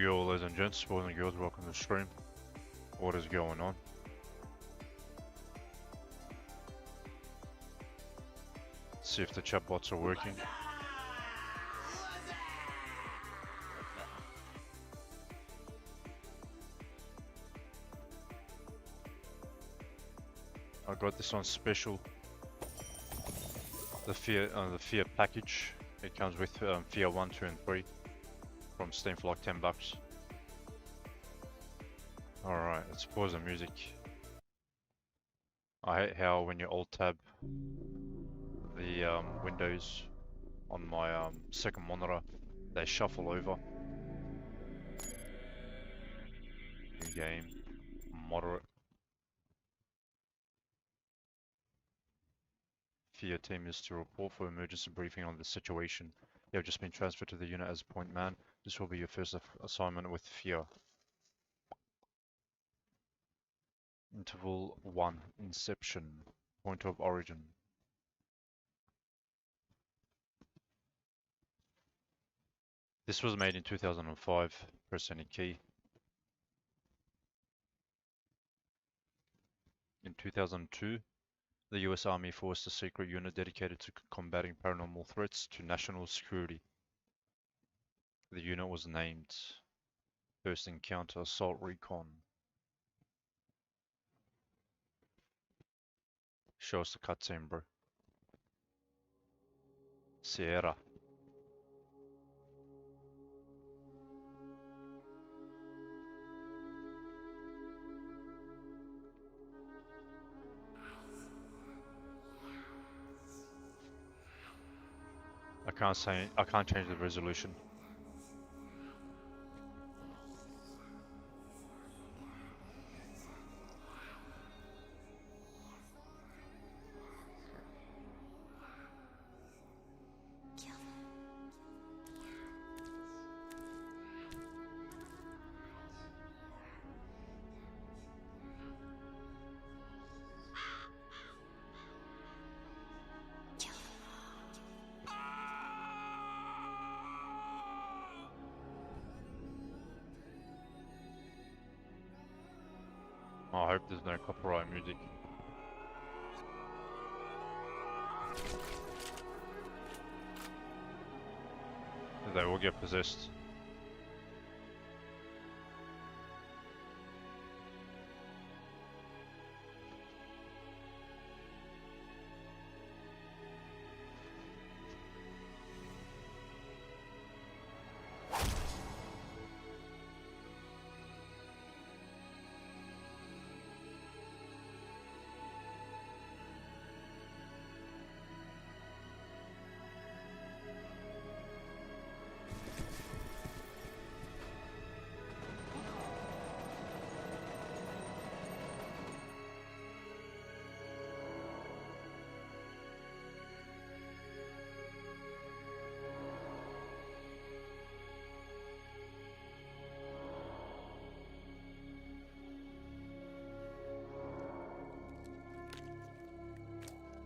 Yo, ladies and gents, boys and girls, welcome to the stream. What is going on? See if the chatbots are working. I got this on special. The F.E.A.R package. It comes with F.E.A.R 1, 2 and 3 from Steam for like $10. Alright, let's pause the music. I hate how when you alt tab the windows on my second monitor, they shuffle over. New game, moderate. F.E.A.R team is to report for emergency briefing on the situation. You have just been transferred to the unit as a point man. This will be your first assignment with F.E.A.R. Interval 1, Inception, point of origin. This was made in 2005, press any key. In 2002, the US Army forced a secret unit dedicated to combating paranormal threats to national security. The unit was named First Encounter Assault Recon. Show us the cutscene, bro. Sierra. I can't change the resolution. I hope there's no copyright music. They will get possessed.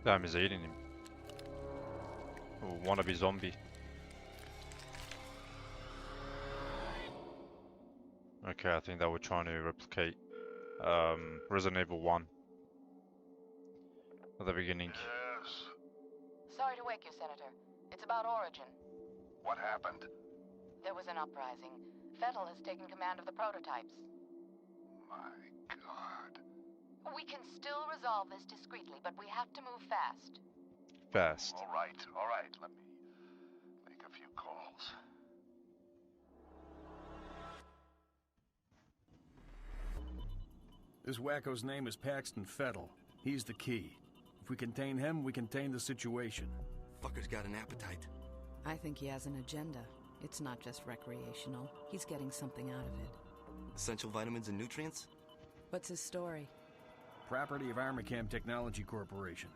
Damn, he's eating him. Ooh, wannabe zombie. Okay, I think they were trying to replicate Resident Evil 1 at the beginning. Yes. Sorry to wake you, Senator. It's about Origin. What happened? There was an uprising. F.E.A.R has taken command of the prototypes. My God. We can still resolve this discreetly, but we have to move fast. Fast. All right. Let me make a few calls. This wacko's name is Paxton Fettel. He's the key. If we contain him, we contain the situation. Fucker's got an appetite. I think he has an agenda. It's not just recreational. He's getting something out of it. Essential vitamins and nutrients? What's his story? Property of Armacam Technology Corporation.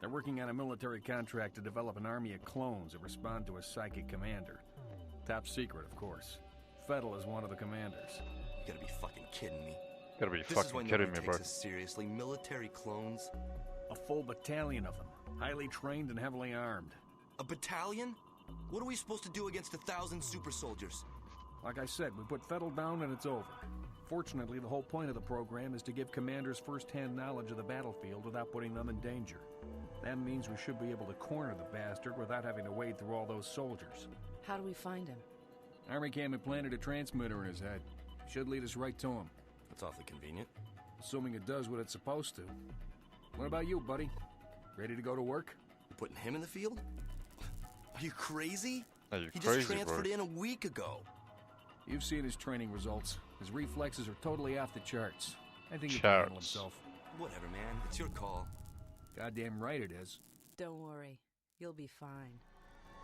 They're working on a military contract to develop an army of clones that respond to a psychic commander. Top secret, of course. Fettel is one of the commanders. You gotta be fucking kidding me. Gotta be This is fucking why kidding nobody me, bro. takes us seriously. Military clones? A full battalion of them. Highly trained and heavily armed. A battalion? What are we supposed to do against 1,000 super soldiers? Like I said, we put Fettel down and it's over. Fortunately, the whole point of the program is to give commanders first-hand knowledge of the battlefield without putting them in danger. That means we should be able to corner the bastard without having to wade through all those soldiers. How do we find him? Army Cam implanted a transmitter in his head. Should lead us right to him. That's awfully convenient. Assuming it does what it's supposed to. What about you, buddy? Ready to go to work? You putting him in the field? Are you crazy? Are you He crazy, just transferred bro? in a week ago. You've seen his training results. His reflexes are totally off the charts. I think he can handle Charts. himself. Whatever, man. It's your call. Goddamn right it is. Don't worry. You'll be fine.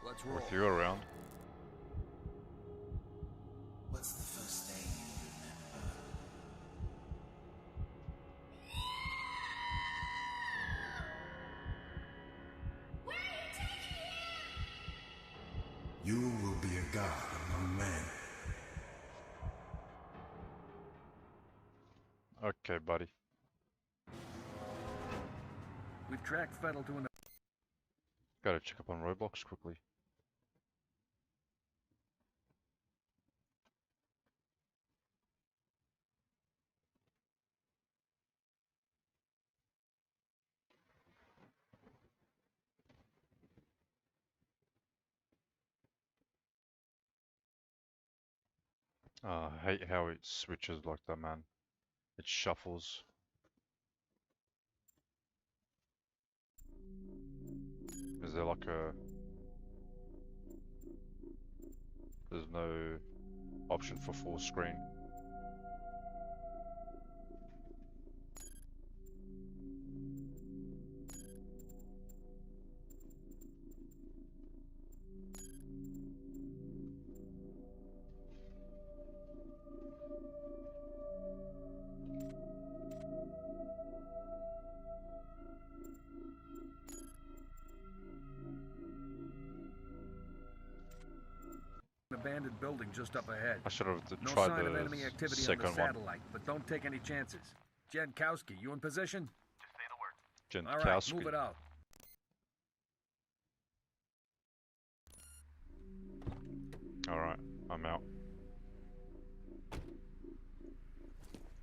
Let's roll. With you around. What's the first thing you remember? Where are you taking him? You will be a god among men. Okay, buddy. We've tracked Fettel to an... Gotta check up on Roblox quickly. I hate how it switches like that, man. It shuffles. Is there like a... There's no option for full screen. abandoned building just up ahead. I should have No tried sign of the enemy activity on the second one. satellite, but don't take any chances. Jankowski, you in position? All right, Jankowski. move it out. Alright, I'm out.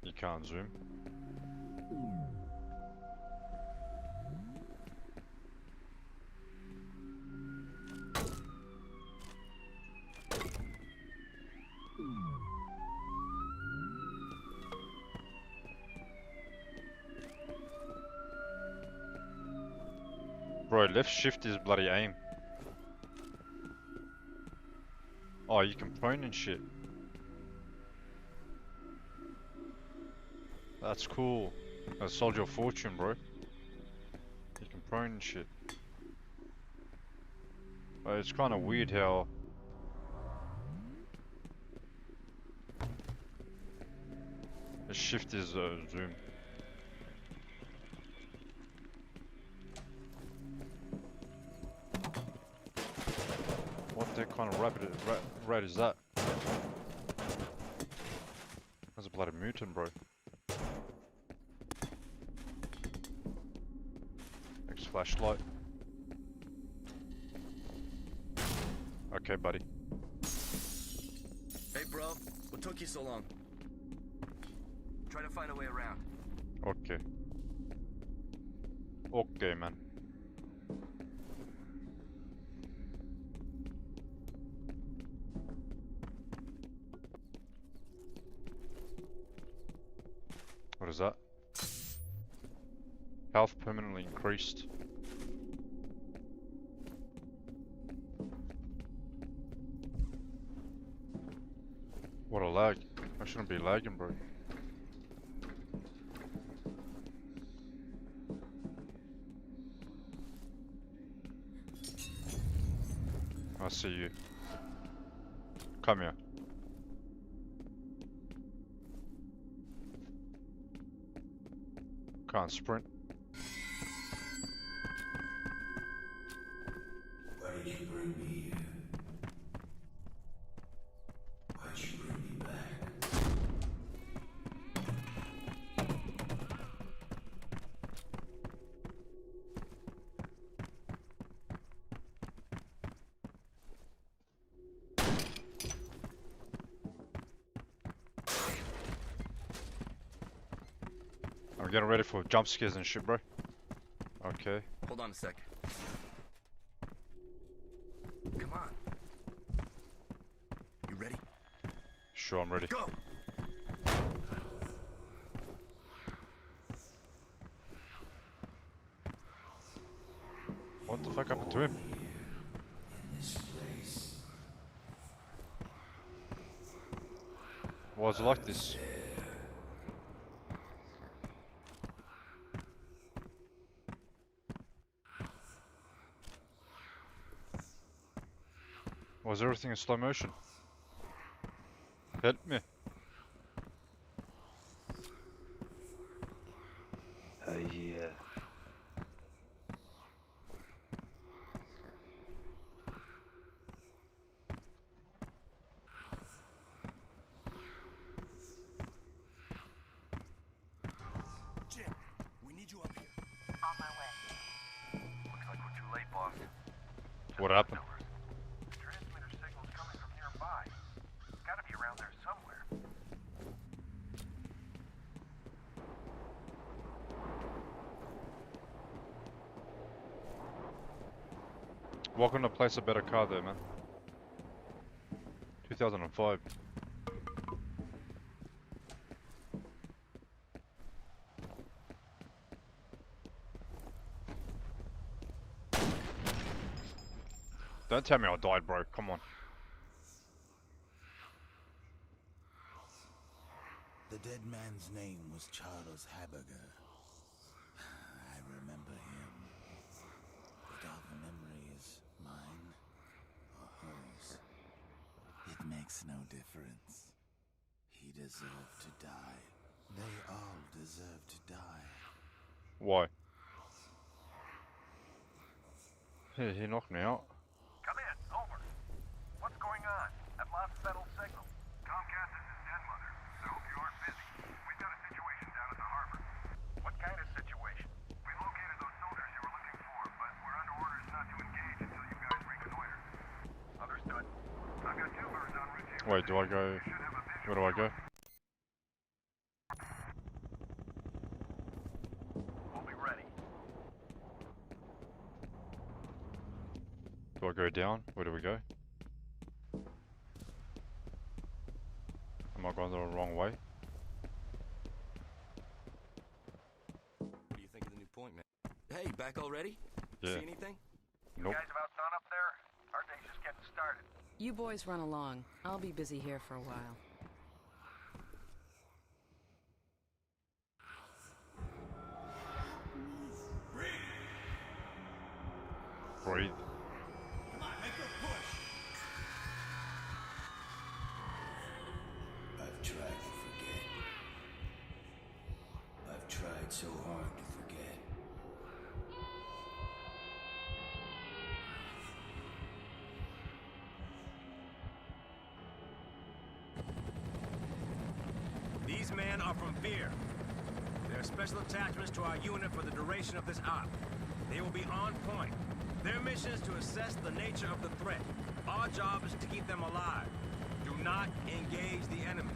You can't zoom. Bro, left shift is bloody aim. Oh, you can prone and shit. That's cool. That's Soldier of Fortune, bro. You can prone and shit. But it's kind of weird how... The shift is zoom. What the kind of rat is that? That's a bloody mutant, bro. Next flashlight. Okay, buddy. Hey, bro. What took you so long? Try to find a way around. Okay. Okay, man. What is that? Health permanently increased. What a lag. I shouldn't be lagging, bro. I see you. Come here. Can't sprint. Why did you bring me here? Why'd you bring me back? I'm getting ready for jump scares and shit, bro. Okay. Hold on a sec. Come on. You ready? Sure, I'm ready. Go! What the fuck happened to him? Why is it like this? Was everything in slow motion? Help me. Yeah. Jim, we need you up here. On my way. Looks like we're too late, boss. What happened? The transmitter signal's coming from nearby. It's gotta be around there somewhere. Welcome to place a better car there, man. 2005. Don't tell me I died, bro. Come on. The dead man's name was Charles Haberger. I remember him. But all the memory is mine or hers. It makes no difference. He deserved to die. They all deserve to die. Why? He knocked me out. Come in, over. What's going on? I've lost Fettel's signal. Comcast, this is Den Mother. I hope you aren't busy. We've got a situation down at the harbor. What kind of situation? We located those soldiers you were looking for, but we're under orders not to engage until you guys reconnoiter. Understood. I've got two birds on route. Wait, do I go? Where do I go? We'll be ready. Do I go down? Where do we go? Am I going the wrong way? What do you think of the new point, man? Hey, back already? Yeah. See anything? Nope. Guys about done up there? Our day's just getting started. You boys run along. I'll be busy here for a while. Breathe. I've tried to forget. I've tried so hard to forget. These men are from F.E.A.R. They're special attachments to our unit for the duration of this op. They will be on point. Their mission is to assess the nature of the threat. Our job is to keep them alive. Do not engage the enemy.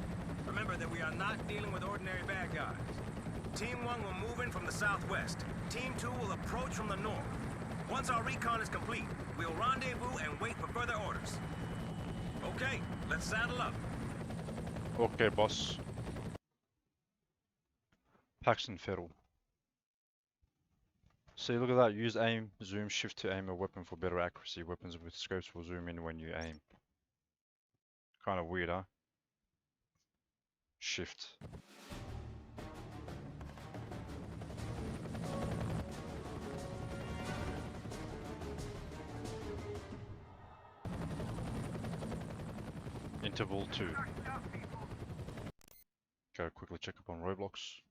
Remember that we are not dealing with ordinary bad guys. Team 1 will move in from the southwest. Team 2 will approach from the north. Once our recon is complete, we'll rendezvous and wait for further orders. Okay, let's saddle up. Okay, boss. Paxton Fettel. See, look at that. Use aim, zoom, shift to aim a weapon for better accuracy. Weapons with scopes will zoom in when you aim. Kind of weird, huh? Shift. Interval 2. Go quickly check up on roadblocks.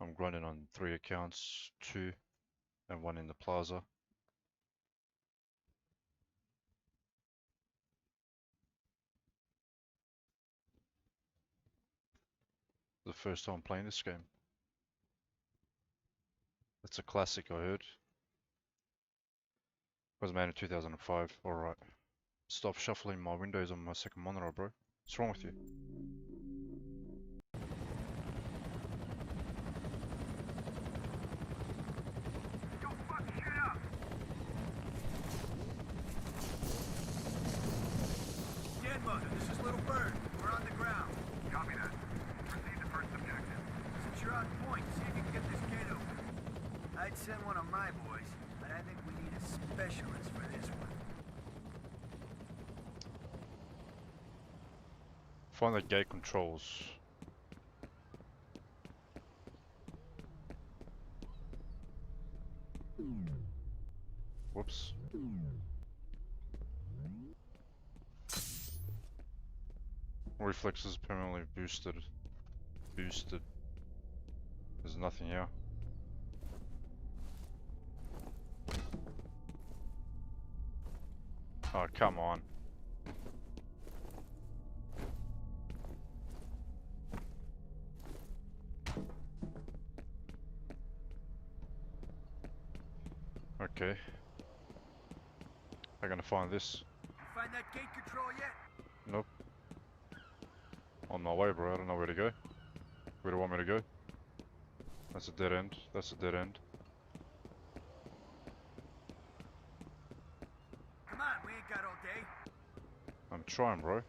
I'm grinding on 3 accounts, 2 and 1 in the plaza. The first time playing this game. It's a classic, I heard. Was made in 2005. Alright. Stop shuffling my windows on my second monitor, bro. What's wrong with you? on point. See if you can get this gate open. I'd send one of my boys, but I think we need a specialist for this one. Find the gate controls. Whoops. Reflexes permanently boosted. Boosted. There's nothing here. Oh, come on. Okay. I'm gonna find this. Find that gate control yet? Nope. On my way, bro. I don't know where to go. Where do you want me to go? That's a dead end. That's a dead end. Come on, we ain't got all day. I'm trying, bro.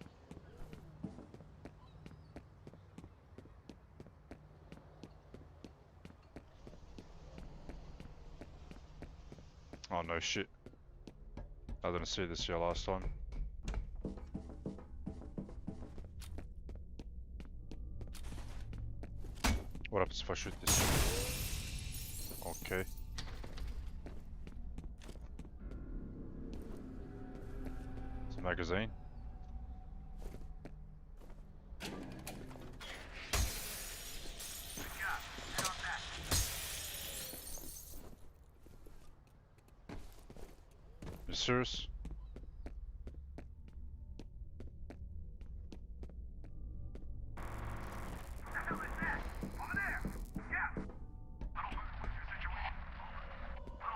Oh no shit. I didn't see this here last time. What happens if I shoot this? Okay. It's a magazine. You serious?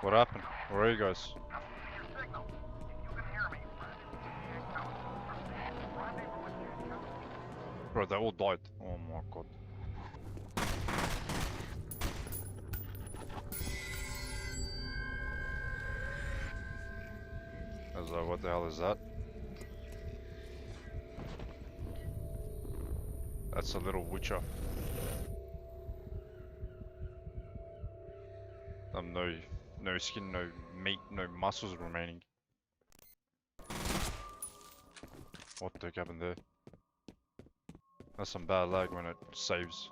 What happened? Where are you guys? Bro, they all died. Oh my god. What the hell is that? That's a little witcher. No skin, no meat, no muscles remaining. What the heck happened there? That's some bad lag when it saves.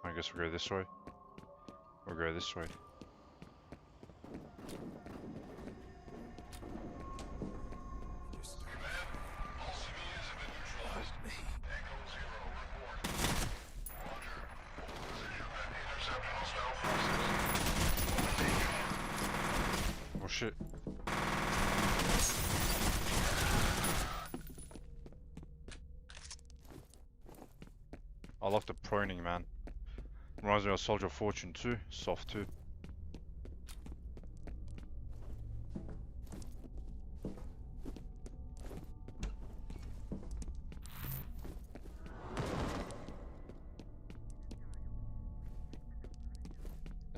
I guess we'll go this way. We'll go this way. Oh shit. I like the proning, man. Reminds me of Soldier of Fortune 2, soft 2.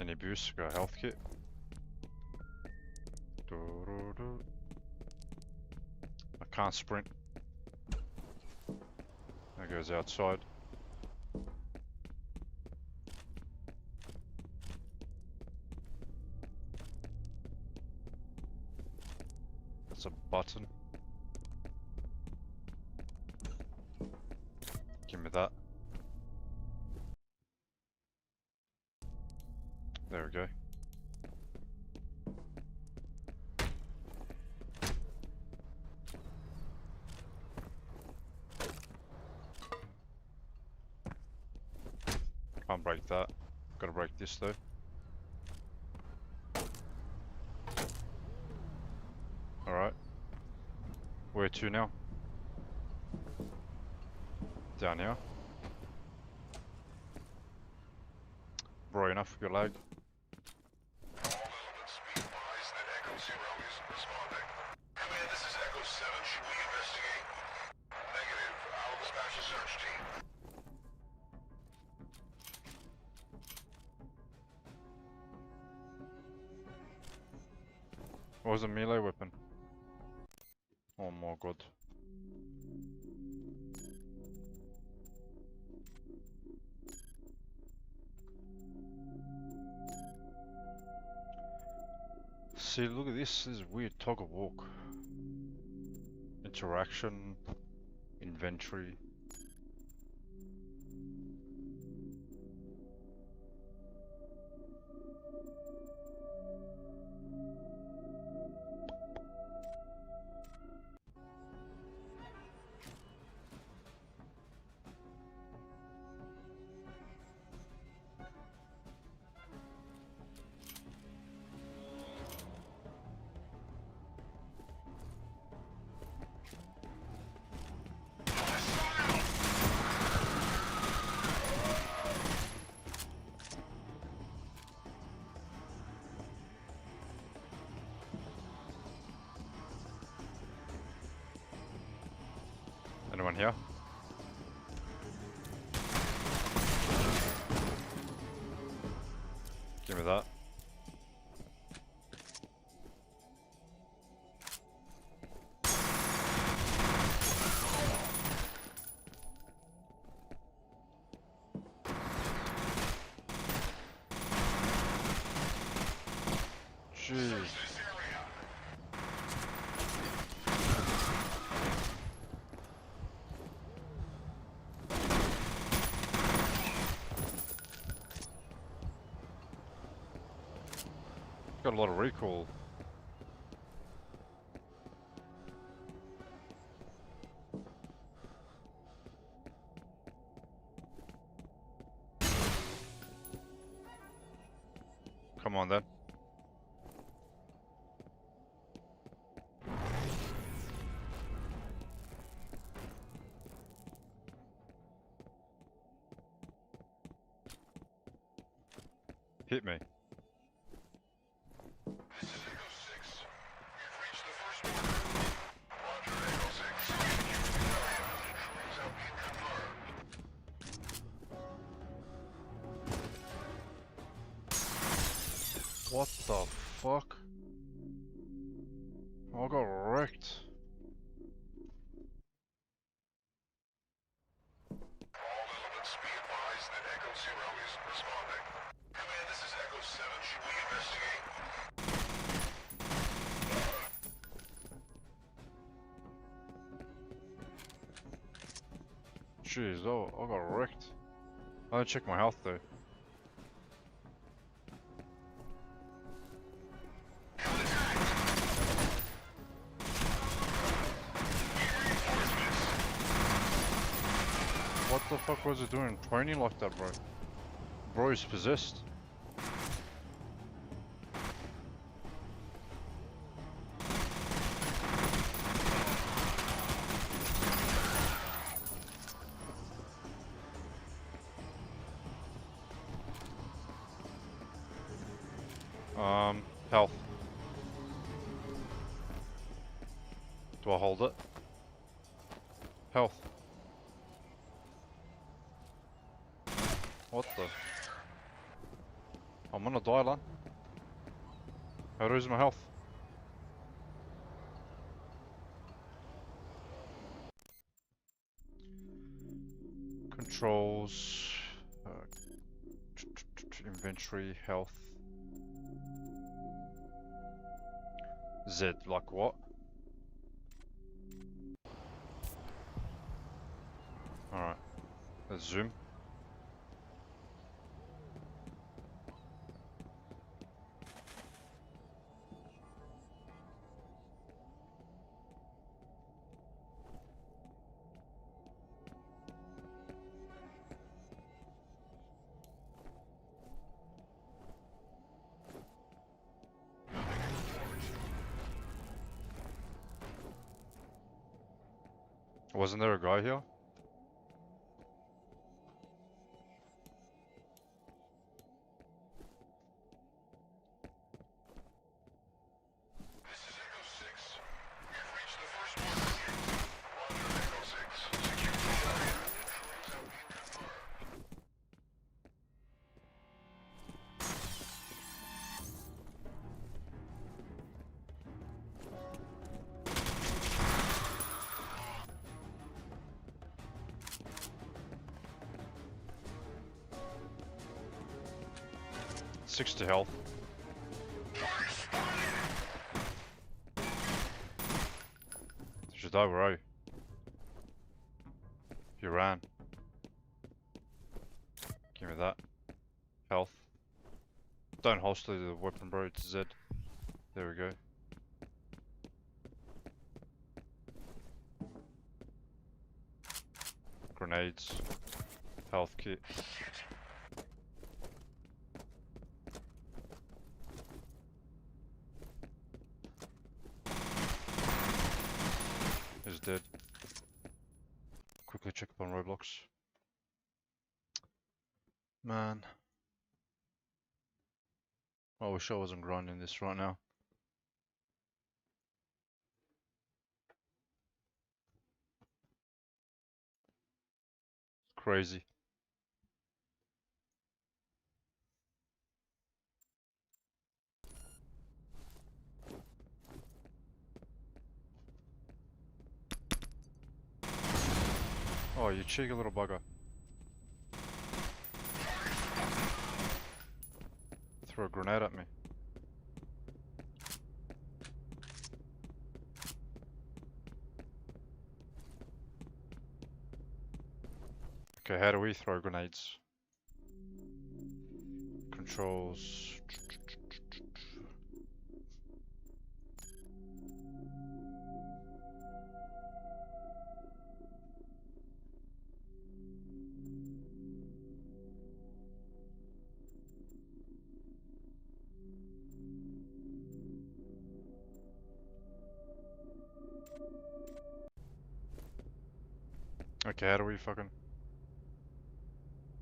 Any boosts? Got a health kit. I can't sprint. That goes outside. That's a button. Give me that. There we go. Can't break that. Gotta break this though. Alright. Where to now? Down here. Bro, enough with your lag. All elements be advised that Echo Zero isn't responding. Command, this is Echo 7. Should we investigate? Negative. I'll dispatch a search team. What was a melee weapon? Oh my god. See, look at this. This is weird. Toggle walk. Interaction. Inventory. Anyone here? Give me that. Jeez. Got a lot of recoil. Come on then. Hit me. What the fuck? I got wrecked. All elements be advised that Echo Zero isn't responding. Command, this is Echo 7. Should we investigate? Jeez, oh, I got wrecked. I didn't check my health though. What the fuck was it doing? Training like that, bro? Bro is possessed. Health. Do I hold it? Health. What the? I'm gonna die, lan. How do I lose my health? Controls. Inventory, health. Z, like what? Alright. Let's zoom. Wasn't there a guy here? This is Echo 6. We've reached the first border gate. Roger, Echo 6. Secure the area. Intrudes have been confirmed. Six to health. Target spotted! to die, where are you? You ran. Give me that. Health. Don't holster the weapon, bro. It's Z. There we go. Grenades. Health kit. Is dead. Quickly check up on Roblox. Man. I wish I wasn't grinding this right now. Crazy. Oh, you cheeky little bugger. Throw a grenade at me. Okay, how do we throw grenades? Controls. Okay, how do we fucking...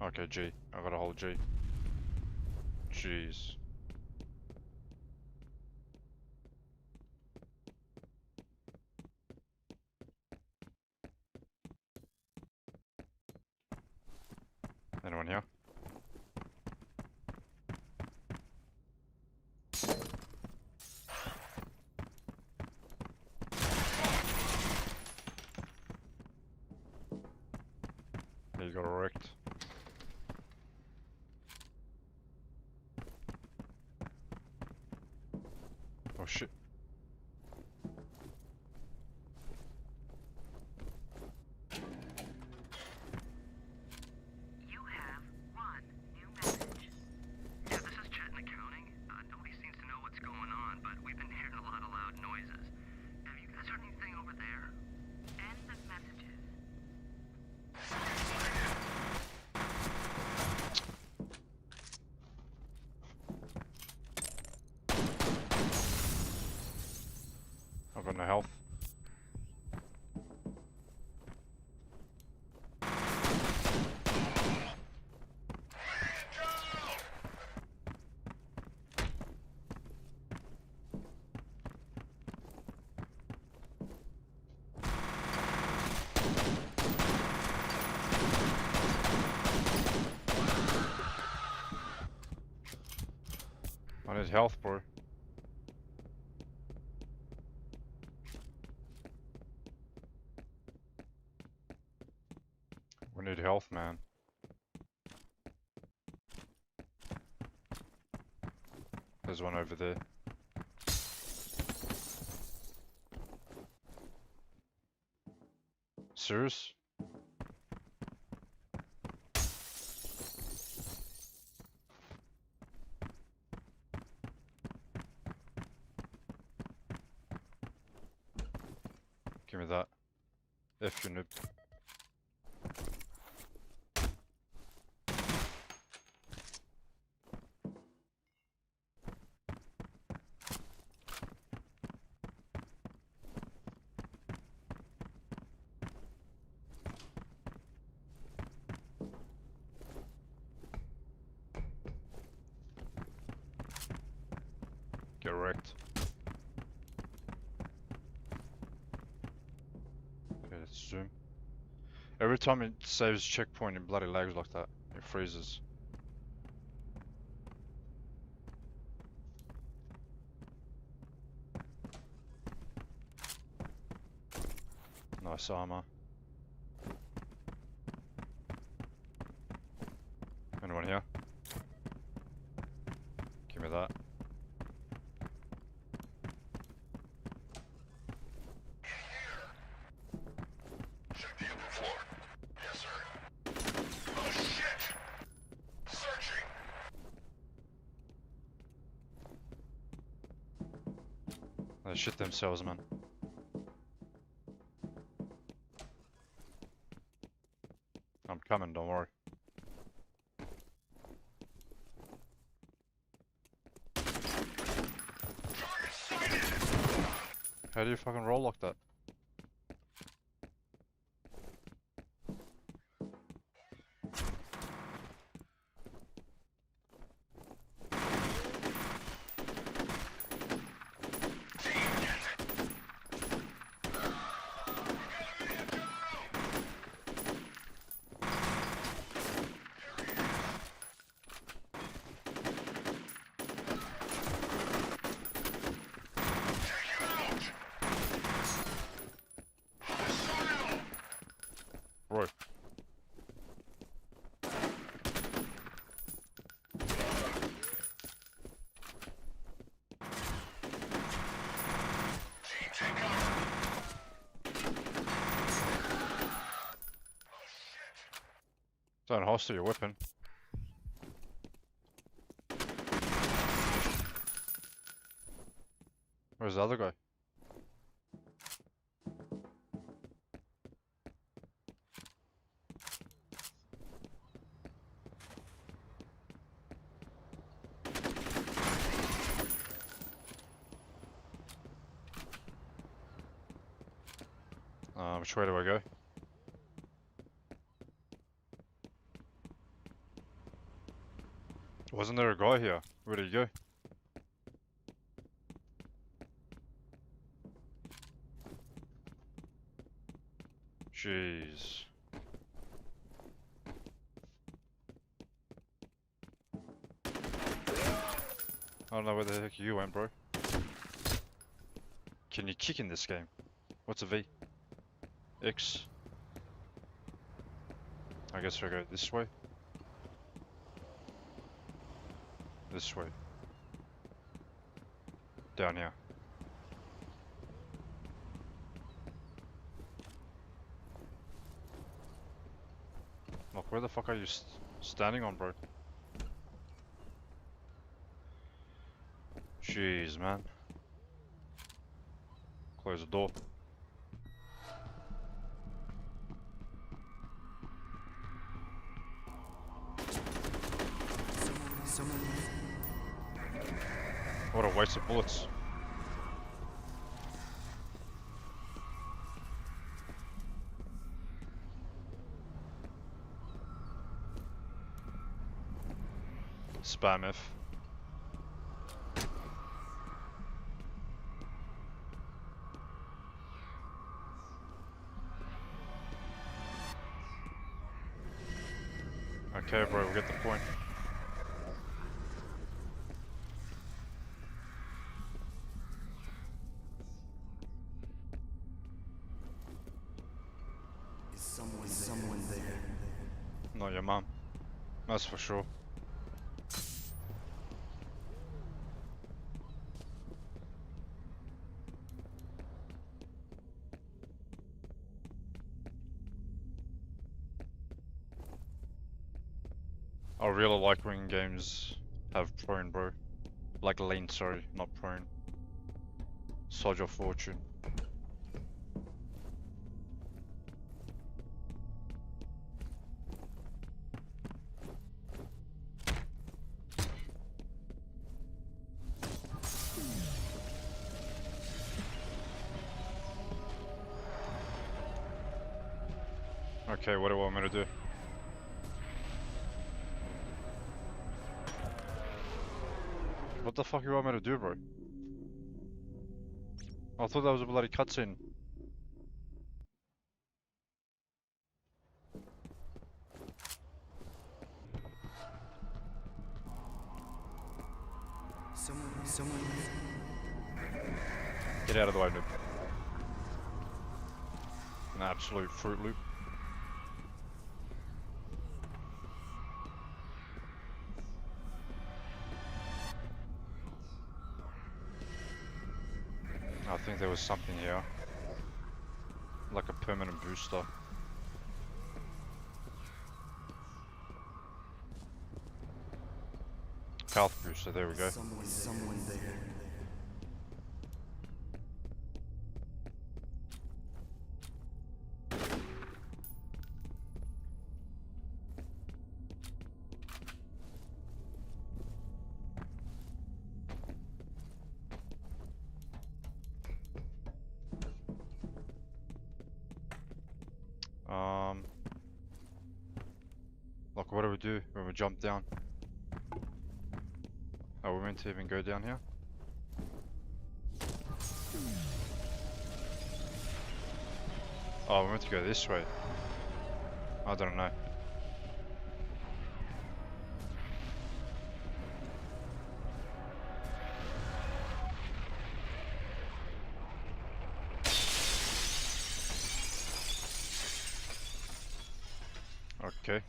Okay, G. I gotta hold G. Jeez. Anyone here? Yeah, you got wrecked. Oh shit. You have one new message. Yeah, this is Chet in accounting. Nobody seems to know what's going on, but we've been hearing a lot of loud noises. Have you guys heard anything over there? End of messages. I've got no health. I need health, bro. We need health, man. There's one over there. Serious? Give me that. F you noob. Get wrecked. Okay, let's zoom. Every time it saves checkpoint, it bloody lags like that. It freezes. Nice armor. Anyone here? Give me that. shit themselves, man. I'm coming, don't worry. How do you fucking roll like that? Bro. Don't holster your weapon. Where's the other guy? Which way do I go? Wasn't there a guy here? Where did he go? Jeez. I don't know where the heck you went, bro. Can you kick in this game? What's a V? X? I guess I go this way. This way. Down here. Look, where the fuck are you standing on, bro? Jeez, man. Close the door. What a waste of bullets. Spam F. Okay, bro, we get the point. Is someone there? Not your mum. That's for sure. I really like when games have prone, bro. Like lane, sorry, not prone. Soldier of Fortune. Okay, what do you want me to do? What the fuck you want me to do, bro? I thought that was a bloody cutscene. Someone. Get out of the way, noob. An absolute Fruit Loop. I think there was something here. Like a permanent booster. Health booster, there we go. Someone there. Like what do we do when we jump down? Are we meant to even go down here? Oh, we're meant to go this way. I don't know. Okay.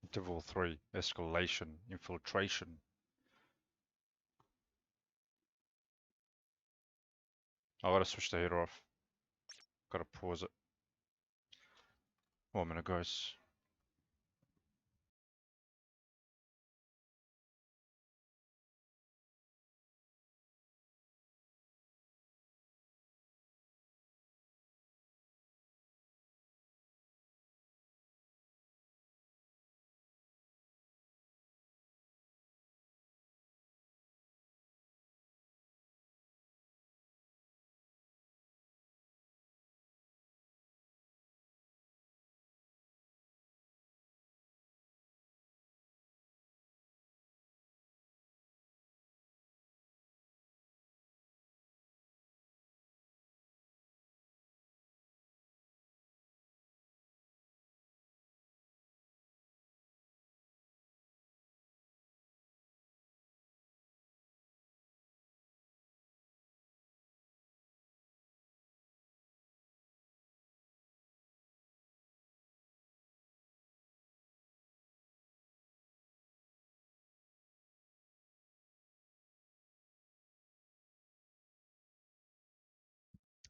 Interval 3, escalation, infiltration. I gotta switch the heater off. Gotta pause it. 1 minute, guys.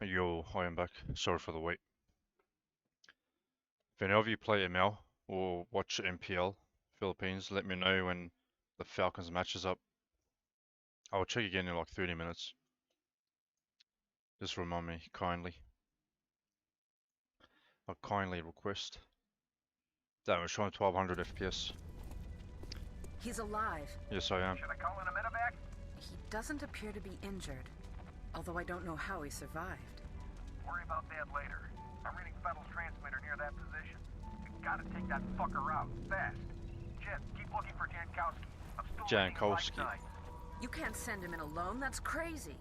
Yo, I am back. Sorry for the wait. If any of you play ML or watch MPL Philippines, let me know when the Falcons match is up. I'll check again in like 30 minutes. Just remind me, kindly. A kindly request. Damn, we're showing 1200 FPS. He's alive. Yes, I am. Should I call in a medevac? He doesn't appear to be injured, although I don't know how he survived. Worry about that later. I'm reading Federal's transmitter near that position. You gotta take that fucker out, fast. Jen, keep looking for Jankowski. I'm still Jankowski. You can't send him in alone, that's crazy.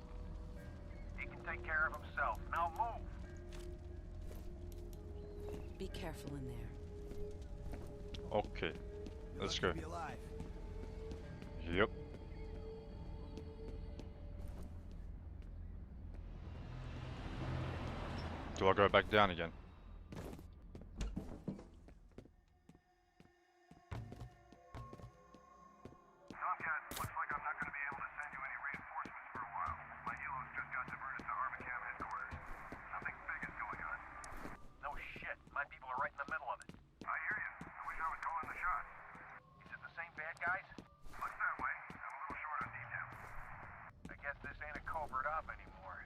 He can take care of himself. Now move. Be careful in there. Okay, let's go. Be alive. Yep. Do I go back down again? Tomcat, looks like I'm not gonna be able to send you any reinforcements for a while. My helos just got diverted to Armacam headquarters. Something big is going on. No shit. My people are right in the middle of it. I hear you. I wish I was calling the shots. Is it the same bad guys? Looks that way. I'm a little short on details. I guess this ain't a covert op anymore.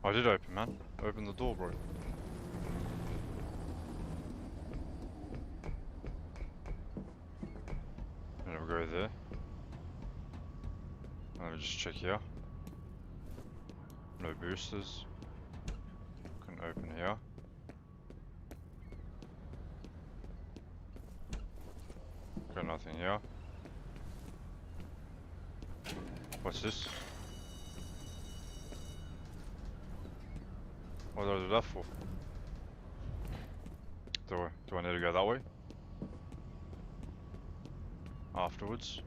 I did open, man. Open the door, bro. And we'll go there. Let me just check here. No boosters. Can open here. Got nothing here. What's this? What do I do that for? Do I need to go that way? Afterwards?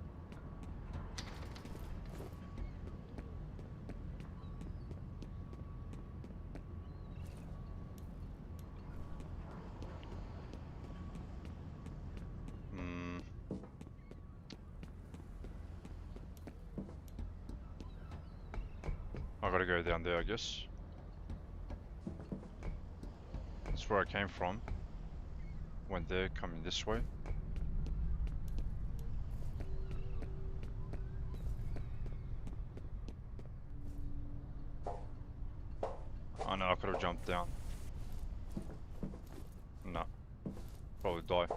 I gotta go down there, I guess. That's where I came from. Went there, coming this way. Oh no, I could have jumped down. No. Probably die.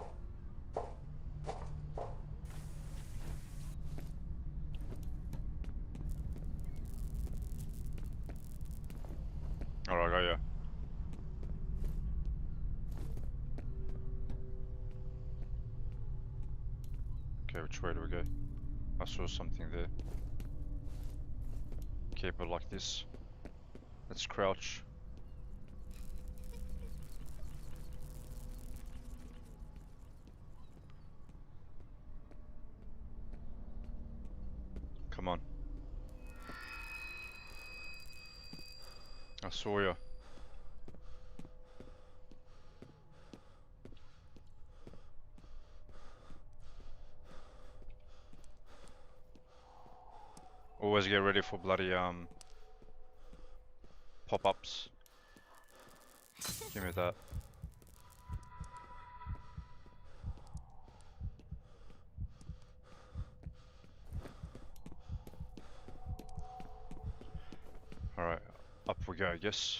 Okay, which way do we go? I saw something there. Keep it like this. Let's crouch. Come on. I saw ya. Always get ready for bloody pop-ups. Give me that. Alright, up we go, I guess.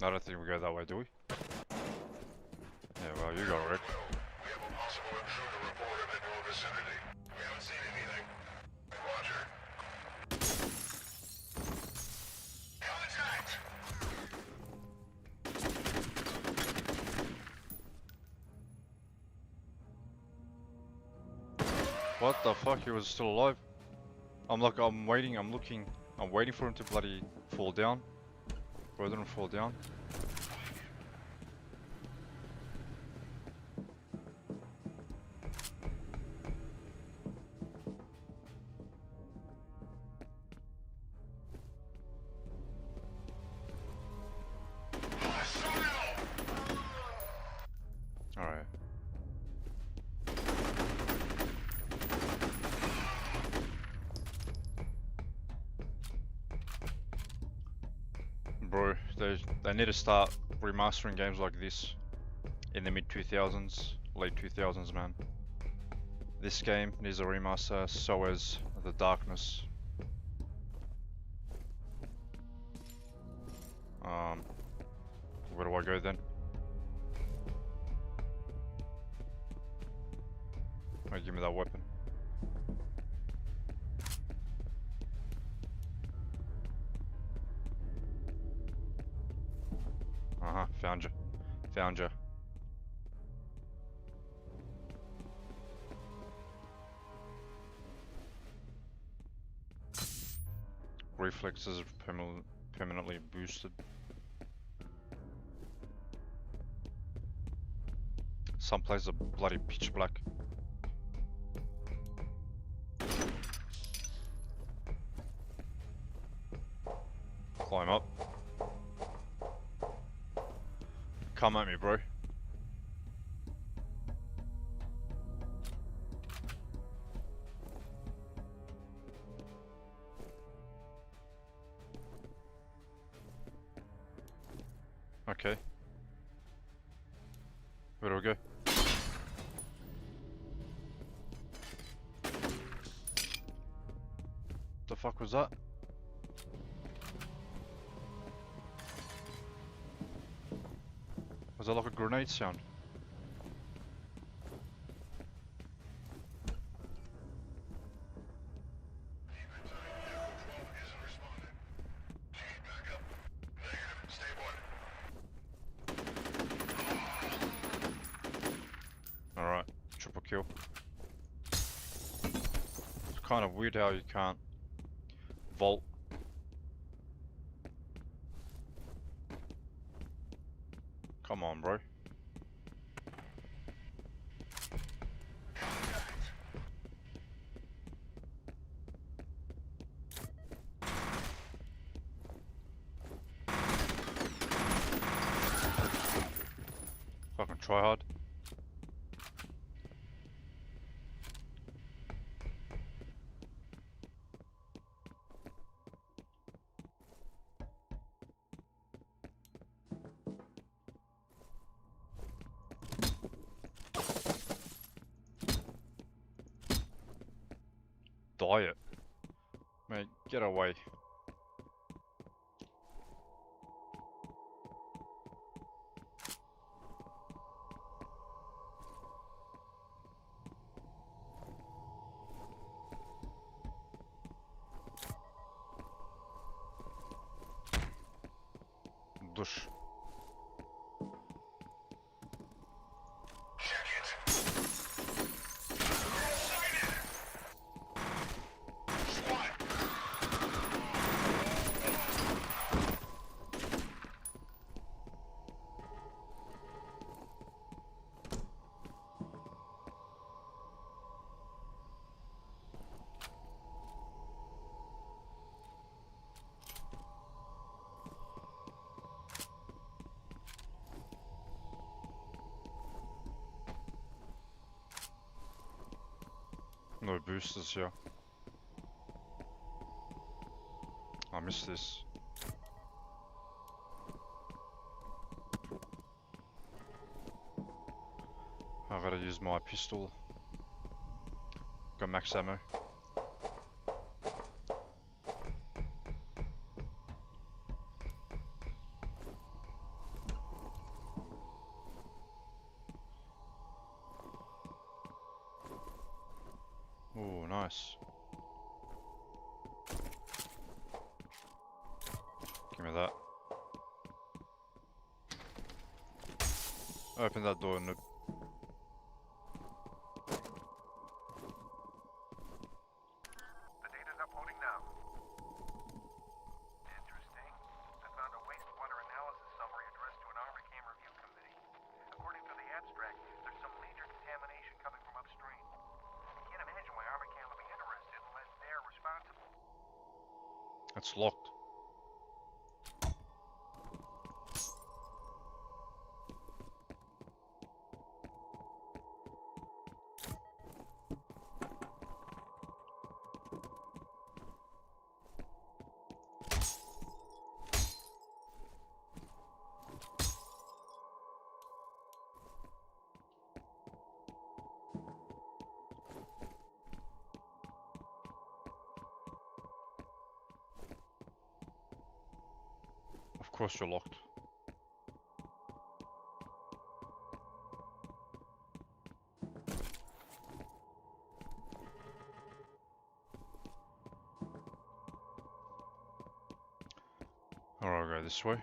I don't think we go that way, do we? Yeah, well, you got it. We have a possible intruder reported in your vicinity. We haven't seen anything. Roger. Contact! What the fuck? He was still alive? I'm waiting, I'm looking. I'm waiting for him to bloody fall down. Why didn't fall down? Alright. Bro, they need to start remastering games like this in the mid 2000s, late 2000s, man. This game needs a remaster, so as The Darkness. Where do I go then? Oh, give me that weapon. Uh-huh, found you. Found you. Reflexes permanently boosted. Some places are bloody pitch black. Climb up. Come at me, bro. Okay. Where do we go? The fuck was that? Was that like a grenade sound? Alright, triple kill. It's kind of weird how you can't vault. Come on, bro. Fucking try hard. Diet. Mate, get away. Dur. No boosters here. I missed this. I gotta use my pistol. Got max ammo. Oh, nice. Give me that. Open that door, noob. The data's uploading now. Interesting. I found a wastewater analysis summary addressed to an ArmorCam review committee. According to the abstract, there's some major contamination coming from upstream. I can't imagine why ArmorCam would be interested unless they're responsible. It's locked. Of course you're locked. Alright, I'll go this way.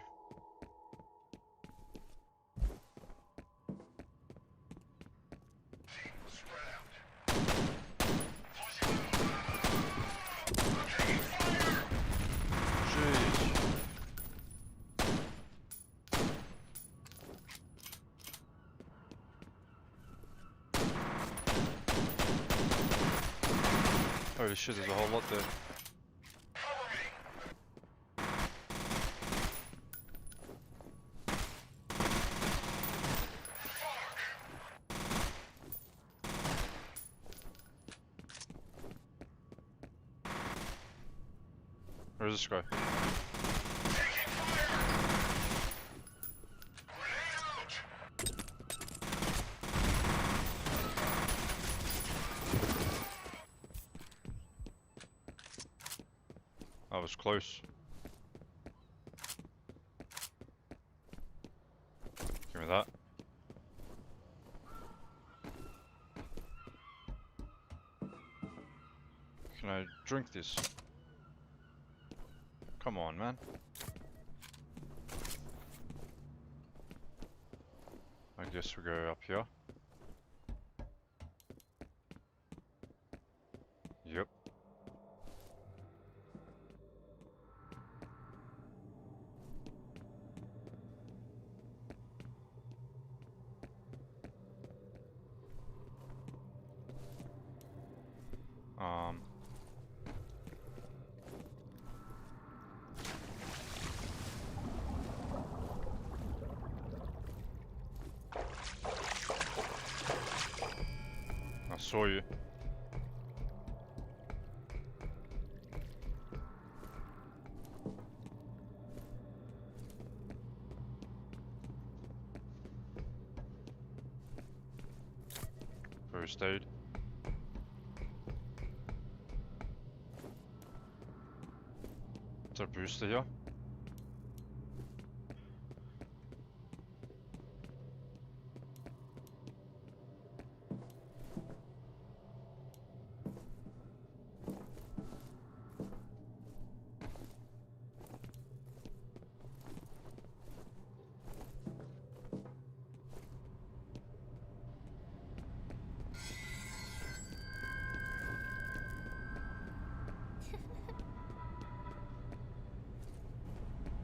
Jeez. Holy shit, there's a whole lot there. Where's this guy? That was close. Give me that. Can I drink this? Come on, man. I guess we go up here. Yep. I saw you. First aid. Is there a booster here?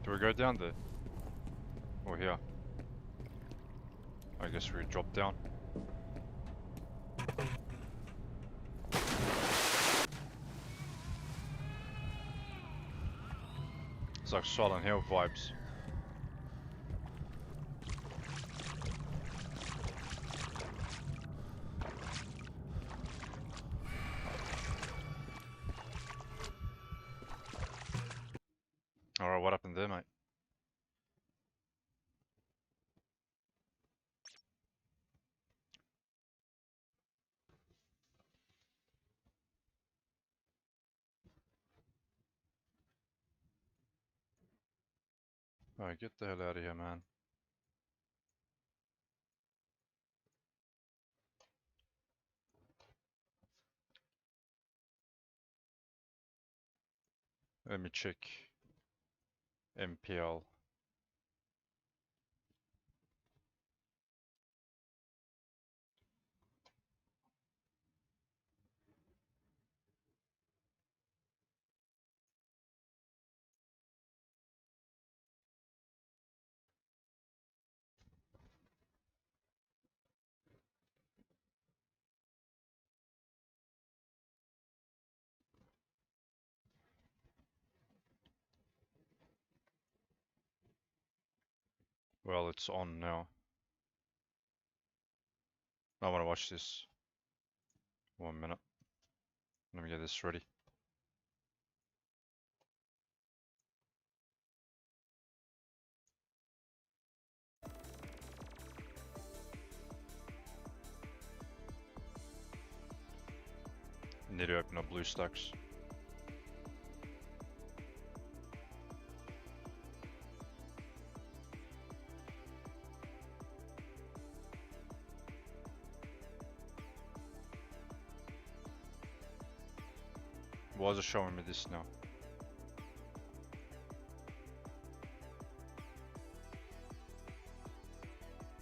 Do we go down there? Or here? I guess we drop down. It's like Silent Hill vibes. Alright, what happened there, mate? Alright, get the hell out of here, man. Let me check. MPL. Well, it's on now. I want to watch this. 1 minute. Let me get this ready. Need to open up BlueStacks. Why is it showing me this now?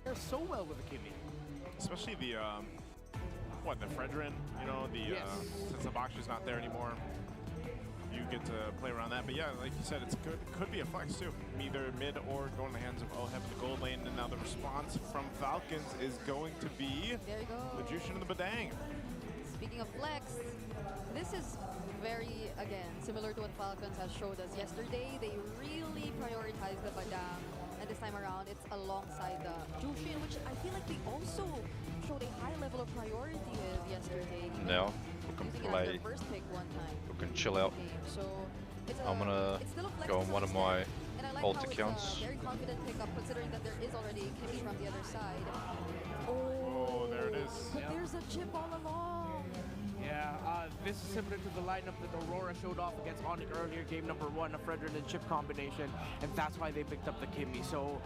They're so well with the Kimmy. Especially the, the Fredrin, you know, since the boxer's not there anymore, you get to play around that. But yeah, like you said, could be a flex too. Either mid or go in the hands of Oheb in the gold lane. And now the response from Falcons is going to be there you go. The Jushin and the Badang. Speaking of flex, this is very, again, similar to what Falcons has showed us yesterday. They really prioritize the Badang. And this time around, it's alongside the Jushin, which I feel like they also showed a high level of priority with yesterday. Now, we can play. First pick one time. We can chill out. So I'm gonna go on one of my alt accounts. Very confident pickup, considering that there is already a Kimmy from the other side. Oh, there it is. But there's a chip all along. Yeah, this is similar to the lineup that Aurora showed off against Onyx earlier, game number 1, a Fredrin and chip combination, and that's why they picked up the Kimmy. So,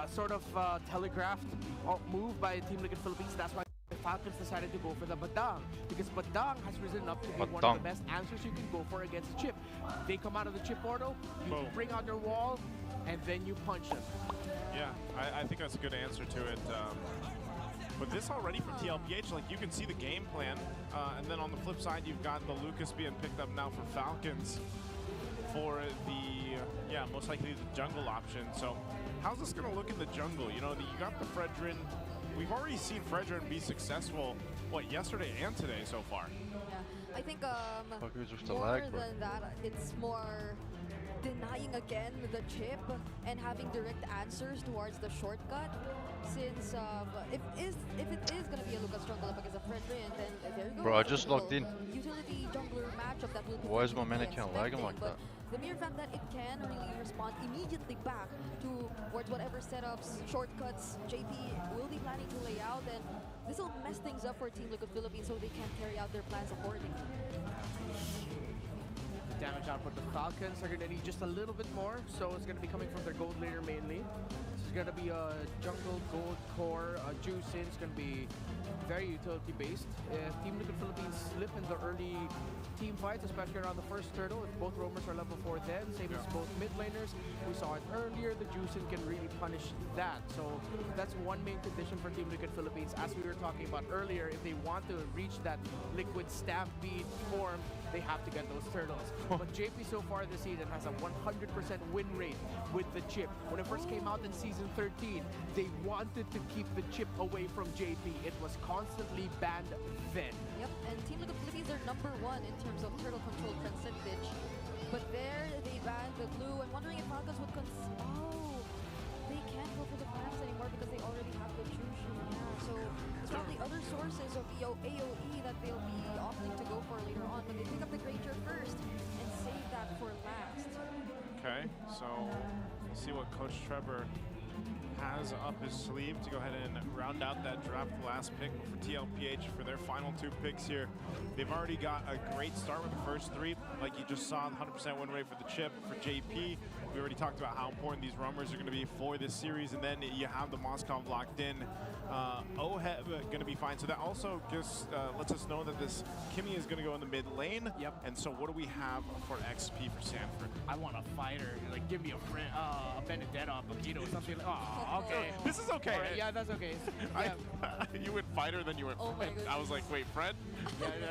sort of telegraphed move by Team Liquid Philippines. That's why the Falcons decided to go for the Badang, because Badang has risen up to be one of the best answers you can go for against a chip. They come out of the chip portal, you bring out their wall, and then you punch them. Yeah, I think that's a good answer to it. But this already from TLPH, like you can see the game plan. And then on the flip side, you've got the Lucas being picked up now for Falcons for the, most likely the jungle option. So how's this going to look in the jungle? You know, you got the Fredrin. We've already seen Fredrin be successful, yesterday and today so far. Yeah, I think more than that, it's more denying again the chip and having direct answers towards the shortcut. Since if it is gonna be a Lucas jungle up against a Fredrin, then there you go. Bro, I just logged in. Utility jungler matchup that will be. Why is my mana count lagging like that? The mere fact that it can really respond immediately back towards whatever setups, shortcuts JP will be planning to lay out, and this will mess things up for Team Liquid Philippines so they can carry out their plans accordingly. Damage output. The Falcons are going to need just a little bit more, so it's going to be coming from their gold laner mainly. gonna be a jungle gold core. Juicing is gonna be very utility based. If Team Liquid Philippines slip in the early team fights, especially around the first turtle, if both roamers are level 4 then, same as both mid laners, we saw it earlier, the Juicing can really punish that. So that's one main condition for Team Liquid Philippines. As we were talking about earlier, if they want to reach that Liquid Stampede form, they have to get those turtles. But JP so far this season has a 100% win rate with the chip. When it first came out in Season 13, they wanted to keep the chip away from JP. It was constantly banned then. Yep, and Team Liquid Philippines are #1 in terms of turtle control percentage. But there, they banned the blue. I'm wondering if Falcons would they can't go for the farms anymore because they already have the Jushin. Yeah, so it's probably other sources of AoE that they'll be opting to go for later on. But they pick up the Granger first and save that for last. Okay, so we'll see what Coach Trevor has up his sleeve to go ahead and round out that draft last pick for TLPH for their final 2 picks here. They've already got a great start with the first 3. Like you just saw, 100% win rate for the chip. For JP, we already talked about how important these roamers are going to be for this series, and then you have the Moskov locked in. OHEB going to be fine. So that also just lets us know that this Kimmy is going to go in the mid lane. Yep. And so what do we have for XP for Sanford? I want a fighter. Like, give me a friend, a Benedetta, a Bambino, something like. Oh, okay. This is okay. Right, yeah, that's okay. Yeah. You went fighter, then you went friend. I was like, wait, friend?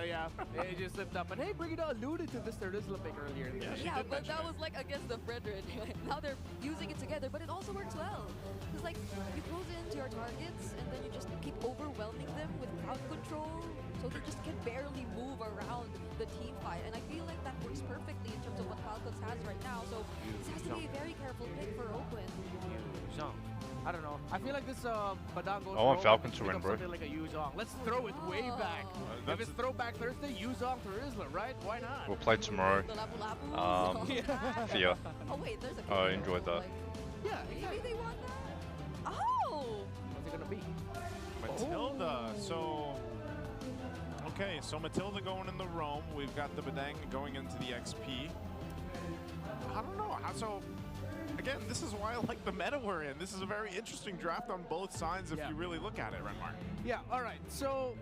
Yeah. It just slipped up. But hey, Brigitte alluded to this Turtles pick earlier. Yeah, but that was like against the Fredrin. Now they're using it together, but it also works well. Because like, you close into your targets, and then you just keep overwhelming them with crowd control, so they just can barely move around the team fight. And I feel like that works perfectly in terms of what Falcons has right now. So this has to be a very careful pick for Open. I don't know. I feel like this Badang goes I want Falcon to win, bro. Something like a Yuzong. Let's throw it way back. If it's Throwback Thursday, Yuzong to Rizla, right? Why not? We'll play tomorrow. The Lapu Lapu. F.E.A.R. Oh wait, there's a. I enjoyed that. Yeah, maybe they want that. Oh. What's it gonna be? Matilda. So. Okay, so Matilda going in the roam. We've got the Badang going into the XP. I don't know. So. Again, this is why I like the meta we're in. This is a very interesting draft on both sides if you really look at it, Renmar. Yeah, all right. So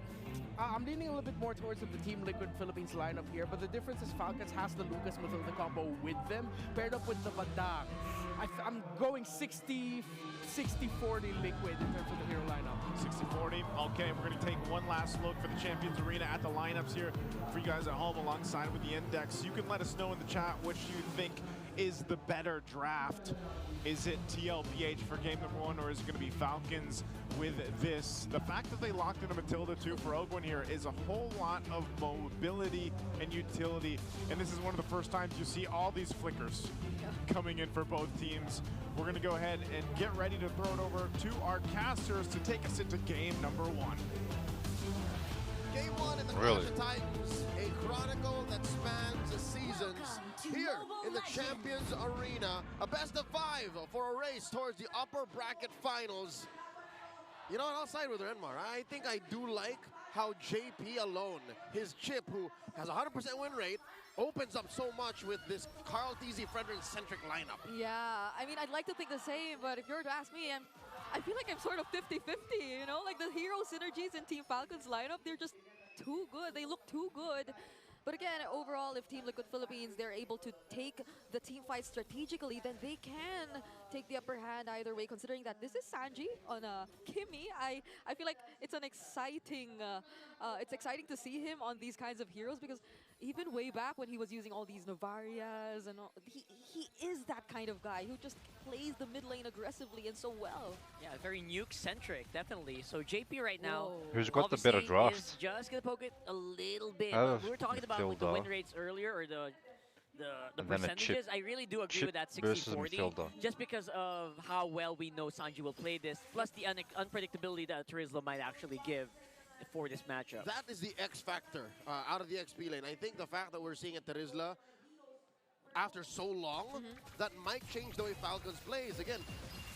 I'm leaning a little bit more towards the Team Liquid Philippines lineup here, but the difference is Falcons has the Lucas Matilda combo with them, paired up with the Badang. I'm going 60-40 Liquid in terms of the hero lineup. 60-40. Okay, we're going to take one last look for the Champions Arena at the lineups here for you guys at home alongside with the index. You can let us know in the chat which you think is the better draft. Is it TLPH for game #1, or is it going to be Falcons with this? The fact that they locked in a Matilda too for Ogwin here is a whole lot of mobility and utility, and this is one of the first times you see all these flickers coming in for both teams. We're going to go ahead and get ready to throw it over to our casters to take us into game #1. Game 1 in the Clash of Titans, a chronicle that spans the seasons. Here in the Champions Arena, a best of 5 for a race towards the upper bracket finals. You know what, I'll side with Renmar. I think I do like how JP alone, his chip, who has a 100% win rate, opens up so much with this Carl Theezy Fredrin-centric lineup. Yeah, I mean, I'd like to think the same, but if you were to ask me, I feel like I'm sort of 50-50, you know? Like the hero synergies in Team Falcon's lineup, they're just too good. They look too good. But again, overall, if Team Liquid Philippines, they're able to take the team fight strategically, then they can take the upper hand either way, considering that this is Sanji on Kimmy. I feel like it's an exciting, it's exciting to see him on these kinds of heroes, because even way back when he was using all these Novarias and all, he is that kind of guy who just plays the mid lane aggressively and so well. Yeah, very nuke-centric, definitely. So JP right now, who's got the better draft? Is just gonna poke it a little bit. We were talking about like, the win rates earlier, or the percentages. I really do agree with that 60-40, just because of how well we know Sanji will play this, plus the unpredictability that Terizla might actually give for this matchup. That is the X factor out of the XP lane. I think the fact that we're seeing a Terizla after so long, that might change the way Falcons plays. Again,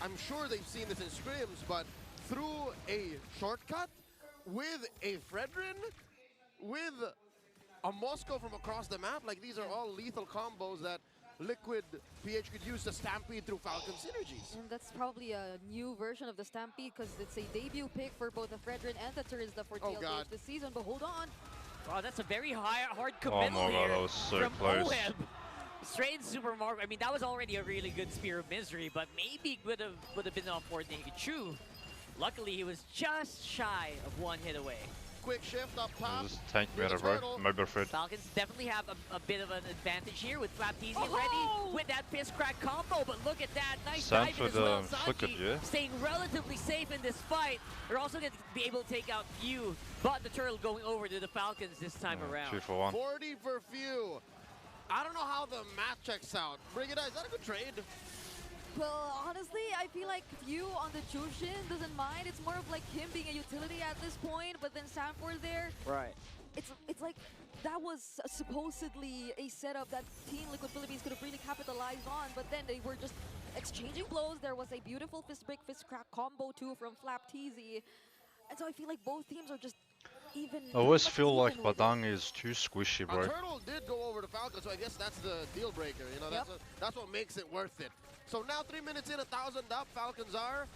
I'm sure they've seen this in scrims, but through a shortcut, with a Fredrin, with a Moscow from across the map, like these are all lethal combos that Liquid PH could use the Stampede through Falcon synergies. And that's probably a new version of the Stampede because it's a debut pick for both the Fredrin and the Turizda for TLPH this season. But hold on. Wow, that's a very hard committal here that was so from close. OHEB. Straight in Super Mario. I mean, that was already a really good Spear of Misery, but maybe would have been off more than he could chew. Luckily, he was just shy of one hit away. Quick shift up top. Just tank meta, bro. Mobile Fred. Falcons definitely have a bit of an advantage here with Flapteasy ready with that Piss Crack combo, but look at that. Nice diving as well. Sanji staying relatively safe in this fight. They're also going to be able to take out Few, but the turtle going over to the Falcons this time around. 2 for 1. 40 for Few. I don't know how the math checks out. Brigida, is that a good trade? Well, honestly, I feel like Few on the Jushin doesn't mind. It's more of like him being a utility at this point, but then Sanford there. Right. It's like that was supposedly a setup that Team Liquid Philippines could have really capitalized on, but then they were just exchanging blows. There was a beautiful fist break, fist crack combo too from Flapteasy. And so I feel like both teams are just even. I always feel like Badang is too squishy, bro. Turtle did go over to Falcon, so I guess that's the deal breaker. You know, that's what makes it worth it. So now 3 minutes in, 1,000 up. Falcons are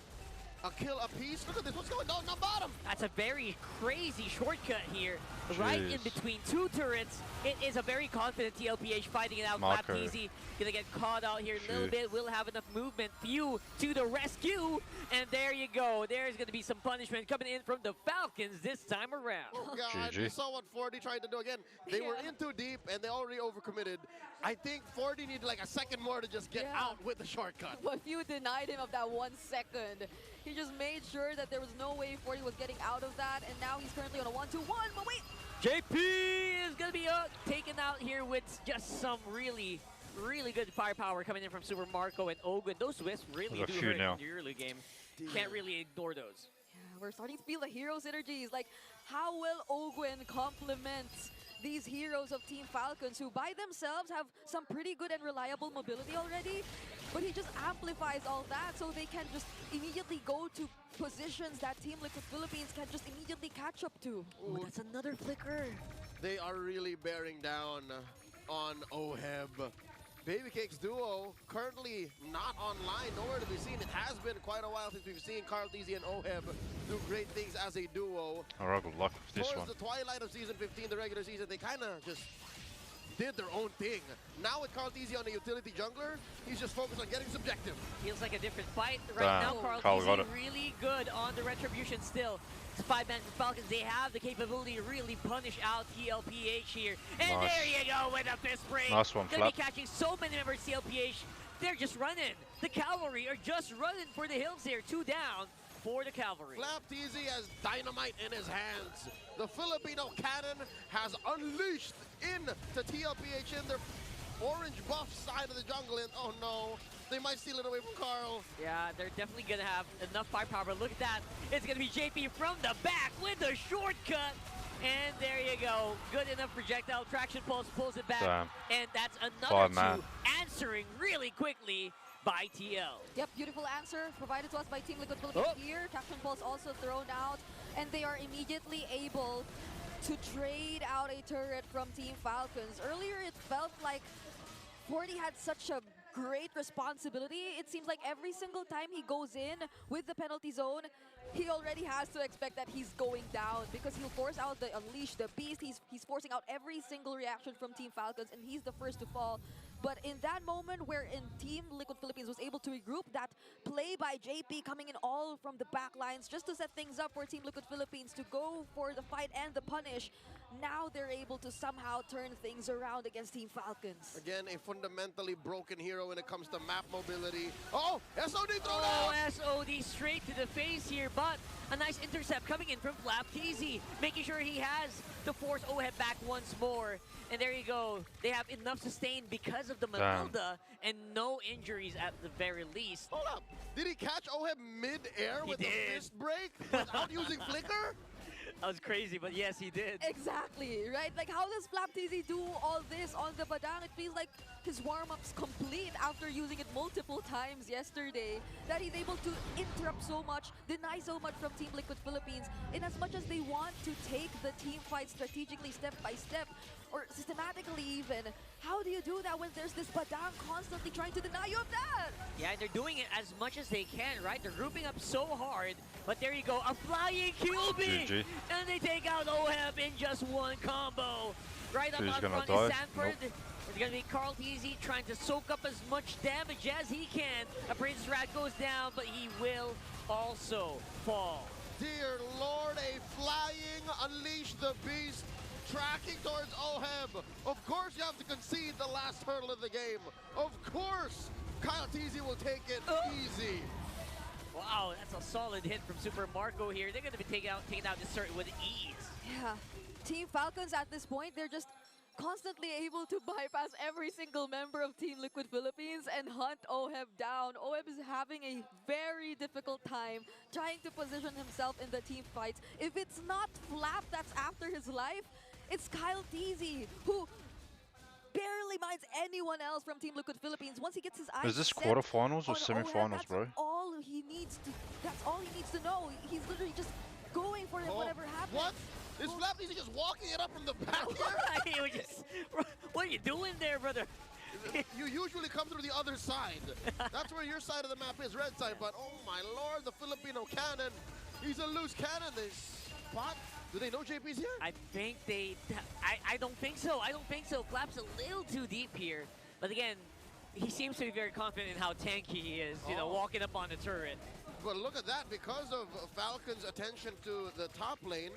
a kill apiece. Look at this. What's going on the bottom? That's a very crazy shortcut here. Right in between two turrets. It is a very confident TLPH fighting it out. Flapteasy gonna get caught out here a little bit. Will have enough movement. Few to the rescue. And there you go. There's gonna be some punishment coming in from the Falcons this time around. Oh God, you saw what 40 tried to do again. They were in too deep and they already overcommitted. I think 40 needed like a second more to just get out with the shortcut. But Few denied him of that 1 second. He just made sure that there was no way 40 was getting out of that, and now he's currently on a 1-2-1, but wait! JP is going to be taken out here with just some really good firepower coming in from Super Marco and Ogun. Those Wisps really do hurt in the early game. Can't really ignore those. Yeah, we're starting to feel the hero synergies. Like, how will Ogun complement these heroes of Team Falcons, who by themselves have some pretty good and reliable mobility already, but he just amplifies all that so they can just immediately go to positions that Team Liquid Philippines can just immediately catch up to. Ooh, that's another flicker. They are really bearing down on OHEB. Babycake's duo currently not online, nowhere to be seen. It has been quite a while since we've seen Carlteasy and OHEB do great things as a duo. Alright, good luck with this one. Towards the twilight of Season 15, the regular season, they kind of just did their own thing. Now with Carlteasy on a utility jungler, he's just focused on getting subjective. Feels like a different fight right now. Carlteasy really good on the retribution still. It's 5-man Falcons. They have the capability to really punish out TLPH here. And there you go with a fist break. Nice one, Gonna be catching so many members of TLPH. They're just running. The cavalry are just running for the hills here. 2 down for the cavalry. Flapteasy has dynamite in his hands. The Filipino cannon has unleashed into TLPH in their orange buff side of the jungle. And oh no, they might steal it away from Carl. Yeah, they're definitely going to have enough firepower. But look at that. It's going to be JP from the back with the shortcut. And there you go. Good enough projectile. Traction pulse pulls it back. And that's another 2 answering really quickly by TL. Yep, beautiful answer provided to us by Team Liquid Philippines here. Traction pulse also thrown out. And they are immediately able to trade out a turret from Team Falcons. Earlier, it felt like 40 had such a great responsibility. It seems like every single time he goes in with the penalty zone, he already has to expect that he's going down because he'll force out the Unleash the Beast. He's forcing out every single reaction from Team Falcons, and he's the first to fall. But in that moment wherein Team Liquid Philippines was able to regroup, that play by JP coming in all from the back lines just to set things up for Team Liquid Philippines to go for the fight and the punish, now they're able to somehow turn things around against Team Falcons. Again, a fundamentally broken hero when it comes to map mobility. Oh, SOD thrown out! out! SOD straight to the face here, but a nice intercept coming in from Flapteasy, making sure he has to force OHEB back once more. And there you go. They have enough sustain because of the Matilda and no injuries at the very least. Hold up. Did he catch OHEB mid-air with a fist break without using flicker? That was crazy, but yes, he did. Exactly, right? Like, how does Flapteasy do all this on the Badang? It feels like his warm-up's complete after using it multiple times yesterday, that he's able to interrupt so much, deny so much from Team Liquid Philippines. In as much as they want to take the team fight strategically step by step, or systematically even. How do you do that when there's this Badang constantly trying to deny you of that? Yeah, they're doing it as much as they can, right? They're grouping up so hard, but there you go, a flying QB! GG. And they take out OHEB in just one combo. Right up Who's on gonna front die? is Sanford. Nope. It's gonna be Carl Teasy trying to soak up as much damage as he can. A Prince Rat goes down, but he will also fall. Dear Lord, a flying Unleash the Beast tracking towards OHEB. Of course you have to concede the last hurdle of the game. Of course, Kyle Teasy will take it easy. Wow, that's a solid hit from Super Marco here. They're gonna be taking out this turret with ease. Yeah, Team Falcons at this point, they're just constantly able to bypass every single member of Team Liquid Philippines and hunt OHEB down. OHEB is having a very difficult time trying to position himself in the team fights. If it's not Flap that's after his life, it's Kyle Teasy, who barely minds anyone else from Team Liquid Philippines. Once he gets his eyes Is this set quarterfinals or on OHEB, semifinals, bro? That's all he needs to know. He's literally just going for it, whatever happens. What? Is Flap Teasy just walking it up from the back here? What are you doing there, brother? You usually come through the other side. That's where your side of the map is, red side. But oh my lord, the Filipino cannon. He's a loose cannon. They spot. Do they know JP's here? I think they... I don't think so. I don't think so. Flap's a little too deep here. But again, he seems to be very confident in how tanky he is, you know, walking up on the turret. But look at that. Because of Falcon's attention to the top lane,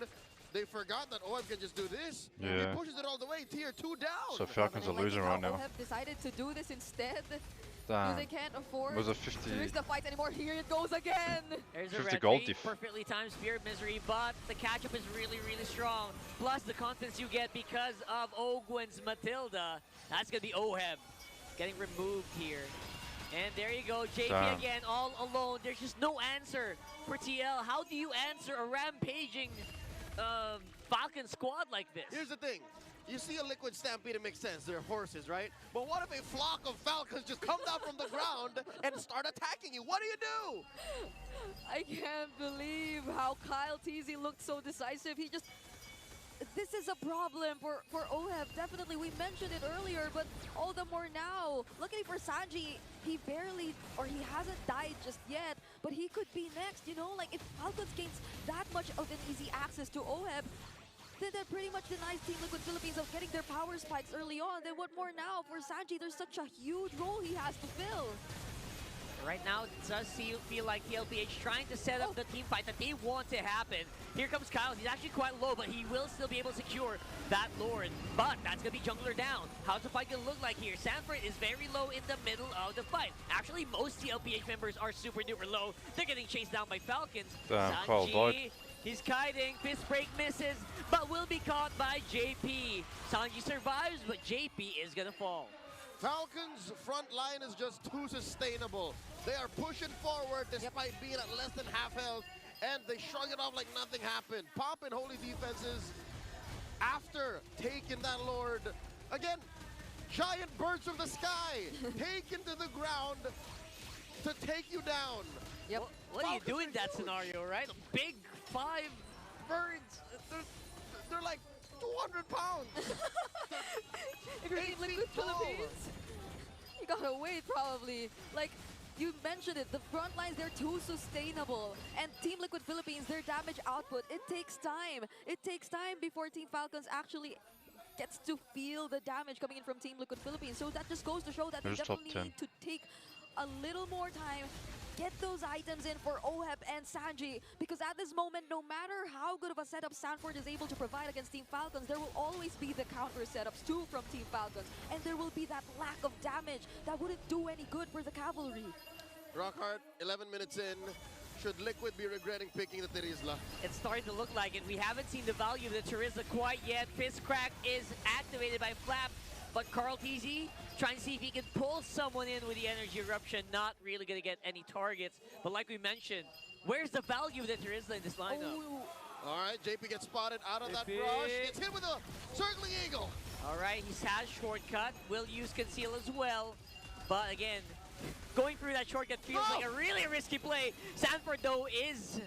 they forgot that OHEB can just do this. Yeah. He pushes it all the way, tier 2 down. So Falcons are losing right now. OHEB decided to do this instead. Damn. Because they can't afford Was a to 50 risk the fight anymore. Here it goes again. There's 50 a red gold three, diff. perfectly timed Spirit Misery, but the catch-up is really, really strong. Plus the confidence you get because of Ogwen's Matilda. That's going to be OHEB getting removed here. And there you go, JP Damn. again, all alone. There's just no answer for TL. How do you answer a rampaging Falcon squad like this? Here's the thing. You see a Liquid Stampede, it makes sense. They're horses, right? But what if a flock of Falcons just come down from the ground and start attacking you? What do you do? I can't believe how Kyle Teasy looked so decisive. He just... This is a problem for OHEB, definitely. We mentioned it earlier, but all the more now. Luckily for Sanji, he barely, or he hasn't died just yet, but he could be next, you know? Like, if Falcons gains that much of an easy access to OHEB, then that pretty much denies Team Liquid Philippines of getting their power spikes early on. Then what more now? For Sanji, there's such a huge role he has to fill. Right now, it does feel like TLPH trying to set up the team fight that they want to happen. Here comes Kyle. He's actually quite low, but he will still be able to secure that Lord. But that's going to be jungler down. How's the fight going to look like here? Sanford is very low in the middle of the fight. Actually, most TLPH members are super duper low. They're getting chased down by Falcons. Damn, Kyle died. He's kiting. Fist break misses, but will be caught by JP. Sanji survives, but JP is going to fall. Falcons' front line is just too sustainable. They are pushing forward despite being at less than half health, and they shrug it off like nothing happened. Pop and Holy defenses, after taking that Lord, again, giant birds from the sky, taken to the ground to take you down. Yep. What do you do in that scenario, right? A big 5 birds. They're like 200 pounds. If you're in Liquid Philippines, you gotta wait probably. Like, you mentioned it, the front lines, they're too sustainable. And Team Liquid Philippines, their damage output, it takes time. It takes time before Team Falcons actually gets to feel the damage coming in from Team Liquid Philippines. So that just goes to show that they definitely need to take a little more time, get those items in for OHEB and Sanji, because at this moment, no matter how good of a setup Sanford is able to provide against Team Falcons, there will always be the counter setups too from Team Falcons, and there will be that lack of damage that wouldn't do any good for the cavalry. Rockhart, 11 minutes in. Should Liquid be regretting picking the Terizla? It's starting to look like it. We haven't seen the value of the Terizla quite yet. Fist Crack is activated by Flap, but Carl TZ trying to see if he can pull someone in with the Energy Eruption. Not really going to get any targets. But like we mentioned, where's the value of the Terizla in this lineup? Ooh. All right, JP gets spotted out of that brush. Gets hit with a circling eagle. All right, he has shortcut. Will use conceal as well. But again, going through that shortcut feels like a really risky play. Sanford, though, is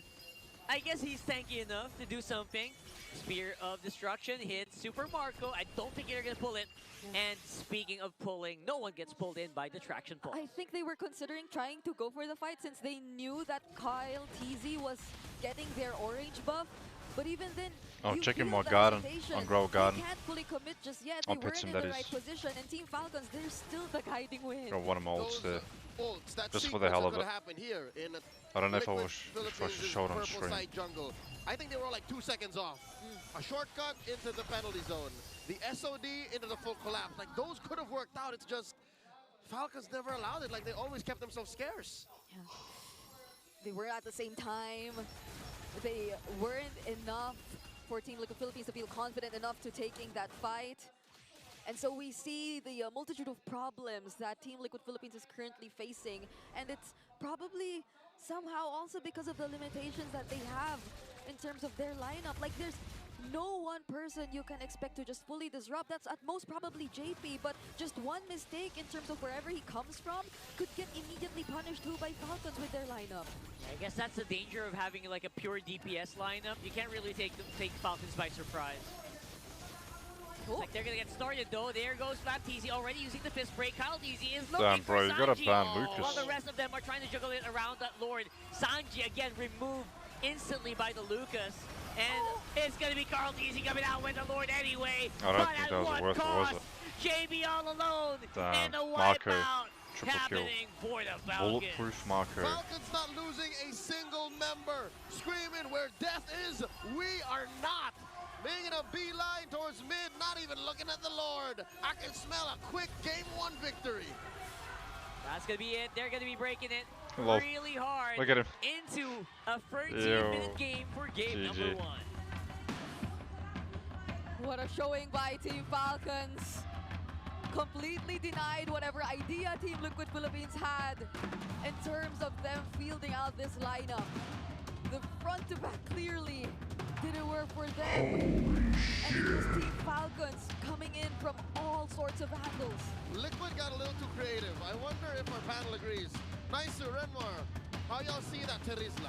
I guess he's tanky enough to do something. Spear of Destruction hits Super Marco. I don't think they're going to pull it. And speaking of pulling, no one gets pulled in by the traction pull. I think they were considering trying to go for the fight since they knew that Kyle TZ was getting their orange buff. But even then, checking more garden on Grow Garden. They can't fully commit just yet. They weren't in the right position. And Team Falcons, they're still the guiding win. Got one of my ults there. Just for the sequence hell of that it. could happen here in I don't know if I Liquid was Philippines' showed on purple screen. side jungle. I think they were like 2 seconds off. A shortcut into the penalty zone. The SOD into the full collapse. Like, those could have worked out. It's just Falcons never allowed it. Like, they always kept themselves scarce. Yeah. They were at the same time. They weren't enough for Team Liquid Philippines to feel confident enough to taking that fight. And so we see the multitude of problems that Team Liquid Philippines is currently facing. And it's probably somehow also because of the limitations that they have in terms of their lineup. Like, there's no one person you can expect to just fully disrupt. That's at most probably JP, but just one mistake in terms of wherever he comes from could get immediately punished too by Falcons with their lineup. I guess that's the danger of having like a pure DPS lineup. You can't really take Falcons by surprise. Looks like they're gonna get started though. There goes Flat TZ already using the fist break. Kyle TZ is looking for bro, you gotta Sanji. ban Lucas. While the rest of them are trying to juggle it around that Lord. Sanji again removed instantly by the Lucas. And it's gonna be Carl TZ coming out with the Lord anyway. I don't but think at that was what worth it, cost? was JB all alone. And the Marco, wipeout triple happening for the Falcons. Bulletproof Marco. Falcons not losing a single member. Screaming where death is, we are not. Making a beeline towards mid, not even looking at the Lord. I can smell a quick game 1 victory. That's going to be it. They're going to be breaking it Hello. really hard Look at him. into a 13-minute game for game number 1. What a showing by Team Falcons. Completely denied whatever idea Team Liquid Philippines had in terms of them fielding out this lineup. The front to back clearly didn't work for them. And it was Team Falcons coming in from all sorts of angles. Liquid got a little too creative. I wonder if our panel agrees. Nice, Renmar. How y'all see that, Terizla?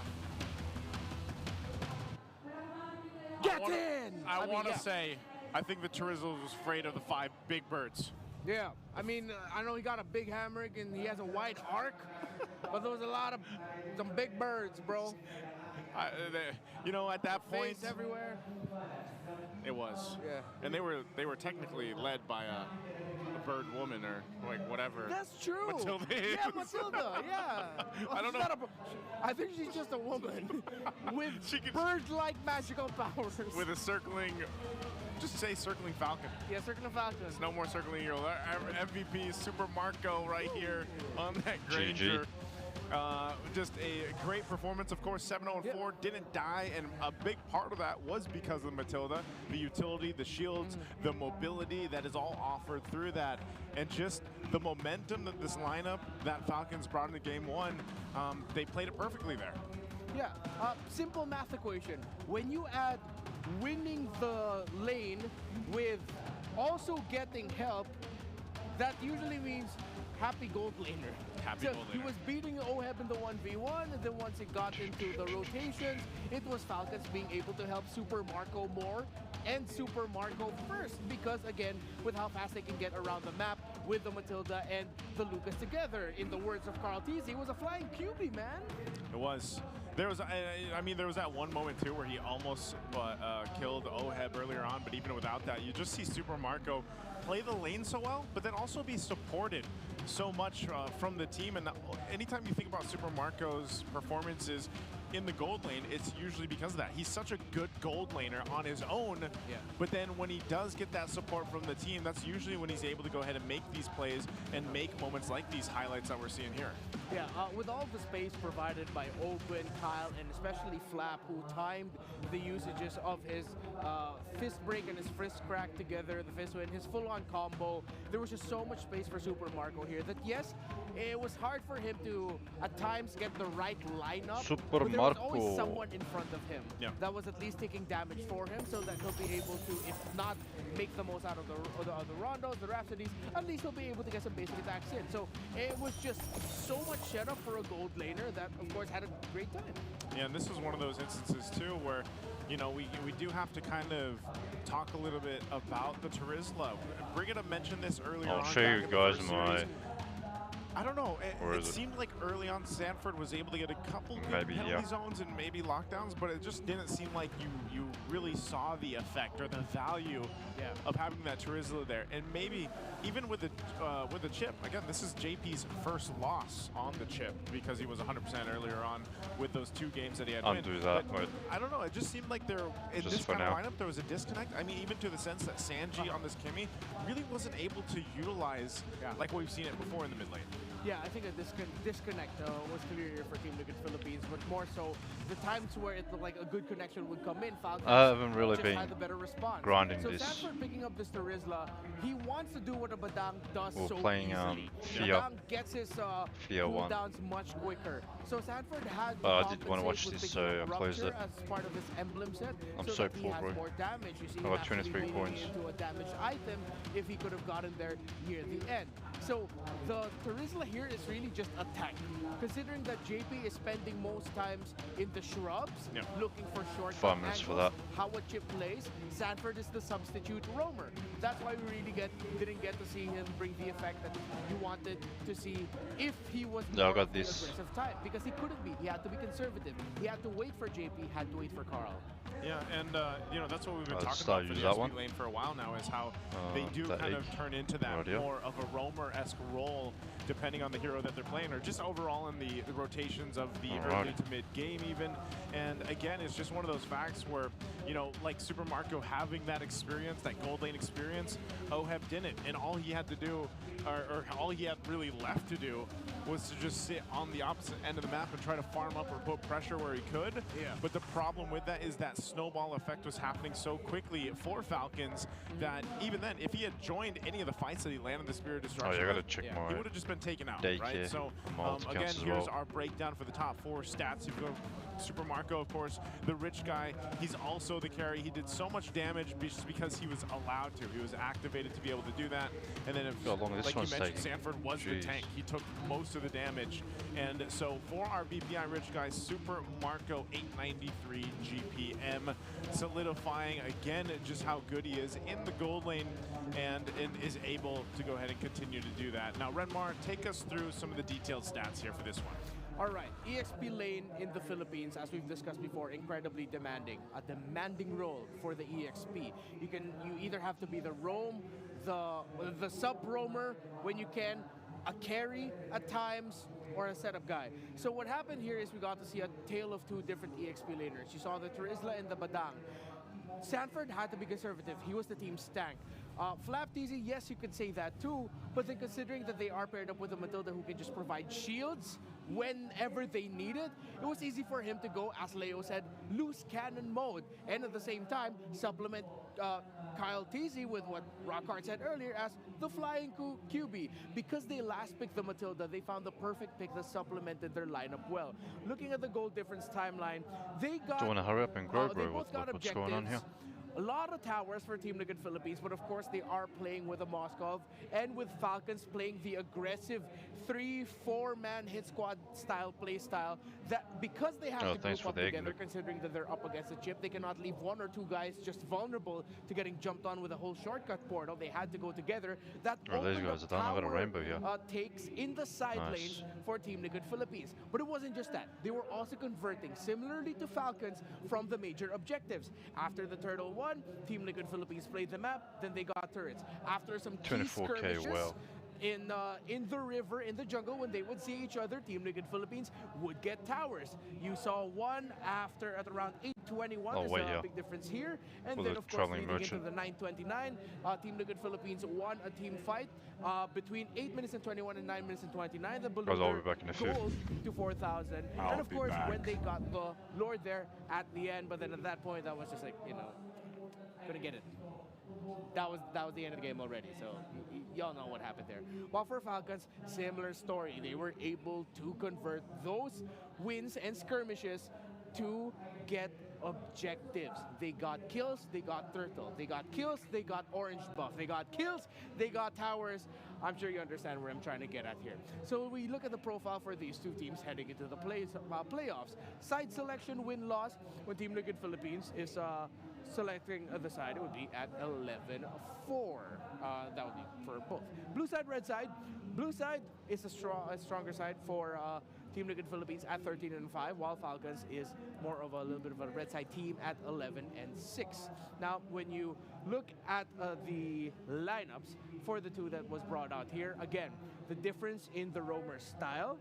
I want to say, I think the Terizla was afraid of the 5 big birds. Yeah, I mean, I know he got a big hammer and he has a wide arc, but there was a lot of some big birds, bro. You know, at that point, face everywhere. It was. Yeah. And they were technically led by a bird woman or like whatever. That's true. Matilda is. Yeah, Matilda. Yeah. I don't know. I think she's just a woman with bird-like magical powers. With a circling. Just say circling falcon. Yeah, circling falcon. There's no more circling hero. Our MVP is Super Marco right here on that Granger. Just a great performance. Of course, 7-0-4 didn't die, and a big part of that was because of Matilda. The utility, the shields, the mobility that is all offered through that, and just the momentum that this lineup that Falcons brought into game 1, they played it perfectly there. Yeah, simple math equation. When you add winning the lane with also getting help, that usually means happy gold laner. He was beating Oheb in the 1v1, and then once it got into the rotations, it was Falcons being able to help Super Marco more and Super Marco first, because again, with how fast they can get around the map with the Matilda and the Lucas together. In the words of Carl TZ, it was a flying QB, man. It was. There was, I mean, there was that one moment too where he almost killed Oheb earlier on, but even without that, you just see Super Marco play the lane so well, but then also be supported so much from the team. And anytime you think about Super Marco's performances in the gold lane, it's usually because of that. He's such a good gold laner on his own, but then when he does get that support from the team, that's usually when he's able to go ahead and make these plays and make moments like these highlights that we're seeing here. Yeah, with all the space provided by Open, Kyle, and especially Flap, who timed the usages of his fist break and his fist crack together, the fist win, his full-on combo, there was just so much space for Super Marco here that yes, it was hard for him to at times get the right lineup. Super was always Marco. someone in front of him that was at least taking damage for him, so that he'll be able to, if not make the most out of the rondos, the rhapsodies, at least he'll be able to get some basic attacks in. So it was just so much setup for a gold laner that, of course, had a great time. Yeah, and this is one of those instances too where, you know, we do have to kind of talk a little bit about the Terizla. Brigitte mentioned this earlier on. I'll show you guys my. I don't know. It seemed like early on Sanford was able to get a couple good penalty zones and maybe lockdowns, but it just didn't seem like you really saw the effect or the value of having that Terizla there. And maybe even with the chip, again, this is JP's first loss on the chip because he was 100% earlier on with those 2 games that he had. Undo that. But I don't know. It just seemed like there in this kind of lineup there was a disconnect. I mean, even to the sense that Sanji on this Kimmy really wasn't able to utilize like we've seen it before in the mid lane. Yeah, I think a disconnect was clear here for Team Liquid Philippines, but more so the times where it looked like a good connection would come in, Falcons I haven't really been had the better response. grinding so this. So Sanford picking up this Terizla, he wants to do what a Badang does so playing, easily. F.E.A.R. Badang gets his F.E.A.R. cooldowns much quicker. So Sanford had I did want to watch this, so I closed it. As part of his emblem set, I'm so so that he poor, has bro. more damage. You see, I got 23 points. Into a damaged item if he could have gotten there near the end. So the Terizla here is really just a tank. Considering that JP is spending most times in the shrubs, looking for short 5 minutes for that. How a chip plays, Sanford is the substitute roamer. That's why we really didn't get to see him bring the effect that you wanted to see if he was more I got this. aggressive type. Because he couldn't be. He had to be conservative. He had to wait for JP, had to wait for Carl. Yeah, and you know, that's what we've been talking about for the SP lane for a while now, is how they do kind of turn into that more of a roamer-esque role depending on the hero that they're playing, or just overall in the rotations of the early to mid game even. And again, it's just one of those facts where, you know, like Super Marco having that experience, that gold lane experience, Oheb didn't, and all he had to do, or all he had really left to do, was to just sit on the opposite end of the map and try to farm up or put pressure where he could. But the problem with that is that snowball effect was happening so quickly for Falcons that even then, if he had joined any of the fights that he landed the Spirit of Destruction, you gotta check more. He would have just been taken out, Daycare. right? So again, here's our breakdown for the top 4 stats. You go Super Marco, of course, the rich guy. He's also the carry. He did so much damage just because he was allowed to. He was activated to be able to do that. And then, like you mentioned, Sanford was the tank. He took most of the damage. And so for our BPI rich guy, Super Marco 893 GPM, solidifying again just how good he is in the gold lane and is able to go ahead and continue to do that. Now, Renmar, take us through some of the detailed stats here for this one. All right, EXP lane in the Philippines, as we've discussed before, incredibly demanding. A demanding role for the EXP. You either have to be the roam, the sub roamer when you can, a carry at times, or a setup guy. So what happened here is we got to see a tale of 2 different EXP laners. You saw the Terizla and the Badang. Sanford had to be conservative. He was the team's tank. Flap TZ, yes, you could say that too, but then considering that they are paired up with a Matilda who can just provide shields whenever they need it, it was easy for him to go, as Leo said, loose cannon mode, and at the same time supplement Kyle TZ with what Rockhart said earlier as the flying QB. Because they last picked the Matilda, they found the perfect pick that supplemented their lineup well. Looking at the goal difference timeline, they got... Do you want to hurry up and grow, bro? What's going on here? A lot of towers for Team Liquid Philippines, but of course they are playing with a Moskov and with Falcons playing the aggressive 3-4 man hit squad style play style, that because they have to group up together, considering that they're up against a chip, they cannot leave 1 or 2 guys just vulnerable to getting jumped on with a whole shortcut portal. They had to go together. That these guys, I got a rainbow here. Takes in the side lanes for Team Liquid Philippines. But it wasn't just that. They were also converting, similarly to Falcons, from the major objectives. After the Turtle 1, Team Liquid Philippines played the map, then they got turrets. After some key skirmishes, in the river, in the jungle, when they would see each other, Team Liquid Philippines would get towers. You saw one after at around 8:21. There's a big difference here. And then, of course, leading into the 9:29, Team Liquid Philippines won a team fight between 8 minutes and 21 and 9 minutes and 29. The balloon gold to 4,000. And, of course, when they got the Lord there at the end, but then at that point, that was just like, you know, couldn't get it. That was the end of the game already, so y'all know what happened there. While for Falcons, similar story. They were able to convert those wins and skirmishes to get objectives. They got kills, they got turtle. They got kills, they got orange buff. They got kills, they got towers. I'm sure you understand where I'm trying to get at here. So we look at the profile for these two teams heading into the playoffs. Side selection, win-loss, when Team Liquid Philippines is selecting the side, it would be at 11-4. That would be for both. Blue side, red side. Blue side is a stronger side for Team Liquid Philippines at 13-5, while Falcons is more of a little bit of a red side team at 11-6. Now, when you look at the lineups for the two that was brought out here, again, the difference in the roamer style,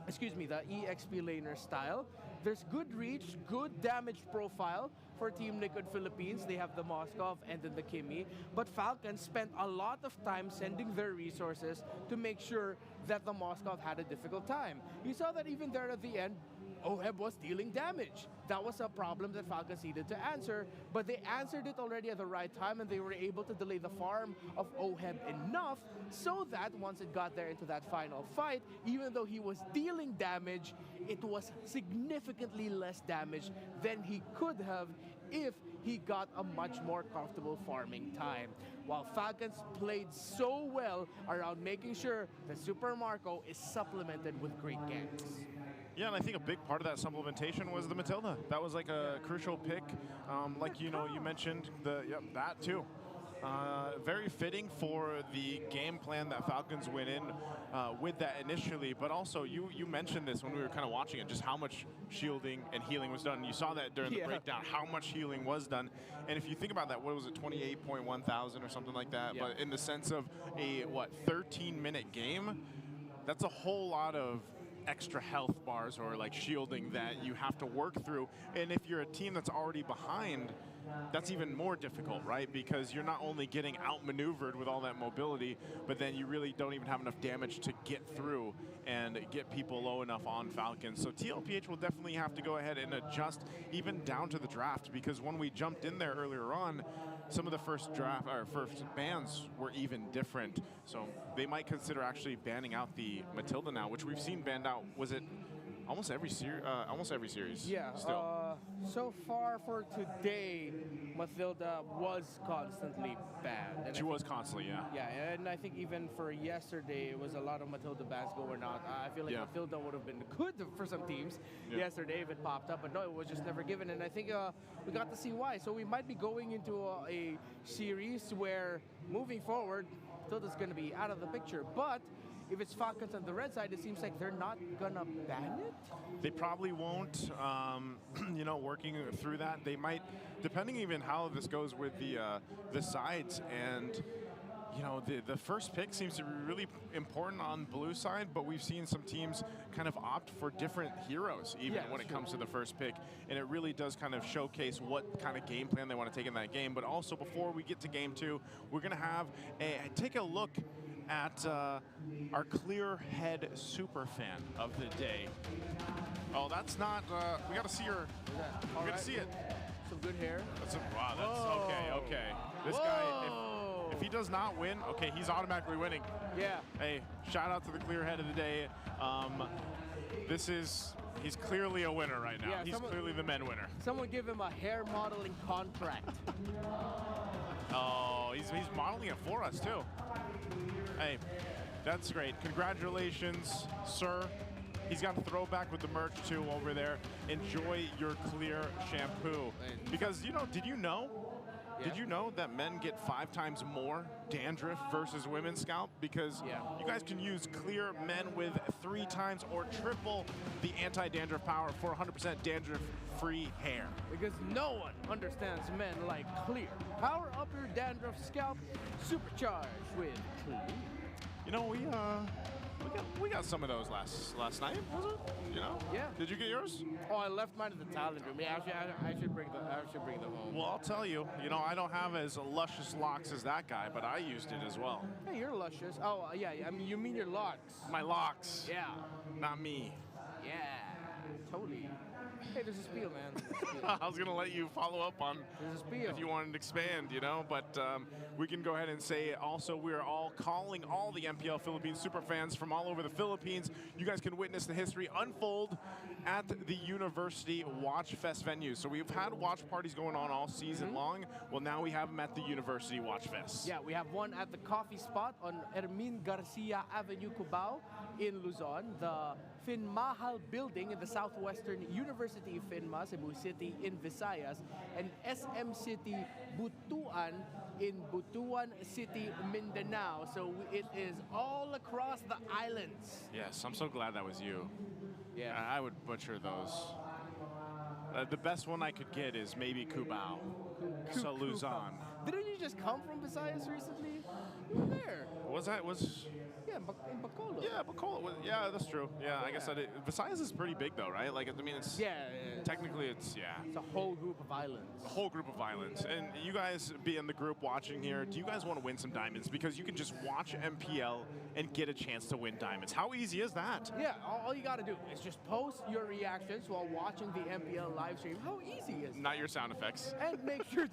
the EXP laner style. There's good reach, good damage profile for Team Liquid Philippines. They have the Moskov and then the Kimmy. But Falcons spent a lot of time sending their resources to make sure that the Moskov had a difficult time. You saw that even there at the end, OHEB was dealing damage. That was a problem that Falcons needed to answer, but they answered it already at the right time, and they were able to delay the farm of OHEB enough so that once it got there into that final fight, even though he was dealing damage, it was significantly less damage than he could have if he got a much more comfortable farming time. While Falcons played so well around making sure that Super Marco is supplemented with great ganks. Yeah, and I think a big part of that supplementation was the Matilda. That was like a crucial pick. Like you mentioned that too. Very fitting for the game plan that Falcons went in with that initially, but also you mentioned this when we were kind of watching it, just how much shielding and healing was done. You saw that during the breakdown, how much healing was done. And if you think about that, what was it, 28.1 thousand or something like that? But in the sense of a 13-minute game, that's a whole lot of extra health bars or like shielding that you have to work through. And if you're a team that's already behind, that's even more difficult, right? Because you're not only getting outmaneuvered with all that mobility, but then you really don't even have enough damage to get through and get people low enough on Falcons. So TLPH will definitely have to go ahead and adjust even down to the draft, because when we jumped in there earlier on, some of the first bans were even different. So they might consider actually banning out the Matilda now, which we've seen banned out. Was it almost every series? Yeah. Still. So far for today, Matilda was constantly banned. She was constantly, yeah. Yeah, and I think even for yesterday, it was a lot of Matilda bans going on. I feel like Matilda would have been good for some teams yesterday if it popped up, but no, it was just never given. And I think we got to see why. So we might be going into a series where, moving forward, Matilda's going to be out of the picture. But if it's Falcons on the red side, it seems like they're not gonna ban it. They probably won't. Working through that, they might, depending even how this goes with the sides. And the first pick seems to be really important on blue side, but we've seen some teams kind of opt for different heroes even when it comes to the first pick, and it really does kind of showcase what kind of game plan they want to take in that game. But also, before we get to game two, we're gonna have take a look at our clear head super fan of the day. Oh, that's not, we gotta see her. We gotta see it. Some good hair. Wow, that's okay. This guy, if he does not win, okay, he's automatically winning. Yeah. Hey, shout out to the clear head of the day. He's clearly a winner right now. He's clearly the men winner. Someone give him a hair modeling contract. Oh, he's modeling it for us too. Hey, that's great. Congratulations, sir. He's got a throwback with the merch too over there. Enjoy your clear shampoo. Because did you know that men get 5 times more dandruff versus women's scalp? Because you guys can use Clear Men with 3 times or triple the anti-dandruff power for 100% dandruff-free hair. Because no one understands men like Clear. Power up your dandruff scalp, supercharged with Clear. We got some of those last night, was it? Yeah. Did you get yours? Oh, I left mine in the talent room. Yeah, I should bring them home. Well, I'll tell you, I don't have as luscious locks as that guy, but I used it as well. Hey, you're luscious. Oh, yeah. I mean, you mean your locks? My locks. Yeah. Not me. Yeah. totally. Hey, there's a spiel, man. There's a spiel. I was going to let you follow up on if you wanted to expand, you know, but we can go ahead and say also we are all calling all the MPL Philippines superfans from all over the Philippines. You guys can witness the history unfold at the University Watch Fest venue. So we've had watch parties going on all season long. Well, now we have them at the University Watch Fest. Yeah, we have one at the coffee spot on Hermin Garcia Avenue, Cubao in Luzon, the FINMAHAL building in the Southwestern University FINMA, Cebu City in Visayas, and SM City Butuan in Butuan City, Mindanao. So it is all across the islands. Yes, I'm so glad that was you. Yeah. I would butcher those. The best one I could get is maybe Cubao. So Luzon. Didn't you just come from Visayas recently? You were there. Yeah, in Bacolod. Yeah, Bacolod. Yeah, that's true. Yeah, I guess I did. Visayas is pretty big though, right? Like, I mean, it's technically it's It's a whole group of islands. A whole group of islands. And you guys be in the group watching here, do you guys want to win some diamonds? Because you can just watch MPL and get a chance to win diamonds. How easy is that? Yeah, all you got to do is just post your reactions while watching the MPL live stream. How easy is it? Not your sound effects. And make sure,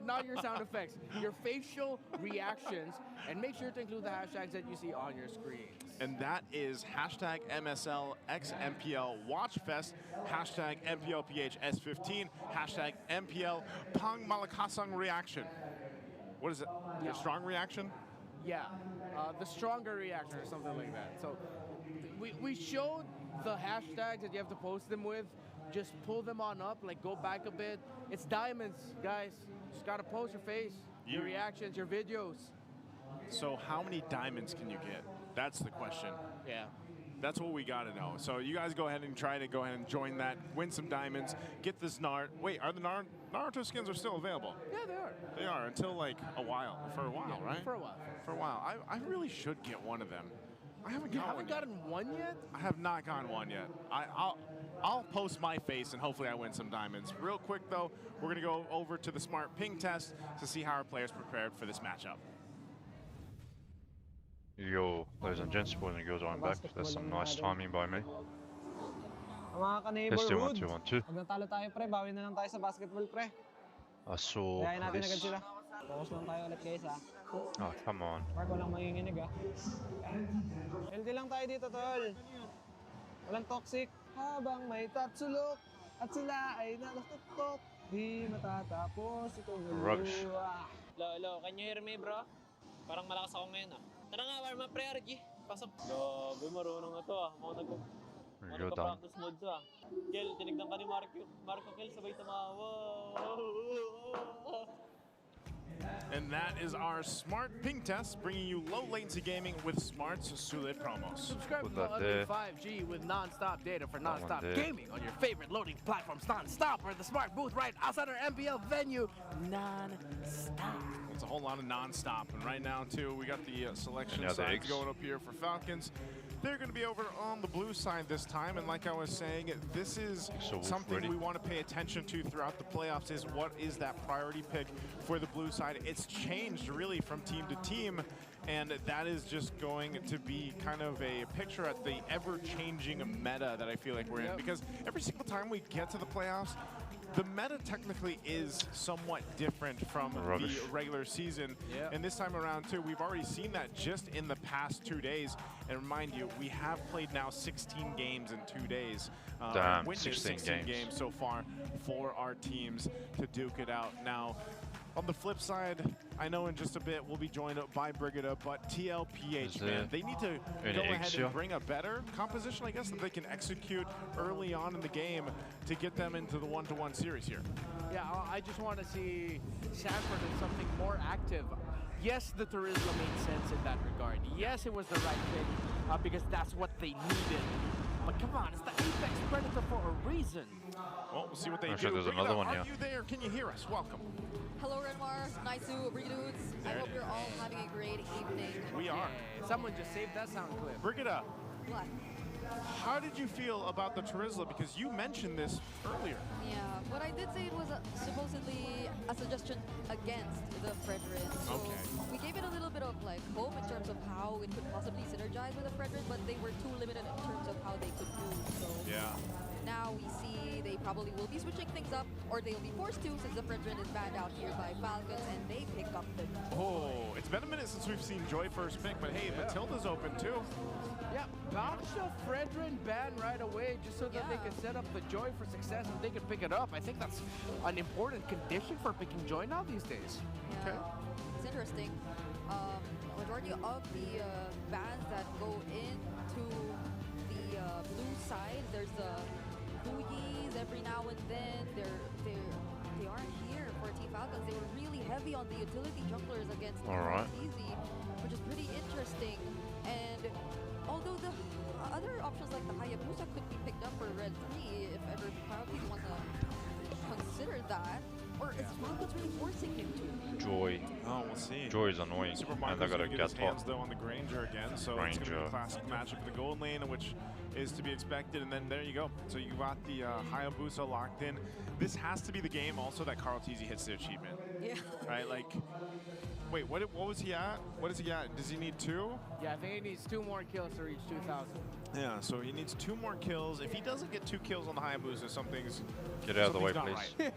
not your sound effects, your facial reactions, and make sure to include the hashtags that you see on your screens. And that is hashtag MSLXMPL Watchfest, hashtag MPLPHS15, hashtag MPL Pang Malakasang Reaction. What is it? Yeah. A strong reaction? Yeah, the stronger reaction or something like that. So we showed the hashtags that you have to post them with. Just pull them on up, like go back a bit. It's diamonds, guys. Just gotta post your face, your reactions, your videos. So how many diamonds can you get? That's the question. Yeah. That's what we got to know. So you guys go ahead and try to go ahead and join that, win some diamonds, get this Wait, are the Naruto skins are still available? Yeah, they are. They are until like for a while, right? For a while. For a while. I really should get one of them. I haven't gotten one yet? I have not gotten one yet. I'll post my face and hopefully I win some diamonds. Real quick though, we're gonna go over to the smart ping test to see how our players prepared for this matchup. Yo, ladies and gents, boys and girls, I'm back. That's some nice timing by me. Mga ka-neighborhood, Let's do 1, 2, 1, 2. Pag natalo tayo pre, bawi na lang tayo sa basketball pre. I saw Kayain natin agad this. sila. Focus lang tayo ulit guys ha. Oh, come on. Mark, walang manginginig ha. Healthy lang tayo dito tol. Walang toxic. Habang may tatsulok at sila ay nakatutok. Di matatapos itong Rubbish. Hello, can you hear me bro? Parang malakas ako ngayon ah. Tara nga, warm up pre, RG. Pasok. Grabe, marunong na to ah. Mga nagpa-practice modes ah. Kel, tinignan ka ni Marco Kel, sabay tumawa. And that is our smart ping test, bringing you low latency gaming with Smart's Sulit promos. Subscribe to the 5G with non-stop data for non-stop gaming on your favorite loading platforms non-stop, or the smart booth right outside our MPL venue non-stop. It's a whole lot of non-stop, and right now too we got the selection sides going up here for Falcons. They're going to be over on the blue side this time, and like I was saying, this is something we want to pay attention to throughout the playoffs, is what is that priority pick for the blue side. It's changed really from team to team, and that is just going to be kind of a picture at the ever-changing meta that I feel like we're in, because every single time we get to the playoffs, the meta technically is somewhat different from the regular season. And this time around too, we've already seen that just in the past 2 days. And remind you, we have played now 16 games in 2 days. Damn, witnessed 16 games so far for our teams to duke it out. Now, on the flip side, I know in just a bit we'll be joined up by Brigida, but TLPH, man, they need to go ahead and bring a better composition, I guess, that they can execute early on in the game to get them into the 1-to-1 series here. Yeah, I just want to see Sanford in something more active. Yes, the Turismo made sense in that regard. Yes, it was the right pick because that's what they needed. But come on, it's the Apex Predator for a reason. Well, we'll see what they do. Sure there's another one, are you there? Can you hear us? Welcome. Hello, Renmar. Naisu, Brigadudes. I hope you're all having a great evening. We are. Someone just saved that sound clip. Brigida. What? How did you feel about the Turismo? Because you mentioned this earlier. Yeah, but I did say it was supposedly a suggestion against the Fredrin. So we gave it a little bit of like hope in terms of how it could possibly synergize with the Fredrin, but they were too limited in terms of how they could move. So yeah. probably will be switching things up, or they'll be forced to since the Fredrin is banned out here by Falcons, and they pick up the... Oh, it's been a minute since we've seen Joy first pick, but hey, Matilda's open too. Yeah, bounce the Fredrin ban right away just so that they can set up the Joy for success and they can pick it up. I think that's an important condition for picking Joy now these days. Yeah, okay. It's interesting. Majority of the bans that go into the blue side, there's the Booyies every now and then. They aren't here for Team Falcons. They were really heavy on the utility junglers against Easy, which is pretty interesting. And although the other options like the Hayabusa could be picked up for Red 3 if ever Cloudbeat wants to consider that, or is Falcons really forcing him to? Joy. Oh, we'll see. Joy is annoying, and they got to get his hands though on the Granger again, so it's going to be a classic matchup for the gold lane, which is to be expected, and then there you go. So you got the Hayabusa locked in. This has to be the game also that Carl Teasy hits the achievement. Yeah. Right, like, wait, what was he at? What is he at? Does he need 2? Yeah, I think he needs 2 more kills to reach 2,000. Yeah, so he needs 2 more kills. If he doesn't get 2 kills on the Hayabusa, something's Get out of the way, please. Right.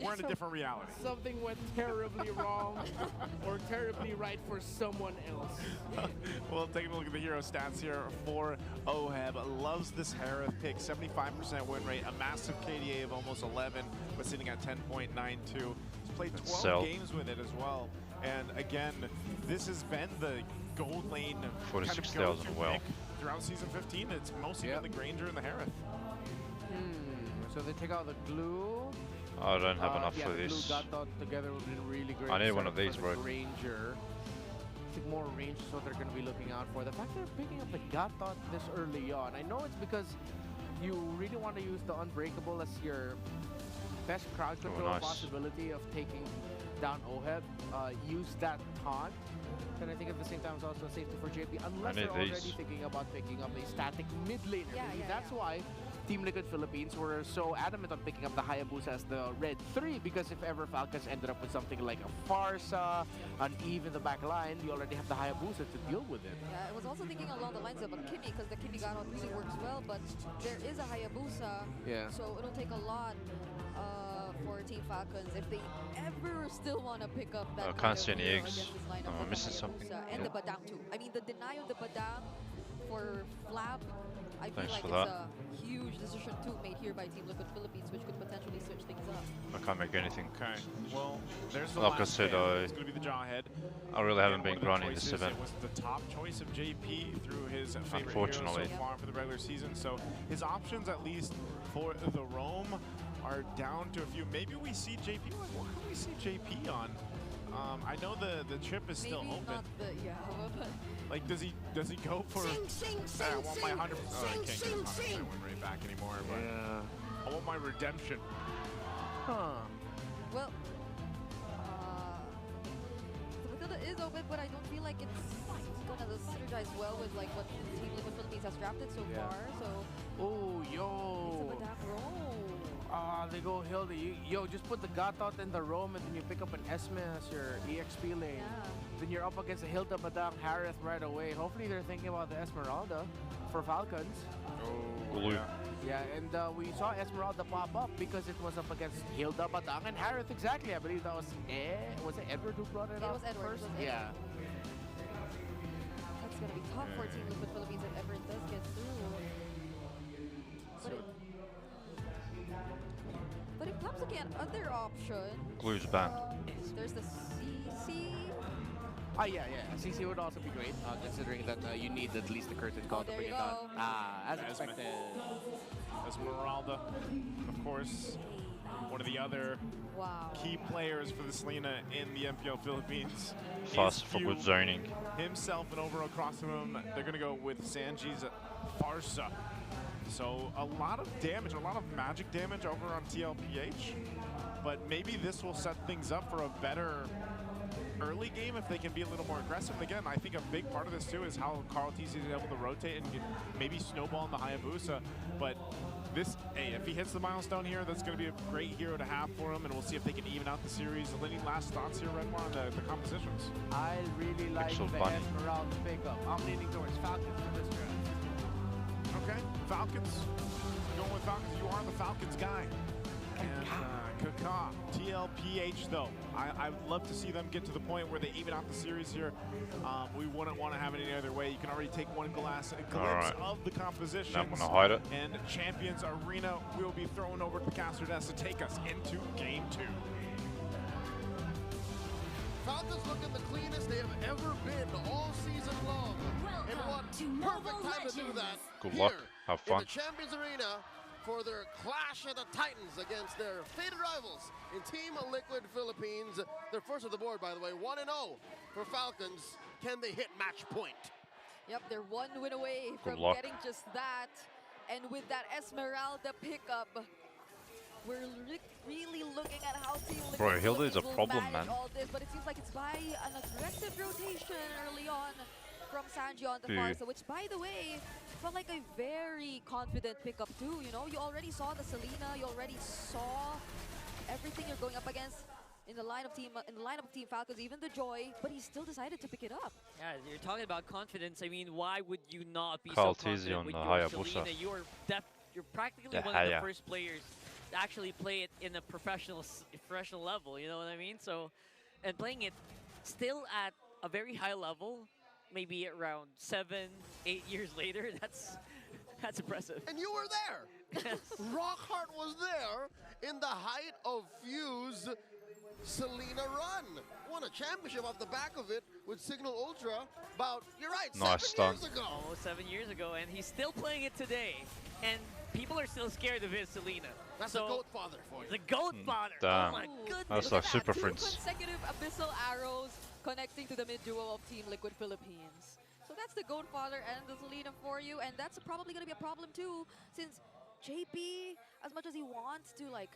We're in a different reality. Something went terribly wrong or terribly right for someone else. Well, taking a look at the hero stats here for Oheb. Loves this Harith pick, 75% win rate, a massive KDA of almost 11, but sitting at 10.92. He's played 12 games with it as well. And again, this has been the gold lane 46,000 well. Throughout season 15, it's mostly been the Granger and the Harith. So they take out the glue. I don't have enough for this. Glue got that together would have been really great. I need one of these, bro. Granger. I think more range is what they're going to be looking out for. The fact they're picking up the Gatot this early on, I know it's because you really want to use the Unbreakable as your best crowd control possibility of taking down Oheb. Use that taunt. And I think at the same time it's also a safety for JP, unless they're already thinking about picking up a static mid laner. That's why Team Liquid Philippines were so adamant on picking up the Hayabusa as the red 3, because if ever Falcons ended up with something like a Farsa, an Eve in the back line, you already have the Hayabusa to deal with it. Yeah, I was also thinking along the lines of a Kimmy, because the Kimmy Gatot really works well, but there is a Hayabusa, so it'll take a lot for Team Falcons if they ever still want to pick up that. I can't see any eggs. I'm missing something. And the Badang too. I mean, the deny of the Badang for Flap, I feel like it's a huge decision too made here by Team Liquid Philippines, which could potentially switch things up. I can't make anything. Okay, well, there's the like I said, it's going to be the Jawhead. I really haven't been grinding this event. It was the top choice of JP through his favorite hero so far for the regular season, so his options, at least for the roam, are down to a few. Maybe we see JP. What can we see JP on? I know the trip is still open. Like, does he go for? I want my 100%. Oh, I can't get his 100% win rate back anymore. But I want my redemption. Well, Matilda is open, but I don't feel like it's gonna synergize well with like what Team Liquid Philippines has drafted so far. So. Oh, yo. They go Hildy. Yo, just put the Gatot in the roam and then you pick up an Esme as your EXP lane. Then you're up against a Hilda Badang Harith right away. Hopefully they're thinking about the Esmeralda for Falcons. Glue. Yeah, and we saw Esmeralda pop up because it was up against Hilda Badang and Harith exactly. I believe that was it Edward who brought it up? It was Edward. First? Yeah. That's gonna be tough for Team Liquid Philippines if ever it does get through. But it comes again, other option. Glue's banned. There's the CC. Yeah. CC would also be great, considering that you need at least the curtain call to bring it down. As expected. Esmeralda, of course, one of the other key players for the Selena in the MPL Philippines. Fast for good zoning. Himself and over across from him, they're going to go with Sanji's Farsa. So a lot of damage, a lot of magic damage over on TLPH, but maybe this will set things up for a better early game if they can be a little more aggressive. And again, I think a big part of this too is how Carl Teasy is able to rotate and maybe snowball in the Hayabusa. But this, hey, if he hits the milestone here, that's going to be a great hero to have for him, and we'll see if they can even out the series. Any last thoughts here, Redmar, on the compositions? I really like the Esmeralda pickup. I'm leaning towards Falcons for this draft. Okay, Falcons. going with Falcons. You are the Falcons guy. And Kaka, TLPH though. I would love to see them get to the point where they even out the series here. We wouldn't want to have it any other way. You can already take one glimpse of the compositions. I'm gonna hide it. And Champions Arena will be thrown over to the caster desk to take us into Game 2. Falcons looking the cleanest they have ever been all season long. And what perfect time to do that. Good luck. Have fun. In the Champions Arena for their clash of the Titans against their fated rivals in Team Liquid Philippines. They're first of the board, by the way, 1-0 for Falcons. Can they hit match point? Yep, they're one win away from getting just that. And with that Esmeralda pickup, we're really looking at how Team Liquid Bro, Hilda is a will problem, manage man. all this, but it seems like it's by an aggressive rotation early on from Sanji on the far side, which, by the way, felt like a very confident pickup too. You know, you already saw the Selena, you already saw everything you're going up against in the lineup of Team Falcons, even the Joy, but he still decided to pick it up. Yeah, you're talking about confidence. I mean, why would you not be so confident with your Selena? You're practically one of the first players to actually play it in a professional level. You know what I mean? So, and playing it still at a very high level. Maybe around 7-8 years later, that's impressive. And you were there. Rockhart was there in the height of Fuse Selena run. Won a championship off the back of it with Signal Ultra about, you're right, 7 years ago. Almost 7 years ago, and he's still playing it today. And people are still scared of his Selena. That's the GOAT father for you. The GOAT father. Damn. Oh my goodness. That's like super Two friends. consecutive abyssal arrows connecting to the mid duo of Team Liquid Philippines. So that's the GOAT father and the Selena for you, and that's probably going to be a problem too, since JP, as much as he wants to like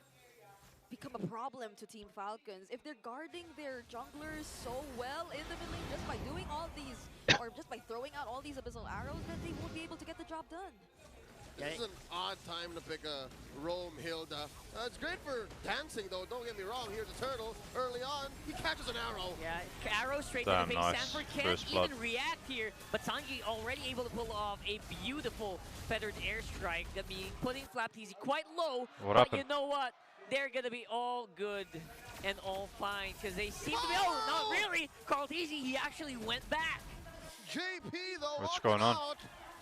become a problem to Team Falcons, if they're guarding their junglers so well in the mid lane just by doing all these, or just by throwing out all these abyssal arrows, then they won't be able to get the job done. This is an odd time to pick a Rome Hilda. It's great for dancing, though. Don't get me wrong. Here's a turtle. Early on, he catches an arrow. Yeah, arrow straight to the face. Sanford can't even react here, but Sanji already able to pull off a beautiful feathered airstrike. That means putting Flapteasy quite low. But you know what? They're gonna be all good and all fine because they seem to be. Oh, not really. Carl Teasy, he actually went back. JP though. What's going on?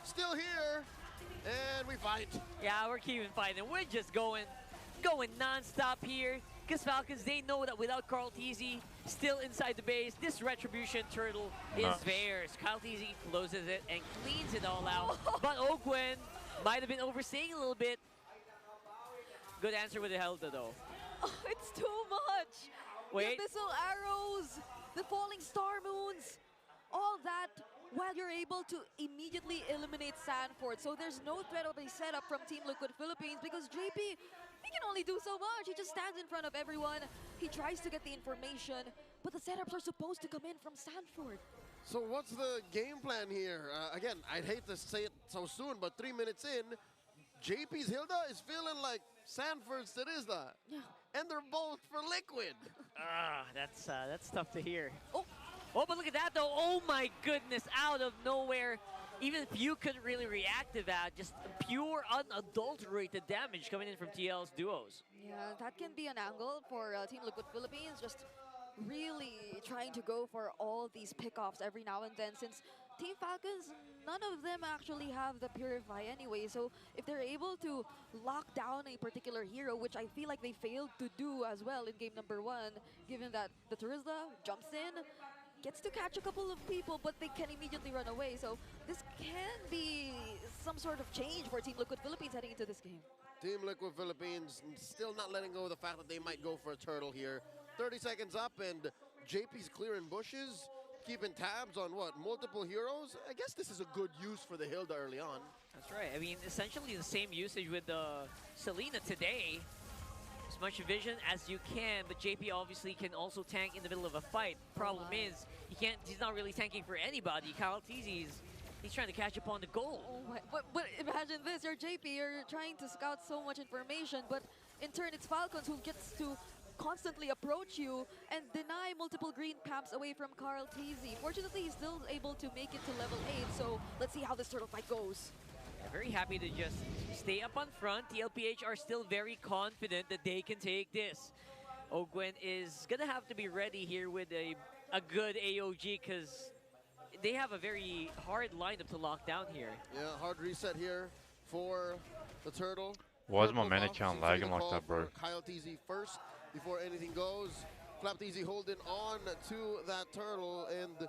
Still here. And we fight. Yeah, we're keeping fighting. We're just going non-stop here. Because Falcons, they know that without Carl Teasy still inside the base, this Retribution Turtle is theirs. Carl Teasy closes it and cleans it all out. But Ogwen might have been overseeing a little bit. Good answer with the Helda, though. Oh, it's too much. Wait. The abyssal arrows, the falling star moons, all that, while you're able to immediately eliminate Sanford. So there's no threat of a setup from Team Liquid Philippines because JP, he can only do so much. He just stands in front of everyone. He tries to get the information, but the setups are supposed to come in from Sanford. So what's the game plan here? Again, I'd hate to say it so soon, but 3 minutes in, JP's Hilda is feeling like Sanford's Terizla. Yeah. And they're both for Liquid. That's tough to hear. Oh, but look at that, though. Oh, my goodness. Out of nowhere. Even if you couldn't really react to that, just pure, unadulterated damage coming in from TL's duos. Yeah, that can be an angle for Team Liquid Philippines. Just really trying to go for all these pickoffs every now and then, since Team Falcons, none of them actually have the Purify anyway. So if they're able to lock down a particular hero, which I feel like they failed to do as well in game number 1, given that the Terizla jumps in, gets to catch a couple of people, but they can immediately run away. So this can be some sort of change for Team Liquid Philippines heading into this game. Team Liquid Philippines still not letting go of the fact that they might go for a turtle here. 30 seconds up, and JP's clearing bushes, keeping tabs on what, multiple heroes? I guess this is a good use for the Hilda early on. That's right. I mean, essentially the same usage with the Selena today. As much vision as you can, but JP obviously can also tank in the middle of a fight. Problem is, he's not really tanking for anybody. Kyle Teasy's, he's trying to catch up on the goal. Oh my, but imagine this, you're JP, you're trying to scout so much information, but in turn it's Falcons who gets to constantly approach you and deny multiple green camps away from Carl Teasy. Fortunately, he's still able to make it to level 8, so let's see how this turtle fight goes. very happy to just stay up on front. TLPH are still very confident that they can take this. Ogwen is gonna have to be ready here with a good AOG because they have a very hard lineup to lock down here. Yeah, hard reset here for the Turtle. Why is my mana count lagging like that, bro? Kyle TZ first before anything goes. Flap TZ holding on to that Turtle, and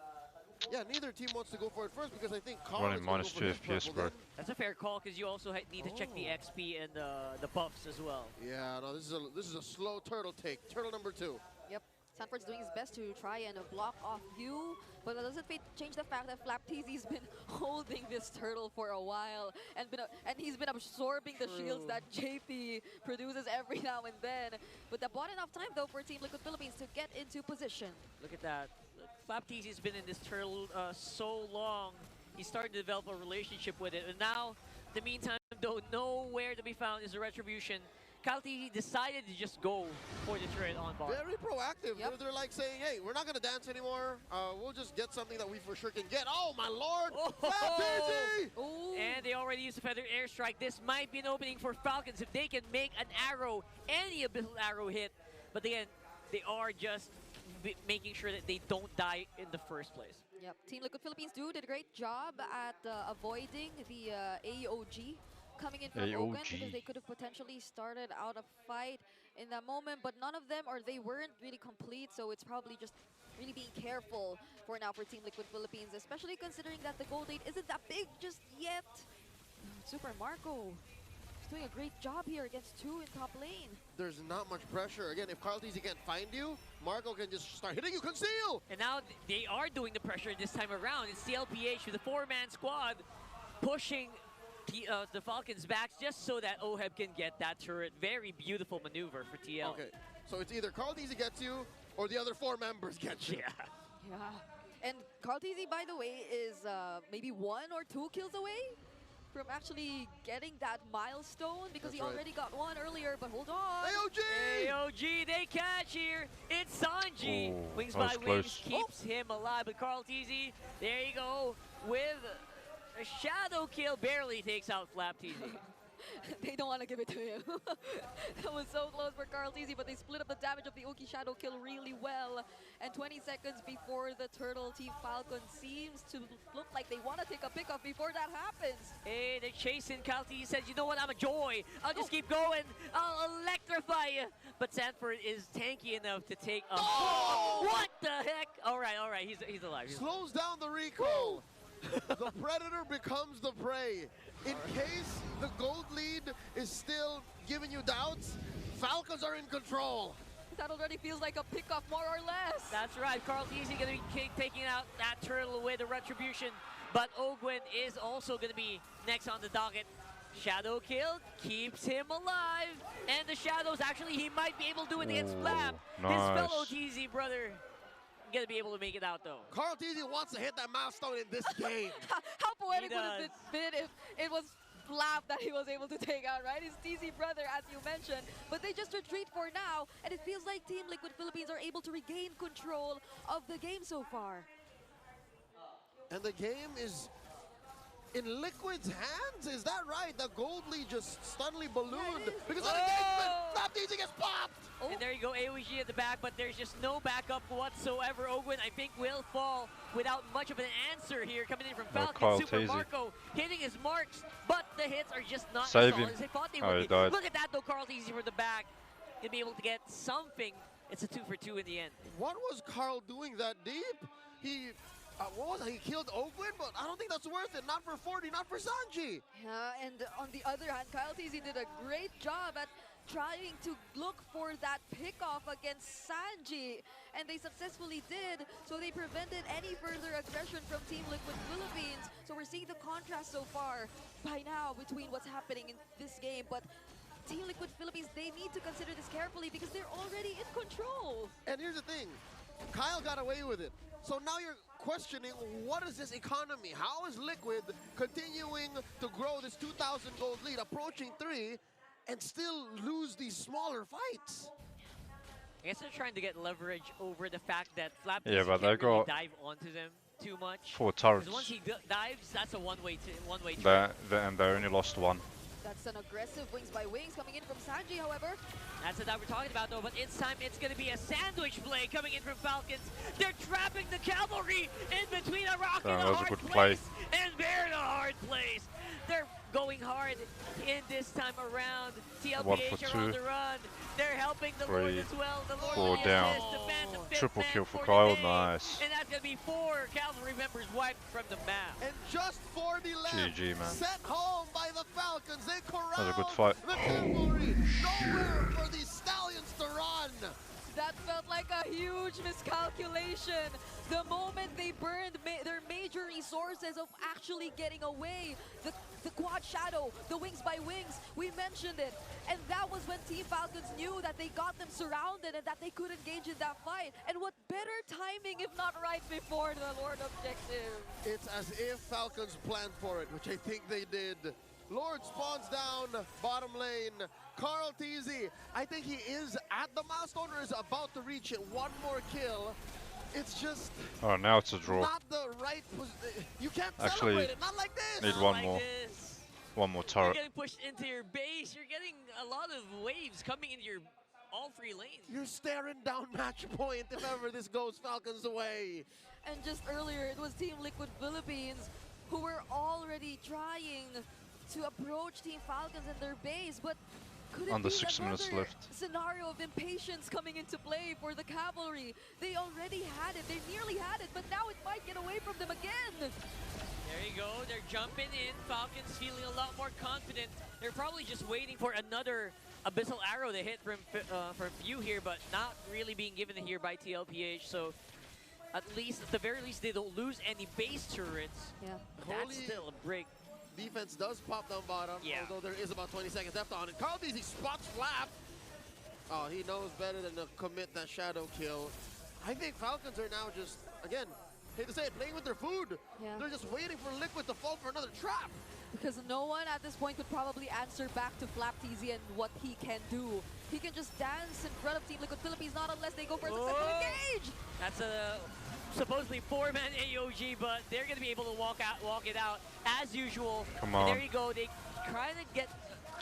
yeah, neither team wants to go for it first because I think Carl running is going to minus go 2 for his FPS, purple bro. then. That's a fair call because you also need to check the XP and the buffs as well. Yeah, no, this is a slow Turtle take. Turtle number 2. Yep. Sanford's doing his best to try and block off you, but that doesn't change the fact that Flap TZ's been holding this Turtle for a while and he's been absorbing the shields that JP produces every now and then. But they bought enough time though for Team Liquid Philippines to get into position. Look at that. Flap TZ's been in this Turtle so long. He's starting to develop a relationship with it. And now, in the meantime, though, nowhere to be found is a Retribution. Kyle TZ decided to just go for the turret on bar. Very proactive. Yep. They're like saying, hey, we're not going to dance anymore. We'll just get something that we for sure can get. Oh, my lord! Flap TZ! And they already used the Feather Airstrike. This might be an opening for Falcons if they can make an arrow, any Abyssal arrow hit. But again, they are just making sure that they don't die in the first place. Yep, Team Liquid Philippines did a great job at avoiding the AOG coming in from Ogwen because they could have potentially started out a fight in that moment, but none of them, or they weren't really complete, so it's probably just really being careful for now for Team Liquid Philippines, especially considering that the gold lead isn't that big just yet. Super Marco is doing a great job here against 2 in top lane. There's not much pressure. Again, if Carl TZ can't find you, Marco can just start hitting you. Conceal! And now they are doing the pressure this time around. It's CLPH with a 4-man squad pushing the Falcons back just so that OHEB can get that turret. Very beautiful maneuver for TL. Okay, so it's either Carl TZ gets you or the other 4 members get you. Yeah. Yeah. And Carl TZ, by the way, is maybe 1 or 2 kills away from actually getting that milestone because he already got 1 earlier, but hold on. AOG! AOG, they catch here. It's Sanji. Oh, Wings by Wings keeps him alive, but Carl TZ, there you go, with a shadow kill, barely takes out Flap TZ. They don't want to give it to him. That was so close for Carl TZ, but they split up the damage of the Uki Shadow kill really well. And 20 seconds before the Turtle Team Falcon seems to look like they want to take a pick-off before that happens. Hey, they're chasing. Kyle TZ says, you know what, I'm a joy. I'll just keep going. I'll electrify you. But Sanford is tanky enough to take a... Oh! What the heck? All right, he's alive. Slows down the recoil. The predator becomes the prey. In case the gold lead is still giving you doubts, Falcons are in control. That already feels like a pick-off, more or less. That's right. Carl TZ going to be taking out that turtle with a retribution. But Ogwen is also going to be next on the docket. Shadow kill keeps him alive. And the shadows, actually, he might be able to do it against Flap. Nice. His fellow TZ brother going to be able to make it out, though. Carl TZ wants to hit that milestone in this game. How poetic would it have been if it was Flap that he was able to take out, right? His TZ brother, as you mentioned. But they just retreat for now, and it feels like Team Liquid Philippines are able to regain control of the game so far. And the game is in Liquid's hands? Is that right? The gold lead just suddenly ballooned because of the engagement. Flap TZ gets popped! And there you go, AOG at the back, but there's just no backup whatsoever. Ogwen, I think, will fall without much of an answer here coming in from Falcon. Super Marco hitting his marks, but the hits are just not as solid as they thought they would be. Look at that, though, Carl TZ from the back. He'll be able to get something. It's a 2 for 2 in the end. What was Carl doing that deep? He... what was it? He killed Ogwen, but I don't think that's worth it. Not for 40, not for Sanji. Yeah, and on the other hand, Kyle TZ did a great job at trying to look for that pick-off against Sanji, and they successfully did, so they prevented any further aggression from Team Liquid Philippines. So we're seeing the contrast so far by now between what's happening in this game, but Team Liquid Philippines, they need to consider this carefully because they're already in control. And here's the thing, Kyle got away with it. So now you're questioning, what is this economy? How is Liquid continuing to grow this 2,000 gold lead, approaching 3, and still lose these smaller fights? I guess they're trying to get leverage over the fact that Flap but can't really dive onto them. too much. 4 turrets. Once he dives, that's a one-way trip. And they only lost 1. That's an aggressive wings by wings coming in from Sanji, however. That's what we're talking about, though. But this time, it's going to be a sandwich play coming in from Falcons. They're trapping the cavalry in between a rock and a hard place. And they're in a hard place. They're going hard in this time around. TLPH are on the run. They're helping the Lord as well. The Lord 4 down. Triple kill for Kyle, nice. And that's going to be 4 cavalry members wiped from the map. And just 40 left. GG, man. Sent home by the Falcons. They corralled that was a good fight. the cavalry. Nowhere for these stallions to run. That felt like a huge miscalculation. The moment they burned their major resources of actually getting away, the quad shadow, the wings by wings, we mentioned it. And that was when Team Falcons knew that they got them surrounded and that they could engage in that fight. And what better timing if not right before the Lord objective? It's as if Falcons planned for it, which I think they did. Lord spawns down bottom lane. Carl TZ, I think he is at the milestone or is about to reach it. 1 more kill. It's just... Oh, now it's a draw. Not the right position. You can't celebrate it. Not like this. Need one more. One more turret. You're getting pushed into your base. You're getting a lot of waves coming into your all 3 lanes. You're staring down match point if ever this goes Falcons away. And just earlier, it was Team Liquid Philippines who were already trying to approach Team Falcons in their base, but could it Under be 6 minutes left. Scenario of impatience coming into play for the cavalry? They already had it, they nearly had it, but now it might get away from them again. There you go, they're jumping in. Falcons feeling a lot more confident. They're probably just waiting for another Abyssal Arrow to hit from F.E.A.R here, but not really being given here by TLPH, so at the very least, they don't lose any base turrets. Yeah. That's still a break. Defense does pop down bottom, although there is about 20 seconds left on it. Carl DZ spots Flap. Oh, he knows better than to commit that shadow kill. I think Falcons are now just, again, hate to say it, playing with their food. Yeah. They're just waiting for Liquid to fall for another trap. Because no one at this point could probably answer back to Flap TZ and what he can do. He can just dance in front of Team Liquid Philippines, not unless they go for a successful engage. That's a supposedly 4-man AOG, but they're going to be able to walk it out as usual. Come on. And there you go. They trying to get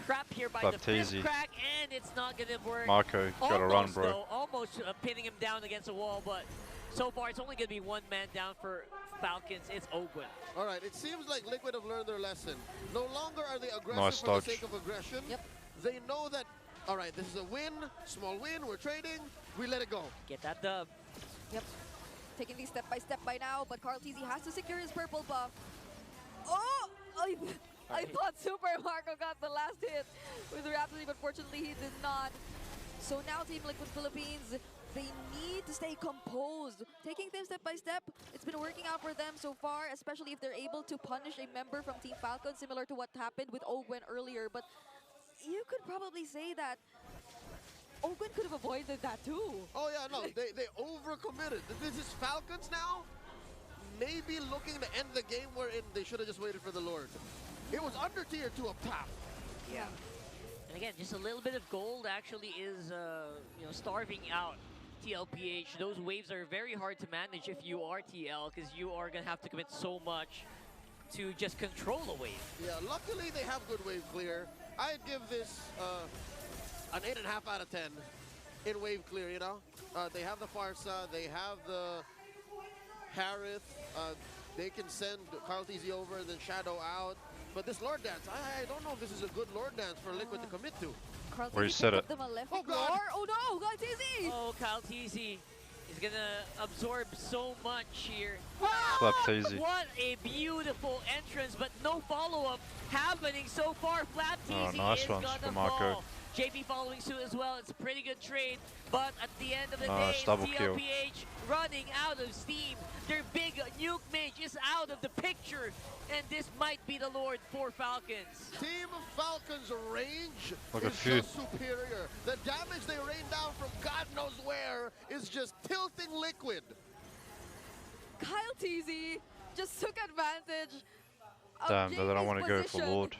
trapped here by the fifth crack, and it's not going to work. Marco, gotta run, bro. Though, almost pinning him down against the wall, but so far it's only going to be 1 man down for Falcons. It's Ogwin. All right, it seems like Liquid have learned their lesson. No longer are they aggressive for the sake of aggression. Yep. They know that, all right, this is a win, small win, we're trading, we let it go. Get that dub. Yep. Taking these step by step by now, but Carl TZ has to secure his purple buff. Oh! I thought Super Marco got the last hit with Rhapsody, but fortunately he did not. So now Team Liquid Philippines, they need to stay composed. Taking things step by step, it's been working out for them so far, especially if they're able to punish a member from Team Falcon, similar to what happened with Ogwen earlier. But you could probably say that Ogwen could have avoided that too. Oh yeah, no, they overcommitted. This is Falcons now, maybe looking to end the game wherein they should have just waited for the Lord. It was under tier 2 up top. Yeah. And again, just a little bit of gold actually is starving out TLPH. Those waves are very hard to manage if you are TL, because you are going to have to commit so much to just control a wave. Yeah, luckily they have good wave clear. I'd give this an 8.5 out of 10 in wave clear, you know? They have the Farsa, they have the Harith, they can send Carl TZ over and then Shadow out. But this Lord Dance, I don't know if this is a good Lord Dance for Liquid to commit to. Where you said it. Oh God! Oh no, Kyle TZ! Oh, Kyle TZ is gonna absorb so much here. Flap TZ. What a beautiful entrance, but no follow-up happening so far. Flap TZ nice is ones gonna for Marco. fall. JP following suit as well. It's a pretty good trade, but at the end of the day, Nice double kill. TLPH running out of steam. Their big nuke mage is out of the picture, and this might be the Lord for Falcons. Team Falcons' range Look is at F.E.A.R. just superior. The damage they rain down from God knows where is just tilting Liquid. Kyle TZ just took advantage of Damn, but then I JP's want to go for position Lord.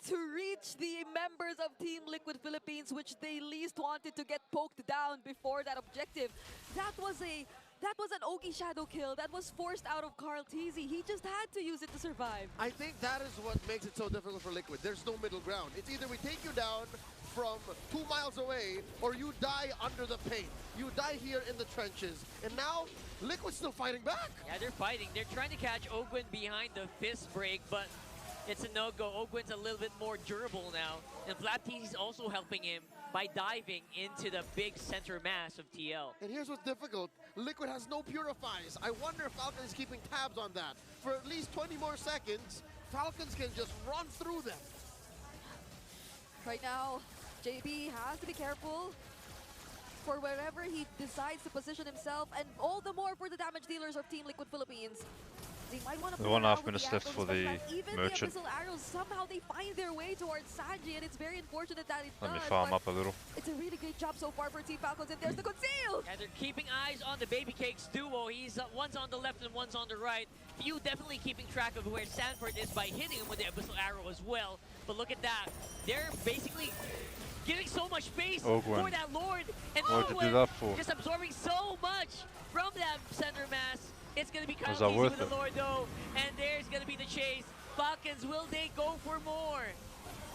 to reach the members of Team Liquid Philippines, which they least wanted to get poked down before that objective. That was a That was an Oki shadow kill that was forced out of Carl Teasy. He just had to use it to survive. I think that is what makes it so difficult for Liquid. There's no middle ground. It's either we take you down from 2 miles away, or you die under the paint. You die here in the trenches. And now, Liquid's still fighting back. Yeah, they're fighting. They're trying to catch Ogwin behind the fist break, but it's a no-go. Ogwin's a little bit more durable now. And Flapteezy's also helping him by diving into the big center mass of TL. And here's what's difficult. Liquid has no purifies. I wonder if Falcon is keeping tabs on that. For at least 20 more seconds, Falcons can just run through them. Right now, JB has to be careful for wherever he decides to position himself, and all the more for the damage dealers of Team Liquid Philippines. They might want to the 1.5 minutes left for the merchant. The Abyssal Arrows, somehow they find their way towards Sanji, and it's very unfortunate that it Let does. me farm up a little. It's a really great job so far for Team Falcons, and there's the conceal! And they're keeping eyes on the Baby Cakes duo. He's one's on the left and one's on the right. F.E.A.R definitely keeping track of where Sanford is by hitting him with the Abyssal Arrow as well. But look at that. They're basically giving so much space for that Lord. And Ogwin just absorbing so much from that center mass. It's going to be kind of easy with the Lord, though. And there's going to be the chase. Falcons, will they go for more?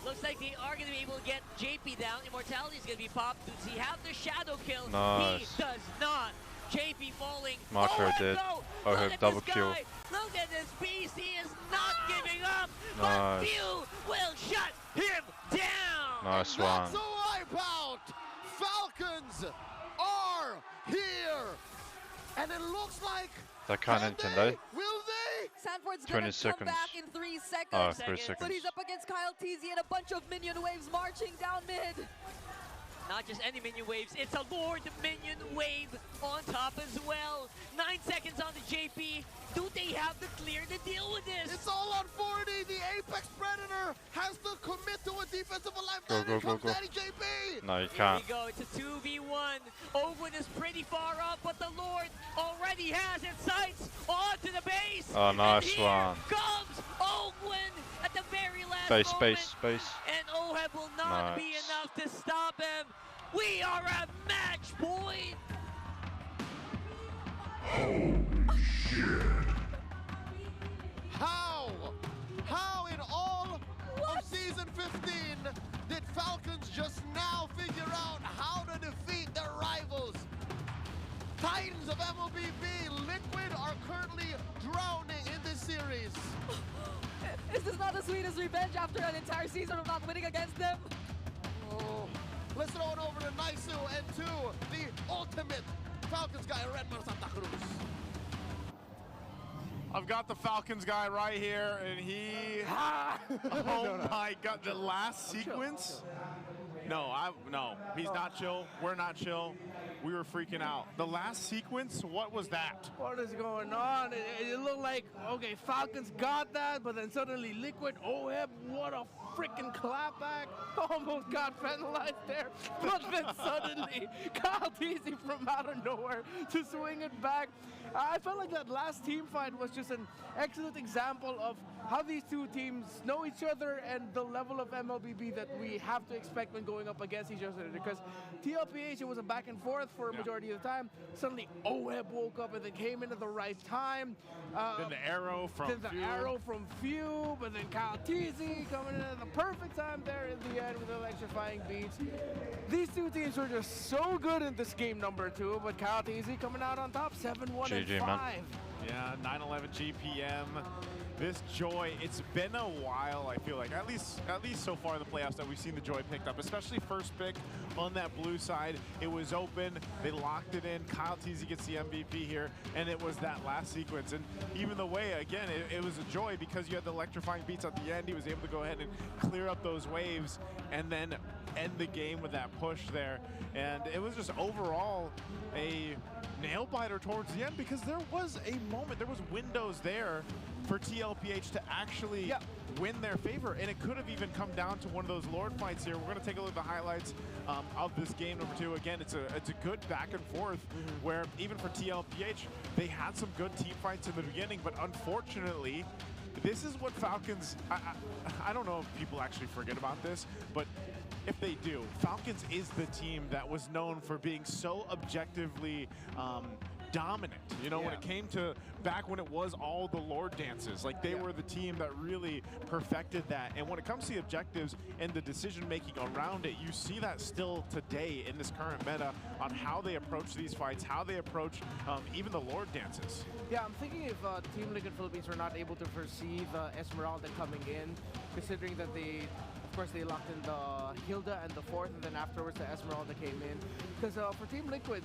Looks like they are going to be able to get JP down. Immortality is going to be popped. Does he have the shadow kill? Nice. He does not. JP falling. Marco dead. Oh, her double kill. Look at this beast. He is not giving up. Nice. But Few will shut him down. Nice one. That's a wipeout. Falcons are here. And it looks like that can't end, can they? Will they? Sanford's gonna come back in 3 seconds. Oh, 3 seconds. But he's up against Kyle Teasy and a bunch of minion waves marching down mid. Not just any minion waves, it's a Lord minion wave on top as well. 9 seconds on the JP. Do they have the clear to deal with this? It's all on 40. The Apex Predator has to commit to a defensive alive. Go. Daddy JP. No, you can't. Here we go. It's a 2v1. Ogwin is pretty far up, but the Lord already has its sights onto the base. Oh, nice and here one. Comes Ogwin at the very last moment. Space. And Oheb will not be enough to stop him. We are at match point. Holy shit. How in all of Season 15 did Falcons just now figure out how to defeat their rivals? Titans of MLBB, Liquid are currently drowning in this series. Is this not the sweetest revenge after an entire season of not winning against them? Oh, let's throw it over to Naisu and to the ultimate Falcons guy, Redmar Santa Cruz. I've got the Falcons guy right here, and he... Oh my God, the last sequence? No, he's not chill. We're not chill. We were freaking out. The last sequence, what was that? What is going on? It looked like, okay, Falcons got that, but then suddenly Liquid, Oheb, what a freaking clapback. Almost got penalized there. But then suddenly, Kyle Teasy from out of nowhere to swing it back. I felt like that last team fight was just an excellent example of how these two teams know each other and the level of MLBB that we have to expect when going up against each other. Because TLPH, it was a back and forth for a majority of the time. Suddenly, Oheb woke up and then came in at the right time. Then the arrow from F.E.A.R, but then Kyle Teasy coming in at the perfect time there in the end with electrifying beats. These two teams were just so good in this game number 2, but Kyle Teasy coming out on top, 7-1 and 5. Man. Yeah, 911 GPM. This Joy, it's been a while, I feel like, at least so far in the playoffs that we've seen the Joy picked up, especially first pick on that blue side. It was open, they locked it in, Kyle Teasy gets the MVP here, and it was that last sequence. And even the way, again, it was a Joy because you had the electrifying beats at the end. He was able to go ahead and clear up those waves and then end the game with that push there. And it was just overall a nail biter towards the end because there was a moment, there was windows there for TLPH to actually win their favor, and it could have even come down to one of those Lord fights here. We're going to take a look at the highlights of this game number 2. Again, it's a good back and forth where even for TLPH, they had some good team fights in the beginning, but unfortunately, this is what Falcons, I don't know if people actually forget about this, but if they do, Falcons is the team that was known for being so objectively dominant. You know, when it came to back when it was all the Lord dances, like they were the team that really perfected that. And when it comes to the objectives and the decision making around it, you see that still today in this current meta on how they approach these fights, how they approach even the Lord dances. Yeah, I'm thinking if Team Liquid Philippines were not able to foresee the Esmeralda coming in, considering that of course, they locked in the Hilda and the 4th, and then afterwards the Esmeralda came in. Because for Team Liquid,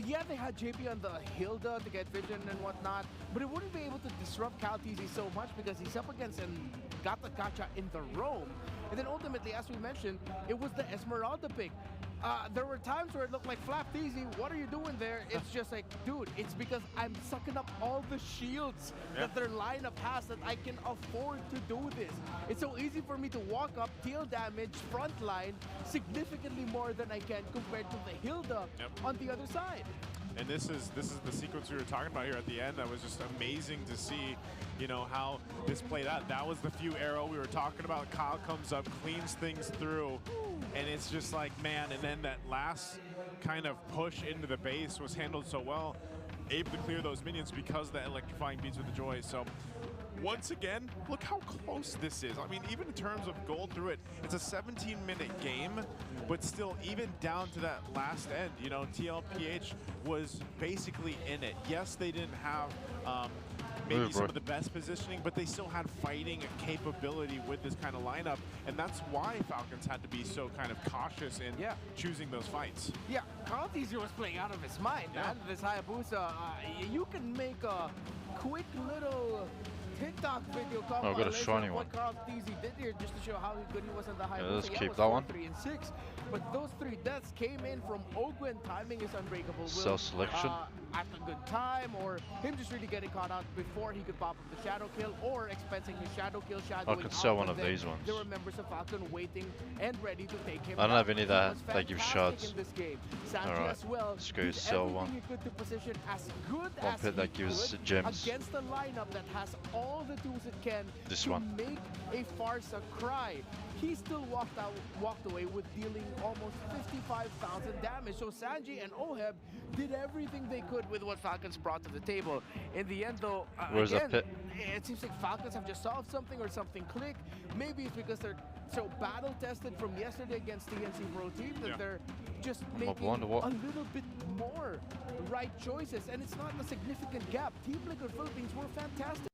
yeah, they had JP on the Hilda to get vision and whatnot, but it wouldn't be able to disrupt Calteasy so much because he's up against and got the gacha in the roam. And then ultimately, as we mentioned, it was the Esmeralda pick. There were times where it looked like F.E.A.R, what are you doing there? It's just like, dude, it's because I'm sucking up all the shields that their lineup has that I can afford to do this. It's so easy for me to walk up, deal damage, front line, significantly more than I can compared to the Hilda on the other side. And this is the sequence we were talking about here at the end. That was just amazing to see, you know, how this played out. That was the few arrow we were talking about. Kyle comes up, cleans things through, and it's just like, man, and then that last kind of push into the base was handled so well, able to clear those minions because of the electrifying beats with the joy. So once again, look how close this is. I mean, even in terms of goal through it, it's a 17-minute game, but still, even down to that last end, you know, TLPH was basically in it. Yes, they didn't have maybe some of the best positioning, but they still had fighting capability with this kind of lineup, and that's why Falcons had to be so kind of cautious in choosing those fights. Yeah, Calteasy was playing out of his mind, man. This Hayabusa, you can make a quick little TikTok video compilation of what Calteasy did here just to show how good he was in the Hayabusa. Let's keep that one. 3 and 6. But those 3 deaths came in from Ogwen timing his unbreakable will. Self-selection. At a good time, or him just really getting caught out before he could pop up the shadow kill, or expensing his shadow kill, shadowing I could sell one of them. these ones. There were members of Falcon waiting and ready to take him. I don't have any that give shots. In this game. Alright, as well, let's go sell one. He could to position as good One as pit that gives gems. against a lineup that has all the tools it can to make a Farsa cry. He still walked away with dealing almost 55,000 damage. So Sanji and Oheb did everything they could with what Falcons brought to the table. In the end, though, again, it seems like Falcons have just solved something or something clicked. Maybe it's because they're so battle-tested from yesterday against TNC Pro Team that they're just making a little bit more right choices. And it's not a significant gap. Team Liquid Philippines were fantastic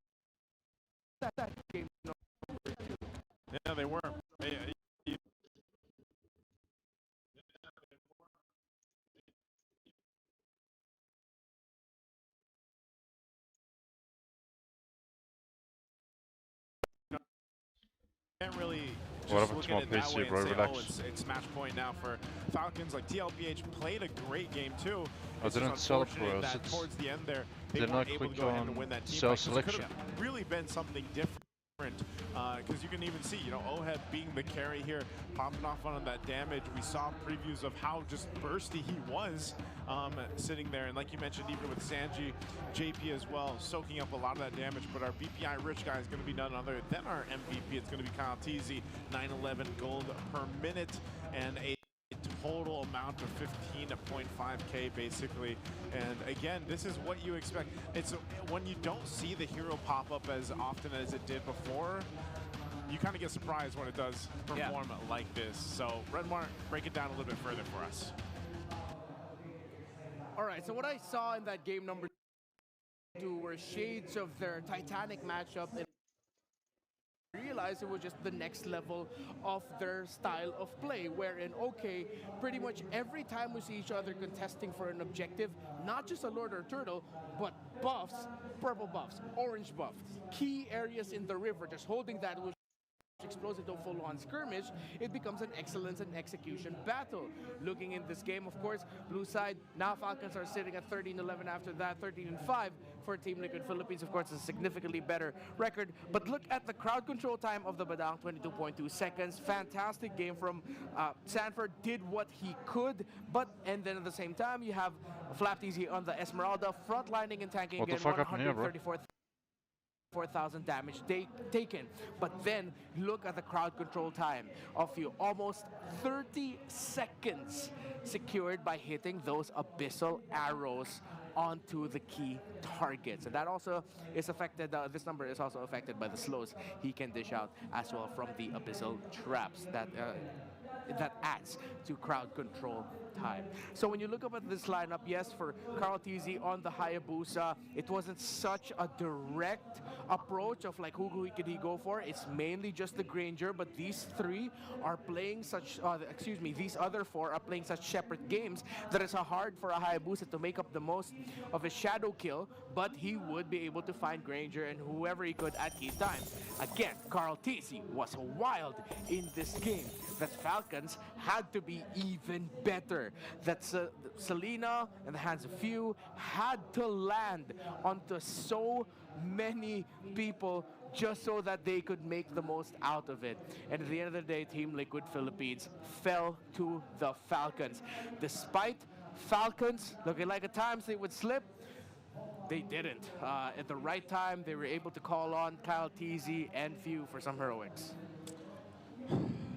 that game. Yeah, they were. Can't really just look at it that way and say, oh, it's match point now for Falcons. Like, TLPH played a great game too. I didn't sell it for us. Towards the end there, they weren't able to go ahead and win that team fight. It could have really been something different. Because you can even see, you know, Oheb being the carry here, popping off on that damage. We saw previews of how just bursty he was sitting there. And like you mentioned, even with Sanji, JP as well, soaking up a lot of that damage. But our BPI rich guy is going to be none other than our MVP. It's going to be Calteasy, 911 gold per minute, and a total amount of 15.5K basically. And again, this is what you expect. It's when you don't see the hero pop up as often as it did before, you kind of get surprised when it does perform like this. So Redmar, break it down a little bit further for us. All right, so what I saw in that game number 2 were shades of their Titanic matchup. Realized it was just the next level of their style of play, wherein, okay, pretty much every time we see each other contesting for an objective, not just a Lord or Turtle, but buffs, purple buffs, orange buffs, key areas in the river, just holding that with explosive to full-on skirmish, it becomes an excellence and execution battle. Looking in this game, of course, blue side, now Falcons are sitting at 13-11 after that, 13-5 for Team Liquid Philippines. Of course, a significantly better record. But look at the crowd control time of the Badang, 22.2 seconds. Fantastic game from Sanford, did what he could, and then at the same time, you have F.E.A.R on the Esmeralda, frontlining and tanking again, 134,000 4,000 damage taken. But then look at the crowd control time of you. Almost 30 seconds secured by hitting those abyssal arrows onto the key targets. And that also is affected, this number is also affected by the slows he can dish out as well from the abyssal traps that adds to crowd control time. So when you look up at this lineup, yes, for Carl TZ on the Hayabusa, it wasn't such a direct approach of like who could he go for. It's mainly just the Granger, but these three are playing such, these other four are playing such separate games that it's hard for a Hayabusa to make up the most of a shadow kill, but he would be able to find Granger and whoever he could at key times. Again, Carl TZ was wild in this game. That Falcons had to be even better. That Selena and the hands of few had to land onto so many people just so that they could make the most out of it. And at the end of the day, Team Liquid Philippines fell to the Falcons. Despite Falcons looking like at times they would slip, they didn't. At the right time, they were able to call on Kyle TZ and Few for some heroics.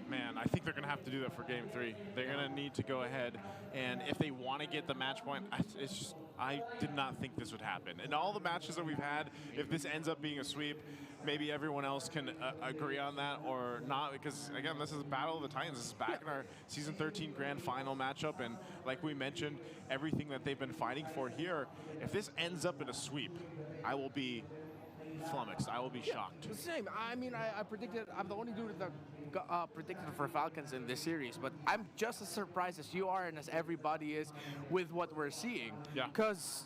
Man, I think they're going to have to do that for Game 3. They're going to need to go ahead, and if they want to get the match point, it's just, I did not think this would happen. In all the matches that we've had, if this ends up being a sweep, maybe everyone else can agree on that or not, because, again, this is Battle of the Titans. This is back in our Season 13 Grand Final matchup, and like we mentioned, everything that they've been fighting for here, if this ends up in a sweep, I will be flummoxed. I will be shocked. Same. I mean, I predicted, I'm the only dude that predicted for Falcons in this series, but I'm just as surprised as you are and as everybody is with what we're seeing. Yeah. Because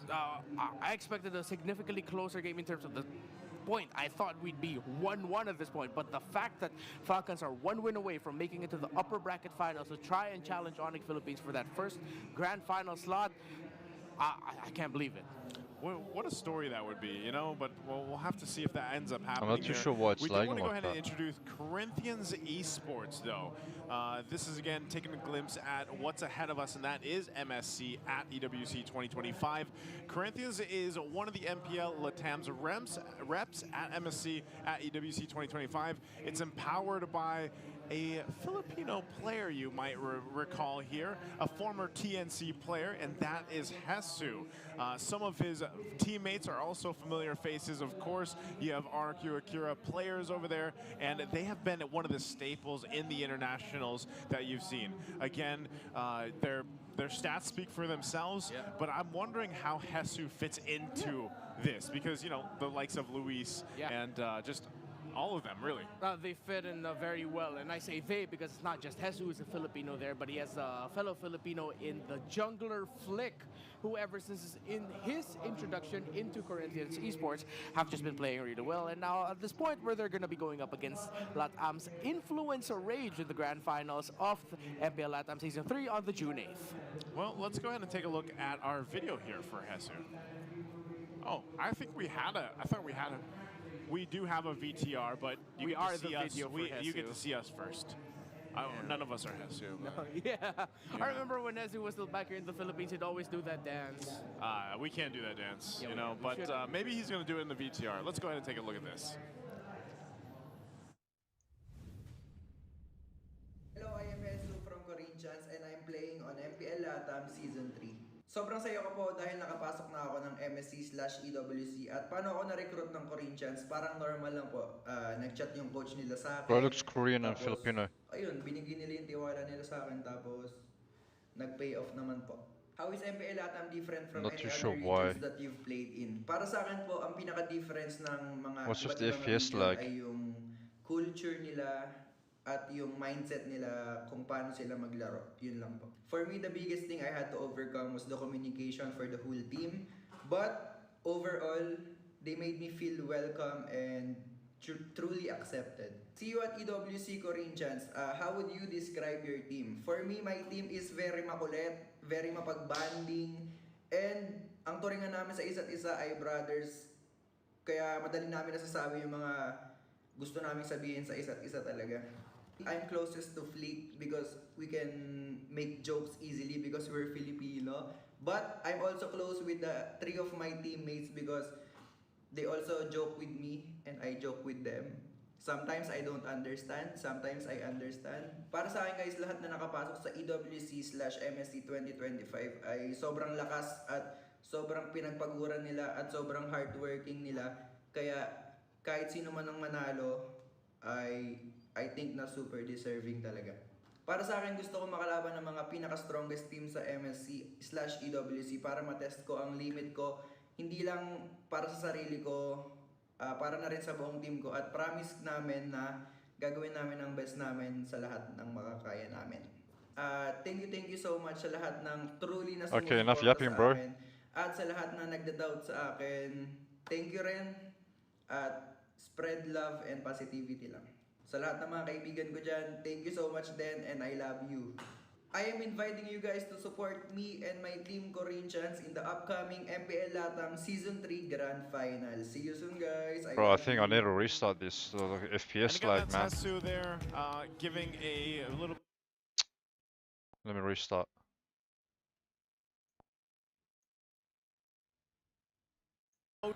I expected a significantly closer game in terms of the point. I thought we'd be 1-1 at this point, but the fact that Falcons are one win away from making it to the upper bracket finals to try and challenge Onyx Philippines for that first grand final slot, I can't believe it. What a story that would be, you know, but we'll have to see if that ends up happening. I'm not too sure why it's lagging We do want to go like ahead and introduce Corinthians Esports, though. This is, again, taking a glimpse at what's ahead of us, and that is MSC at EWC 2025. Corinthians is one of the MPL Latam's reps at MSC at EWC 2025. It's empowered by a Filipino player you might recall here, a former TNC player, and that is Hesu. Some of his teammates are also familiar faces, of course. You have RQ Akira players over there, and they have been one of the staples in the internationals that you've seen. Again, their stats speak for themselves, but I'm wondering how Hesu fits into this, because, you know, the likes of Luis and just all of them, really. They fit in very well, and I say they because it's not just Hesu who's a Filipino there, but he has a fellow Filipino in the jungler Flick, who ever since in his introduction into Corinthians Esports have just been playing really well. And now at this point where they're going to be going up against LATAM's Influencer Rage in the grand finals of MPL LATAM Season 3 on the June 8th. Well, let's go ahead and take a look at our video here for Hesu. Oh, I think we had a, we do have a VTR, but you get to see us. You get to see us first. None of us are Hesu. No, yeah. I remember when Hesu was still back here in the Philippines, he'd always do that dance. We can't do that dance, Yeah, you know, but maybe he's going to do it in the VTR. Let's go ahead and take a look at this. Hello, I am Hesu from Corinthians and I'm playing on MPL LATAM Season 3. Sobrang saya ko po dahil nakapasok na ako ng MSC/EWC at paano ako na-recruit ng Corinthians, parang normal lang po. Nag-chat yung coach nila sa akin. Bro looks Korean and Filipino. Ayun, binigyan nila yung tiwala nila sa akin tapos nag-pay off naman po. How is MPL LATAM different from Not any too other sure regions why. that you've played in? Para sa akin po, ang pinaka-difference ng mga What's with iba't the ibang F.E.A.R region lag? ay yung culture nila at yung mindset nila kung paano sila maglaro. Yun lang po. For me, the biggest thing I had to overcome was the communication for the whole team. But overall, they made me feel welcome and truly accepted. See you at EWC Corinthians. How would you describe your team? For me, my team is very makulit, very mapagbanding, and ang turingan namin sa isa't isa ay brothers. Kaya madali namin nasasabi yung mga gusto namin sabihin sa isa't isa talaga. I'm closest to Fleet because we can make jokes easily because we're Filipino. But I'm also close with the three of my teammates because They also joke with me and I joke with them. Sometimes I don't understand, sometimes I understand. Para sa akin guys, lahat na nakapasok sa EWC/MSC 2025 ay sobrang lakas at sobrang pinagpaguran nila at sobrang hardworking nila. Kaya kahit sino man ang manalo, I think na super deserving talaga. Para sa akin, gusto ko makalaban ng mga pinaka-strongest team sa MSC/EWC para matest ko ang limit ko. Hindi lang para sa sarili ko, para na rin sa buong team ko. At promise namin na gagawin namin ang best namin sa lahat ng makakaya namin. Thank you so much sa lahat ng truly na sumusuporta sa akin. At sa lahat na nagda-doubt sa akin, thank you rin. At spread love and positivity lang. Sa lahat ng mga kaibigan ko dyan, thank you so much then and I love you. I am inviting you guys to support me and my team Corinthians in the upcoming MPL Latam Season 3 Grand Final. See you soon, guys. Bro, I think I need to restart this FPS lag, man. Tetsu there, giving a little... Let me restart.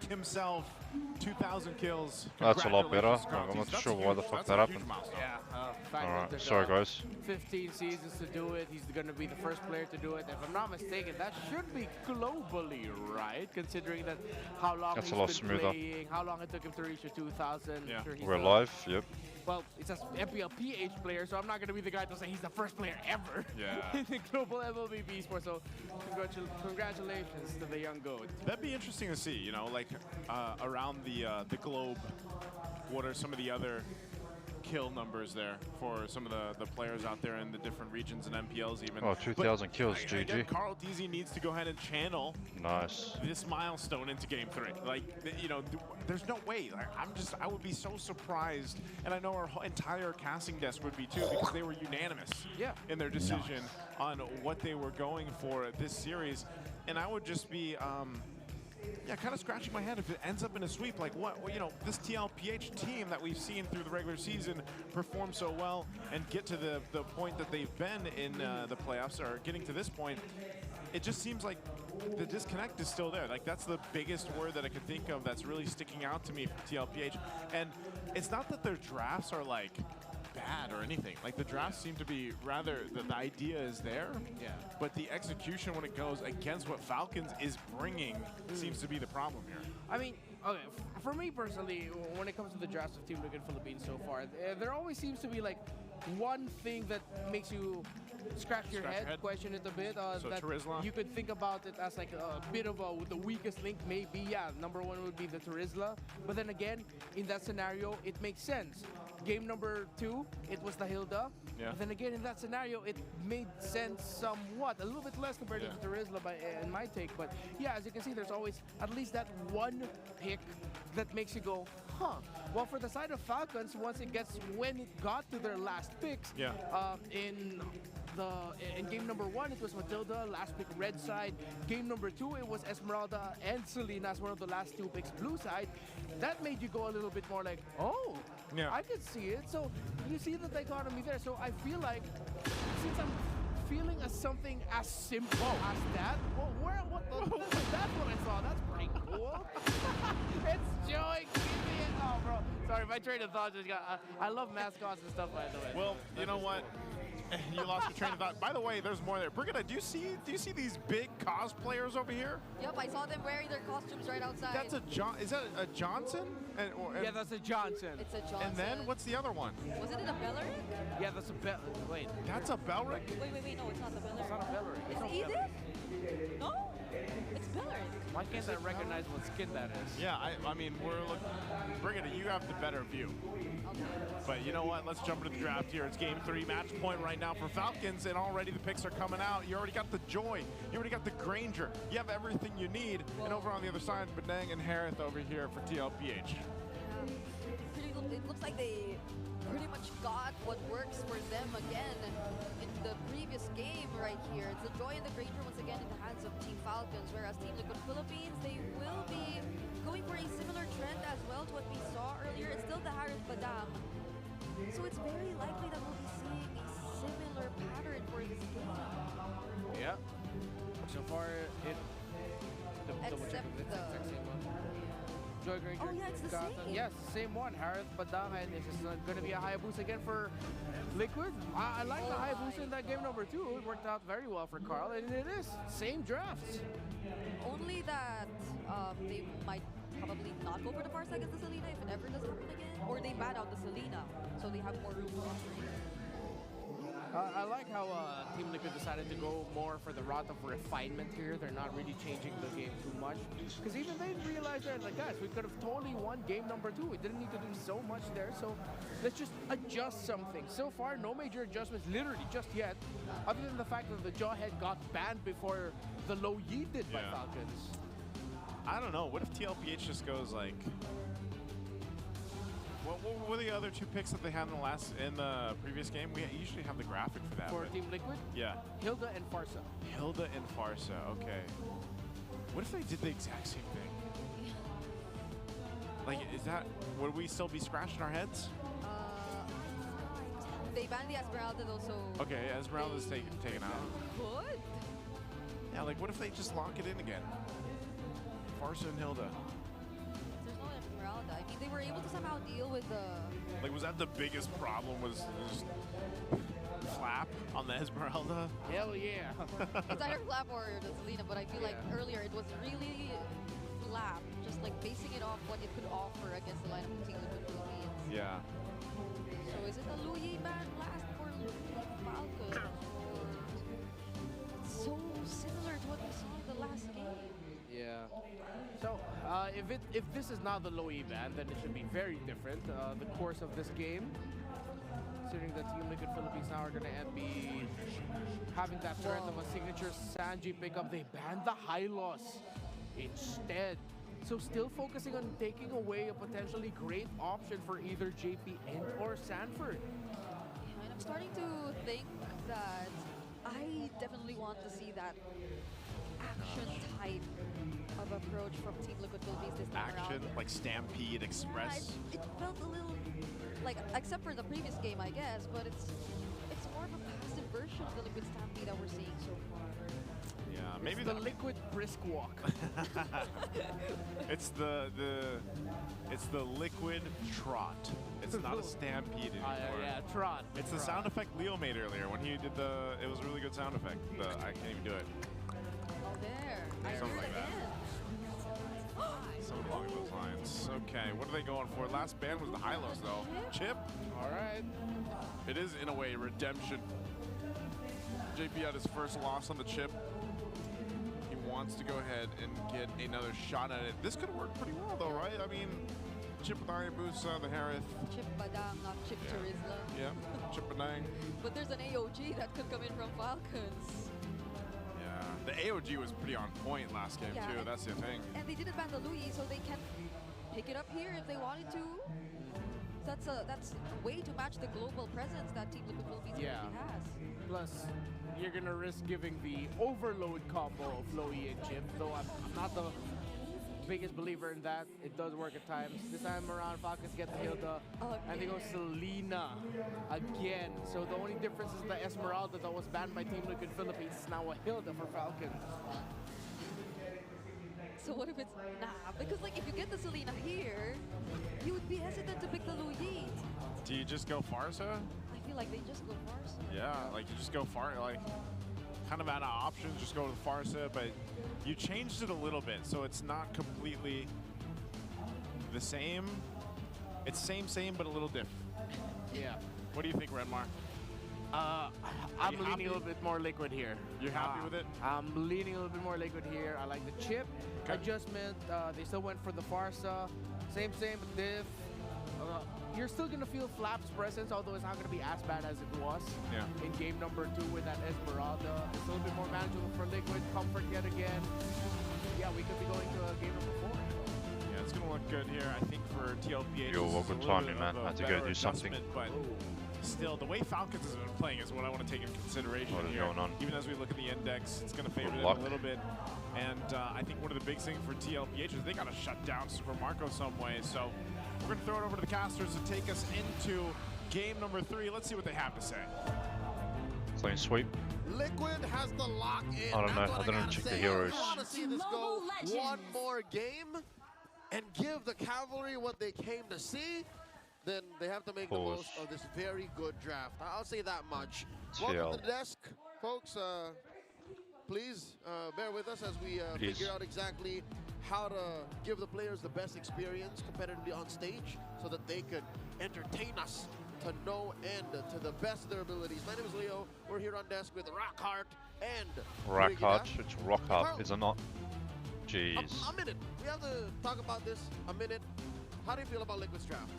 Himself, 2,000 kills. That's a lot better. I'm not sure why the fuck that happened. Yeah, alright, sorry guys. 15 seasons to do it. He's going to be the first player to do it. If I'm not mistaken, that should be globally, right? Considering that how long he's been playing, how long it took him to reach the 2,000. Yeah. We're live, yep. Well, it's an MPL/PH player, so I'm not going to be the guy to say he's the first player ever in the global MLB esports. So congratulations to the young goat. That'd be interesting to see, you know, like around the globe, what are some of the other kill numbers there for some of the players out there in the different regions and MPLs even. Oh, 2,000 kills, GG. Again, Carl DZ needs to go ahead and channel this milestone into Game 3. Like, you know, there's no way. Like, I would be so surprised, and I know our whole entire casting desk would be too, because they were unanimous in their decision on what they were going for at this series. And I would just be, yeah, kind of scratching my head if it ends up in a sweep. Like, what, you know, this TLPH team that we've seen through the regular season perform so well and get to the point that they've been in the playoffs, or getting to this point, it just seems like the disconnect is still there. Like, that's the biggest word that I could think of that's really sticking out to me from TLPH. And it's not that their drafts are, like, bad or anything. Like, the drafts seem to be rather, the idea is there, but the execution when it goes against what Falcons is bringing seems to be the problem here. I mean, okay, for me personally, when it comes to the drafts of Team Liquid Philippines so far, there always seems to be like one thing that makes you scratch your head, question it a bit. So that Turizla? You could think about it as like a bit of the weakest link, maybe. Yeah, number one would be the Turizla. But then again, in that scenario, it makes sense. Game number 2, it was the Hilda. But then again, in that scenario, it made sense somewhat. A little bit less compared to the Turizla in my take. But yeah, as you can see, there's always at least that one pick that makes you go, huh. Well, for the side of Falcons, when it got to their last picks, in game number 1, it was Matilda, last pick red side. Game number 2, it was Esmeralda and Selena as one of the last 2 picks blue side. That made you go a little bit more like, oh, I could see it. So you see the dichotomy there. So I feel like, since I'm feeling something as simple as that, that's what I saw. That's pretty cool. It's Joey. Give me it. Oh, bro. Sorry, my train of thought just got. I love mascots and stuff, by the way. Well, you know what? You lost your train of thought. By the way, there's more there. Brigitte, do you see these big cosplayers over here? Yep, I saw them wearing their costumes right outside. That's is that a Johnson? Yeah, that's a Johnson. It's a Johnson. And then what's the other one? Wasn't it a Belleric? Yeah, that's a Wait. That's a Belleric? Wait, no, it's not the Belleric. It's not a Belleric. It's Edith? No? It's Belleric. Why can't I recognize what skin that is? Yeah, I mean, we're looking. Brigitte, you have the better view. Okay. But you know what? Let's jump into the draft here. It's game 3, match point right now for Falcons, and already the picks are coming out. You already got the Joy. You already got the Granger. You have everything you need. Whoa. And over on the other side, Benang and Harith over here for TLPH. It looks like they pretty much got what works for them again in the previous game right here. It's the Joy and the Granger once again in the hands of Team Falcons, whereas Team Liquid Philippines, they will be going for a similar trend as well to what we saw earlier. It's still the Harith Badam. So it's very likely that we'll be seeing a similar pattern for this game. Yeah. So far, Except the... Joy Granger. Oh, yeah, it's the same. Yes, same one. Harith Badang, and it's just going to be a Hayabusa again for Liquid. I like the Hayabusa in that game number 2. It worked out very well for Carl, and it is same drafts. Only that they might probably not go for the Farsa against the Selena if it ever does happen again, or they ban out the Selena, so they have more room to operate. I like how Team Liquid decided to go more for the route of refinement here. They're not really changing the game too much. Because even they realized that, like, guys, we could have totally won game number 2. We didn't need to do so much there, so let's just adjust something. So far, no major adjustments, literally, just yet. Other than the fact that the Jawhead got banned before the low yeet did by Falcons. I don't know. What if TLPH just goes, like... What were the other 2 picks that they had in the previous game? We usually have the graphic for that. For Team Liquid? Yeah. Hilda and Farsa. Hilda and Farsa, okay. What if they did the exact same thing? Like, is that... Would we still be scratching our heads? They banned the Esmeralda though, so... Okay, Esmeralda's taken out. Good? Yeah, like, what if they just lock it in again? Farsa and Hilda. There's no Esmeralda. I mean, they were able to somehow deal with the... Like, was that the biggest problem, was just flap on the Esmeralda? Hell yeah. It's either flap or the Selena, but I feel like earlier it was really flap, just like basing it off what it could offer against the lineup of Team Liquid Philippines. Yeah. So is it a Luyi ban last for Falcons? It's so similar to what we saw in the last game. Yeah. So, if this is not the low E ban, then it should be very different. The course of this game, considering that Team Liquid Philippines now are going to be having that threat of a signature Sanji pickup, they banned the high loss instead. So still focusing on taking away a potentially great option for either JP and or Sanford. Yeah, and I'm starting to think that I definitely want to see that action type of approach from Team Liquid Philippines this time around. Like Stampede Express? Yeah, it felt a little, like, except for the previous game, I guess, but it's more of a passive version of the Liquid Stampede that we're seeing so far. Yeah, maybe the Liquid brisk walk. It's the Liquid trot. It's not a stampede anymore. Yeah, trot. It's the sound effect Leo made earlier when he did the. It was a really good sound effect. I can't even do it. Oh, there. Something like that. Something along those lines. Okay, what are they going for? Last ban was the high-lows though. Chip. All right. It is in a way redemption. JP had his first loss on the chip. He wants to go ahead and get another shot at it. This could work pretty well though, right? I mean, Chip with Hayabusa, the Harith. Chip Badang, not Chip Charizla. Yeah, Chip Badang. But there's an AOG that could come in from Falcons. Yeah, the AOG was pretty on point last game too. That's the thing. And they didn't ban the Louis, so they can pick it up here if they wanted to. That's a way to match the global presence that Team Liquid Philippines currently has. Plus, you're gonna risk giving the overload combo of Loey and Chip, though I'm not the biggest believer in that. It does work at times. This time around, Falcons get the Hilda, and they go Selena again. So the only difference is the Esmeralda that was banned by Team Liquid Philippines is now a Hilda for Falcons. So what if it's because like if you get the Selena here, you would be hesitant to pick the Louis. Do you just go Farsa? I feel like they just go Farsa. Yeah, like you just go like kind of out of options, just go to the Farsa, but you changed it a little bit, so it's not completely the same. It's same, but a little different. Yeah. What do you think, Redmar? I'm leaning a little bit more Liquid here. You're happy with it? I'm leaning a little bit more Liquid here. I like the chip adjustment. They still went for the Farsa. Same with Div. You're still going to feel Flap's presence, although it's not going to be as bad as it was in game number 2 with that Esmeralda. It's a little bit more manageable for Liquid. Comfort yet again. Yeah, we could be going to game number 4. Yeah, it's going to look good here. I think for TLPH, Yo, welcome timing, man. I had to go do something. But still, the way Falcons has been playing is what I want to take into consideration what is here. going on? Even as we look at the index, it's going to favor them a little bit. And I think one of the big things for TLPH is they got to shut down Super Marco some way. So we're going to throw it over to the casters to take us into game number 3. Let's see what they have to say. Clean sweep. Liquid has the lock in. I don't know. I don't know. Check the heroes. I want to see this go one more game. and give the cavalry what they came to see, then they have to make the most of this very good draft. I'll say that much. Welcome to the desk, folks. Please bear with us as we figure out exactly how to give the players the best experience competitively on stage so that they could entertain us to no end, to the best of their abilities. My name is Leo. We're here on desk with Rockhart and Rockhart. It's Rockhart, is it not? Jeez. A minute. We have to talk about this a minute. How do you feel about Liquid's draft?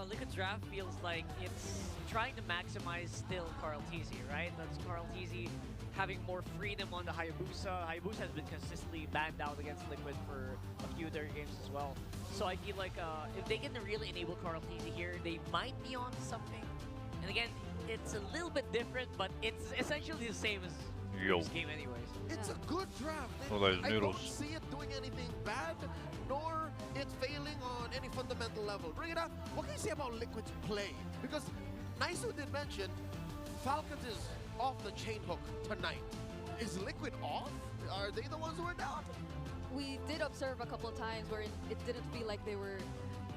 Liquid's draft feels like it's trying to maximize still Carl Tizzy, right? That's Carl Tizzy having more freedom on the Hayabusa. Hayabusa has been consistently banned out against Liquid for a few of their games as well. So I feel like if they can really enable Carl Tizzy here, they might be on something. And again, it's a little bit different, but it's essentially the same as this game anyways. It's a good draft. I don't see it doing anything bad, nor it's failing on any fundamental level. Bring it up. What can you say about Liquid's play? Because Naisu did mention Falcons is off the chain hook tonight. Is Liquid off? Are they the ones who are down? We did observe a couple of times where it didn't feel like they were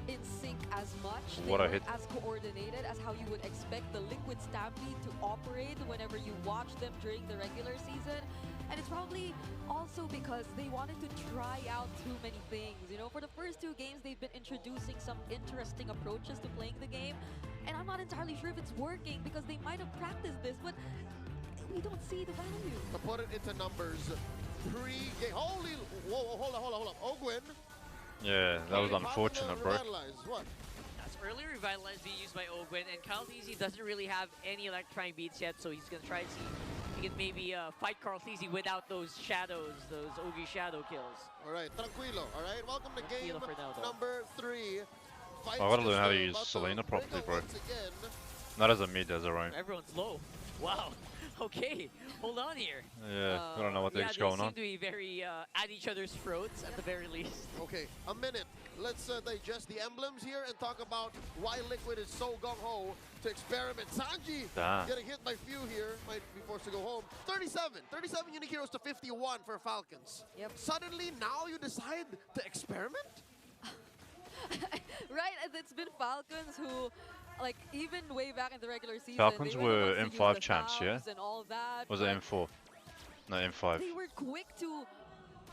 in sync as much. What they a hit. weren't as coordinated as how you would expect the Liquid Stampede to operate whenever you watch them during the regular season. And it's probably also because they wanted to try out too many things. You know, for the first two games, they've been introducing some interesting approaches to playing the game. And I'm not entirely sure if it's working because they might have practiced this, but we don't see the value. To put it into numbers, pre-game, holy, whoa, hold up, Ogwin. Yeah, that was unfortunate, bro. What? That's early Revitalize being used by Ogwin, and Carl Tizzy doesn't really have any electrifying beats yet, so he's gonna try to see if he can maybe fight Carl Tizzy without those shadows, those Ogi shadow kills. Alright, tranquilo, alright? Welcome to game number 3. I gotta learn how to use Selena properly, bro. Not as a mid, as a roam. Everyone's low. Wow. Okay, hold on here. Yeah, I don't know what the heck's going on. They seem to be very at each other's throats at the very least. Okay, a minute. Let's digest the emblems here and talk about why Liquid is so gung-ho to experiment. Sanji getting hit by few here, might be forced to go home. 37 unique heroes to 51 for Falcons. Yep. Suddenly, now you decide to experiment? Right, and it's been Falcons who, like, even way back in the regular season, Falcons were M5 champs, yeah? And all that, was it M4? No, M5. They were quick to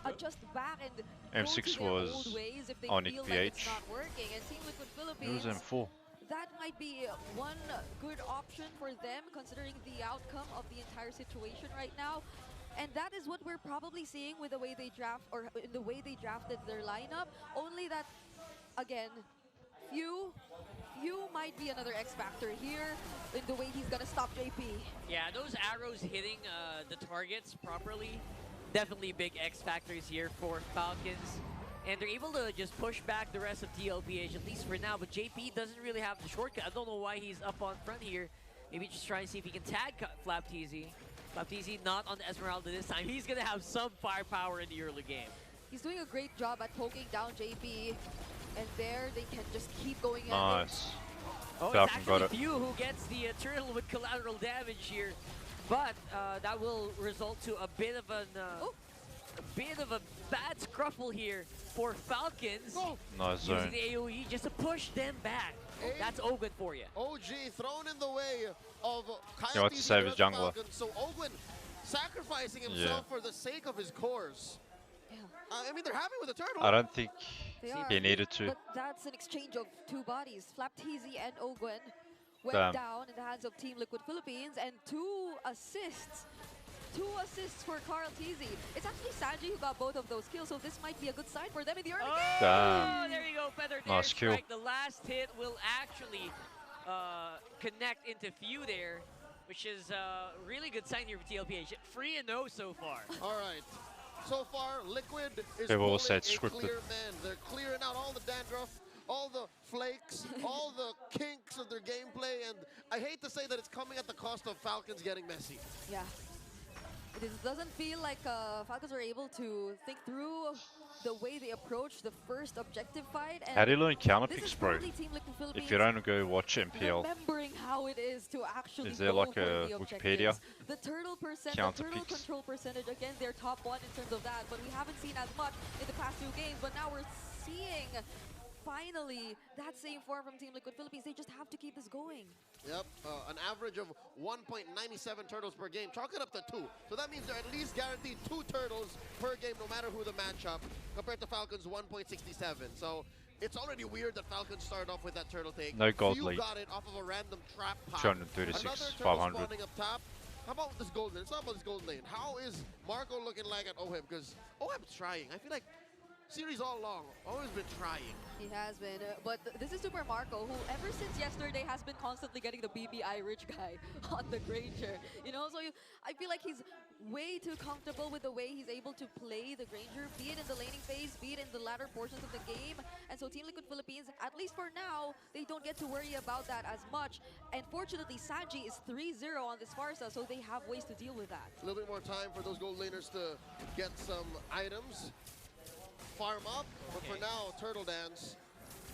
adjust back and M6 go to was their old ways if they Onyx feel PH. like it's not working. And Team Liquid Philippines, It was M4. that might be one good option for them, considering the outcome of the entire situation right now. And that is what we're probably seeing with the way they draft, or in the way they drafted their lineup. Only that, again, few might be another X factor here in the way he's gonna stop JP. Yeah, those arrows hitting the targets properly, definitely big X factors here for Falcons. And they're able to just push back the rest of TLPH, at least for now. But JP doesn't really have the shortcut. I don't know why he's up on front here. Maybe just trying to see if he can tag FlapTZ. FlapTZ not on the Esmeralda this time. He's gonna have some firepower in the early game. He's doing a great job at poking down JP. And there, they can just keep going in. Nice. Oh, Falcon it's got actually it. Few who gets the turtle with collateral damage here. But that will result to a bit of a bad scruffle here for Falcons. Nice zone. Using the AoE just to push them back. That's Ogwin for you. OG thrown in the way of You want to save his jungler. Falcons, so Ogwin sacrificing himself for the sake of his cores. I mean, they're happy with the turtle. I don't think They he needed to. But that's an exchange of two bodies. FlapTZ and Ogwin went down in the hands of Team Liquid Philippines, and two assists. 2 assists for Carl TZ. It's actually Sanji who got both of those kills, so this might be a good sign for them in the early game. Oh, there you go, feathered nice kill. The last hit will actually connect into Few there, which is a really good sign here for TLPH. 3-0 so far. All right. So far, Liquid is They've all pulling said a scripted. clear man. They're clearing out all the dandruff, all the flakes, all the kinks of their gameplay, and I hate to say that it's coming at the cost of Falcons getting messy. Yeah. It doesn't feel like Falcons were able to think through the way they approached the first objective fight. And how do you learn counter picks, bro? If If you don't go watch MPL. Remembering how it is to actually Is there like a Wikipedia? The turtle Counter turtle picks. control percentage, again, they're top 1 in terms of that, but we haven't seen as much in the past 2 games, but now we're seeing finally that same form from Team Liquid Philippines. They just have to keep this going. Yep, an average of 1.97 turtles per game. Chalk it up to 2. So that means they're at least guaranteed 2 turtles per game, no matter who the matchup, compared to Falcons 1.67. So it's already weird that Falcons started off with that turtle take. No gold You lead. got it off of a random trap pop. 236, Another turtle 500. spawning up top. How about this gold lane? It's not about this gold lane. How is Marco looking like at OHEB? Because OHEB's trying. I feel like series all along, always been trying. He has been, but this is Super Marco, who ever since yesterday has been constantly getting the BBI rich guy on the Granger. You know, so I feel like he's way too comfortable with the way he's able to play the Granger, be it in the laning phase, be it in the latter portions of the game. And so Team Liquid Philippines, at least for now, they don't get to worry about that as much. And fortunately, Sanji is 3-0 on this Farsa, so they have ways to deal with that. A little bit more time for those gold laners to get some items. Farm up, but for now, Turtle Dance.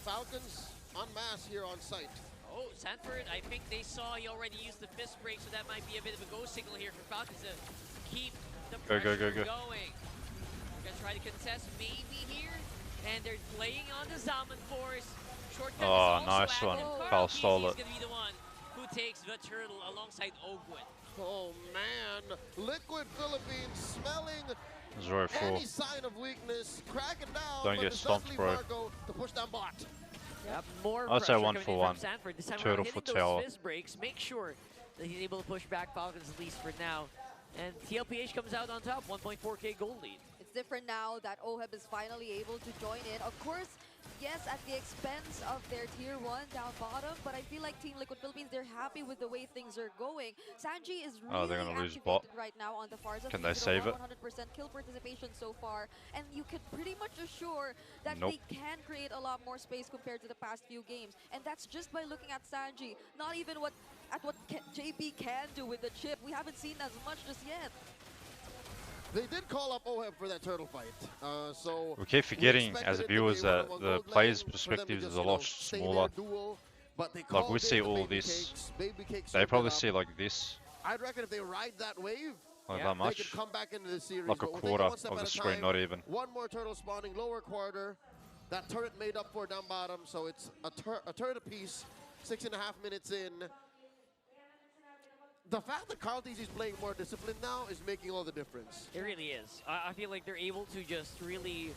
Falcons en masse here on site. Oh, Sanford, I think they saw he already used the fist break, so that might be a bit of a go signal here for Falcons to keep the pressure going. We're gonna try to contest maybe here, and they're playing on the Zaman Force. Shortcut is also nice one. Val stole it. He's gonna be the one who takes the turtle alongside Ogwin. Oh man, Liquid Philippines smelling 0-4. any sign of weakness, cracking down. Don't get stomped, bro. Marco to push down bot. Yep, more I'd say pressure 1 coming for in 1. from Sanford. This time Turtle around, for hitting tower. those fist breaks, make sure that he's able to push back Falcons at least for now. And TLPH comes out on top, 1.4k gold lead. It's different now that OHEB is finally able to join in. Of course, yes, at the expense of their tier 1 down bottom, but I feel like Team Liquid Philippines, they're happy with the way things are going. Sanji is really they're gonna lose activated bot. right now on the Farsa. Can they save it? 100% kill participation so far, and you can pretty much assure that Nope. they can create a lot more space compared to the past few games. And that's just by looking at Sanji, not even what JP can do with the chip. We haven't seen as much just yet. They did call up OHEB for that turtle fight, so We keep forgetting as viewers that the players' perspectives is a lot smaller. Like we see all this, they probably see like this, I'd reckon if they ride that wave, like that they much, could come back into the series. like a but we'll take it quarter one step of at the a screen, time. not even. One more turtle spawning, lower quarter. That turret made up for down bottom, so it's a turret apiece. 6.5 minutes in. The fact that Carl TZ is playing more disciplined now is making all the difference. It really is. I feel like they're able to just really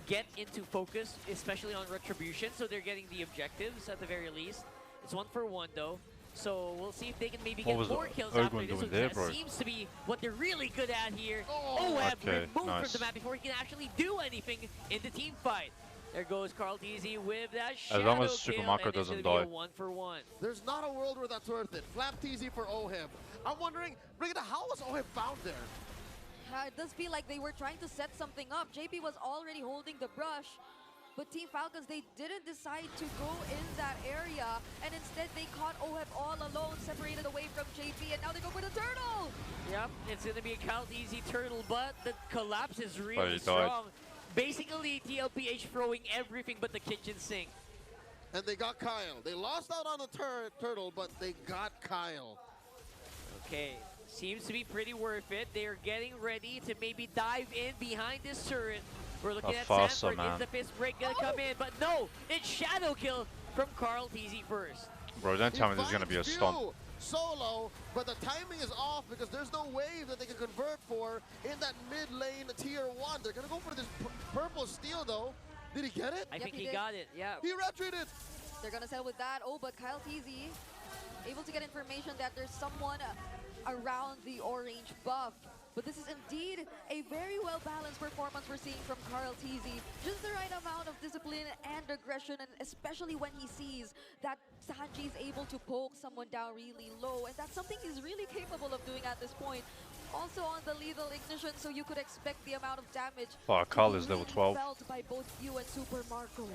get into focus, especially on Retribution, so they're getting the objectives at the very least. It's 1 for 1 though, so we'll see if they can maybe get more kills after this one. That seems to be what they're really good at here. OHEB removed from the map before he can actually do anything in the team fight. There goes Carl TZ with that shadow As long as kill, Super Marco and it's doesn't gonna be die. a 1 for 1. There's not a world where that's worth it. Flap TZ for OHEB. I'm wondering, Brigitte, how was OHEB found there? It does feel like they were trying to set something up. JP was already holding the brush, but Team Falcons, they didn't decide to go in that area, and instead they caught OHEB all alone, separated away from JP, and now they go for the turtle! Yep, it's going to be a Cal Easy turtle, but the collapse is really strong. Basically, TLPH throwing everything but the kitchen sink. And they got Kyle. They lost out on the turtle, but they got Kyle. Okay, seems to be pretty worth it. They're getting ready to maybe dive in behind this turret. We're looking at Sanford. Is the fist break gonna come in? But no, it's shadow kill from Carl TZ first. Bro, don't tell me there's gonna be a stomp. Solo, but the timing is off because there's no wave that they can convert for in that mid lane tier 1. They're gonna go for this purple steal though. Did he get it? I think he got it, yeah. He retreated. They're gonna settle with that. Oh, but Kyle TZ able to get information that there's someone around the orange buff. But this is indeed a very well-balanced performance we're seeing from Carl TZ. Just the right amount of discipline and aggression, and especially when he sees that Sanji is able to poke someone down really low, and that's something he's really capable of doing at this point. Also on the lethal ignition, so you could expect the amount of damage Carl is level 12. felt by both you and Super Marco.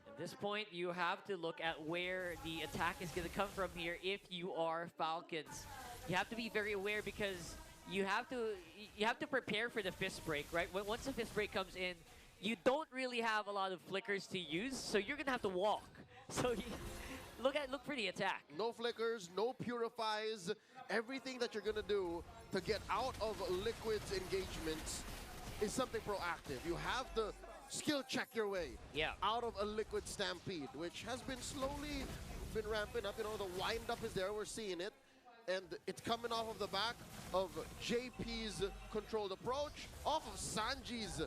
At this point, you have to look at where the attack is going to come from here if you are Falcons. You have to be very aware because you have to prepare for the fist break, right? Once the fist break comes in, you don't really have a lot of flickers to use, so you're gonna have to walk. So you look for the attack. No flickers, no purifies, everything that you're gonna do to get out of Liquid's engagements. is something proactive. You have to skill check your way out of a Liquid Stampede, which has been slowly been ramping up. You know, the wind-up is there. We're seeing it. And it's coming off of the back of JP's controlled approach, off of Sanji's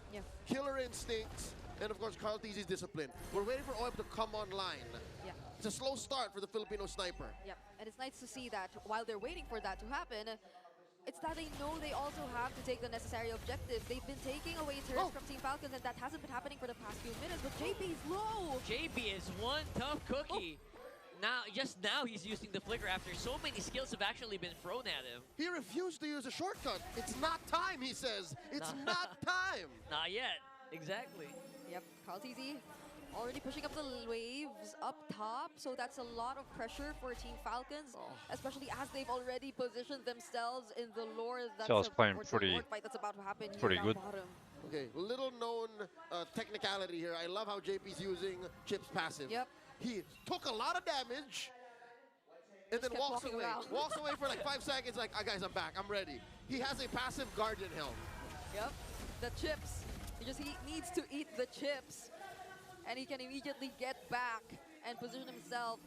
killer instincts, and of course Carl Tizzi's discipline. We're waiting for OEB to come online. Yeah. It's a slow start for the Filipino sniper. Yep, and it's nice to see that while they're waiting for that to happen, it's that they know they also have to take the necessary objectives. They've been taking away turrets from Team Falcons, and that hasn't been happening for the past few minutes, but JP's low! JP is one tough cookie. Just now he's using the flicker after so many skills have actually been thrown at him. He refused to use a shortcut. It's not time, he says. It's not time. Not yet. Exactly. Yep, Carl Tizzi already pushing up the waves up top, so that's a lot of pressure for Team Falcons, especially as they've already positioned themselves in the lore that's playing pretty, fight that's about to happen pretty good. Bottom. Okay, little known technicality here. I love how JP's using Chip's passive. Yep. He took a lot of damage and then walks away. Walks away for like 5 seconds like, guys, I'm back, I'm ready. He has a passive Guardian Helm. Yep, the chips. He needs to eat the chips, and he can immediately get back and position himself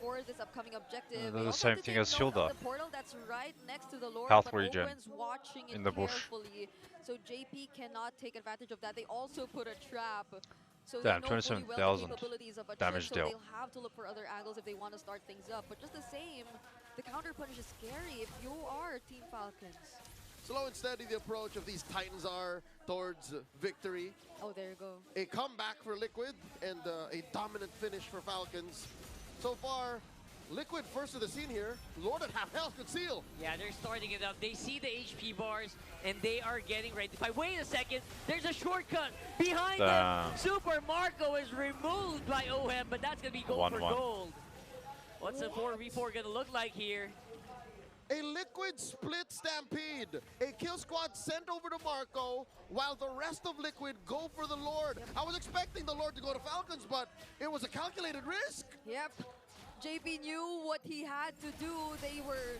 for this upcoming objective. The same thing as Hilda. The portal that's right next to the Lord, Health but regen Owen's watching it in the bush. carefully, so JP cannot take advantage of that. They also put a trap. So damn, they know fully well the capabilities of a damage chip, so deal. they'll have to look for other angles if they want to start things up. But just the same, the counter punch is scary if you are Team Falcons. Slow and steady the approach of these Titans are towards victory. Oh, there you go. A comeback for Liquid and a dominant finish for Falcons. So far, Liquid first to the scene here. Lord at half health could seal. Yeah, they're starting it up. They see the HP bars, and they are getting ready to fight. Wait a second. There's a shortcut behind them. Super Marco is removed by OHEM, but that's going to be gold for gold. What's a 4v4 going to look like here? A Liquid split stampede. A kill squad sent over to Marco, while the rest of Liquid go for the Lord. I was expecting the Lord to go to Falcons, but it was a calculated risk. Yep. JP knew what he had to do. They were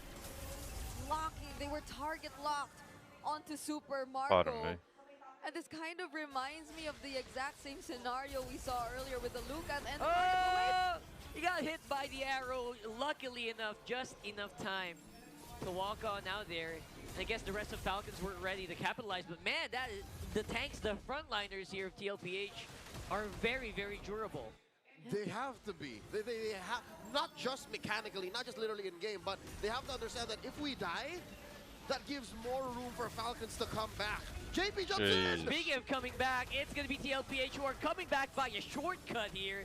locking, they were target locked onto Super Marco. And this kind of reminds me of the exact same scenario we saw earlier with the Lucas and the he got hit by the arrow, luckily enough, just enough time to walk on out there. And I guess the rest of Falcons weren't ready to capitalize, but man, the tanks, the frontliners here of TLPH are very, very durable. They have to be. They have, not just mechanically, not just literally in game, but they have to understand that if we die, that gives more room for Falcons to come back. JP jumps in! Speaking of coming back, it's going to be TLPH who are coming back by a shortcut here.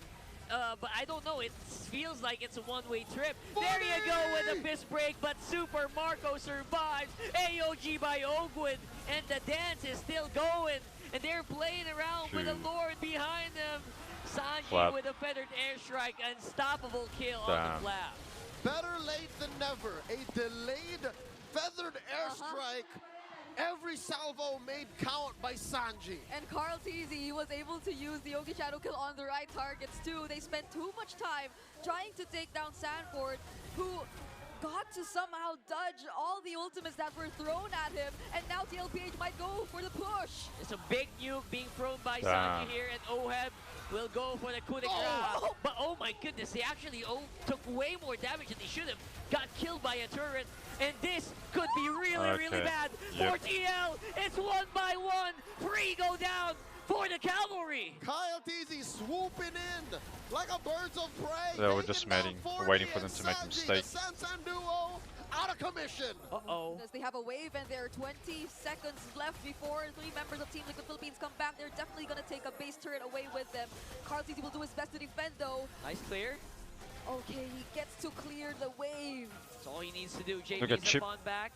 But I don't know, it feels like it's a one-way trip. 40! There you go with a piss break, but Super Marco survives. AOG by Ogwin, and the dance is still going. And they're playing around with the Lord behind them. Sanji with a feathered airstrike, unstoppable kill on the flap. Better late than never. A delayed feathered airstrike. Every salvo made count by Sanji. And Carl Tizzi was able to use the Yogi Shadow Kill on the right targets too. They spent too much time trying to take down Sanford, who got to somehow dodge all the ultimates that were thrown at him, and now TLPH might go for the push. It's a big nuke being thrown by Sanji here, and OHEB will go for the coup de grace. But oh my goodness, they actually took way more damage than they should have. Got killed by a turret, and this could be really, really bad for TL. It's 1 by 1. 3 go down for the cavalry. Kyle Tizzi swooping in like a birds of prey. Yeah, we're just waiting for them to make a mistake. The Sansan duo out of commission. They have a wave, and there are 20 seconds left before 3 members of Team Liquid Philippines come back. They're definitely going to take a base turret away with them. Carl Tizzi will do his best to defend, though. Nice clear. Okay, he gets to clear the wave. That's all he needs to do. JP's up on back.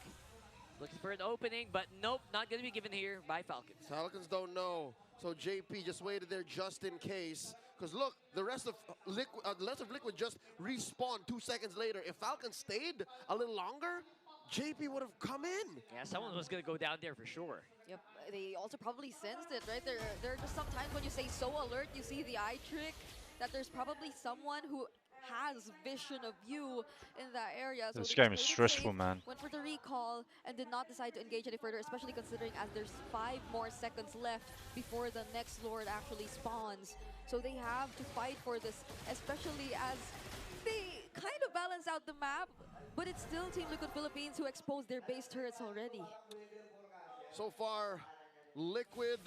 Looking for an opening, but nope, not going to be given here by Falcons. Falcons don't know. So JP just waited there just in case. Because look, the rest of Liquid just respawned 2 seconds later. If Falcons stayed a little longer, JP would have come in. Yeah, someone was going to go down there for sure. Yep, they also probably sensed it, right? There are just sometimes when you say so alert, you see the eye trick, that there's probably someone who has vision of you in that area. So This they game just is played it stressful, safe, man. went for the recall, and did not decide to engage any further, especially considering as there's 5 more seconds left before the next Lord actually spawns. So they have to fight for this, especially as they kind of balance out the map, but it's still Team Liquid Philippines who exposed their base turrets already. So far, Liquid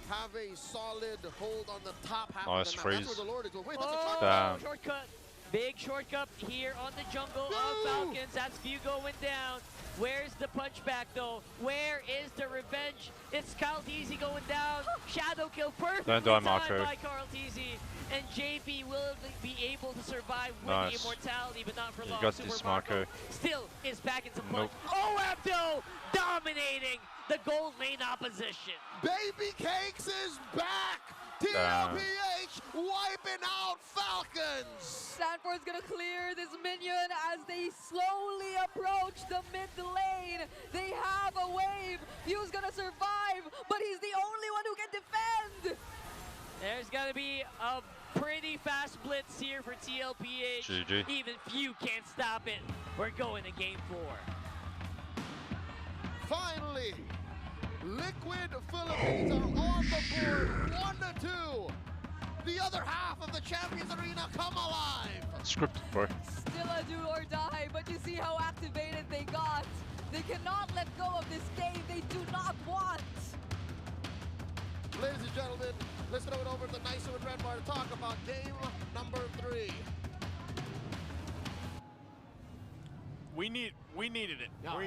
have a solid hold on the top half of the map. That's where the Lord is. Wait, that's a shortcut. Shortcut. Big shortcut here on the jungle of Falcons. That's F.E.A.R going down. Where's the punchback though? Where is the revenge? It's Carlteasy going down. Shadow kill perfectly timed by Carlteasy. And JP will be able to survive with the immortality, but not for long. Got this Marco. Still is back into punch. OFDO dominating the gold lane opposition. Baby Cakes is back! TLPH wiping out Falcons! Sanford's gonna clear this minion as they slowly approach the mid lane. They have a wave. F.E.A.R's gonna survive, but he's the only one who can defend. There's gonna be a pretty fast blitz here for TLPH. GG. Even F.E.A.R can't stop it. We're going to game 4. Finally, Liquid Philippines are on the board, 1-2. The other half of the Champions Arena come alive. Scripted, bro. Still a do or die, but you see how activated they got. They cannot let go of this game. They do not want. Ladies and gentlemen, let's throw it over to Nicer and Red Bar to talk about game number 3. We needed it. Oh,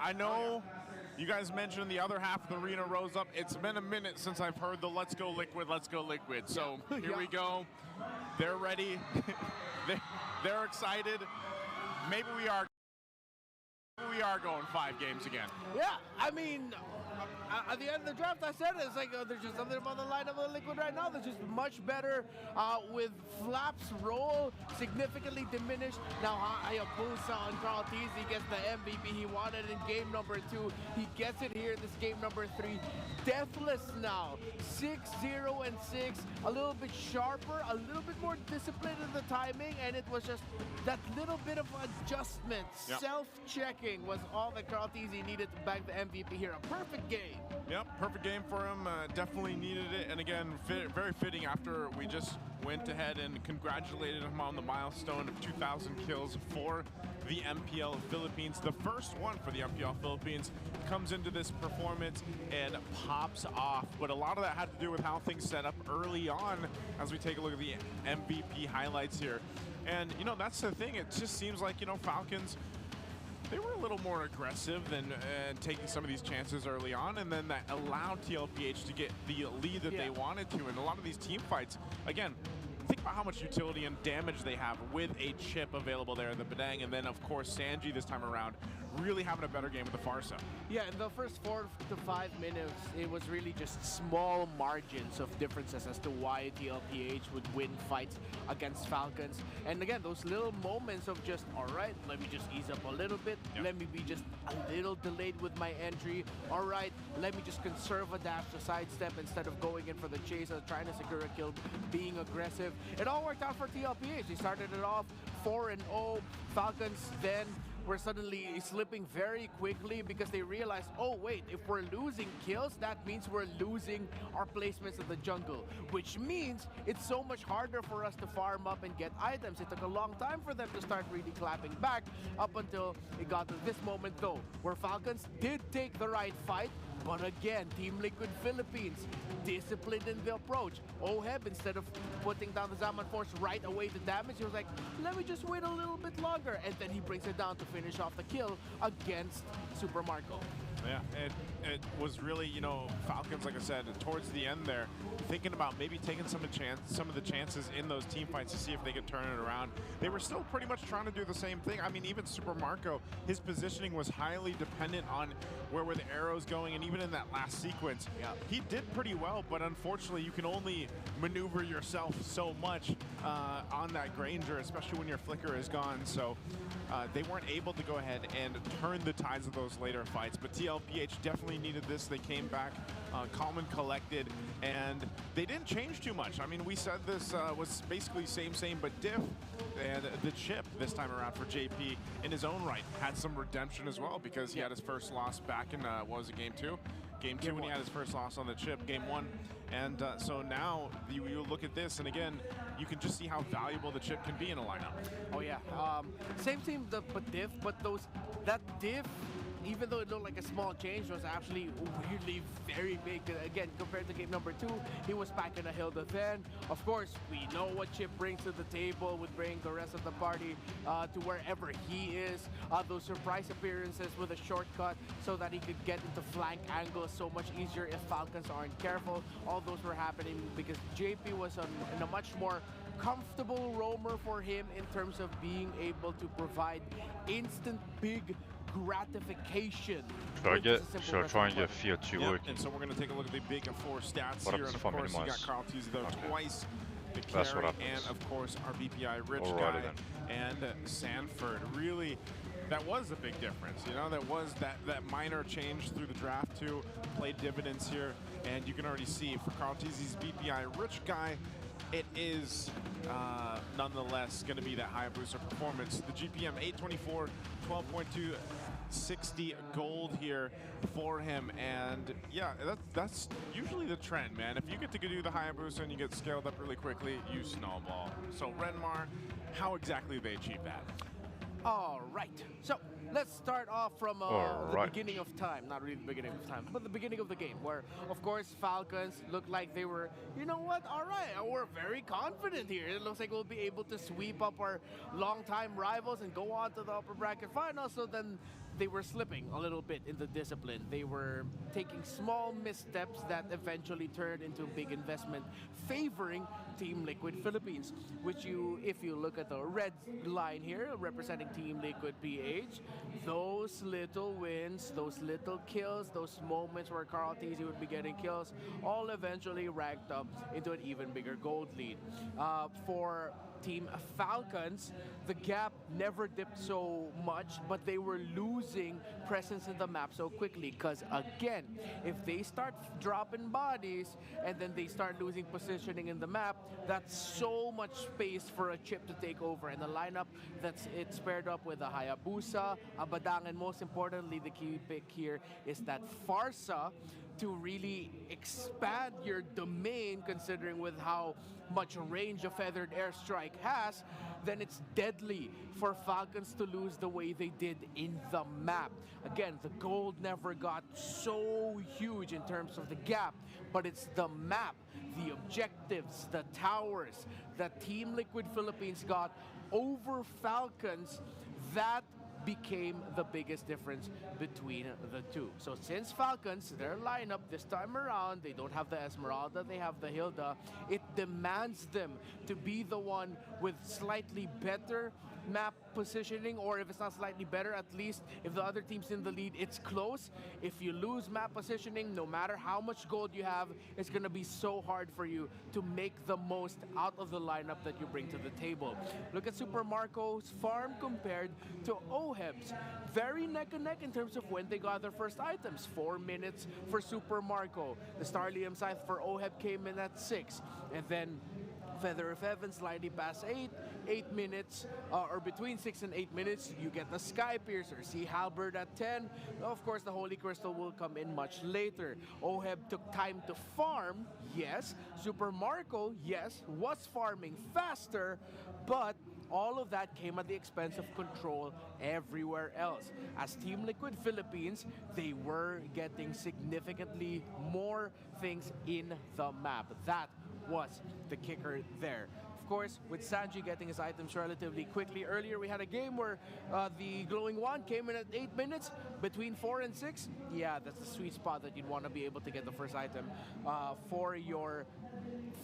I know you guys mentioned the other half of the arena rose up. It's been a minute since I've heard the let's go Liquid. So here we go. They're ready. they're excited. Maybe we are going 5 games again. Yeah, I mean, at the end of the draft, I said it's like there's just something about the lineup of Liquid right now that's just much better. With Flap's role significantly diminished. Now Hayabusa on Carlteasy gets the MVP he wanted in game number 2. He gets it here in this game number 3. Deathless now, 6-0-6, a little bit sharper, a little bit more disciplined in the timing, and it was just that little bit of adjustment, self-checking was all that Carlteasy needed to bag the MVP here. A perfect game. Yep, perfect game for him. Definitely needed it. And again, very fitting after we just went ahead and congratulated him on the milestone of 2,000 kills for the MPL Philippines. The first one for the MPL Philippines comes into this performance and pops off. But a lot of that had to do with how things set up early on as we take a look at the MVP highlights here. And, you know, that's the thing. It just seems like, you know, Falcons, they were a little more aggressive than taking some of these chances early on, and then that allowed TLPH to get the lead that they wanted to. And a lot of these team fights, again, think about how much utility and damage they have with a chip available there in the Badang, and then of course Sanji this time around really having a better game with the Farsa. Yeah, in the first 4 to 5 minutes, it was really just small margins of differences as to why TLPH would win fights against Falcons. And again, those little moments of just, all right, let me just ease up a little bit. Let me be just a little delayed with my entry. All right, let me just conserve a dash to sidestep instead of going in for the chase, trying to secure a kill, being aggressive. It all worked out for TLPH. They started it off 4-0. Falcons then were suddenly slipping very quickly because they realized, oh wait, if we're losing kills, that means we're losing our placements in the jungle, which means it's so much harder for us to farm up and get items. It took a long time for them to start really clapping back up until it got to this moment though, where Falcons did take the right fight. But again, Team Liquid Philippines, disciplined in the approach. Oheb, instead of putting down the Zaman Force right away to damage, he was like, let me just wait a little bit longer. And then he brings it down to finish off the kill against Super Marco. Yeah, it was really, you know, Falcons, like I said, towards the end there, thinking about maybe taking some of the chances in those team fights to see if they could turn it around. They were still pretty much trying to do the same thing. I mean, even Super Marco, his positioning was highly dependent on where were the arrows going, and even in that last sequence, he did pretty well, but unfortunately, you can only maneuver yourself so much on that Granger, especially when your flicker is gone. So they weren't able to go ahead and turn the tides of those later fights, but TLPH definitely needed this. They came back calm and collected, and they didn't change too much. I mean, we said this was basically same, but diff. And the chip this time around for JP in his own right had some redemption as well, because he had his first loss back in, what was it, game 2? Game 2 when he had his first loss on the chip, game 1. And so now you look at this, and again, you can just see how valuable the chip can be in a lineup. Oh yeah, same team, but diff, but that diff, even though it looked like a small change, was actually weirdly very big. Again, compared to game number 2, he was packing a Hilda then. Of course, we know what Chip brings to the table, would bring the rest of the party to wherever he is. Those surprise appearances with a shortcut so that he could get into flank angles so much easier if Falcons aren't careful. All those were happening because JP was in a much more comfortable roamer for him in terms of being able to provide instant big gratification. Should I try and get F.E.A.R 2 working? And so we're going to take a look at the big 4 stats here. And of course, you got Carl Teasy though twice. The carry, and of course our BPI Rich guy and Sanford. Really, that was a big difference. You know, that was that minor change through the draft too played dividends here, and you can already see for Carl Teasy's BPI Rich guy, it is nonetheless going to be that Hayabusa performance. The GPM 824, 12.2, 60 gold here for him, and yeah, that's usually the trend, man. If you get to do the Hayabusa and you get scaled up really quickly, you snowball. So Renmar, how exactly they achieve that? All right, so let's start off from the beginning of time. Not really the beginning of time, but the beginning of the game, where, of course, Falcons looked like they were, you know what, all right, we're very confident here. It looks like we'll be able to sweep up our longtime rivals and go on to the upper bracket final. So then they were slipping a little bit in the discipline. They were taking small missteps that eventually turned into a big investment, favoring Team Liquid Philippines, which if you look at the red line here, representing Team Liquid PH, those little wins, those little kills, those moments where Carl Teasy would be getting kills, all eventually ranked up into an even bigger gold lead. For Team Falcons, the gap never dipped so much, but they were losing presence in the map so quickly, because again, if they start dropping bodies and then they start losing positioning in the map, that's so much space for a chip to take over. And the lineup it's paired up with a Hayabusa, a Badang, and most importantly, the key pick here is that Farsa to really expand your domain, considering with how much range a feathered airstrike has, then it's deadly for Falcons to lose the way they did in the map. Again, the gold never got so huge in terms of the gap, but it's the map, the objectives, the towers that Team Liquid Philippines got over Falcons that became the biggest difference between the two. So since Falcons, their lineup this time around, they don't have the Esmeralda, they have the Hilda, it demands them to be the one with slightly better map positioning, or if it's not slightly better, at least if the other team's in the lead, it's close. If you lose map positioning, no matter how much gold you have, it's gonna be so hard for you to make the most out of the lineup that you bring to the table. Look at Super Marco's farm compared to OHEB's. Very neck and neck in terms of when they got their first items. 4 minutes for Super Marco. The Starlium Scythe for OHEB came in at 6. And then Feather of Heaven slightly past 8 minutes, or between 6 and 8 minutes, you get the Sky Piercer. Sea Halberd at 10. Of course, the Holy Crystal will come in much later. OHEB took time to farm, yes. Super Marco, yes, was farming faster, but all of that came at the expense of control everywhere else. As Team Liquid Philippines, they were getting significantly more things in the map. That was the kicker there. Of course, with Sanji getting his items relatively quickly. Earlier, we had a game where the Glowing Wand came in at 8 minutes, between 4 and 6. Yeah, that's the sweet spot that you'd want to be able to get the first item for your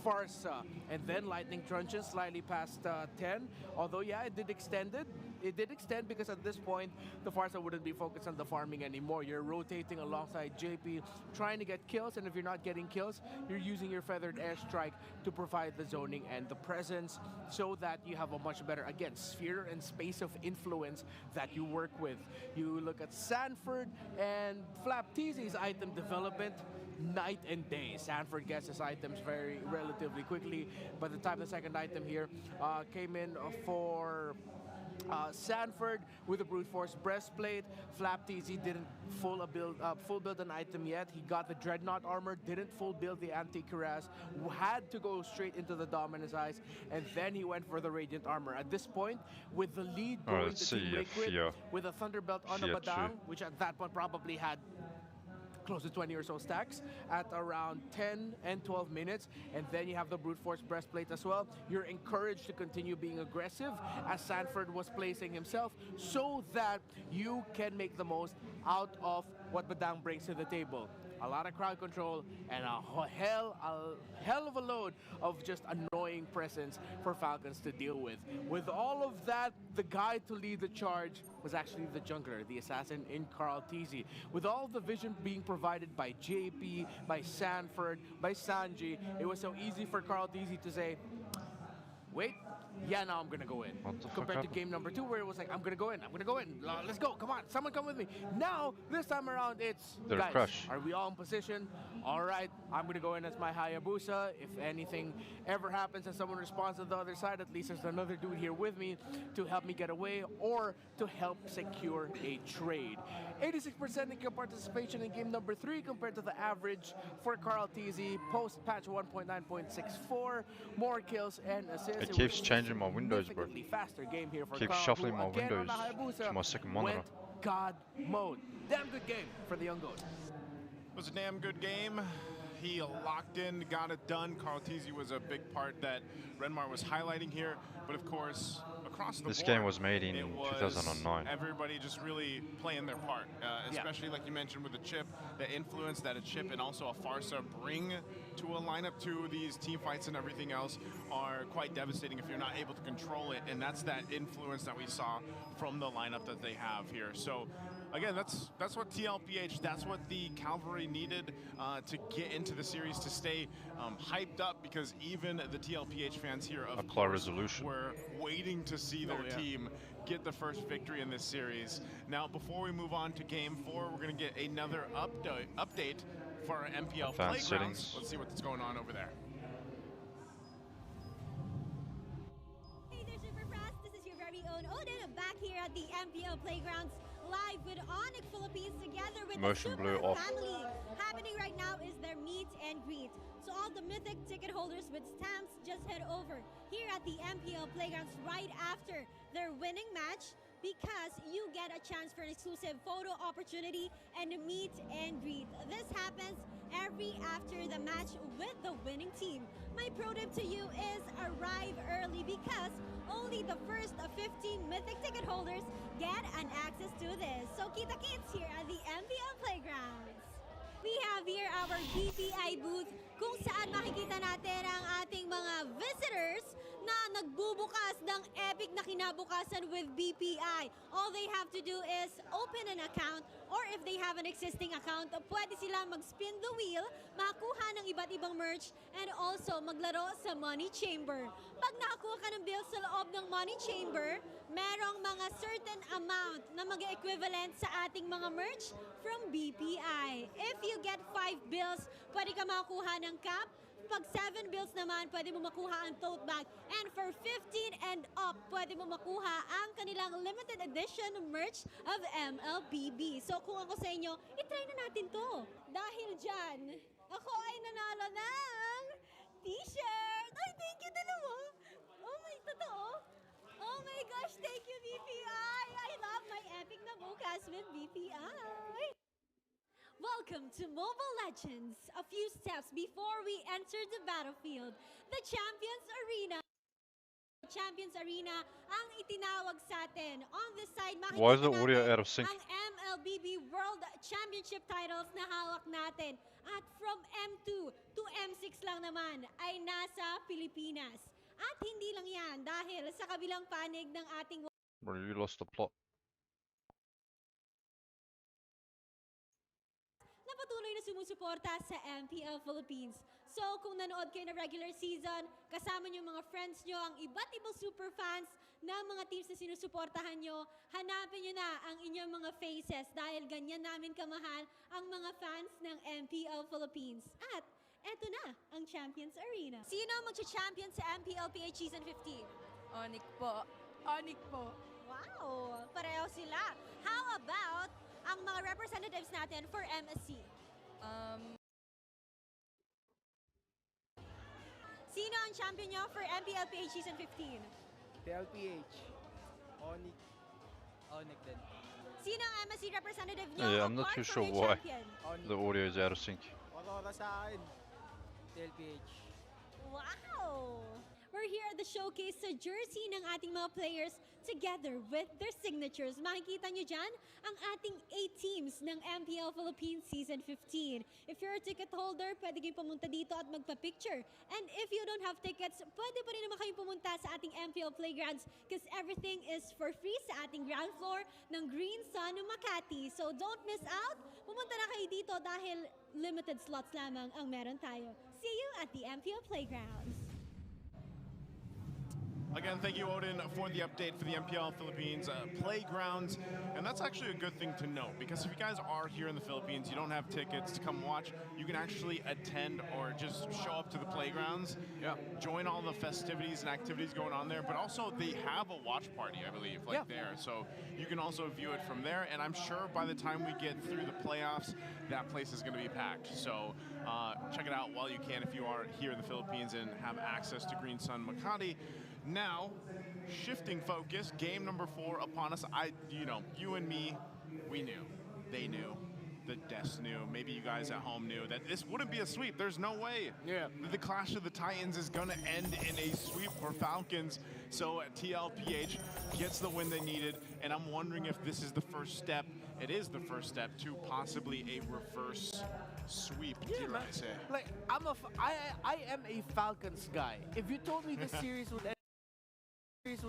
Farsa. And then Lightning Truncheon slightly past 10. Although, yeah, it did extend it. It did extend because at this point, the Farsa wouldn't be focused on the farming anymore. You're rotating alongside JP, trying to get kills, and if you're not getting kills, you're using your Feathered Airstrike to provide the zoning and the presence so that you have a much better, again, sphere and space of influence that you work with. You look at Sanford and Flap Teasy's item development. night and day. Sanford gets his items relatively quickly. By the time the second item here came in for Sanford with the brute force breastplate. Flap TZ didn't full build an item yet. He got the dreadnought armor, didn't full build the anti-cuirass, had to go straight into the Dominus Eyes, and then he went for the radiant armor. At this point, with the lead going to Team Liquid, with a Thunderbelt on a Badang, which at that point probably had close to 20 or so stacks at around 10 and 12 minutes, and then you have the brute force breastplate as well. You're encouraged to continue being aggressive as Sanford was placing himself so that you can make the most out of what Badang brings to the table. A lot of crowd control and a hell of a load of just annoying presence for Falcons to deal with. With all of that, the guy to lead the charge was actually the jungler, the assassin in Carl TZ. With all the vision being provided by JP, by Sanford, by Sanji, it was so easy for Carl TZ to say, wait, yeah, now I'm gonna go in. Compared to game number 2 where it was like, I'm gonna go in, let's go, come on, someone come with me. Now, this time around, it's, guys, are we all in position? All right, I'm gonna go in as my Hayabusa. If anything ever happens and someone responds to the other side, at least there's another dude here with me to help me get away or to help secure a trade. 86% in kill participation in game number 3 compared to the average for Carl TZ post-patch 1.9.64. More kills and assists. It keeps changing my windows, bro. Faster game here for Keeps Carl, shuffling my windows to my second monitor. Went God mode. Damn good game for the young goat. It was a damn good game. He locked in, got it done. Carl TZ was a big part that Renmar was highlighting here, but of course, across the board, this game was made in 2009. Everybody just really playing their part, especially like you mentioned with the chip, the influence that a chip and also a Farsa bring to a lineup, to these team fights and everything else are quite devastating if you're not able to control it, and that's that influence that we saw from the lineup that they have here. So again, that's what TLPH, that's what the Cavalry needed to get into the series, to stay hyped up, because even the TLPH fans here, of course, were waiting to see their team get the first victory in this series. Now, before we move on to Game 4, we're going to get another update for our MPL Playgrounds. Settings. Let's see what's going on over there. Hey there, Super Press. This is your very own Odin, back here at the MPL Playgrounds, live with Onyx Philippines together with the Super family. Happening right now is their meet and greet. So all the Mythic ticket holders with stamps, just head over here at the MPL Playgrounds right after their winning match, because you get a chance for an exclusive photo opportunity and a meet and greet. This happens every after the match with the winning team. My pro tip to you is arrive early, because only the first 15 Mythic ticket holders get an access to this. So kita kits here at the MPL Playgrounds. We have here our BPI booth kung saan makikita natin ang ating mga visitors na nagbubukas ng epic na kinabukasan with BPI. All they have to do is open an account, or if they have an existing account, pwede sila mag-spin the wheel, makakuha ng iba't ibang merch, and also maglaro sa Money Chamber. Pag nakakuha ka ng bills sa loob ng Money Chamber, merong mga certain amount na mag-equivalent sa ating mga merch from BPI. If you get 5 bills, pwede ka makakuha ng cap. Pag 7 bills naman, pwede mo makuha ang tote bag. And for 15 and up, pwede mo makuha ang kanilang limited edition merch of MLBB. So kung ako sa inyo, itry na natin to. Dahil dyan, ako ay nanalo ng t-shirt. Ay, thank you dalawa. Oh my, totoo. Oh my gosh, thank you BPI. I love my epic na bukas with BPI. Welcome to Mobile Legends. A few steps before we enter the battlefield, the Champions Arena ang itinawag sa atin. On this side, makikita natin ang MLBB World Championship titles na hawak natin. At from M2 to M6 lang naman ay nasa Pilipinas. At hindi lang yan, dahil sa kabilang panig ng ating... Bro, you lost the plot. Patuloy na sumusuporta sa MPL Philippines. So kung nanood kayo na regular season, kasama nyo mga friends nyo, ang iba't ibang super fans ng mga teams na sinusuportahan nyo, hanapin nyo na ang inyong mga faces dahil ganyan namin kamahal ang mga fans ng MPL Philippines. At eto na ang Champions Arena. Sino ang magcha-champion sa MPL PH Season 15? Onyx po. Onyx po. Wow! Pareho sila. How about ang mga representatives natin for MSC? Sino ang champion nyo for MPL PH Season 15? PLPH. Onyx. Onyx din. Sino ang MSC representative nyo? Yeah, I'm not too sure why the audio is out of sync. Wala sa akin. PLPH. Wow! We're here at the showcase sa jersey ng ating mga players together with their signatures. Makikita nyo dyan ang ating 8 teams ng MPL Philippines Season 15. If you're a ticket holder, pwede kayong pumunta dito at magpa-picture. And if you don't have tickets, pwede pa rin naman kayong pumunta sa ating MPL Playgrounds because everything is for free sa ating ground floor ng Green Sun Makati. So don't miss out. Pumunta na kayo dito dahil limited slots lamang ang meron tayo. See you at the MPL Playgrounds. Again, thank you, Odin, for the update for the MPL Philippines Playgrounds. And that's actually a good thing to note, because if you guys are here in the Philippines, you don't have tickets to come watch, you can actually attend or just show up to the playgrounds, join all the festivities and activities going on there. But also, they have a watch party, I believe, there. So you can also view it from there. And I'm sure by the time we get through the playoffs, that place is going to be packed. So check it out while you can if you are here in the Philippines and have access to Green Sun Makati. Now, shifting focus, game number 4 upon us. You and me, we knew. They knew. The Deaths knew. Maybe you guys at home knew that this wouldn't be a sweep. There's no way. Yeah. The Clash of the Titans is going to end in a sweep for Falcons. So TLPH gets the win they needed, and I'm wondering if this is the first step. It is the first step to possibly a reverse sweep. Yeah, man. Like I am a Falcons guy. If you told me this series would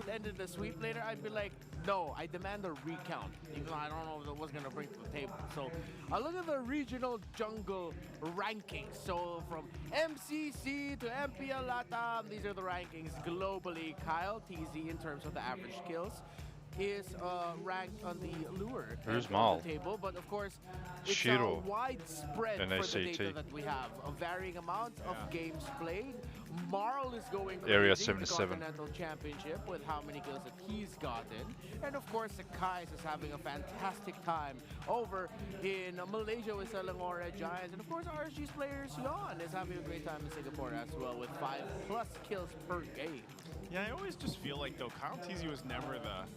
end in the sweep later, I'd be like, no, I demand a recount. Even though I don't know what was going to bring to the table. So I look at the regional jungle rankings. So from MCC to MPL Latam, these are the rankings globally. Kyle TZ, in terms of the average kills, is ranked on the lower Who's end of the table, but of course it's Shiro widespread for the data that we have. A varying amounts of games played. Marl is going Area crazy in the 77 Continental Championship with how many kills that he's gotten. And of course, Sakais is having a fantastic time over in Malaysia with Selangor Giants. And of course, RSG's player Sion is having a great time in Singapore as well with 5+ kills per game. Yeah, I always just feel like, though, Kyle TZ was never the...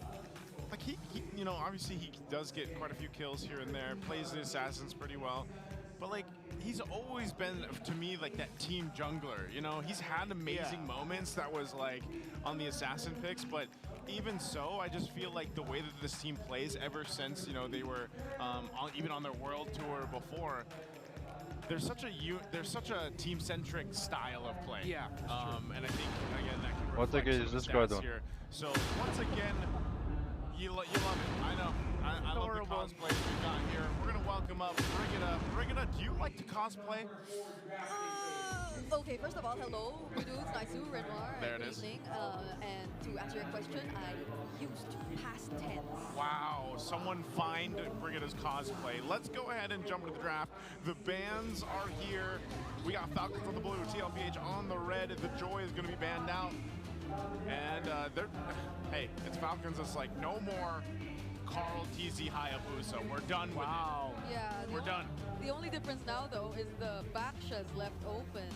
Like, he obviously he does get quite a few kills here and there, plays the Assassins pretty well. But, like, he's always been, to me, like that team jungler, He's had amazing moments that was, like, on the Assassin picks, but even so, I just feel like the way that this team plays ever since, they were even on their world tour before, there's such a team-centric style of play. Yeah, and I think, again, that can What the reflect heck is some this guy stats doing? here. So, once again, you love it. I know. I love the cosplays we've got here. We're going to welcome up Brigida. Brigida, do you like to cosplay? Okay, first of all, hello, Bududes, Naisu, Renoir, There it good is. evening. And to answer your question, I used past tense. Wow, someone find Brigida's cosplay. Let's go ahead and jump into the draft. The bands are here. We got Falcons on the blue, TLPH on the red. The Joy is going to be banned out. And hey, it's Falcons. It's like no more Carl TZ Hayabusa. We're done with it. Yeah, We're done. The only difference now, though, is the backshed left open.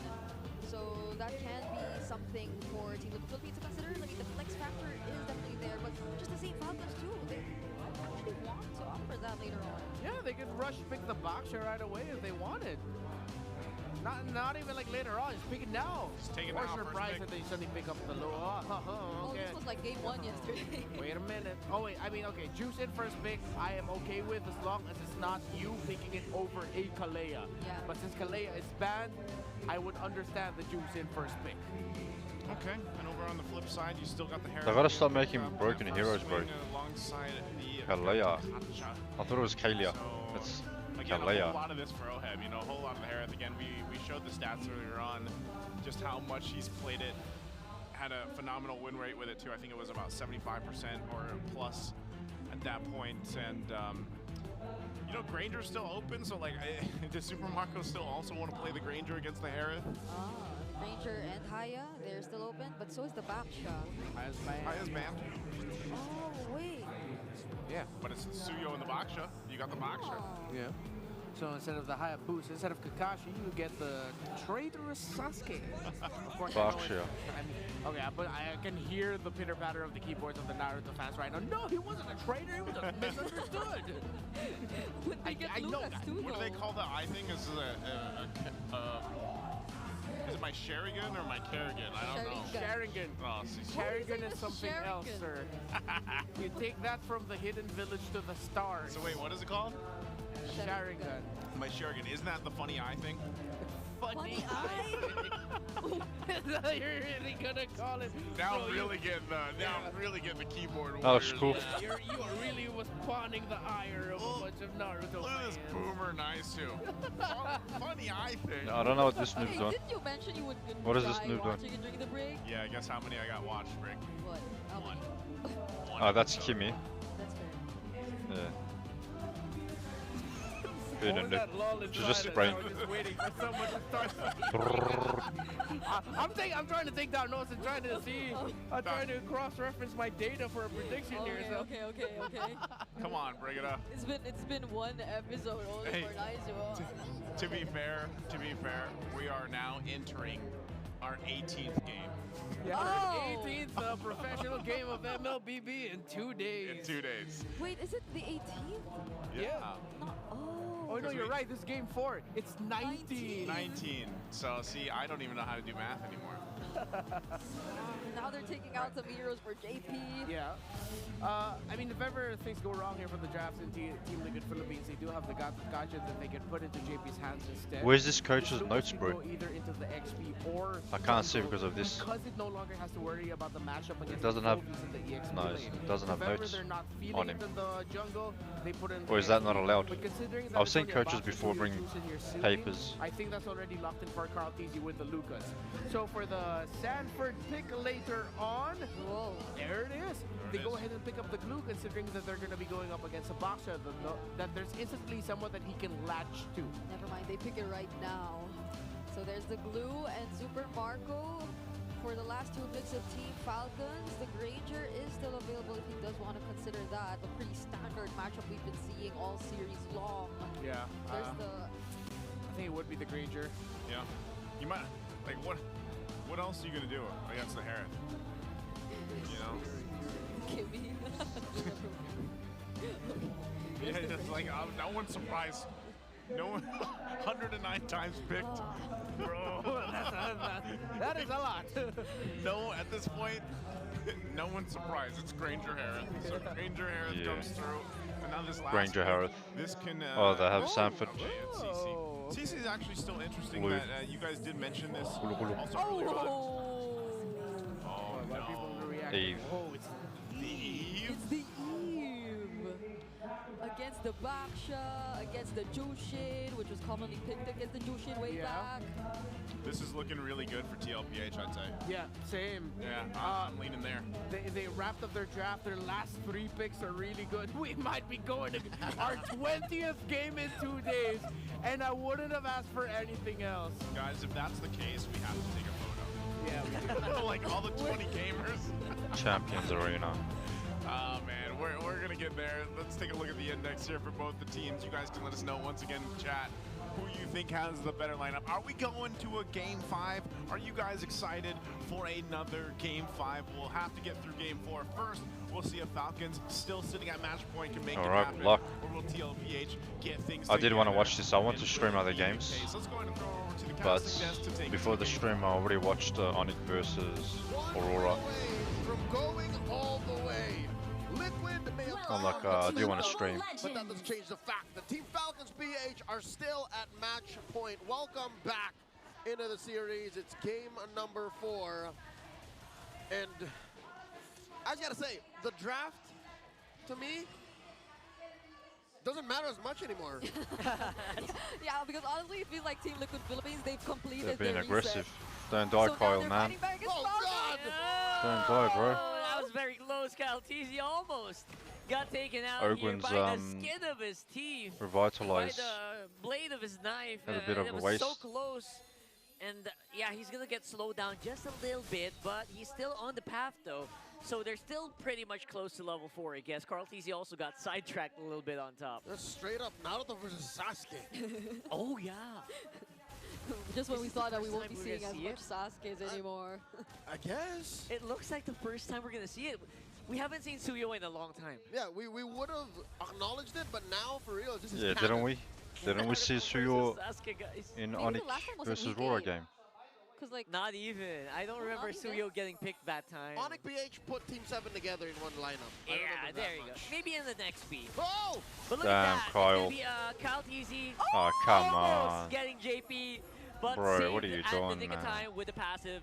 So that can be something for Team of the Philippines to consider. Like, the flex factor is definitely there, but just the same Falcons, too. They actually want to offer that later on. Yeah, they could rush pick the boxer right away if they wanted. Not even like later on, just pick it now. Just take it or now, surprised that they suddenly pick up the low. Oh, Okay. this was like game 1 yesterday. Wait a minute. Oh wait, I mean, okay, Juice in first pick, I am okay with as long as it's not you picking it over a Kalea. Yeah. But since Kalea is banned, I would understand the Juice in first pick. Okay, and over on the flip side, you still got the hair. They gotta stop making broken heroes, bro. Alongside the Kalea. I thought it was Kalia. That's Again, a whole lot of this for Oheb, you know, a whole lot of the Harith. Again, we showed the stats earlier on, just how much he's played it. Had a phenomenal win rate with it too. I think it was about 75% or plus at that point. And you know, Granger's still open, so like, does Super Marco still also want to play the Granger against the Harith? Granger and Haya, they're still open, but so is the Baksha. Haya's banned. Oh, wait. Yeah, but it's Suyo and the Baksha. You got the Baksha. Yeah. So instead of the Hayabusa, instead of Kakashi, you get the traitorous Sasuke. Of course, Baksha. Okay, but I can hear the pitter patter of the keyboards of the Naruto fans right now. No, he wasn't a traitor. He was a misunderstood. I know that. What do they call the eye thing? Is it my Sharingan or my Kerrigan? I don't know. Sharingan. Oh, see, Sharingan is something else, sir. You take that from the hidden village to the stars. So wait, what is it called? Sharingan. My Sharingan. Isn't that the funny eye thing? Funny eye? You're really gonna call it? Now Bro, really getting the keyboard. That looks cool. You really was pawning the ire of a bunch of Naruto Look at this fans. boomer nice too. Funny eye thing. I don't know what this noob's doing. Didn't you mention you would What is this noob watching it during the break? Yeah, guess how many I got watched, Rick? What? One. Oh, that's Kimmy. That's fair. Yeah. She's just spraying. Just waiting for someone to start. I'm trying to take down notes and trying to see. I'm trying to cross-reference my data for a prediction here. So. Okay. Come on, bring it up. It's been one episode only for Naizo. To be fair, we are now entering our 18th game. Yeah, 18th professional game of MLBB in 2 days. In 2 days. Wait, is it the 18th? Yeah. Oh no, you're right. This is game 4. It's 19. 19. So see, I don't even know how to do math anymore. Now they're taking out some heroes for JP. Yeah. I mean, if ever things go wrong here for the drafts in Team Liquid Philippines, they do have the gotcha that they can put into JP's hands instead. Where's this coach's notes, bro? Either into the XP or I can't see because of this. Because it no longer has to worry about the matchup against It doesn't have. the EXP No, lane. it doesn't have If ever notes they're not feeling on him. it in the jungle, they put in Or is that not allowed? But considering that I've it's seen only a coaches box or before two bring you choose in your suiting, papers. I think that's already locked in for Carl Tizzy with the Lucas. So for the Sanford pick later on, there it is. They go ahead and pick up the glue, considering that they're going to be going up against a boxer, that there's instantly someone that he can latch to. Never mind, they pick it right now. So there's the glue and Super Marco. For the last 2 picks of Team Falcons, the Granger is still available if he does want to consider that. A pretty standard matchup we've been seeing all series long. Yeah. There's I think it would be the Granger. Yeah. You might, like, what else are you going to do against the Harith? You know? Kimmy. Yeah, it's like, no one's surprised. No one, 109 times picked. Bro, that is a lot. No, at this point, no one's surprised. It's Granger Harith. So Granger Harith comes through. And now this last Granger Harith. This can. Oh, they have Sanford. Okay, it's CC. CC is actually still interesting. Blue. That you guys did mention this. Blue. Also earlier on. Oh no. Eve. Oh, it's the Eve. It's the Eve. Against the Baksha, against the Jushin, which was commonly picked against the Jushin way back. This is looking really good for TLPH, I'd say. Yeah, same. Yeah, I'm leaning there. They wrapped up their draft. Their last 3 picks are really good. We might be going to our 20th game in 2 days, and I wouldn't have asked for anything else. Guys, if that's the case, we have to take a photo. Yeah, like all the 20 gamers. Champions Arena. Oh man, we're gonna get there. Let's take a look at the index here for both the teams. You guys can let us know once again in the chat who you think has the better lineup. Are we going to a Game 5? Are you guys excited for another Game 5? We'll have to get through Game 4 first. We'll see if Falcons, still sitting at match point, can make it happen. Luck. Or will TLPH get things I did want to watch this. I want to stream other games. Let's go ahead and throw over to the But casting desk to take before the stream, I already watched Onyx versus Aurora. From going all the way. Liquid may have I'm like, I do want to stream. But that doesn't change the fact that Team Falcons BH are still at match point. Welcome back into the series. It's game number 4. And I just gotta say, the draft, to me, doesn't matter as much anymore. Yeah, because honestly, it feels like Team Liquid Philippines, they've completed They're being their aggressive. Reset. Don't die, So Kyle, man. Oh, God! Don't die, bro. That was very close. Kyle TZ almost got taken out here Ogwen's, by the skin of his teeth. Revitalize. By the blade of his knife. Had a bit of it a was waste. so close. And yeah, he's going to get slowed down just a little bit, but he's still on the path, though. So they're still pretty much close to level 4, I guess. Carl TZ also got sidetracked a little bit on top. That's straight up Naruto versus Sasuke. Oh, yeah. Just when we thought that we won't be we're seeing gonna as see much Sasuke's anymore. I guess. It looks like the first time we're going to see it. We haven't seen Suyo in a long time. Yeah, we would have acknowledged it, but now, for real, this is Yeah, canon. didn't we? Didn't we see Suyo Sasuke, guys. in Maybe Onyx the last time was versus in Week Aurora 8. game? Like, not even. I don't remember Suyo getting picked that time. Onyx PH put Team 7 together in one lineup. Yeah, there you go. Maybe in the next beat. Oh! But look Damn, at that. Kyle. It's gonna be Kyle TZ. Oh, come Almost on. getting JP, but Bro, saved what are you at the doing, nick of man? time with the passive.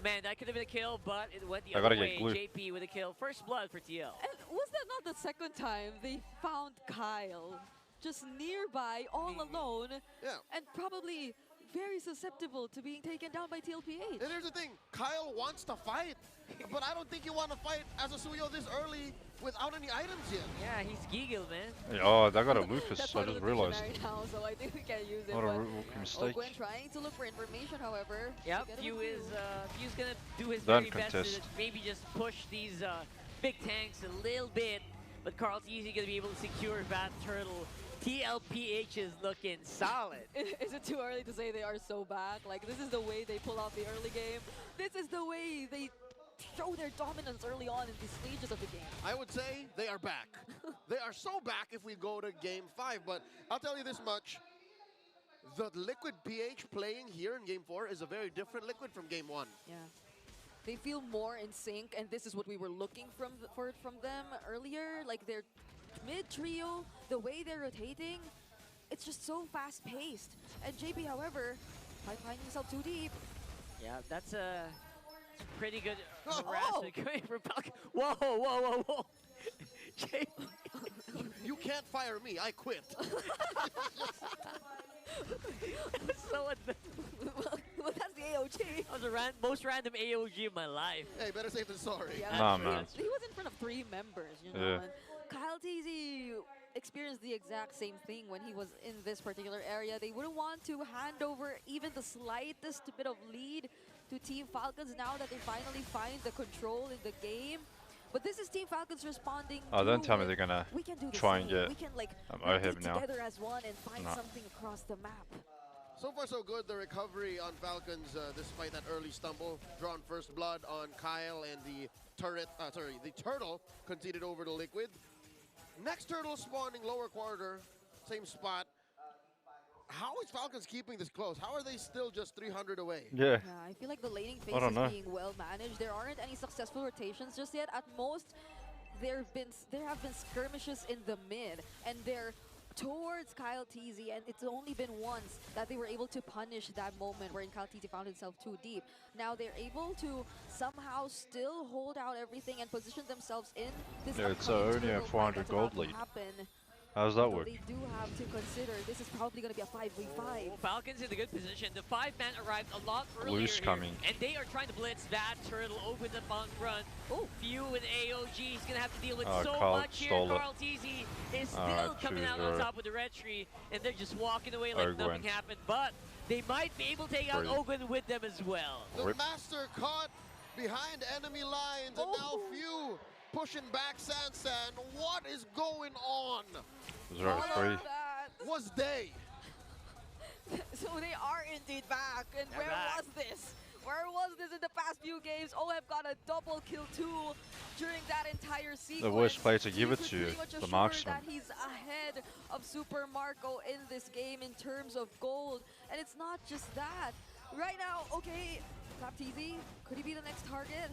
Man, that could have been a kill, but it went the I other gotta way. get glue. JP with a kill. First blood for TL. And was that not the second time they found Kyle just nearby, all alone, and probably very susceptible to being taken down by TLPH? And here's the thing, Kyle wants to fight, but I don't think you want to fight as a Suyo this early without any items yet. Yeah, he's Giggle, man. Oh, they got a Lucas, That's I part of just the realized. dictionary now, so I think we can use it. What a but rookie mistake. Ogwen trying to look for information, however. Yep, to get Few him is Few's gonna do his Don't very best contest. to maybe just push these big tanks a little bit, but Carl's easy gonna be able to secure Bat Turtle. TLPH is looking solid. Is it too early to say they are so back? Like, this is the way they pull out the early game. This is the way they show their dominance early on in the stages of the game. I would say they are back. They are so back if we go to Game 5, but I'll tell you this much. The Liquid PH playing here in Game 4 is a very different Liquid from Game 1. Yeah. They feel more in sync, and this is what we were looking from them earlier. Like, their mid-trio, the way they're rotating, it's just so fast-paced. And JP, however, finding himself too deep. Yeah, that's a pretty good harassment coming from Falcon. Whoa, whoa, whoa, whoa. JP. You can't fire me, I quit. So well, that's the AOG. That was the most random AOG of my life. Hey, better safe than sorry. Yeah, Nah, man. He was in front of 3 members, you know. Yeah. And Kyle TZ experienced the exact same thing when he was in this particular area. They wouldn't want to hand over even the slightest bit of lead to Team Falcons now that they finally find the control in the game. But this is Team Falcons responding. Oh, don't tell me they're gonna we can do the try and same. get We can like Mohib now. together as one and find Nah. something across the map. So far, so good. The recovery on Falcons, despite that early stumble, drawn first blood on Kyle, and the the turtle conceded over to Liquid. Next turtle spawning lower quarter, same spot. How is Falcons keeping this close? How are they still just 300 away? Yeah. I feel like the laning phase I don't is know. being well managed. There aren't any successful rotations just yet. At most, there have been skirmishes in the mid, and they're towards Kyle TZ, and it's only been once that they were able to punish that moment wherein Kyle TZ found himself too deep. Now they're able to somehow still hold out everything and position themselves in this Yeah, it's upcoming only a turtle 400 fight that's gold about to lead. happen. How does that Although work? they do have to consider this is probably going to be a 5v5. Well, Falcons in a good position. The 5-man arrived a lot earlier Blue's here, coming. and they are trying to blitz that turtle over the bunk front. Oh, Few with AOG. He's going to have to deal with Oh, so Carl much here. stole it. Carl TZ is still coming out on 2-0. top with the red tree, and they're just walking away like Ogwen. nothing happened. But they might be able to take out Free. Ogwen with them as well. The Master caught behind enemy lines, and now Few pushing back Sansan. What is going on? Was right free. Was they? So they are indeed back. And They're where back. was this? Where was this in the past few games? OF got a double kill too during that entire sequence. The worst player to give You it could to, pretty much the assure marksman. that he's ahead of Super Marco in this game in terms of gold. And it's not just that. Right now, okay, Clap TZ, could he be the next target?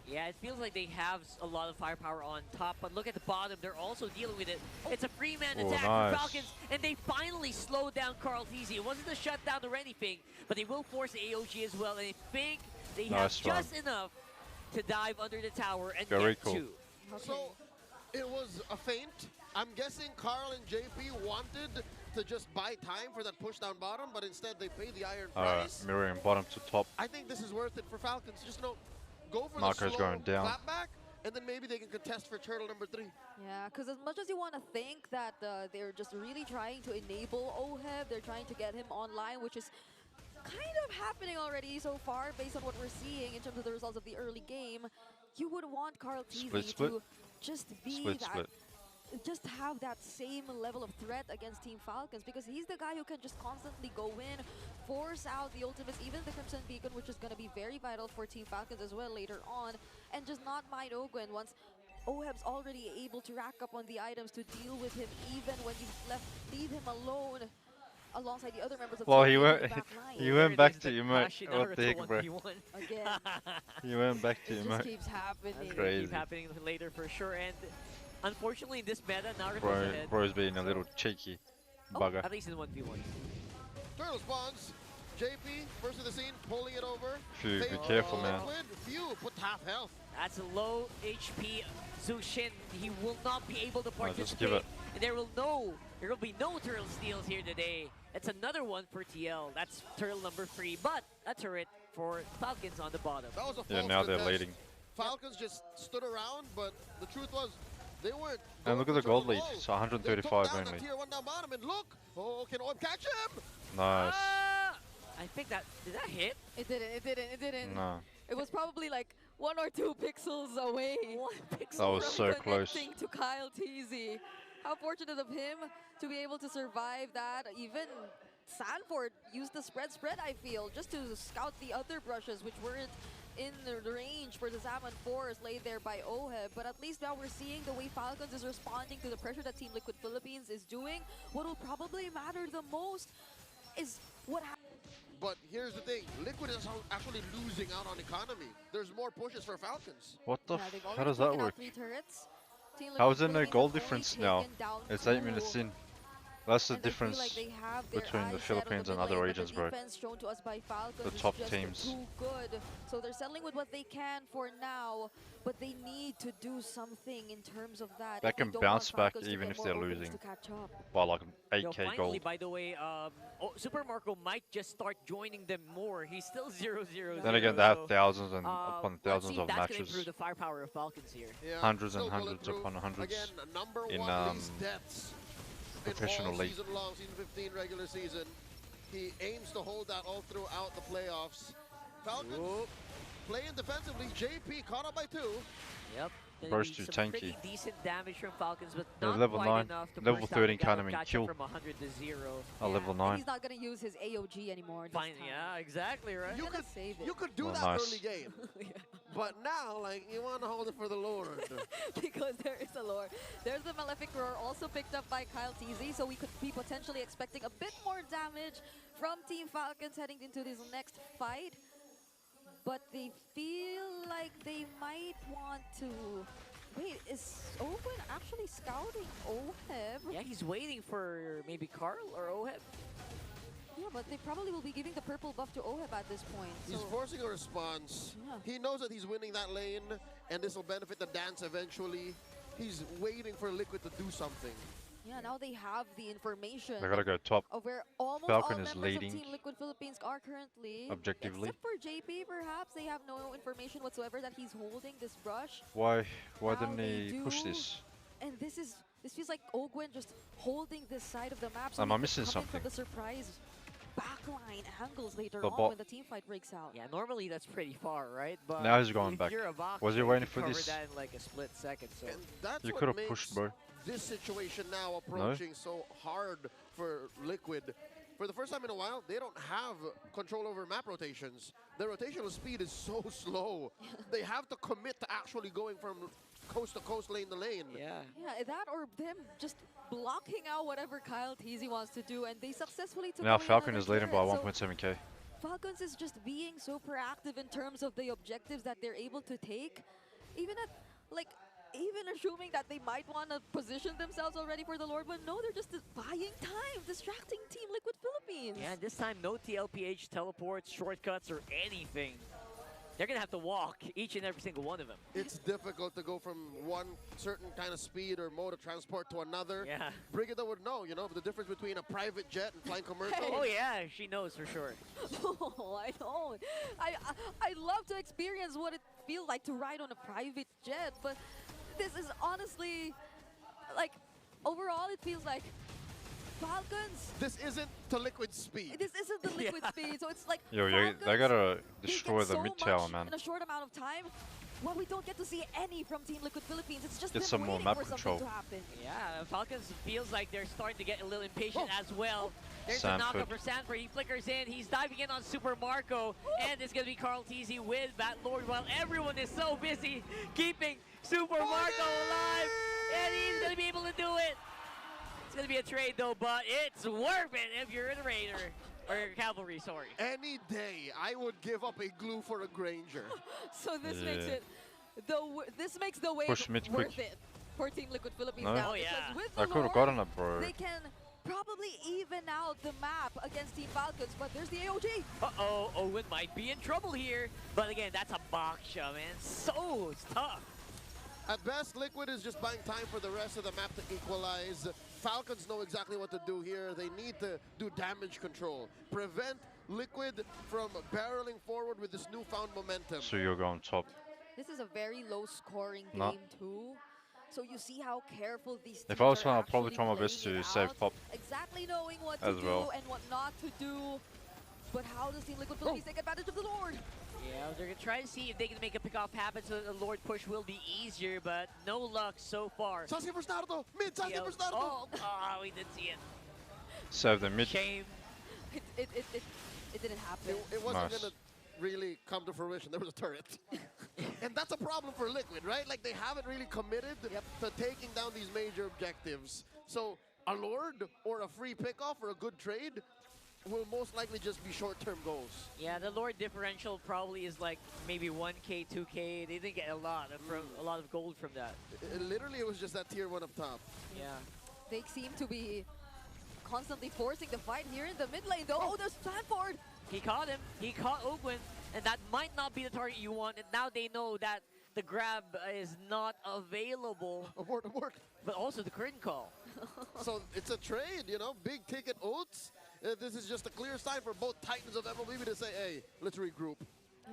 Yeah, it feels like they have a lot of firepower on top, but look at the bottom. They're also dealing with it. It's a free man Oh, attack nice. for Falcons, and they finally slowed down Carl TZ. It wasn't a shutdown or anything, but they will force the AOG as well, and I think they Nice have run. just enough to dive under the tower and Very get cool. two. So it was a feint I'm guessing Carl and JP wanted to just buy time for that push down bottom, but instead they paid the iron price. Mirroring bottom to top. I think this is worth it for Falcons. Just go for Marco's the slow going down. clapback, and then maybe they can contest for turtle number 3. Yeah, because as much as you want to think that they're just really trying to enable OHEB, they're trying to get him online, which is kind of happening already so far based on what we're seeing in terms of the results of the early game. You would want Carl Teasy to just be just have that same level of threat against Team Falcons, because he's the guy who can just constantly go in, force out the ultimates, even the Crimson Beacon, which is going to be very vital for Team Falcons as well later on, and just not mind Ogwen once OHEB's already able to rack up on the items to deal with him, even when you leave him alone alongside the other members of the team. He went back to emote. What the heck, bro? Again. He went back to emote. It just keeps happening. That's crazy. Keep happening later for sure. And unfortunately, in this meta, Naruto's ahead. Bro's being a little cheeky bugger. At least in 1v1. Turtle spawns. JP, first of the scene, pulling it over. Phew, be careful, man. Few put half health. That's a low HP Zushin. He will not be able to participate. Just give it. And there will be no turtle steals here today. It's another one for TL. That's turtle number 3, but a turret for Falcons on the bottom. That was a yeah, now they're leading. Falcons just stood around, but the truth was they weren't. And look at the gold lead. It's 135 only. Tier 1 down bottom, and look! Oh, can OHEB catch him? Nice. I think did that hit? It didn't. No. It was probably like 1 or 2 pixels away. 1 pixel. That was so close. To Kyle Teasy. How fortunate of him to be able to survive that. Even Sanford used the spread, I feel, just to scout the other brushes, which weren't in the range for the Zaman Force laid there by OHEB. But at least now we're seeing the way Falcons is responding to the pressure that Team Liquid Philippines is doing. What will probably matter the most is what happens. But here's the thing, Liquid is actually losing out on economy. There's more pushes for Falcons. What the how does that work? How is there no goal difference now? It's 8 minutes in. That's the difference between the Philippines and other regions, bro. The top teams. Good. So they're settling with what they can for now, but they need to do something in terms of that. They can bounce back even if they're losing by like 8k finally, gold. By the way, Super Marco might just start joining them more. He's still 0-0-0. Then again, they have thousands and upon thousands of matches. That's the firepower of Falcons here. Yeah, hundreds and hundreds upon hundreds again, in professional league. Season long, season 15 regular season. He aims to hold that all throughout the playoffs. Falcons playing defensively. JP caught up by 2. Yep. Burst too tanky. Pretty decent damage from Falcons, but they're not level quite 9. enough to level 13 can't even kill. From 100 to 0. Level 9. He's not gonna use his AOG anymore. Fine, yeah, exactly right. You could do that early game, but now like you want to hold it for the Lord. Because there is a lore. There's the Malefic Roar also picked up by Kyle Teasy, so we could be potentially expecting a bit more damage from Team Falcons heading into this next fight. But they feel like they might want to... Wait, is Owen actually scouting OHEB? Yeah, he's waiting for maybe Carl or OHEB. Yeah, but they probably will be giving the purple buff to OHEB at this point. He's forcing a response. Yeah. He knows that he's winning that lane, and this will benefit the dance eventually. He's waiting for Liquid to do something. Yeah, now they have the information. They gotta go top. Of where almost Falcon all is members leading. of Team Liquid Philippines are currently. Objectively. Except for JP, perhaps they have no information whatsoever that he's holding this brush. Why didn't he push this? And this feels like Ogwen just holding this side of the map. So Am I missing something? From the surprise backline angles later on when the team fight breaks out. Yeah, normally that's pretty far, right? But now he's going back. Was he waiting for this? That in like a split second. So that's you could have pushed, bro. This situation now approaching so hard for Liquid. For the first time in a while, they don't have control over map rotations. Their rotational speed is so slow. They have to commit to actually going from coast to coast, lane to lane. Yeah. Yeah, that or them just blocking out whatever Kyle Teasy wants to do, and they successfully took now Falcon is leading by 1.7k. Falcons is just being so proactive in terms of the objectives that they're able to take. Even assuming that they might want to position themselves already for the Lord, but no, they're just buying time, distracting Team Liquid Philippines. Yeah, this time no TLPH, teleports, shortcuts, or anything. They're going to have to walk, each and every single one of them. It's difficult to go from one certain kind of speed or mode of transport to another. Yeah. Brigida would know, you know, the difference between a private jet and flying commercial. Oh, yeah, she knows for sure. Oh, I know. I love to experience what it feels like to ride on a private jet, but this is honestly, like, overall it feels like Falcons. This isn't to liquid speed. This isn't the liquid speed, so it's like Yo, Falcons, they gotta destroy the so mid tower, much man. in a short amount of time. Well, we don't get to see any from Team Liquid Philippines. It's just Get them some more waiting map for control. something to happen. Yeah, Falcons feels like they're starting to get a little impatient as well. There's Sanford. a knockup for Sanford. He flickers in. He's diving in on Super Marco. And it's going to be Carl Teasy with Bat Lord while everyone is so busy keeping Super Marco alive. And he's going to be able to do it. It's going to be a trade, though, but it's worth it if you're a Raider. Or cavalry, sorry. Any day, I would give up a glue for a Granger. So this makes it, this makes the wave Push mid worth quick. it for Team Liquid Philippines No. now. Oh, yeah. Because with I the could have Lord, gotten it, bro. they can probably even out the map against Team Falcons, but there's the AOG. Uh-oh, Owen might be in trouble here. But again, that's a boxer, man. So tough. At best, Liquid is just buying time for the rest of the map to equalize. Falcons know exactly what to do here. They need to do damage control. Prevent Liquid from barreling forward with this newfound momentum. So you're going top. This is a very low-scoring No. game too. So you see how careful these teams If I was are trying, I'd probably actually try my best playing to it save out, top. exactly knowing what to as do well. and what not to do. But how does Team Liquid Philippines take advantage of the Lord? Yeah, they're going to try to see if they can make a pick-off happen so the Lord push will be easier, but no luck so far. Sasuke versus Naruto! Mid Sasuke versus Naruto! Oh, we did see it. Save the mid. Shame. It didn't happen. It wasn't Nice. gonna really come to fruition. There was a turret. And that's a problem for Liquid, right? Like, they haven't really committed to taking down these major objectives. So a Lord or a free pickoff or a good trade will most likely just be short-term goals. Yeah, the Lord differential probably is like maybe 1K, 2K. They didn't get a lot of gold from that. Literally, it was just that tier 1 up top. Yeah. They seem to be constantly forcing the fight here in the mid lane, though. Oh, there's Sanford! He caught him. He caught Ogwin, and that might not be the target you want. And now they know that the grab is not available. Abort, abort. But also the curtain call. So it's a trade, you know, big ticket oats. This is just a clear sign for both Titans of MLB to say, hey, let's regroup.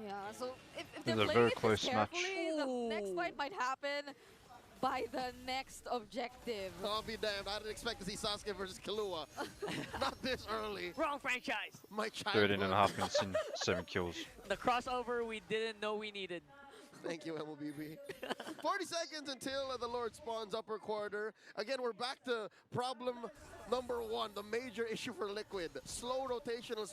Yeah, so if It's they're a playing very it close this carefully, the next fight might happen by the next objective. I'll be damned. I didn't expect to see Sasuke versus Killua. Not this early. Wrong franchise. My child. 13.5 minutes and 7 kills. The crossover we didn't know we needed. Thank you, MLBB. 40 seconds until the Lord spawns upper quarter. Again, we're back to problem number 1, the major issue for Liquid. Slow rotational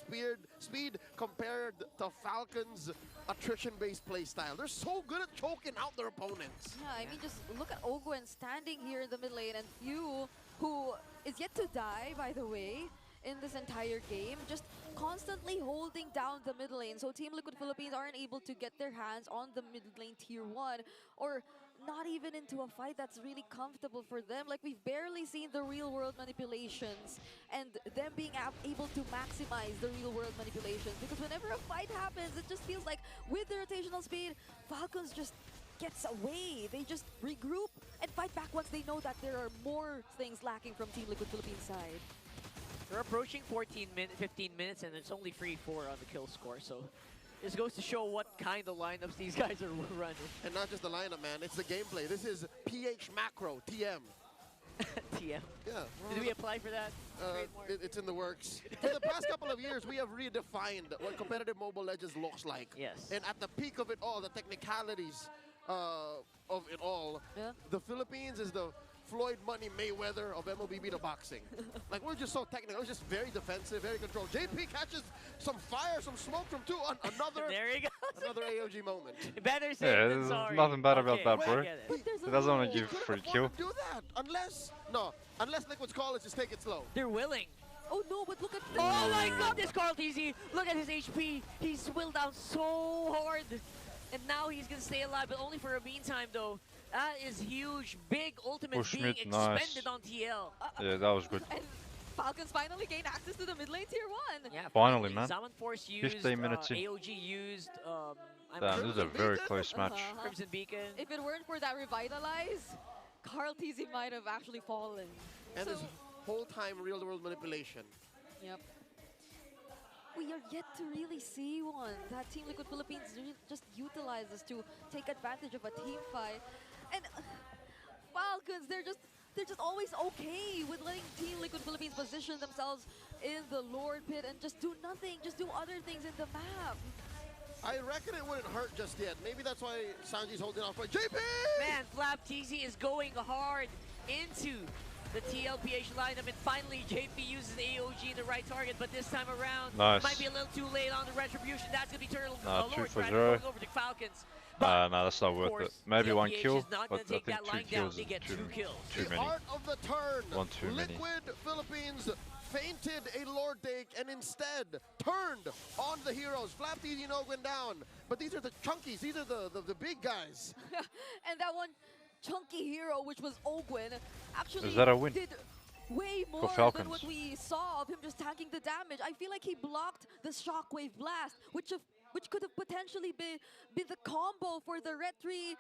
speed compared to Falcons' attrition-based playstyle. They're so good at choking out their opponents. Yeah, I mean, just look at Ogwen standing here in the mid lane, and Few, who is yet to die, by the way, in this entire game, just constantly holding down the mid lane. So Team Liquid Philippines aren't able to get their hands on the mid lane tier 1, or not even into a fight that's really comfortable for them. Like, we've barely seen the real world manipulations and them being able to maximize the real world manipulations, because whenever a fight happens, it just feels like with the rotational speed, Falcons just gets away. They just regroup and fight back once they know that there are more things lacking from Team Liquid Philippines side. We're approaching 15 minutes, and it's only 3-4 on the kill score, so this goes to show what kind of lineups these guys are running. And not just the lineup, man. It's the gameplay. This is PH Macro, TM. TM? Yeah. Did we apply for that? It's in the works. For the past couple of years, we have redefined what competitive Mobile Legends looks like. Yes. And at the peak of it all, the technicalities of it all, the Philippines is the Floyd Money Mayweather of MLBB to boxing. Like, we're just so technical. It's just very defensive, very controlled. JP catches some fire, some smoke from 2 on another. There you go. Another AOG moment. Better safe Yeah, than there's sorry. nothing bad about that, bro. But He doesn't want to give free kill. Do that unless Liquid's call is just take it slow. They're willing. Oh no, but look at this. Oh my god, this Carl TZ. Look at his HP. He's swilled out so hard. And now he's going to stay alive, but only for a meantime, though. That is huge. Big ultimate Push being mid, expended nice. on TL. Yeah, that was good. And Falcons finally gained access to the mid lane tier 1. Yeah, Finally, man. Zaman Force used, 15 minutes in. AOG used, Damn, this is a very close match. Crimson Beacon. If it weren't for that revitalize, Carl TZ might have actually fallen. And this whole time real-world manipulation. Yep. We are yet to really see one that Team Liquid Philippines just utilizes to take advantage of a team fight. And Falcons, they're just always okay with letting Team Liquid Philippines position themselves in the Lord Pit and just do nothing, just do other things in the map. I reckon it wouldn't hurt just yet. Maybe that's why Sanji's holding off. But JP! Man, F.E.A.R is going hard into the TLPH lineup, and finally JP uses AOG in the right target, but this time around, might be a little too late on the retribution. That's going to be Turtle Lord going over to Falcons. No, that's not worth it. Maybe one kill, but I think 2 kills is too many. Art of the turn. One too many. Liquid Philippines feinted a Lord take and instead turned on the heroes. F.E.A.R went down, but these are the chunkies. These are the big guys. And that one chunky hero, which was Ogwen, actually Is that a win? did way more than what we saw of him just tanking the damage. I feel like he blocked the shockwave blast, which could have potentially been the combo for the Red 3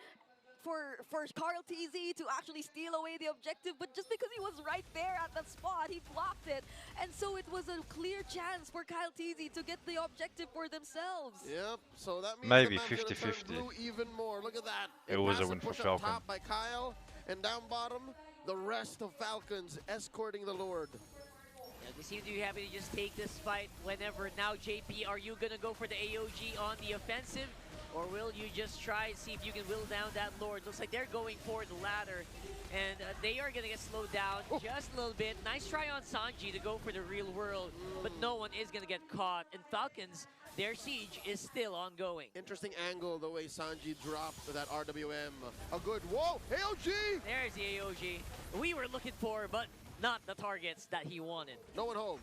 for Carl TZ to actually steal away the objective, but just because he was right there at that spot, he blocked it. And so it was a clear chance for Kyle TZ to get the objective for themselves. Yep, so that means maybe the map's 50-50. blue even more. Look at that. It was a win for Falcon. Top by Kyle, and down bottom, the rest of Falcons escorting the Lord. Yeah, they seem to be happy to just take this fight whenever. Now, JP, are you going to go for the AOG on the offensive? Or will you just try and see if you can will down that Lord? Looks like they're going for the ladder. And they are going to get slowed down just a little bit. Nice try on Sanji to go for the real world. But no one is going to get caught. And Falcons, their siege is still ongoing. Interesting angle the way Sanji dropped that RWM. A good, whoa, AOG! There's the AOG. We were looking for, but not the targets that he wanted. No one home.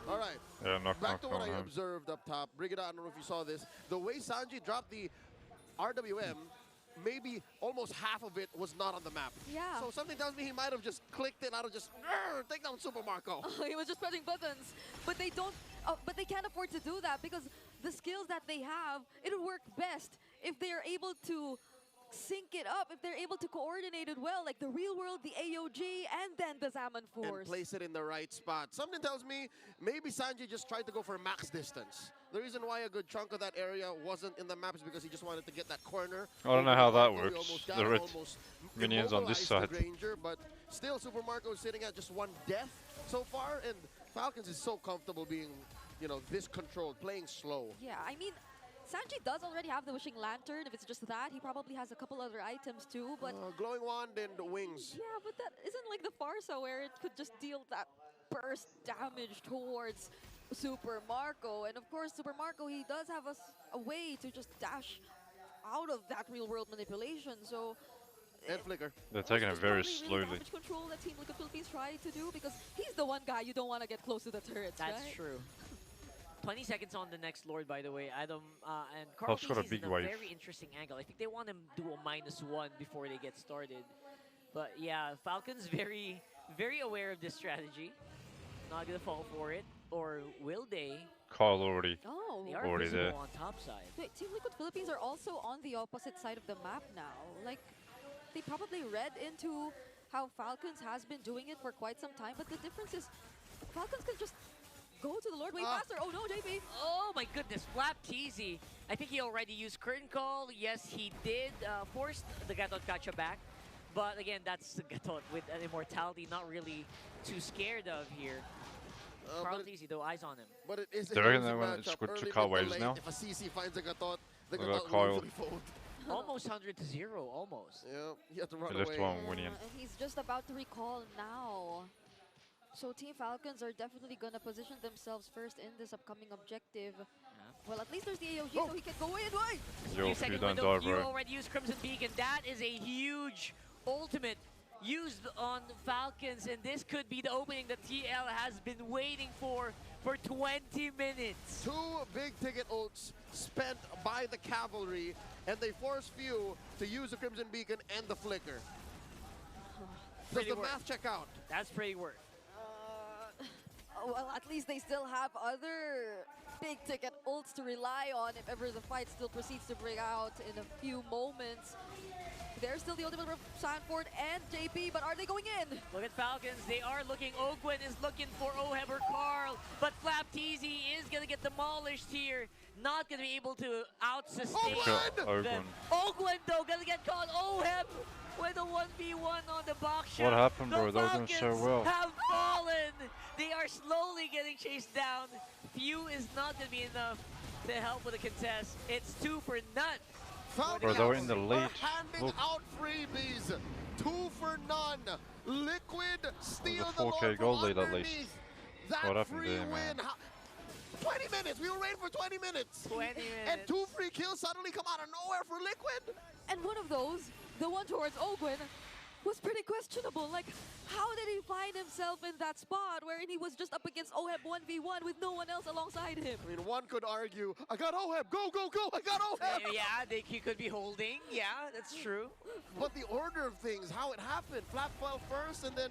All right. Yeah, back to what I observed up top. Brigida, I don't know if you saw this. The way Sanji dropped the RWM, maybe almost half of it was not on the map. Yeah. So something tells me he might have just clicked it out of just take down Super Marco. He was just pressing buttons, but they don't. But they can't afford to do that because the skills that they have, it would work best if they are able to sync it up, if they're able to coordinate it well, like the real world, the AOG, and then the Zaman Force. And place it in the right spot. Something tells me maybe Sanji just tried to go for max distance. The reason why a good chunk of that area wasn't in the map is because he just wanted to get that corner. I don't know how that works. The red minions on this side. Granger, but still, Super Marco is sitting at just 1 death so far, and Falcons is so comfortable being, you know, this controlled, playing slow. Yeah, I mean, Sanji does already have the Wishing Lantern. If it's just that, he probably has a couple other items too, but... Glowing Wand and Wings. Yeah, but that isn't like the Farsa where it could just deal that burst damage towards Super Marco. And of course, Super Marco, he does have a way to just dash out of that real-world manipulation, so... And Flicker. They're taking it very slowly. Damage control that Team Liquid Philippines tried to do, because he's the one guy you don't want to get close to the turrets, That's right? true. 20 seconds on the next Lord, by the way. Adam and Carl got a is big in a wave. very interesting angle. I think they want to do a -1 before they get started. But yeah, Falcons very, very aware of this strategy. Not going to fall for it. Or will they? Kyle already, They are already visible there. on top side. Wait, Team Liquid Philippines are also on the opposite side of the map now. Like, they probably read into how Falcons has been doing it for quite some time, but the difference is Falcons can just go to the Lord way faster. Oh no, JP. Oh my goodness, F.E.A.R. I think he already used Curtain Call. Yes, he did force the Gatot Kacha back. But again, that's the Gatot with an immortality, not really too scared of here. Carl TZ, though, eyes on him. But it is They're gonna want to switch to Kyle waves now. If a CC finds a Gatot, the We got Gatot Kyle. will usually fold. Almost 100-0, almost. Yeah, he had to run He left away. one winning. And he's just about to recall now. So Team Falcons are definitely going to position themselves first in this upcoming objective. Well, at least there's the AOG, so he can go in. Wait! Yo, if you don't window, die, you bro. already used Crimson Beacon. That is a huge ultimate used on Falcons, and this could be the opening that TL has been waiting for 20 minutes. 2 big ticket ults spent by the cavalry, and they force F.E.A.R to use the Crimson Beacon and the Flicker. Does the math check out? That's pretty work. well, at least they still have other big-ticket ults to rely on if ever the fight still proceeds to break out in a few moments. There's still the ultimate of Sanford and JP, but are they going in? Look at Falcons. They are looking. Ogwin is looking for OHEB or Carl, but Flap TZ is going to get demolished here. Not going to be able to out-sustain them. Ogwin, though, going to get caught. OHEB with a 1v1 on the box shot. What happened, bro? The They were doing so well. have fallen. They are slowly getting chased down. Few is not going to be enough to help with the contest. It's 2 for none. Falcons they were in the lead. handing out freebies. 2 for none. Liquid steal the 4K gold lead at least. That What happened free there, man? win. 20 minutes. We were waiting for 20 minutes. 20 minutes. And 2 free kills suddenly come out of nowhere for Liquid. And one of those, the one towards Ogwin, was pretty questionable. Like, how did he find himself in that spot wherein he was just up against OHEB 1v1 with no one else alongside him? I mean, one could argue, I got OHEB, go, go, go, I got OHEB! Yeah, he could be holding. Yeah, that's true. But the order of things, how it happened, Flap fell first, and then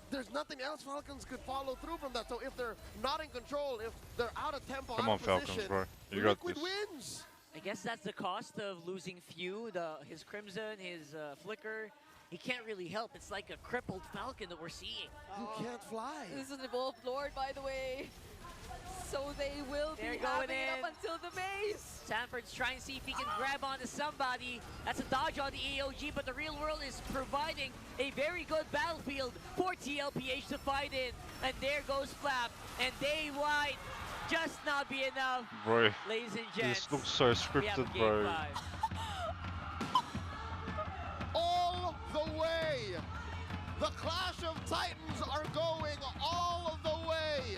there's nothing else Falcons could follow through from that. So if they're not in control, if they're out of tempo, Come out on, of Falcons, position, bro. You got Liquid this. wins. I guess that's the cost of losing Few, his Crimson, his Flicker. He can't really help. It's like a crippled Falcon that we're seeing. You can't fly. This is an evolved Lord, by the way. So they will be having it up until the base. Sanford's trying to see if he can grab onto somebody. That's a dodge on the AOG, but the real world is providing a very good battlefield for TLPH to fight in. And there goes Flap, and they might just not be enough. Bro, ladies and gents. this looks so scripted, bro. All the way. The Clash of Titans are going all of the way.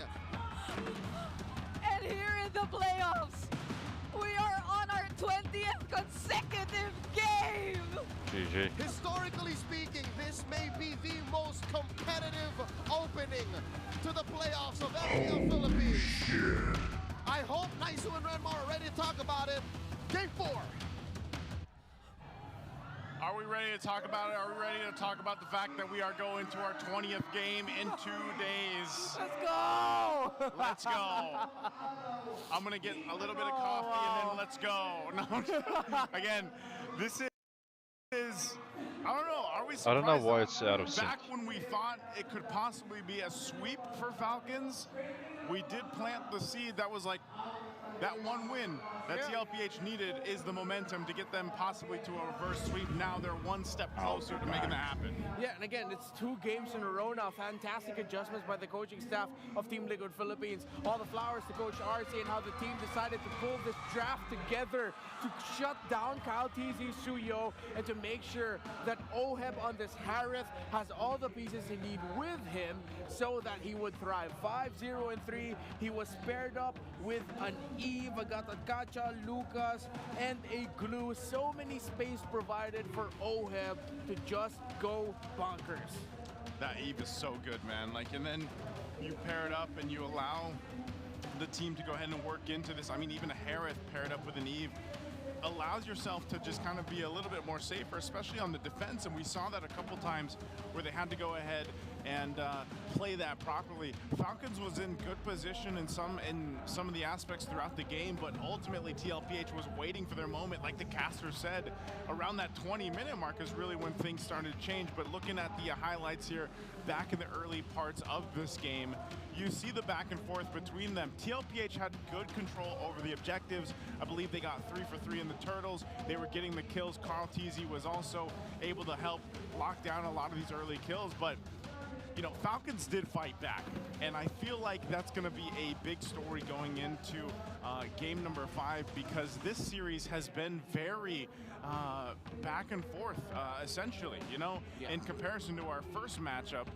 And here in the playoffs, we are on our 20th consecutive game. GG. Historically speaking, this may be the most competitive opening to the playoffs of F.E.A.R. Philippines. Shit. I hope Naisu and Renmar are ready to talk about it. Game 4. Are we ready to talk about it? Are we ready to talk about the fact that we are going to our 20th game in 2 days? Let's go! Let's go. I'm going to get a little bit of coffee and then let's go. No, again, this is, I don't know, are we surprised? I don't know why it's out of sync. Back when we thought it could possibly be a sweep for Falcons, we did plant the seed that was like, that one win that TLPH needed is the momentum to get them possibly to a reverse sweep. Now they're one step closer to making that happen. Yeah, and again, it's 2 games in a row now. Fantastic adjustments by the coaching staff of Team Liquid Philippines. All the flowers to Coach RC and how the team decided to pull this draft together to shut down Kyle TZ Suyo and to make sure that OHEB on this Harith has all the pieces he need with him so that he would thrive. 5-0-3, he was paired up with an Eve, Agata, Lucas, and a Glue. So many space provided for OHEB to just go bonkers. That Eve is so good, man. Like, and then you pair it up and you allow the team to go ahead and work into this. I mean, even a Harith paired up with an Eve allows yourself to just kind of be a little bit more safer, especially on the defense. And we saw that a couple times where they had to go ahead and play that properly. Falcons was in good position in some of the aspects throughout the game, but ultimately TLPH was waiting for their moment. Like the caster said, around that 20-minute mark is really when things started to change. But looking at the highlights here, back in the early parts of this game, you see the back and forth between them. TLPH had good control over the objectives. I believe they got 3 for 3 in the Turtles. They were getting the kills. Carl TZ was also able to help lock down a lot of these early kills, but you know, Falcons did fight back, and I feel like that's going to be a big story going into game number 5, because this series has been very back and forth, essentially, you know, in comparison to our first matchup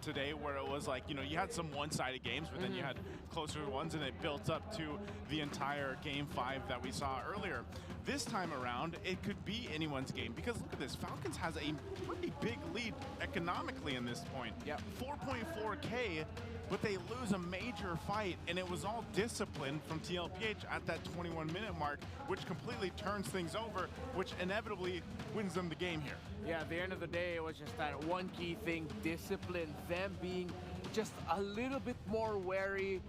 today, where it was like, you know, you had some one-sided games, but then you had closer ones, and it built up to the entire game 5 that we saw earlier. This time around, it could be anyone's game, because look at this, Falcons has a pretty big lead economically in this point. 4.4K, but they lose a major fight, and it was all discipline from TLPH at that 21-minute mark, which completely turns things over, which inevitably wins them the game here. Yeah, at the end of the day, it was just that one key thing, discipline, them being just a little bit more wary.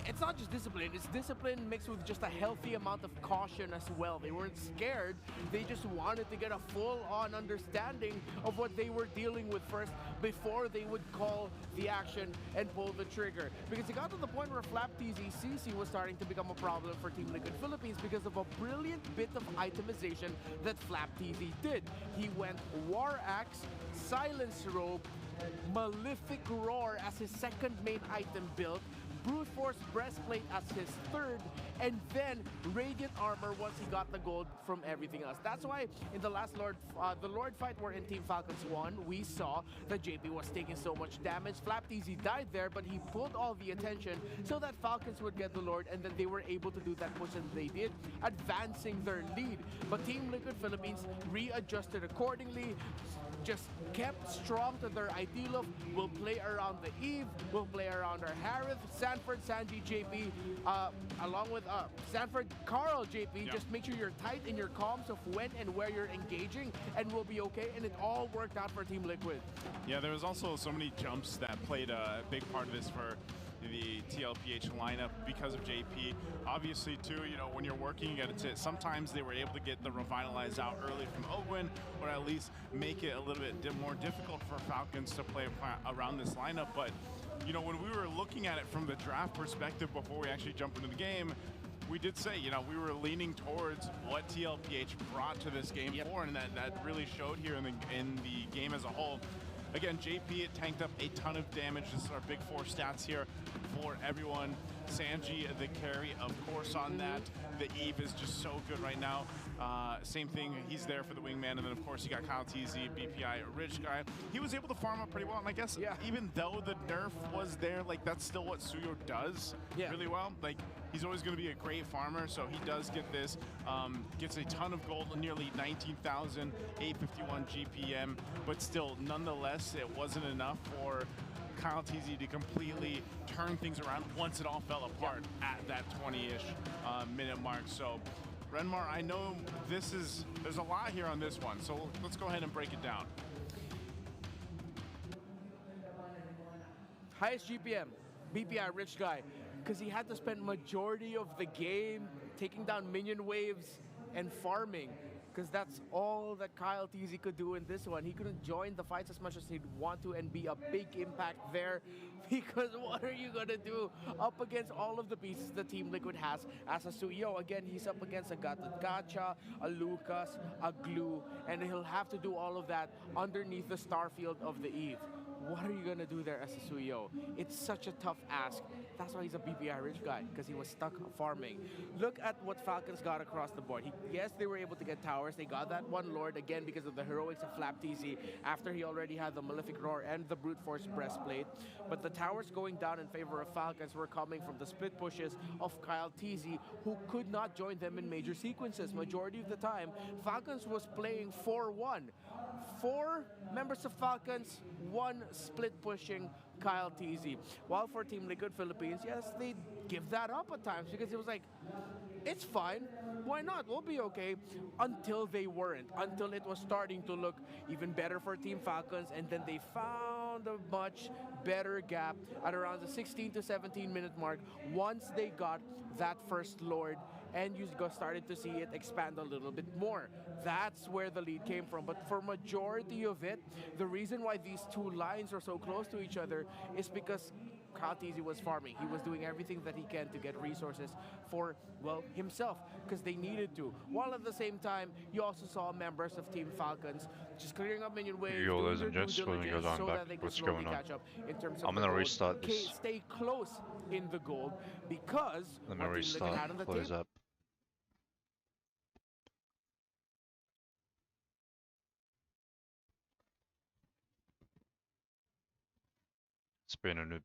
It's not just discipline, it's discipline mixed with just a healthy amount of caution as well. They weren't scared, they just wanted to get a full-on understanding of what they were dealing with first before they would call the action and pull the trigger. Because it got to the point where Flap-TZ CC was starting to become a problem for Team Liquid Philippines because of a brilliant bit of itemization that Flap-TZ did. He went War Axe, Silence Robe, Malefic Roar as his second main item build, Brute Force Breastplate as his third, and then Radiant Armor once he got the gold from everything else. That's why in the last the Lord fight wherein Team Falcons won, we saw that JP was taking so much damage. Flap-TZ died there, but he pulled all the attention so that Falcons would get the Lord, and then they were able to do that push that they did, advancing their lead. But Team Liquid Philippines readjusted accordingly, just kept strong to their ideal of we'll play around the Eve, we'll play around our Harith, Sanford, Sanji, JP, along with Sanford, Carl, JP. Just make sure you're tight in your comms of when and where you're engaging, and we'll be okay. And it all worked out for Team Liquid. Yeah, there was also so many jumps that played a big part of this for the TLPH lineup because of JP. Obviously, too, you know, when you're working against it, sometimes they were able to get the Revitalize out early from Ogwin, or at least make it a little bit more difficult for Falcons to play around this lineup. But, you know, when we were looking at it from the draft perspective before we actually jumped into the game, we did say, you know, we were leaning towards what TLPH brought to this game for, and that really showed here in the game as a whole. Again, JP, it tanked up a ton of damage. This is our big four stats here for everyone. Sanji, the carry, of course, on that. The Eve is just so good right now. Same thing, he's there for the wingman, and then of course you got Kyle TZ, BPI, a rich guy. He was able to farm up pretty well, and I guess even though the nerf was there, like that's still what Suyo does really well. Like he's always going to be a great farmer, so he does get this. Gets a ton of gold, nearly 19,851 GPM, but still, nonetheless, it wasn't enough for Kyle TZ to completely turn things around once it all fell apart at that 20-ish minute mark. So Renmar, I know there's a lot here on this one, so let's go ahead and break it down. Highest GPM, BPI, rich guy, because he had to spend majority of the game taking down minion waves and farming, because that's all that Kyle TZ could do in this one. He couldn't join the fights as much as he'd want to and be a big impact there, because what are you gonna do up against all of the pieces the Team Liquid has as a Suyo? Again, he's up against a Gacha, a Lucas, a Glue, and he'll have to do all of that underneath the starfield of the Eve. What are you gonna do there as a Suyo? It's such a tough ask. That's why he's a BPI rich guy, because he was stuck farming. Look at what Falcons got across the board. Yes, they were able to get towers. They got that one Lord, again, because of the heroics of Flap-TZ, after he already had the Malefic Roar and the Brute Force Breastplate. But the towers going down in favor of Falcons were coming from the split pushes of Kyle TZ, who could not join them in major sequences. Majority of the time, Falcons was playing 4-1. 4 members of Falcons, 1 split pushing Kyle TZ. While for Team Liquid Philippines, yes, they give that up at times, because it was like, it's fine, why not, we'll be okay, until they weren't, until it was starting to look even better for Team Falcons, and then they found a much better gap at around the 16 to 17 minute mark once they got that first Lord, and you started to see it expand a little bit more. That's where the lead came from. But for majority of it, the reason why these two lines are so close to each other is because Kyle TZ was farming. He was doing everything that he can to get resources for, well, himself, because they needed to. While at the same time, you also saw members of Team Falcons just clearing up minion waves, doing their due diligence so that they could slowly catch up in terms of I'm gonna restart this. Stay close in the gold, because let me restart, close up. It's been a noob.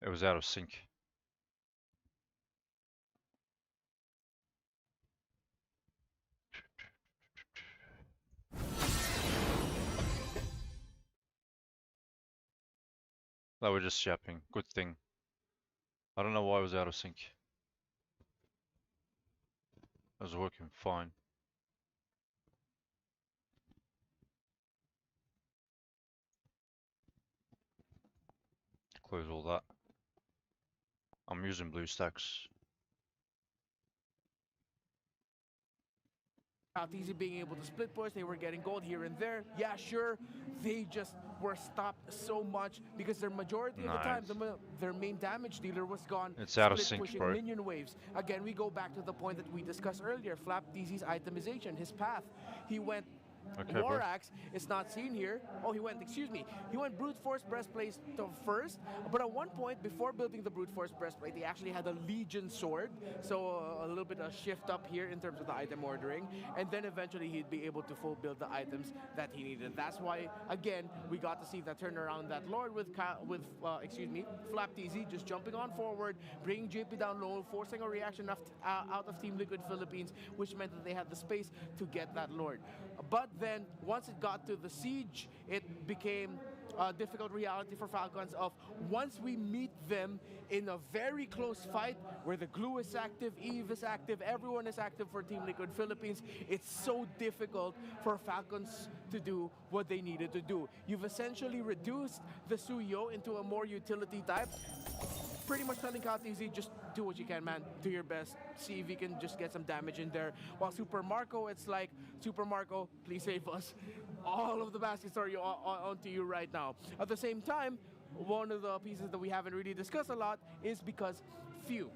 It was out of sync. They were just yapping. Good thing. I don't know why it was out of sync. It was working fine. Close all that. I'm using blue stacks. Not easy being able to split push. They were getting gold here and there. Yeah, sure. They just were stopped so much because their majority of the time, their main damage dealer was gone. It's out of split sync, pushing bro. minion waves. Again, we go back to the point that we discussed earlier. Flap.DZ's itemization, his path. He went War Axe is not seen here. Oh, he went Brute Force Breastplate first, but at one point, before building the Brute Force Breastplate, he actually had a Legion Sword, so a little bit of shift up here in terms of the item ordering, and then eventually he'd be able to full build the items that he needed. That's why, again, we got to see that turnaround that Lord with Flap.DZ just jumping on forward, bringing JP down low, forcing a reaction out of Team Liquid Philippines, which meant that they had the space to get that Lord. But then, once it got to the siege, it became a difficult reality for Falcons of once we meet them in a very close fight where the glue is active, Eve is active, everyone is active for Team Liquid Philippines, it's so difficult for Falcons to do what they needed to do. You've essentially reduced the Suyo into a more utility type, pretty much telling F.E.A.R, just do what you can, man. Do your best. See if you can just get some damage in there. While Super Marco, it's like, Super Marco, please save us. All of the baskets are onto you right now. At the same time, one of the pieces that we haven't really discussed a lot is because F.E.A.R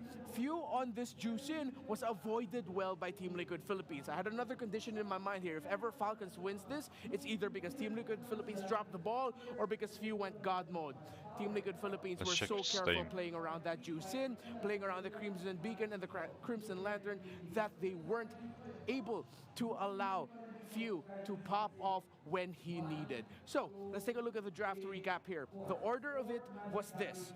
on this Juicin was avoided well by Team Liquid Philippines. I had another condition in my mind here. If ever Falcons wins this, it's either because Team Liquid Philippines dropped the ball or because F.E.A.R went God mode. Team Liquid Philippines were so careful playing around that Juicin, playing around the Crimson Beacon and the Crimson Lantern that they weren't able to allow F.E.A.R to pop off when he needed. So, let's take a look at the draft recap here. The order of it was this.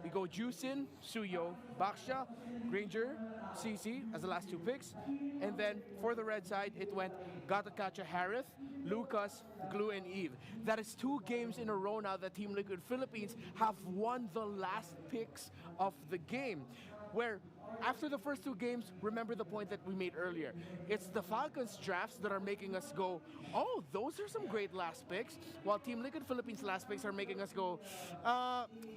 We go Juicin, Suyo, Baksha, Granger, CC as the last two picks. And then for the red side, it went Gatakacha Harith, Lucas, Glue, and Eve. That is 2 games in a row now that Team Liquid Philippines have won the last picks of the game. Where after the first 2 games, remember the point that we made earlier. It's the Falcons drafts that are making us go, oh, those are some great last picks. While Team Liquid Philippines last picks are making us go,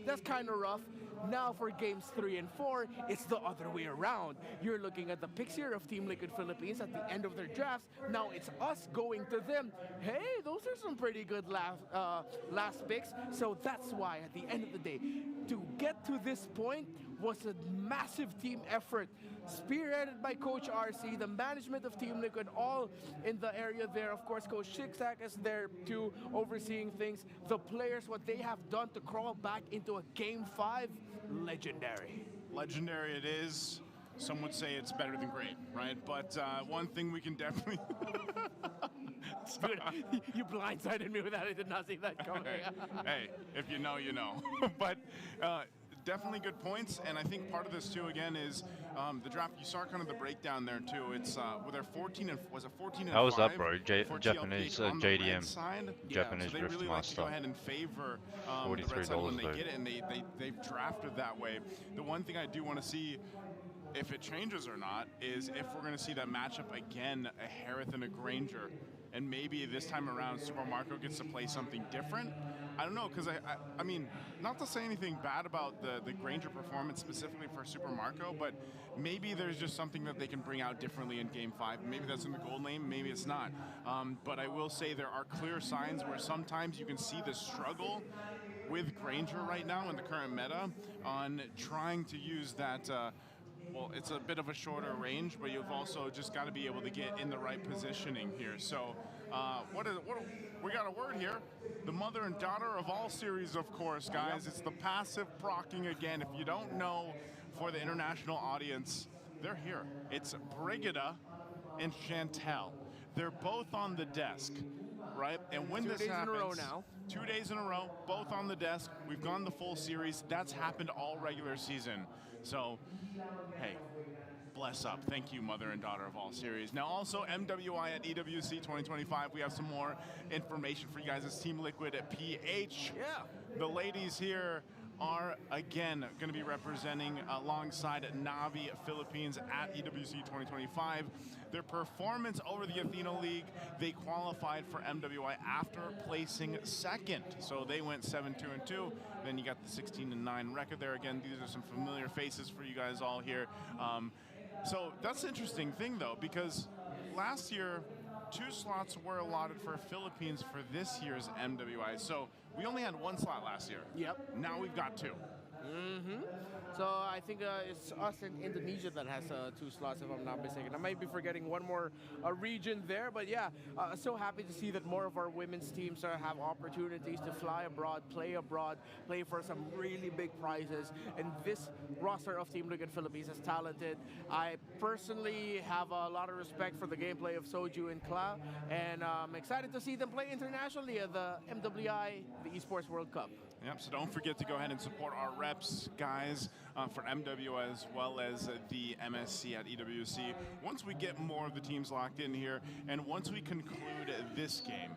that's kind of rough. Now for games 3 and 4, it's the other way around. You're looking at the picks here of Team Liquid Philippines at the end of their drafts. Now it's us going to them. Hey, those are some pretty good last picks. So that's why at the end of the day, to get to this point was a massive team effort, spearheaded by Coach RC, the management of Team Liquid, all in the area there. Of course, Coach Shiksak is there too, overseeing things. The players, what they have done to crawl back into a Game 5, legendary. Legendary it is. Some would say it's better than great, right? But one thing we can definitely... Dude, you blindsided me with that. I did not see that coming. Hey, if you know, you know. But definitely good points, and I think part of this too again is the draft. You saw kind of the breakdown there too. It's with their 14 and was it 14 and 5? How was that, bro? Japanese JDM, Japanese so they drift really master. Like to go ahead and favor the red side when they get it, and they've drafted that way. The one thing I do want to see, if it changes or not, is if we're going to see that matchup again, a Harith and a Granger, and maybe this time around Super Marco gets to play something different. I don't know, because I mean, not to say anything bad about the Granger performance specifically for Super Marco, but maybe there's just something that they can bring out differently in Game 5. Maybe that's in the gold lane, maybe it's not. But I will say there are clear signs where sometimes you can see the struggle with Granger right now in the current meta on trying to use that well, it's a bit of a shorter range, but you've also just got to be able to get in the right positioning here. So we got a word here. The mother and daughter of all series, of course, guys. It's the passive procking again. If you don't know, for the international audience, they're here. It's Brigida and Chantel. They're both on the desk, right? And when this happens, 2 days in a row now. 2 days in a row, both on the desk. We've gone the full series. That's happened all regular season. So, hey, bless up. Thank you, mother and daughter of all series. Now, also, MWI at EWC 2025. We have some more information for you guys. It's Team Liquid at PH. Yeah. The ladies here are again going to be representing alongside Navi Philippines at EWC 2025. Their performance over the Athena League, they qualified for MWI after placing second. So they went 7-2-2. Then you got the 16-9 record there. Again, these are some familiar faces for you guys all here. So that's an interesting thing, though, because last year, 2 slots were allotted for Philippines for this year's MWI. So we only had 1 slot last year. Yep. Now we've got 2. Mm-hmm. So I think it's us and Indonesia that has 2 slots, if I'm not mistaken. I might be forgetting one more region there, but yeah, so happy to see that more of our women's teams have opportunities to fly abroad, play for some really big prizes. And this roster of Team Liquid Philippines is talented. I personally have a lot of respect for the gameplay of Soju and Kla, and I'm excited to see them play internationally at the MWI, the Esports World Cup. Yep, so don't forget to go ahead and support our reps, guys, for MW as well as the MSC at EWC. Once we get more of the teams locked in here, and once we conclude this game,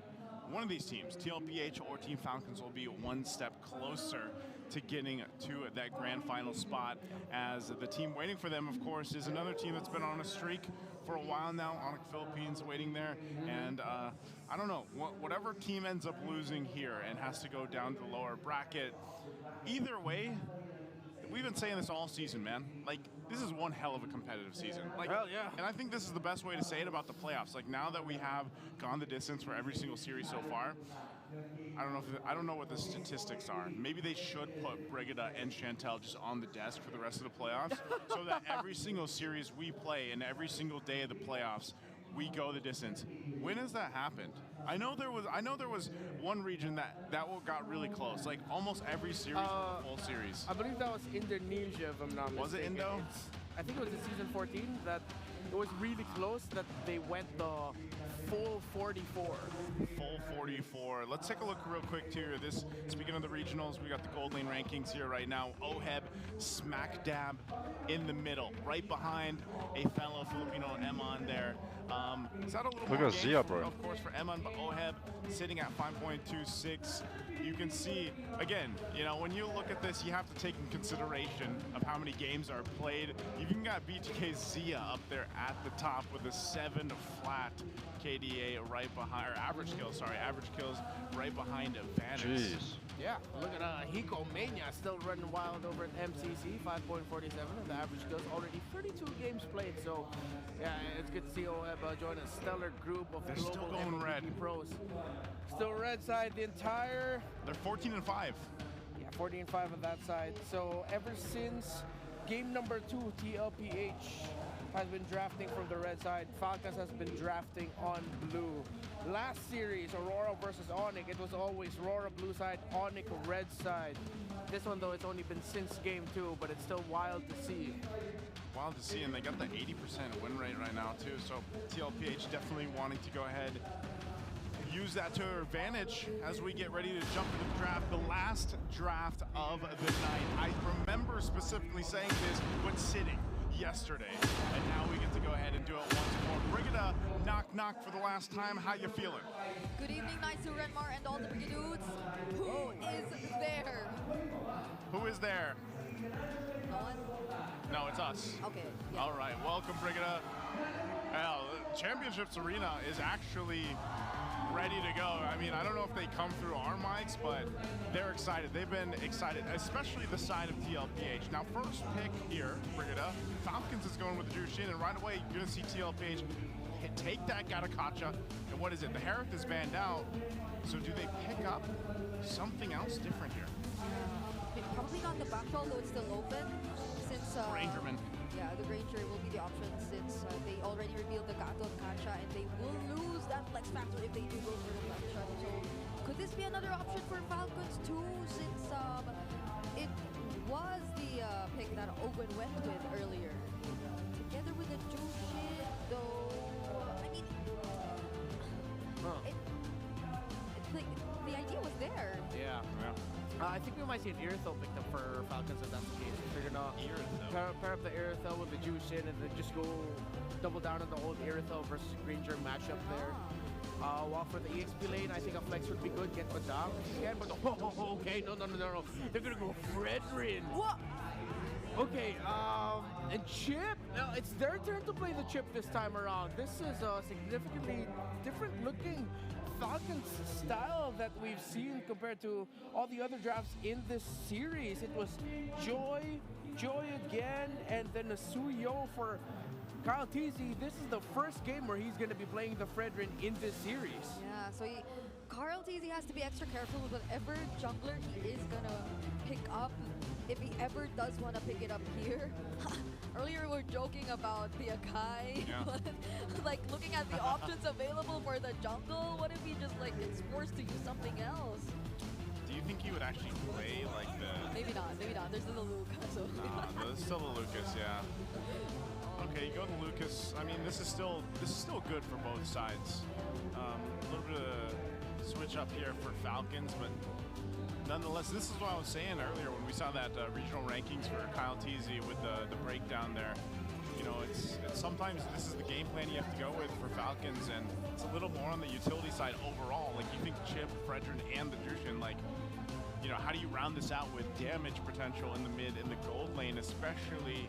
one of these teams, TLPH or Team Falcons, will be 1 step closer to getting to that grand final spot, as the team waiting for them, of course, is another team that's been on a streak for a while now, Onyx Philippines waiting there, and I don't know, whatever team ends up losing here and has to go down to the lower bracket, either way, we've been saying this all season, man. Like, this is one hell of a competitive season. Like, hell yeah. And I think this is the best way to say it about the playoffs. Like, now that we have gone the distance for every single series so far, I don't know what the statistics are. Maybe they should put Brigida and Chantel just on the desk for the rest of the playoffs, so that every single series we play and every single day of the playoffs, we go the distance. When has that happened? I know there was one region that got really close. Like almost every series was a full series. I believe that was Indonesia, if I'm not mistaken. Was it Indo? I think it was in season 14 that it was really close that they went the full 44. Full 44. Let's take a look real quick here. Speaking of the regionals, we got the Gold Lane rankings here right now. OHEB smack dab in the middle, right behind a fellow Filipino, Eman there. Is that a little Look more at Zia, bro. of course, for Eman, but OHEB sitting at 5.26. You can see, again, you know, when you look at this, you have to take in consideration of how many games are played. You've even got BTK Zia up there at the top with a 7 flat KDA right behind, or average kills right behind Advantage. Jeez. Yeah, look at Hiko Mania still running wild over at MCC, 5.47, and the average kills already 32 games played. So, yeah, it's good to see OHEB join a stellar group of They're global still going MVP red. pros. Still red side the entire. They're 14-5. Yeah, 14-5 on that side. So ever since game number 2, TLPH has been drafting from the red side. Falcons has been drafting on blue. Last series, Aurora versus Onyx, it was always Aurora blue side, Onyx red side. This one, though, it's only been since game 2, but it's still wild to see. Wild to see, and they got the 80% win rate right now, too. So TLPH definitely wanting to go ahead, use that to their advantage as we get ready to jump into the draft, the last draft of the night. I remember specifically saying this when sitting yesterday, and now we get to go ahead and do it once more. Brigida, knock knock for the last time. How you feeling? Good evening, nice to Renmar and all the Brigadudes. Who is there? Who is there? No one? No, it's us. Okay. Yeah. All right, welcome, Brigida. Well, Championships Arena is actually ready to go. I mean, I don't know if they come through our mics, but they're excited. They've been excited, especially the side of TLPH. Now, first pick here, Brigida, Falcons is going with the Jushin, and right away, you're going to see TLPH take that Gatakacha, and what is it? The Hereth is banned out, so do they pick up something else different here? Probably not the backroll, though it's still open. Since Rangerman. Yeah, the Ranger will be the option since they already revealed the Gato Kacha, and they will lose that flex factor if they do go for the flex shot. So could this be another option for Falcons too, since it was the pick that Owen went with earlier? Together with the Jushin, though, I mean, like, the idea was there. Yeah. I think we might see an Irithyll picked up for Falcons if that's the case. They're gonna pair up the Irithyll with the Jushin and then just go double down on the old Irithyll versus Granger matchup there. While for the EXP lane, I think a flex would be good. Get Badam if you can, but okay, no. They're gonna go Fredrin. What? Okay, and Chip, it's their turn to play the Chip this time around. This is a significantly different looking Falcons style that we've seen compared to all the other drafts in this series. It was Joy again, and then a Suyo for Kyle Teasy. This is the first game where he's going to be playing the Fredrin in this series. Yeah, so Carl Teasy has to be extra careful with whatever jungler he is going to pick up, if he ever does want to pick it up here. Earlier we were joking about the Akai, yeah. But like looking at the options available for the jungle, what if he just like gets forced to use something else? Do you think he would actually play like the... Maybe not. There's the Lucas. So. There's still the Lucas, yeah. Okay, you go to Lucas. I mean, this is still good for both sides. A little bit of switch up here for Falcons, but nonetheless, this is what I was saying earlier when we saw that regional rankings for Kyle Teasy with the breakdown there. You know, it's sometimes this is the game plan you have to go with for Falcons, and it's a little more on the utility side overall. Like, you think Chip, Fredrin, and the Jushin, like, you know, how do you round this out with damage potential in the mid, in the gold lane, especially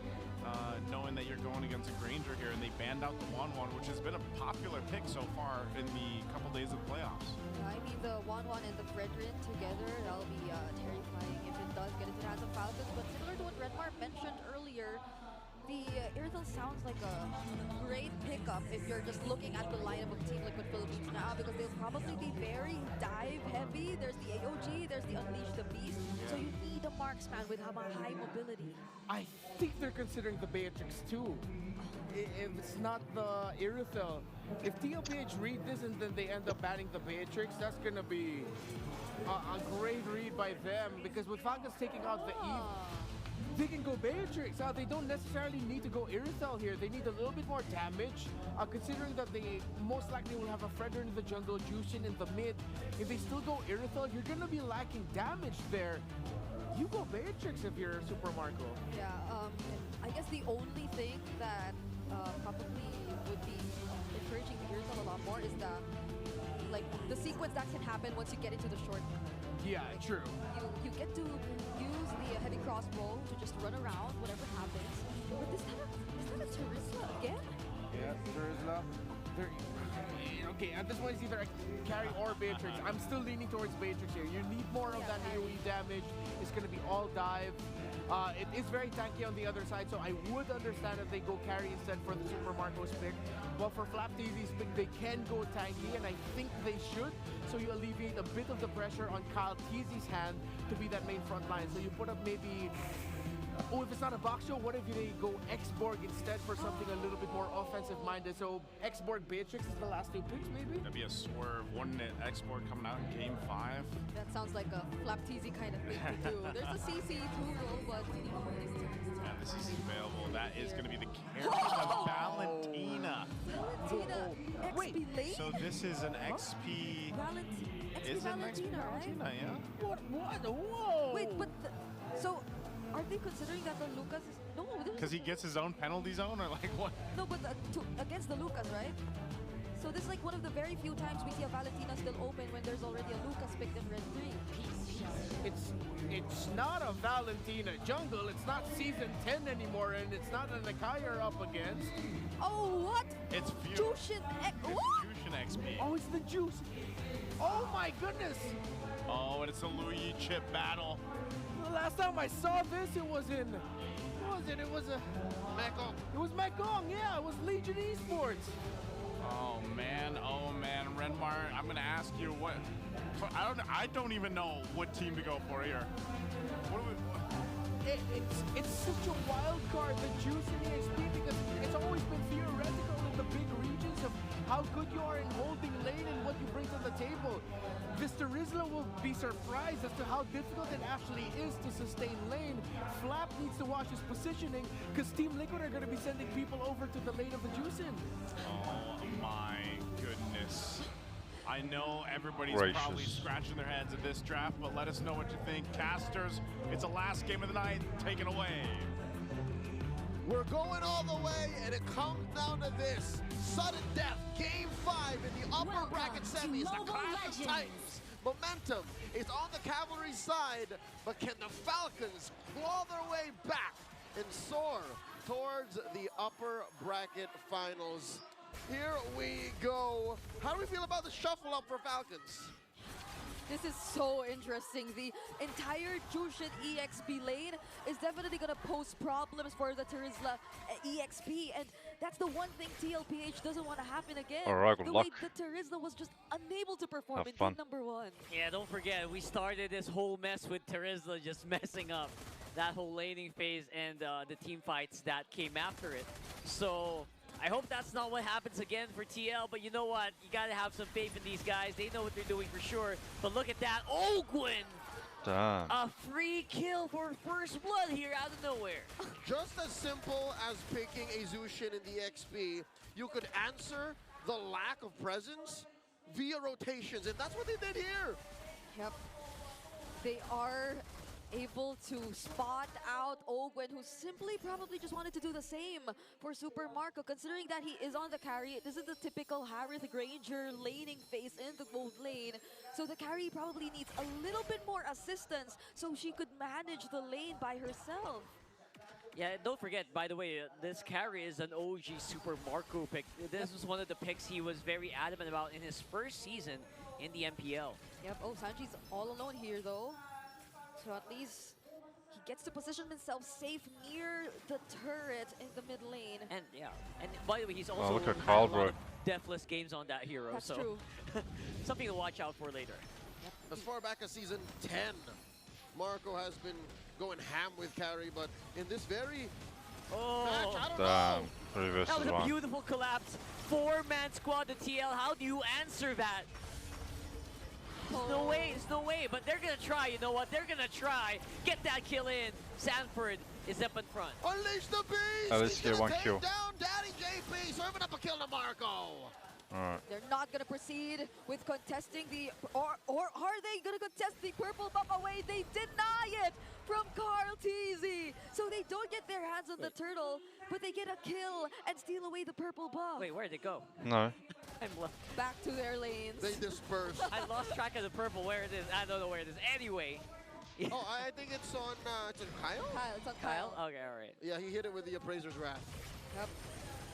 knowing that you're going against a Granger here, and they banned out the 1-1, which has been a popular pick so far in the couple days of the playoffs. I mean, the 1-1 and the Fredrin together, that'll be terrifying if it does get into the hands of Falcons. But similar to what Redmar mentioned earlier, the Irithel sounds like a great pickup if you're just looking at the lineup of Team Liquid Philippines now, because they'll probably be very dive heavy. There's the AOG, there's the Unleash the Beast, so you need a marksman with high mobility. I think they're considering the Beatrix too. If it's not the Irithel, if TLPH read this and then they end up banning the Beatrix, that's gonna be a great read by them, because with Falcons taking out the Eve, they can go Beatrix. They don't necessarily need to go Irithel here. They need a little bit more damage, considering that they most likely will have a Fredrin in the jungle, Jushin in the mid. If they still go Irithel, you're going to be lacking damage there. You go Beatrix if you're Super Marco. Yeah, I guess the only thing that probably would be encouraging the Irithel a lot more is the sequence that can happen once you get into the short. Yeah, true. You get to use the heavy crossbow to just run around, whatever happens. But is that a Terizla again? Yeah, Terizla. Okay, at this point it's either a carry or Beatrix. I'm still leaning towards Beatrix here. You need more of that AoE damage. It's going to be all dive. It is very tanky on the other side, so I would understand if they go carry instead for the Super Marco's pick. But for Flap TV's pick, they can go tanky, and I think they should. So you alleviate a bit of the pressure on Kyle Teasy's hand to be that main front line. So you put up maybe... Oh, if it's not a box show, what if they go X-Borg instead for something a little bit more offensive-minded? So X-Borg Beatrix is the last two picks, maybe? That'd be a swerve. One X-Borg coming out in Game 5. That sounds like a Flap Teasy kind of thing to do. There's a CC too, though, but... Yeah, the CC is available. That is going to be the carry of Valentina. Valentina, XP late? So this is an XP... Is it an XP Valentina, yeah? What? Whoa! Wait, but... So... Are they considering that the Lucas is... No, because he gets his own penalty zone, or like what? No, but against the Lucas, right? So this is like one of the very few times we see a Valentina still open when there's already a Lucas picked in red 3. It's not a Valentina jungle. It's not season 10 anymore, and it's not an Akai you're up against. Oh, what? It's Jushin Jushin XP. Oh, it's the Juice. Oh my goodness. Oh, and it's the Louis Chip battle. Last time I saw this, it was in... What was it? It was a... Mekong. It was Mekong, yeah. It was Legion Esports. Oh, man. Renmar, I'm going to ask you what... I don't even know what team to go for here. What do we... It's such a wild card, the Juice in EXP, because it's always been theoretical in the big regions of how good you are in holding lane and what you bring to the table. Mr. Rizla will be surprised as to how difficult it actually is to sustain lane. Flap needs to watch his positioning, because Team Liquid are going to be sending people over to the lane of the Juicin. Oh my goodness. I know everybody's probably scratching their heads at this draft, but let us know what you think. Casters, it's the last game of the night. Take it away. We're going all the way, and it comes down to this. Sudden death, Game 5 in the upper bracket semis, the Clash of Titans. Momentum is on the Cavalry's side, but can the Falcons claw their way back and soar towards the upper bracket finals? Here we go. How do we feel about the shuffle up for Falcons? This is so interesting. The entire Jushin EXP lane is definitely going to pose problems for the Terizla EXP, and that's the one thing TLPH doesn't want to happen again. Alright, good the luck. way the Terizla was just unable to perform Have in fun. game number 1. Yeah, don't forget, we started this whole mess with Terizla just messing up that whole laning phase and the team fights that came after it. So I hope that's not what happens again for TL, but you know what? You gotta have some faith in these guys. They know what they're doing for sure. But look at that, Ogwin! Damn. A free kill for first blood here out of nowhere. Just as simple as picking a Zushin in the XP, you could answer the lack of presence via rotations, and that's what they did here. Yep. They are able to spot out Ogwen, who simply probably just wanted to do the same for Super Marco, considering that he is on the carry. This is the typical Harith Granger laning phase in the gold lane. So the carry probably needs a little bit more assistance so she could manage the lane by herself. Yeah, don't forget, by the way, this carry is an OG Super Marco pick. This was one of the picks he was very adamant about in his first season in the MPL. Yep, oh, Sanji's all alone here though. So at least he gets to position himself safe near the turret in the mid lane. And yeah, and by the way, he's also look at had Carl, a lot of deathless games on that hero. That's so true. something to watch out for later. As far back as season 10, Marco has been going ham with carry, but in this very match, I don't know. That was a beautiful collapse. 4-man squad to TL. How do you answer that? There's no way, there's no way, but they're gonna try, you know what? They're gonna try. Get that kill in. Sanford is up in front. Unleash the beast! At least get one kill. Down Daddy JP, serving up a kill to Marco. Alright. They're not gonna proceed with contesting the, or are they gonna contest the purple buff away? They deny it from Carl TZ. So they don't get their hands on the turtle, but they get a kill and steal away the purple buff. Wait, where'd it go? No. I'm back to their lanes. They disperse. I lost track of the purple, where it is. I don't know where it is. Anyway. Oh, I think it's on Kyle? Kyle, it's on Kyle. Okay, alright. Yeah, he hit it with the Appraiser's Wrath. Yep.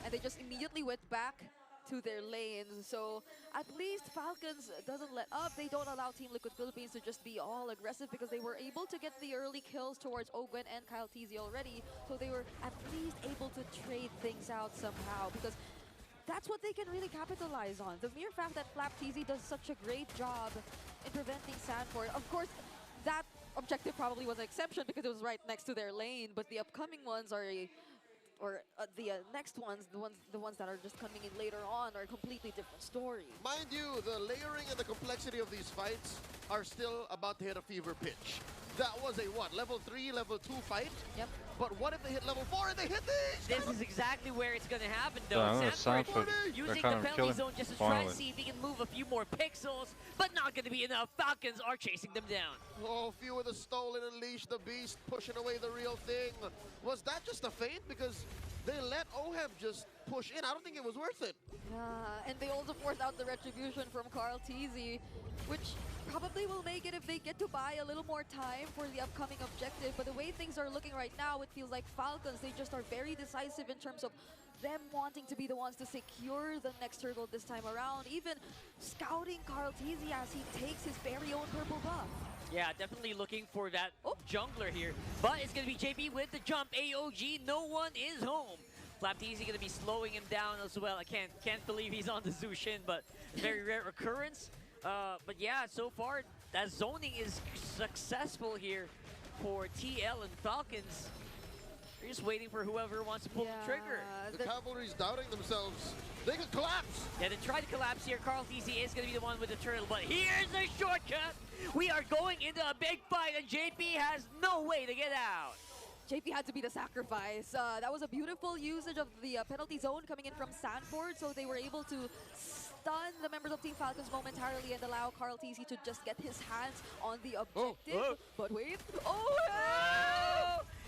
And they just immediately went back to their lanes. So at least Falcons doesn't let up. They don't allow Team Liquid Philippines to just be all aggressive because they were able to get the early kills towards Ogwen and Kyle TZ already. So they were at least able to trade things out somehow because that's what they can really capitalize on. The mere fact that Flap TZ does such a great job in preventing Sanford. Of course, that objective probably was an exception because it was right next to their lane, but the upcoming ones are the next ones, the ones that are just coming in later on, are a completely different story. Mind you, the layering and the complexity of these fights are still about to hit a fever pitch. That was a what, level 3, level 2 fight? Yep. But what if they hit level 4 and they hit these? This is exactly where it's gonna happen though. Yeah, Sanford Sanford, using the kind of penalty killing zone just to try and finally. see if he can move a few more pixels, but not gonna be enough. Falcons are chasing them down. Oh, few of the stolen, Unleash the Beast, pushing away the real thing. Was that just a feint? Because they let Oheb just push in. I don't think it was worth it. And they also forced out the retribution from Carl TZ, which probably will make it if they get to buy a little more time for the upcoming objective. But the way things are looking right now, it feels like Falcons, they just are very decisive in terms of them wanting to be the ones to secure the next hurdle this time around. Even scouting Carl TZ as he takes his very own purple buff. Yeah, definitely looking for that jungler here. But it's going to be JP with the jump. AOG, no one is home. Flap TZ going to be slowing him down as well. I can't believe he's on the Zushin, but very rare occurrence. But yeah, so far, that zoning is successful here for TL and Falcons. They're just waiting for whoever wants to pull the trigger. The Cavalry's doubting themselves. They could collapse. Yeah, they try to collapse here. Carl TZ is going to be the one with the turtle, but here's the shortcut. We are going into a big fight, and JP has no way to get out. JP had to be the sacrifice. That was a beautiful usage of the penalty zone coming in from Sanford, so they were able to stun the members of Team Falcons momentarily and allow Carl TZ to just get his hands on the objective. But wait,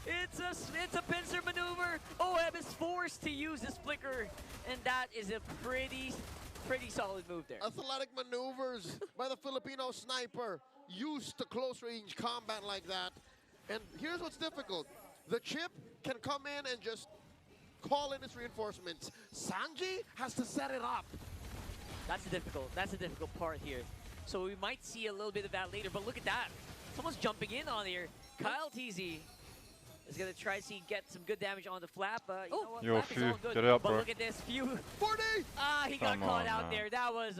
It's a pincer maneuver. OHEB is forced to use his flicker, and that is a pretty solid move there. Athletic maneuvers by the Filipino sniper, used to close-range combat like that. And here's what's difficult. The chip can come in and just call in its reinforcements. Sanji has to set it up. That's the difficult part here. So we might see a little bit of that later, but look at that. Someone's jumping in on here. Kyle TZ is going to try to get some good damage on the Flap. You know what? Yo, Flap is all good, get out, but bro. look at this. F.E.A.R. 40! He got Come caught on, out man. there. That was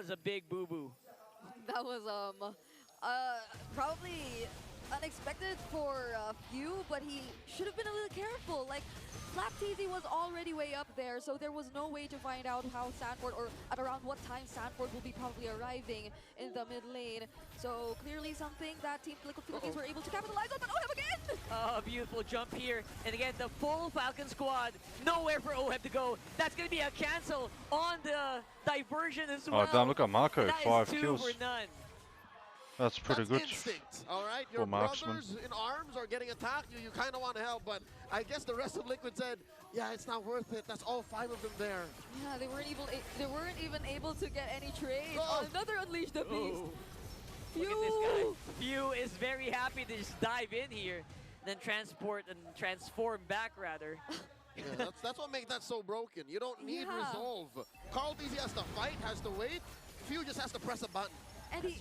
a big boo-boo. That was probably unexpected for Few, but he should have been a little careful. Like, Flap TZ was already way up there, so there was no way to find out how Sanford, or at around what time Sanford will be probably arriving in the mid lane. So clearly something that Team Liquid Philippines were able to capitalize on, but OHEB again! Oh, beautiful jump here. And again, the full Falcon squad. Nowhere for OHEB to go. That's going to be a cancel on the diversion as well. Oh, damn, look at Marco. That 5 is 2 kills. for none. That's pretty good. Instinct, all right? Your brothers in arms are getting attacked. You kind of want to help, but I guess the rest of Liquid said, yeah, it's not worth it. That's all 5 of them there. Yeah, they weren't even able to get any trade. Oh, another Unleash the Beast. Look at this guy. Few is very happy to just dive in here, then transport and transform back, rather. Yeah, that's what makes that so broken. You don't need resolve. Carl DZ has to fight, has to wait. Few just has to press a button. And he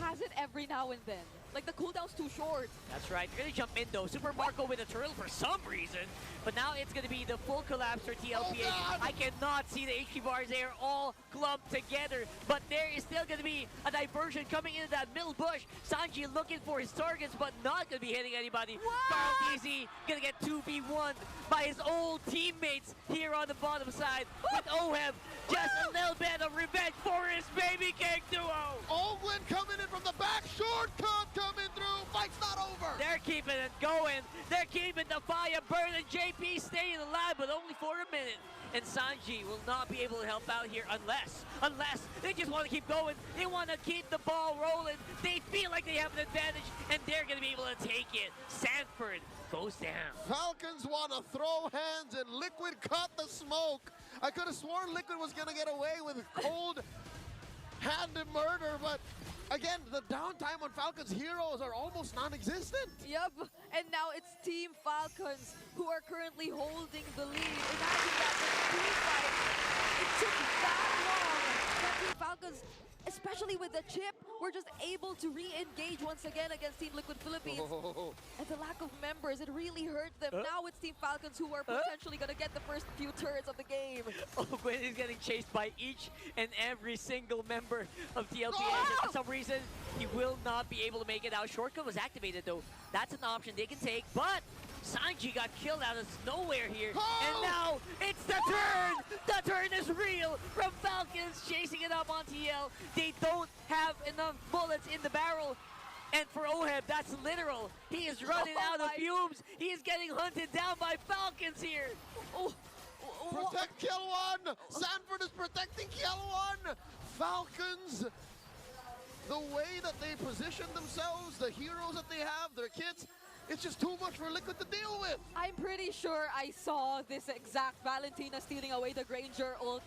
has it every now and then. Like, the cooldown's too short. That's right. They're going to jump in, though. Super Marco with a turtle for some reason. But now it's going to be the full collapse for TLPH. I cannot see the HP bars there all clumped together. But there is still going to be a diversion coming into that middle bush. Sanji looking for his targets, but not going to be hitting anybody. Carl DZ going to get 2v1 by his old teammates here on the bottom side. With OHEB, just a little bit of revenge for his baby cake duo. Oakland coming in from the back, shortcut coming through, fight's not over. They're keeping it going. They're keeping the fire burning. JP staying alive, but only for a minute. And Sanji will not be able to help out here unless they just want to keep going. They want to keep the ball rolling. They feel like they have an advantage, and they're going to be able to take it. Sanford goes down. Falcons want to throw hands, and Liquid cut the smoke. I could have sworn Liquid was going to get away with cold-handed murder, but again, the downtime on Falcons heroes are almost non-existent. Yep, and now it's Team Falcons who are currently holding the lead. Imagine that team fight, it took that long that Team Falcons, especially with the chip, were just able to re-engage once again against Team Liquid Philippines. And the lack of members, it really hurt them. Now it's Team Falcons who are potentially going to get the first few turrets of the game. Gwen is getting chased by each and every single member of TLPH. And for some reason, he will not be able to make it out. Shortcut was activated, though. That's an option they can take, but Sanji got killed out of nowhere here. And now it's the turn! The turn is real from Falcons chasing it up on TL. They don't have enough bullets in the barrel. And for OHEB, that's literal. He is running out of fumes. He is getting hunted down by Falcons here. Protect kill one! Sanford is protecting kill one! Falcons, the way that they position themselves, the heroes that they have, their kits, it's just too much for Liquid to deal with. I'm pretty sure I saw this exact Valentina stealing away the Granger ult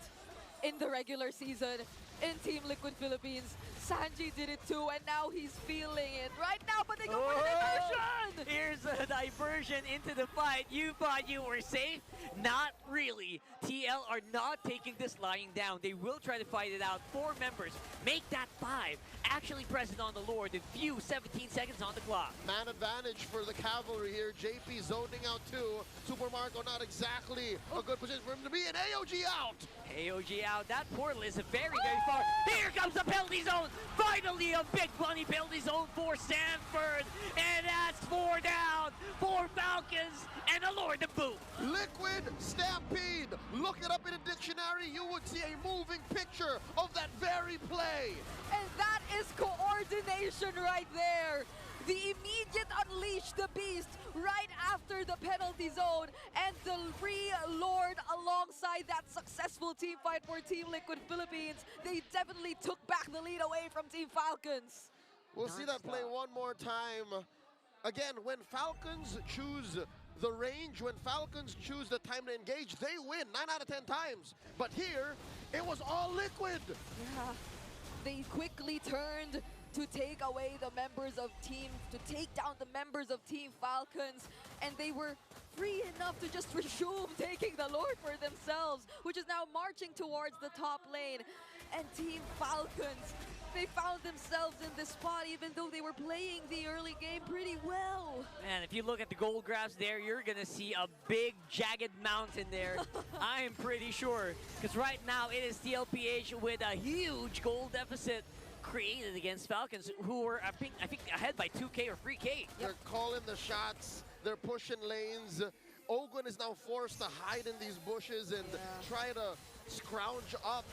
in the regular season in Team Liquid Philippines. Sanji did it too, and now he's feeling it right now, but they go for the diversion! Here's a diversion into the fight. You thought you were safe? Not really. TL are not taking this lying down. They will try to fight it out. 4 members. Make that 5. Actually present on the Lord. A few 17 seconds on the clock. Man advantage for the cavalry here. JP zoning out too. Super Marco not exactly a good position for him to be, and AOG out! AOG out. That portal is very, very far. Here comes the penalty zone. Finally, a big bunny penalty zone for Sanford. And that's 4 down for Falcons and a Lord of Boom. Liquid Stampede. Look it up in a dictionary. You would see a moving picture of that very play. And that is coordination right there. The immediate Unleash the Beast right after the penalty zone, and the Lord alongside that successful team fight for Team Liquid Philippines. They definitely took back the lead away from Team Falcons. We'll see that play one more time. Again, when Falcons choose the range, when Falcons choose the time to engage, they win 9 out of 10 times. But here, it was all Liquid. Yeah, they quickly turned to take away the members of to take down the members of Team Falcons, and they were free enough to just resume taking the Lord for themselves, which is now marching towards the top lane. And Team Falcons, they found themselves in this spot even though they were playing the early game pretty well. Man, if you look at the gold graphs there, you're gonna see a big jagged mountain there. I am pretty sure, because right now it is TLPH with a huge gold deficit created against Falcons, who were I think ahead by 2K or 3K. They're calling the shots, they're pushing lanes. Ogwen is now forced to hide in these bushes and try to scrounge up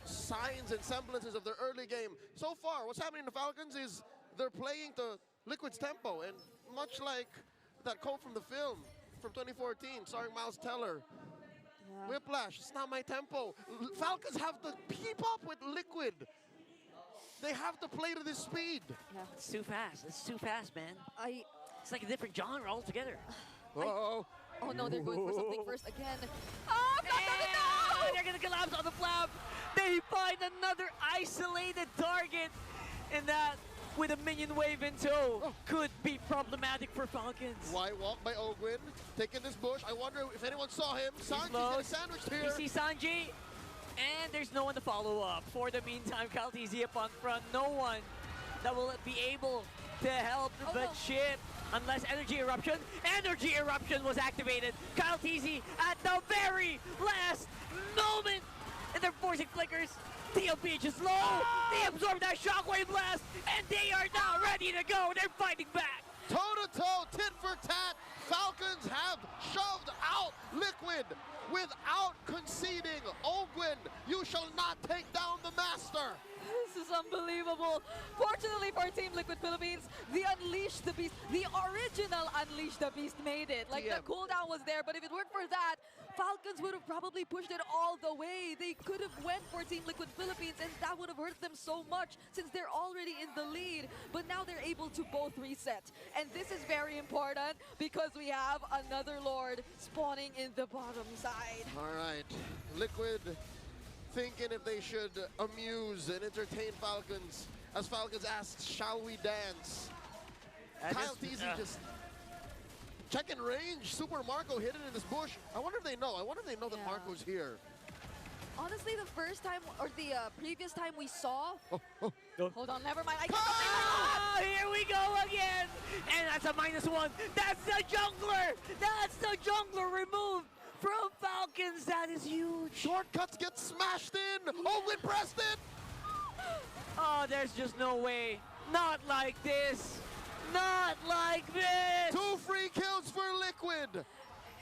signs and semblances of their early game. So far, what's happening to Falcons is they're playing to Liquid's tempo, and much like that quote from the film from 2014, starring Miles Teller, Whiplash, it's not my tempo. Falcons have to keep up with Liquid. They have to play to this speed. Yeah, it's too fast. It's too fast, man. It's like a different genre altogether. Uh-oh. Oh no, they're going for something first again. Oh, no! They're gonna collapse on the flap. They find another isolated target, and that, with a minion wave in tow, could be problematic for Falcons. Why walk by Ogwen, taking this bush? I wonder if anyone saw him. Sanji's getting sandwiched here. You see Sanji, and there's no one to follow up. For the meantime, Kaltizi up on front. No one that will be able to help the chip. Unless Energy Eruption. Energy Eruption was activated. Kaltizi at the very last moment. And they're forcing flickers. TLPH is low. They absorb that shockwave blast. And they are now ready to go. They're fighting back. Toe-to-toe, tit for tat. Falcons have shoved out Liquid without conceding. Ogwen, you shall not take down the master. This is unbelievable. Fortunately for Team Liquid Philippines, the Unleash the Beast, the original Unleash the Beast made it. Like, the cooldown was there, but if it weren't for that, Falcons would have probably pushed it all the way. They could have went for Team Liquid Philippines, and that would have hurt them so much since they're already in the lead. But now they're able to both reset. And this is very important because we have another Lord spawning in the bottom side. All right, Liquid thinking if they should amuse and entertain Falcons. As Falcons asks, shall we dance? Kaltizi just checking range. Super Marco hidden in this bush. I wonder if they know. I wonder if they know that Marco's here. Honestly, the first time, or the previous time we saw... Hold on, never mind. I can't here we go again. And that's a -1. That's the jungler. That's the jungler removed from Falcons. That is huge. Shortcuts get smashed in. Ogwen pressed it. Oh, there's just no way. Not like this. Not like this. 2 free kills for Liquid.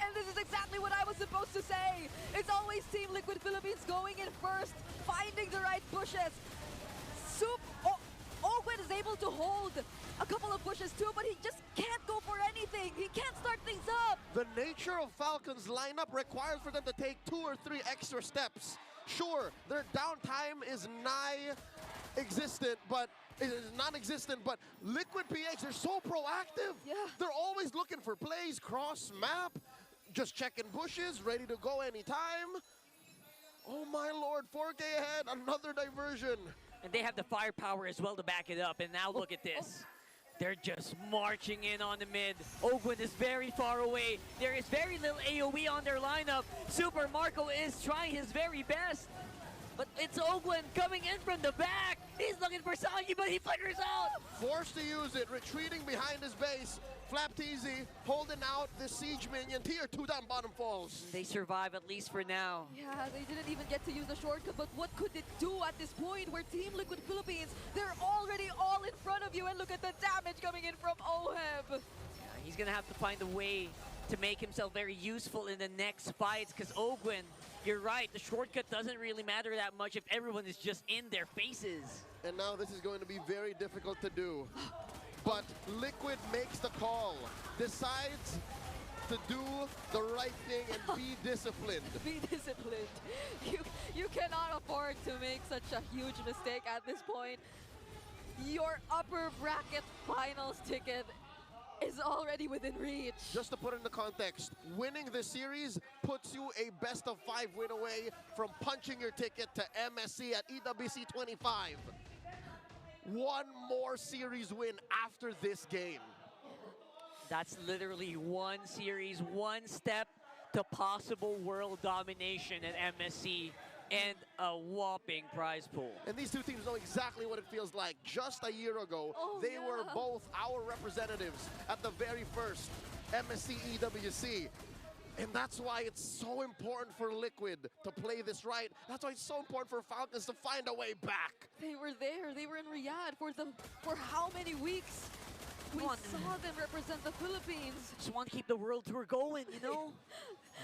And this is exactly what I was supposed to say. It's always Team Liquid Philippines going in first, finding the right bushes. Ogwen is able to hold a couple of bushes too, but he just can't go for anything. He can't start things up. The nature of Falcons' lineup requires for them to take 2 or 3 extra steps. Sure, their downtime is non-existent, but Liquid PH, they're so proactive. Yeah. They're always looking for plays, cross map, just checking bushes, ready to go anytime. Oh my lord, 4K ahead, another diversion. And they have the firepower as well to back it up. And now look at this. They're just marching in on the mid. Ogwen is very far away. There is very little AoE on their lineup. Super Marco is trying his very best. But it's Ogwen coming in from the back. He's looking for Sanji, but he flickers out. Forced to use it, retreating behind his base. Flapteezy holding out the siege minion. Tier 2 down bottom falls. They survive at least for now. Yeah, they didn't even get to use the shortcut, but what could it do at this point where Team Liquid Philippines, they're already all in front of you, and look at the damage coming in from Oheb. Yeah, he's gonna have to find a way to make himself very useful in the next fights, because Ogwen, you're right, the shortcut doesn't really matter that much if everyone is just in their faces. And now this is going to be very difficult to do. But Liquid makes the call, decides to do the right thing and be disciplined. Be disciplined. You cannot afford to make such a huge mistake at this point. Your upper bracket finals ticket is already within reach. Just to put it into context, winning this series puts you a best-of-5 win away from punching your ticket to MSC at EWC 25. One more series win after this game. That's literally one series, one step to possible world domination at MSC and a whopping prize pool. And these two teams know exactly what it feels like. Just a year ago, they were both our representatives at the very first MSC EWC. And that's why it's so important for Liquid to play this right. That's why it's so important for Falcons to find a way back. They were there. They were in Riyadh for how many weeks? We saw them represent the Philippines. Just want to keep the world tour going, you know?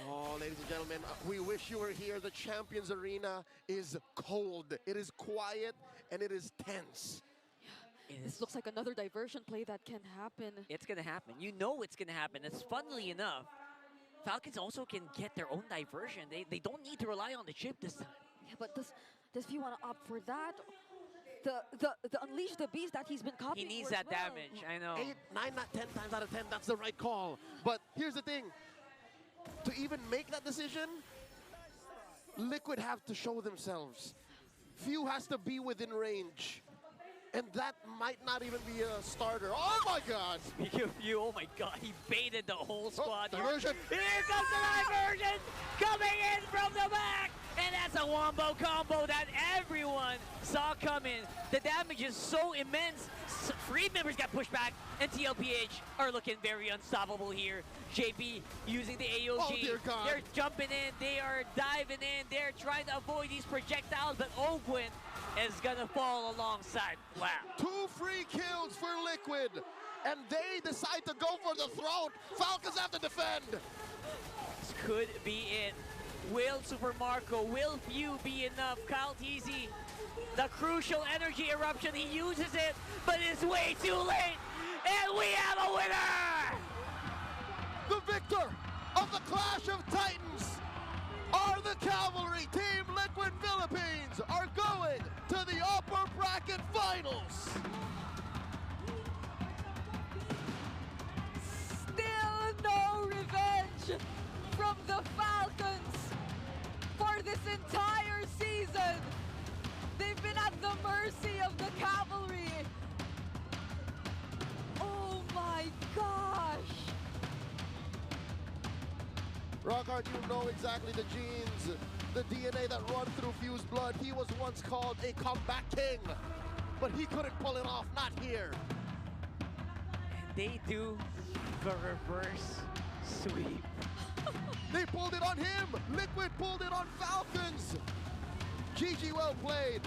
Oh, ladies and gentlemen, we wish you were here. The Champions Arena is cold. It is quiet, and it is tense. This looks like another diversion play that can happen. It's going to happen. You know it's going to happen. It's funnily enough, Falcons also can get their own diversion. They don't need to rely on the chip this time. Yeah, but does F.E.A.R want to opt for that? The Unleash the Beast that he's been copying. He needs that damage, I know. 8, 9, not 10 times out of 10, that's the right call. But here's the thing. To even make that decision, Liquid have to show themselves. Few has to be within range. And that might not even be a starter. Oh my God! Speaking of Few, oh my God, he baited the whole squad. Diversion! Here comes the diversion! Coming in from the back! And that's a wombo combo that everyone saw coming. The damage is so immense. Freed members got pushed back, and TLPH are looking very unstoppable here. JP using the AOG. Oh dear God. They're jumping in, they are diving in, they're trying to avoid these projectiles, but Ogwin is gonna fall alongside. Wow. 2 free kills for Liquid, and they decide to go for the throat. Falcons have to defend. This could be it. Will Super Marco, will Few be enough? Kyle Teasy, the crucial energy eruption, he uses it, but it's way too late, and we have a winner! The victor of the Clash of Titans are the Cavalry. Team Liquid Philippines are going to the upper bracket finals. Still no revenge from the Falcons for this entire season. They've been at the mercy of the Cavalry. Oh my gosh. Rockhard, you know exactly the genes, the DNA that run through Few's blood. He was once called a comeback king, but he couldn't pull it off, not here. They do the reverse sweep. They pulled it on him. Liquid pulled it on Falcons. GG, well played.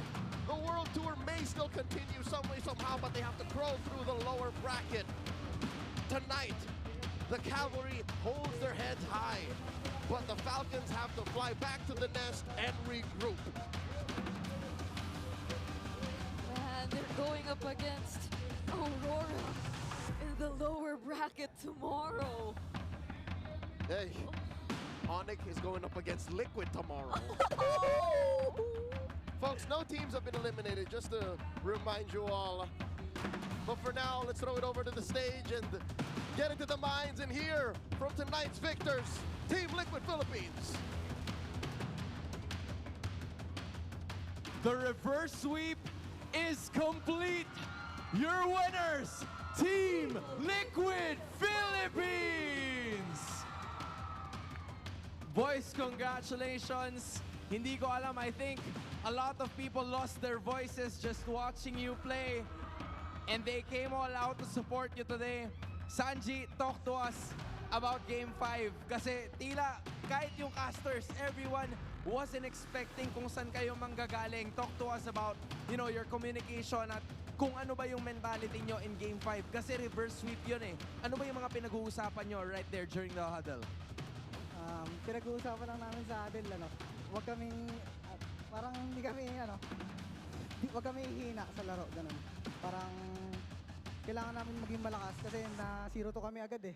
The World Tour may still continue some way, somehow, but they have to crawl through the lower bracket. Tonight, the Cavalry holds their heads high, but the Falcons have to fly back to the nest and regroup. And they're going up against Aurora in the lower bracket tomorrow. Hey, Onyx is going up against Liquid tomorrow. Folks, no teams have been eliminated, just to remind you all. But for now, let's throw it over to the stage and get into the minds and hear from tonight's victors, Team Liquid Philippines. The reverse sweep is complete. Your winners, Team Liquid Philippines! Boys, congratulations. Hindi ko alam, I think a lot of people lost their voices just watching you play. And they came all out to support you today. Sanji, talk to us about Game 5. Kasi tila, kahit yung casters, everyone wasn't expecting kung saan kayo manggagaling. Talk to us about, you know, your communication at kung ano ba yung mentality nyo in Game 5. Kasi reverse sweep yun eh. Ano ba yung mga pinag-uusapan nyo right there during the huddle? Pinag-uusapan lang namin sa huddle, ano, huwag kaming, parang hindi kami, ano, huwag kami hihina sa laro, ganun. Parang kailangan namin maging malakas kasi na 0-2 kami agad eh.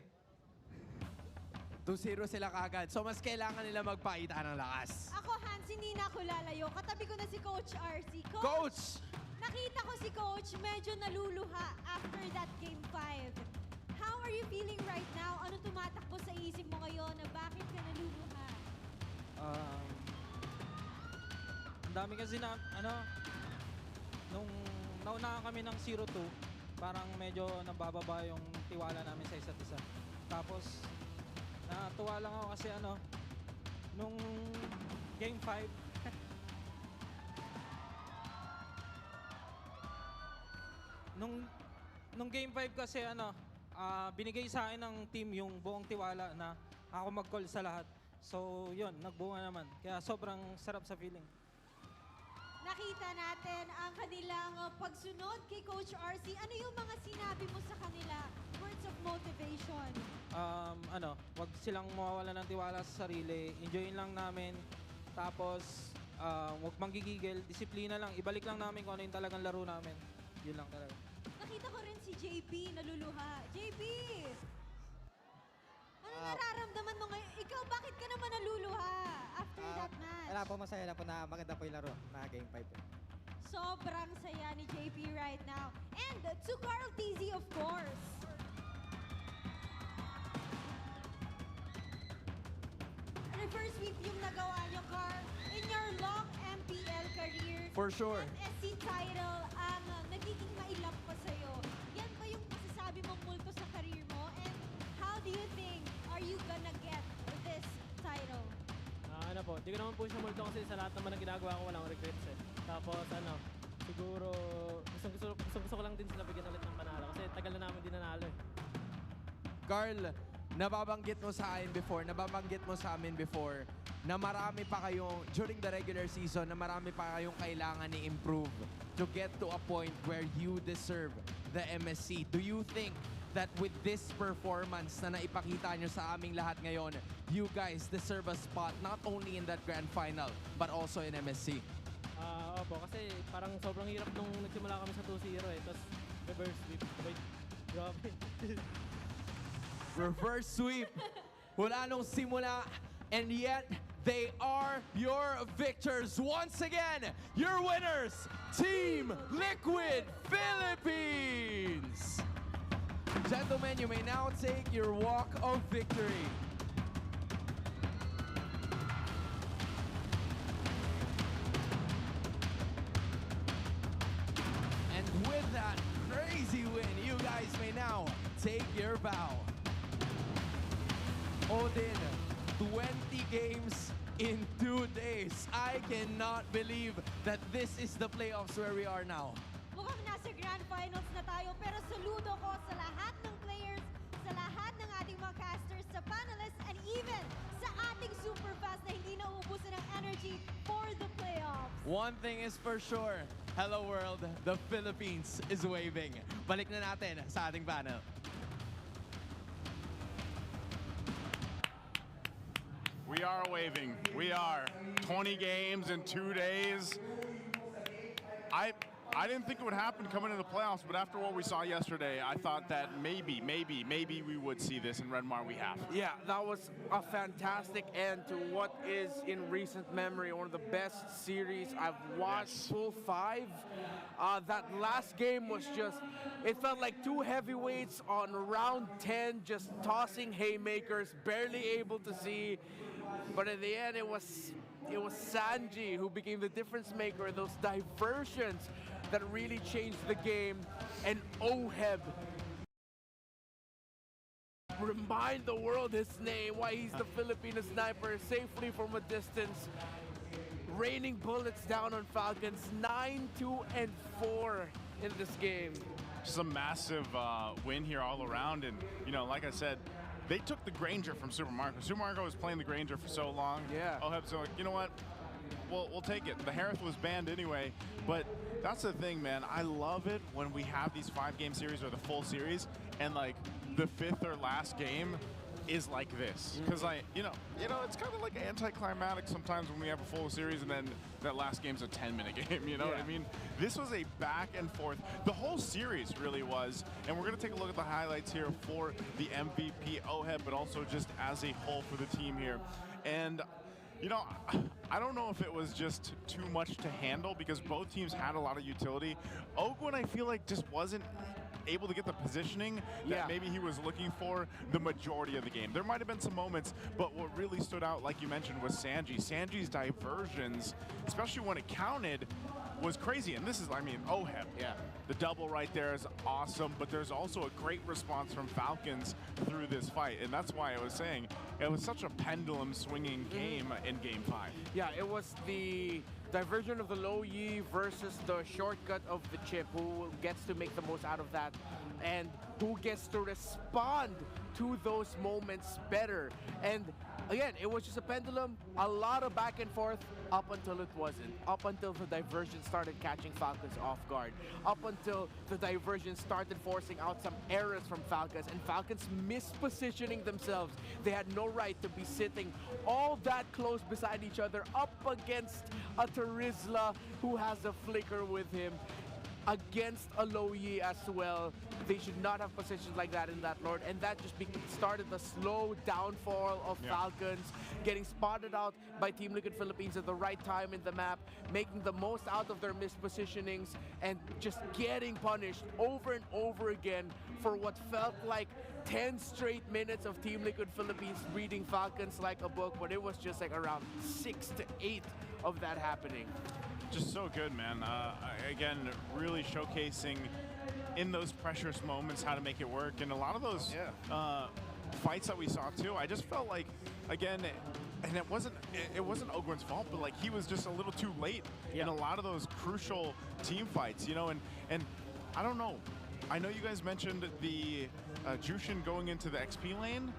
2-0 sila kagad. So mas kailangan nila magpakita ng lakas. Ako, Hans, hindi na ako lalayo. Katabi ko na si Coach RC. Coach! Nakita ko si Coach medyo naluluha after that Game 5. how are you feeling right now? Ano tumatakbo sa isip mo ngayon na bakit ka naluluha? Ang dami kasi na, nung naunahan kami ng 0-2, parang medyo nabababa yung tiwala namin sa isa't isa. Tapos, natuwa lang ako kasi nung Game 5, nung Game 5 kasi binigay sa akin ng team yung buong tiwala na ako mag-call sa lahat. So, yun, nagbunga naman. Kaya sobrang sarap sa feeling. Nakita natin ang kanilang pagsunod kay Coach RC. Ano yung mga sinabi mo sa kanila? Words of motivation. Wag silang mawawala ng tiwala sa sarili. Enjoyin lang namin. Tapos, wag manggigigil. Disiplina lang. Ibalik lang namin kung ano yung talagang laro namin. Yun lang talaga. Nakita ko rin si JP naluluha. JP! Ano nararamdaman mo ngayon? Ikaw, bakit ka naman naluluha after that match? Wala po, masaya na po na maganda po yung laro na Game 5. Sobrang saya ni JP right now. And to Carl TZ, of course. Reverse sweep yung nagawa niyo, Carl, in your long MPL career. For sure. MSC title ang nagiging mailap pa sa'yo. Yan ba yung masasabi mong multo sa career mo? And how do you think are you gonna get this title? Di ko naman po siya multo kasi sa lahat naman ng ginagawa ko walang regrets eh. Tapos siguro gusto ko lang din sila bigyan ulit ng panalo kasi tagal na namin din nanalo eh. Carl, nababanggit mo sa amin before na marami pa kayong, during the regular season, na marami pa kayong kailangan i-improve to get to a point where you deserve the MSC. Do you think that with this performance na naipakita nyo sa aming lahat ngayon, you guys deserve a spot not only in that grand final, but also in MSC? Opo, kasi parang sobrang hirap nung nagsimula kami sa 2-0 eh. Tapos reverse sweep. Wait, grabe. Reverse sweep. Wala nung simula, and yet they are your victors. Once again, your winners, Team Liquid Philippines. Gentlemen, you may now take your walk of victory. And with that crazy win, you guys may now take your bow. Odin, 20 games in 2 days. I cannot believe that this is the playoffs where we are now. Mukhang nasa grand finals na tayo, pero saludo ko sa lahat ng players, sa lahat ng ating mga casters, sa panelists, and even sa ating superfast na hindi nauubusan ng energy for the playoffs. One thing is for sure, hello world, the Philippines is waving. Balik na natin sa ating panel. We are waving. We are. 20 games in 2 days. I didn't think it would happen coming into the playoffs, but after what we saw yesterday, I thought that maybe we would see this in Red Mar. We have. Yeah, that was a fantastic end to what is in recent memory one of the best series I've watched. Yes. Full 5. That last game was just, it felt like two heavyweights on round 10 just tossing haymakers, barely able to see. But in the end, it was Sanji who became the difference maker. Those diversions that really changed the game, and Oheb remind the world his name, why he's the Filipino sniper, safely from a distance, raining bullets down on Falcons, 9-2-4 in this game. Just a massive win here all around, and like I said, they took the Granger from Super Marco. Super Marco was playing the Granger for so long. Yeah. Oheb's like, you know what? We'll take it. The Harith was banned anyway, but that's the thing, man. I love it when we have these 5-game series or the full series, and like the 5th or last game is like this, because it's kind of like anticlimactic sometimes when we have a full series and then that last game's a 10-minute game. You know what I mean? This was a back and forth. The whole series really was, and we're gonna take a look at the highlights here for the MVP Oheb, but also just as a whole for the team here. And I don't know if it was just too much to handle because both teams had a lot of utility. Ogwin, I feel like, just wasn't able to get the positioning that maybe he was looking for the majority of the game. There might have been some moments, but what really stood out, like you mentioned, was Sanji. Sanji's diversions, especially when it counted, was crazy. And this is, I mean, OHEB. Yeah. The double right there is awesome, but there's also a great response from Falcons through this fight. And that's why I was saying it was such a pendulum swinging game in Game 5. Yeah, it was the diversion of the low Yi versus the shortcut of the chip. Who gets to make the most out of that and who gets to respond to those moments better. And again, it was just a pendulum, a lot of back and forth up until it wasn't. Up until the diversion started catching Falcons off guard. Up until the diversion started forcing out some errors from Falcons, and Falcons mispositioning themselves. They had no right to be sitting all that close beside each other up against a Terizla who has a flicker with him, against a low Yi as well. They should not have positions like that in that Lord, and that just started the slow downfall of Falcons, getting spotted out by Team Liquid Philippines at the right time in the map, making the most out of their mispositionings, and just getting punished over and over again for what felt like 10 straight minutes of Team Liquid Philippines reading Falcons like a book, but it was just like around 6 to 8 of that happening. Just so good, man. Again, really showcasing in those precious moments how to make it work. And a lot of those fights that we saw too, I just felt like, again, and it wasn't Ogwen's fault, but like he was just a little too late in a lot of those crucial team fights, you know. And I don't know. I know you guys mentioned the Jushin going into the XP lane.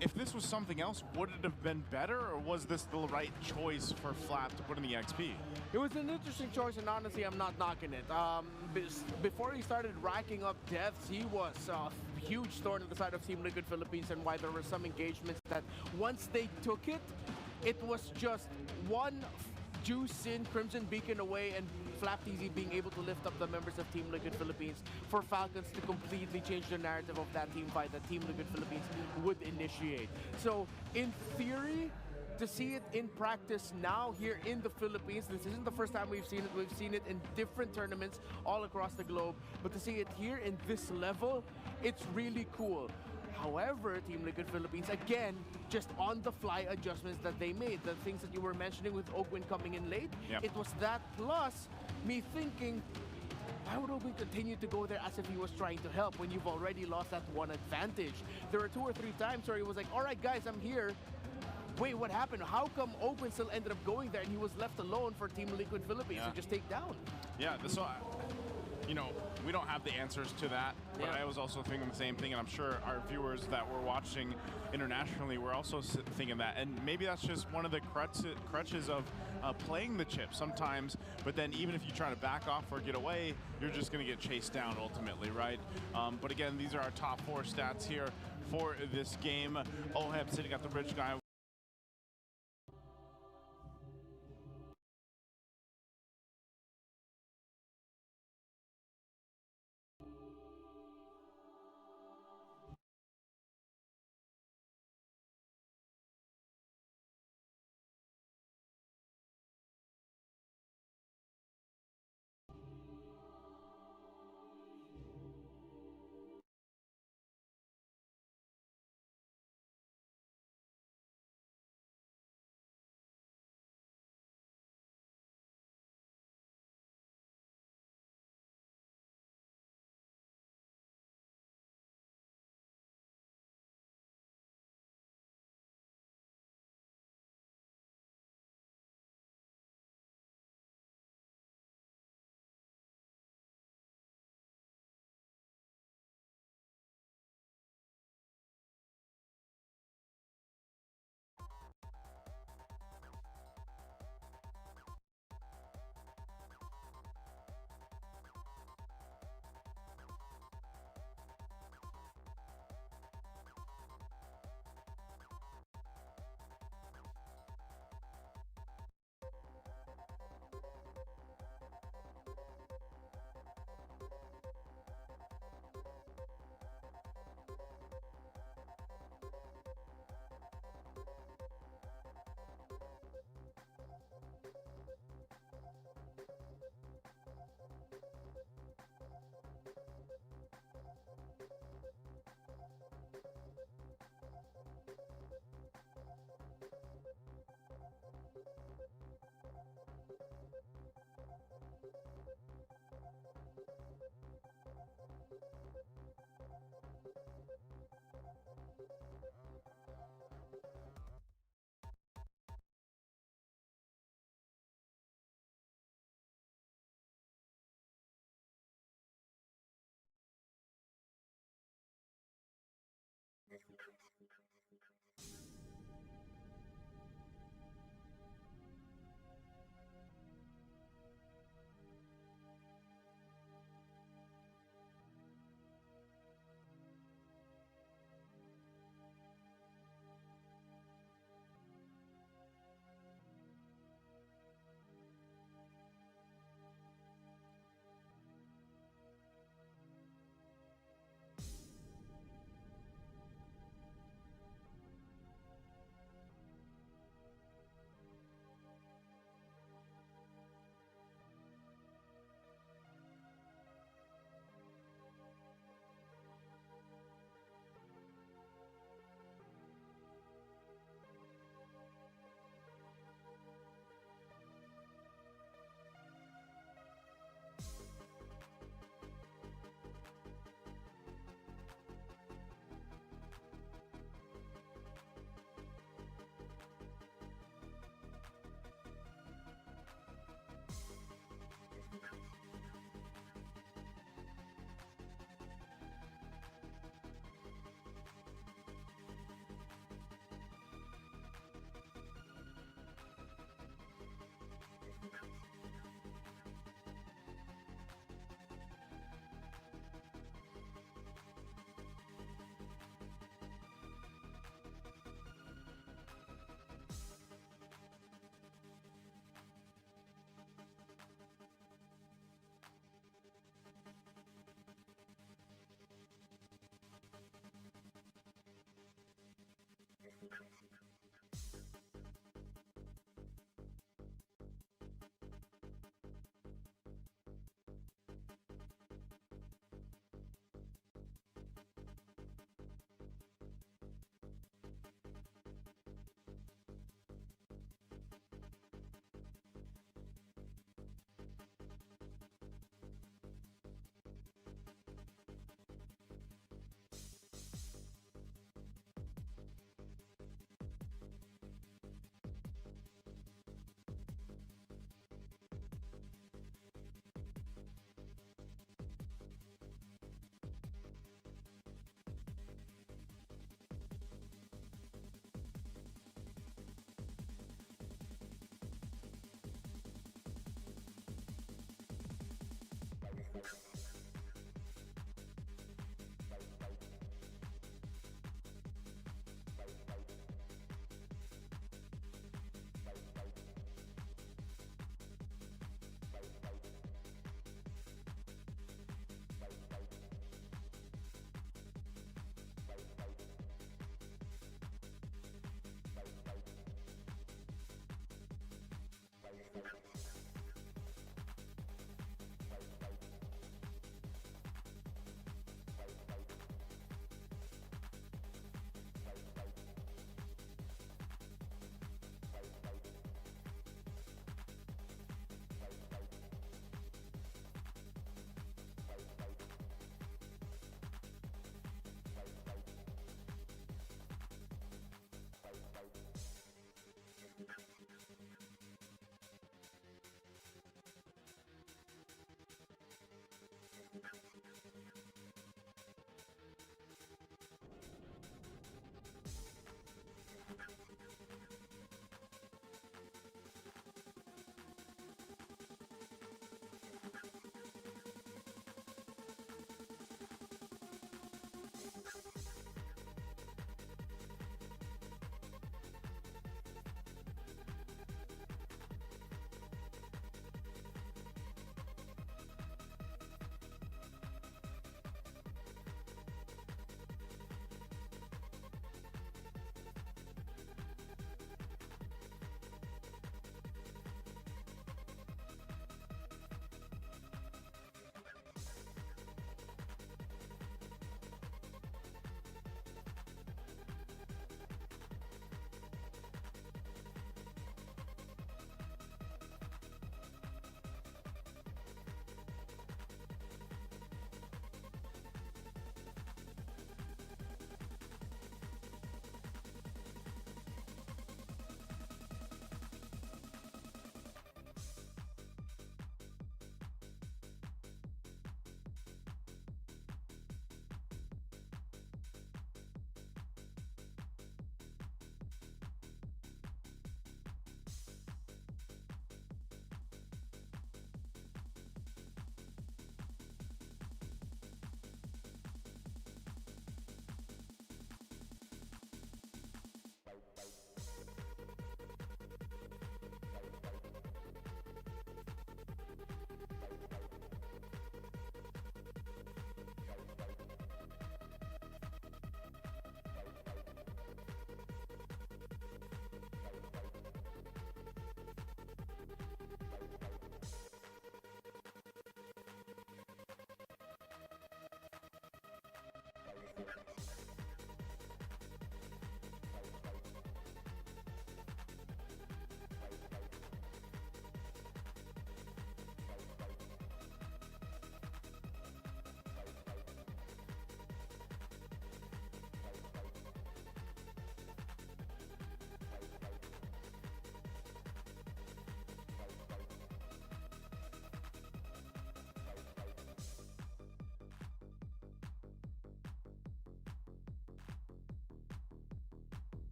If this was something else, would it have been better, or was this the right choice for Flap to put in the XP? It was an interesting choice, and honestly, I'm not knocking it. Before he started racking up deaths, he was a huge thorn in the side of Team Liquid Philippines, and why there were some engagements that once they took it, it was just one Juice in Crimson Beacon away, and FlapTZ being able to lift up the members of Team Liquid Philippines for Falcons to completely change the narrative of that team fight that Team Liquid Philippines would initiate. So, in theory, to see it in practice now here in the Philippines, this isn't the first time we've seen it. We've seen it in different tournaments all across the globe. But to see it here in this level, it's really cool. However, Team Liquid Philippines, again, just on-the-fly adjustments that they made. The things that you were mentioning with Ogwin coming in late, it was that plus me thinking, why would Ogwin continue to go there as if he was trying to help when you've already lost that one advantage? There were 2 or 3 times where he was like, all right, guys, I'm here. Wait, what happened? How come Ogwin still ended up going there and he was left alone for Team Liquid Philippines to just take down? Yeah, so, you know, we don't have the answers to that, but I was also thinking the same thing, and I'm sure our viewers that were watching internationally were also thinking that. And maybe that's just one of the crutches of playing the chip sometimes, but then even if you try to back off or get away, you're just going to get chased down ultimately, right? But again, these are our top 4 stats here for this game. OHEB sitting at the bridge guy.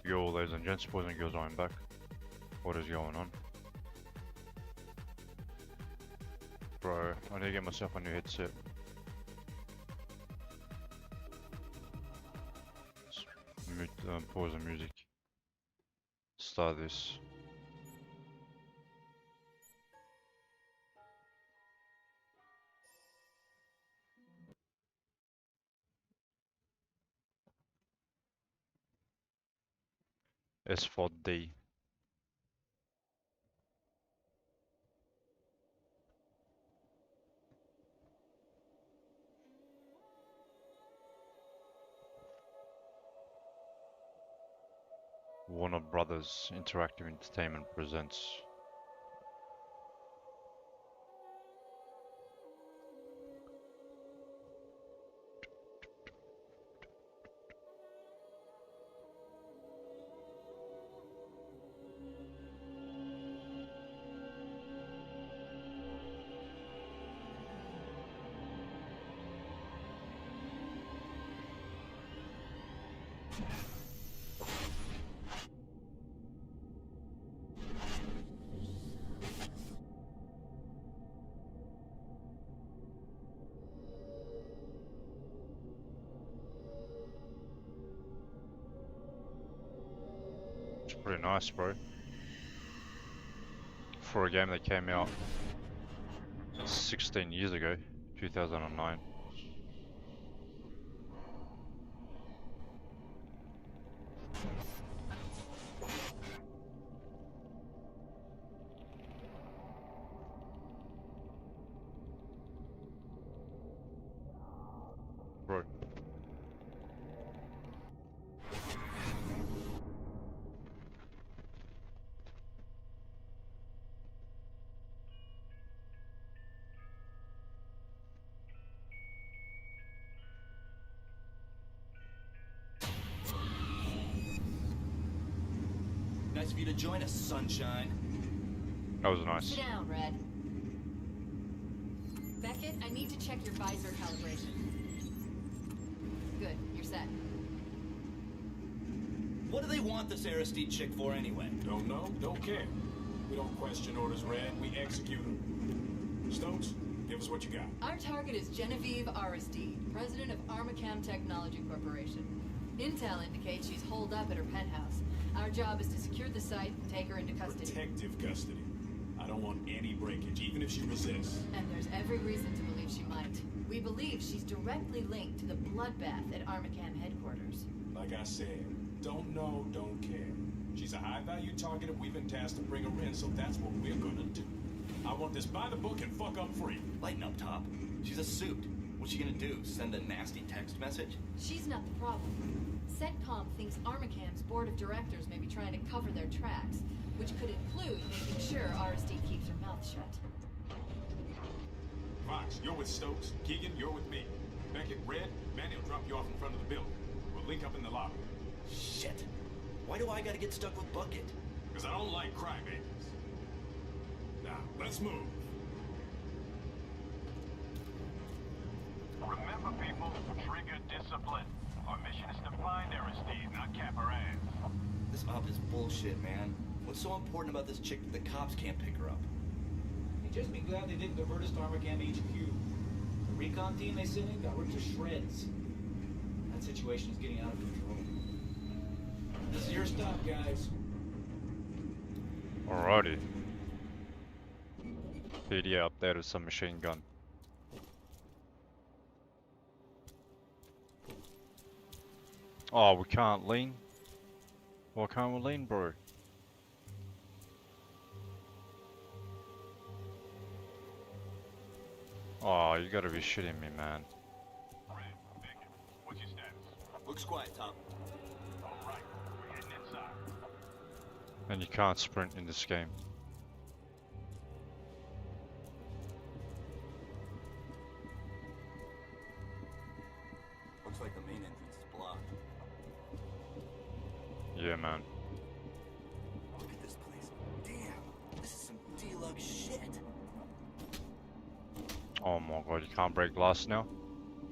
Yo, ladies and gents, boys and girls, I'm back. What is going on? Bro, I need to get myself a new headset. Pause the music. Start this. S4D. Warner Brothers Interactive Entertainment presents. It's pretty nice, bro. For a game that came out 16 years ago, 2009. Bro. Nice of you to join us, sunshine. That was nice. Sit down, Red. Beckett, I need to check your visor calibration. Good, you're set. What do they want this Aristide chick for anyway? Don't know, don't care. We don't question orders, Red. We execute them. Stokes, give us what you got. Our target is Genevieve Aristide, president of Armacam Technology Corporation. Intel indicates she's holed up at her penthouse. Our job is to secure the site and take her into custody. Protective custody. I don't want any breakage, even if she resists. And there's every reason to believe she might. We believe she's directly linked to the bloodbath at Armacam headquarters. Like I said, don't know, don't care. She's a high-value target and we've been tasked to bring her in, so that's what we're gonna do. I want this by the book and fuck up free. Lighten up, Top. She's a suit. What's she gonna do? Send a nasty text message? She's not the problem. CENTCOM thinks Armacam's board of directors may be trying to cover their tracks, which could include making sure Aristide keeps her mouth shut. Fox, you're with Stokes. Keegan, you're with me. Beckett, Red, Manny will drop you off in front of the building. We'll link up in the lobby. Shit. Why do I gotta get stuck with Bucket? Because I don't like crybabies. Now, let's move. Remember, people, trigger discipline. Our mission is to find Aristide, not cap her ass. This op is bullshit, man. What's so important about this chick that the cops can't pick her up? You'd just be glad they didn't divert us to Armacam HQ. The recon team they sent in got ripped to shreds. That situation is getting out of control. This is your stop, guys. Alrighty. PDA up there with some machine gun. Oh, we can't lean? Why can't we lean, bro? Oh, you gotta be shitting me, man. Red, Beckett, what's your status? Looks quiet, Top. Alright, we're heading inside. And you can't sprint in this game. Looks like the main entrance is blocked. Yeah, man. Look at this place. Damn, this is some deluxe shit. Oh my god, you can't break glass now?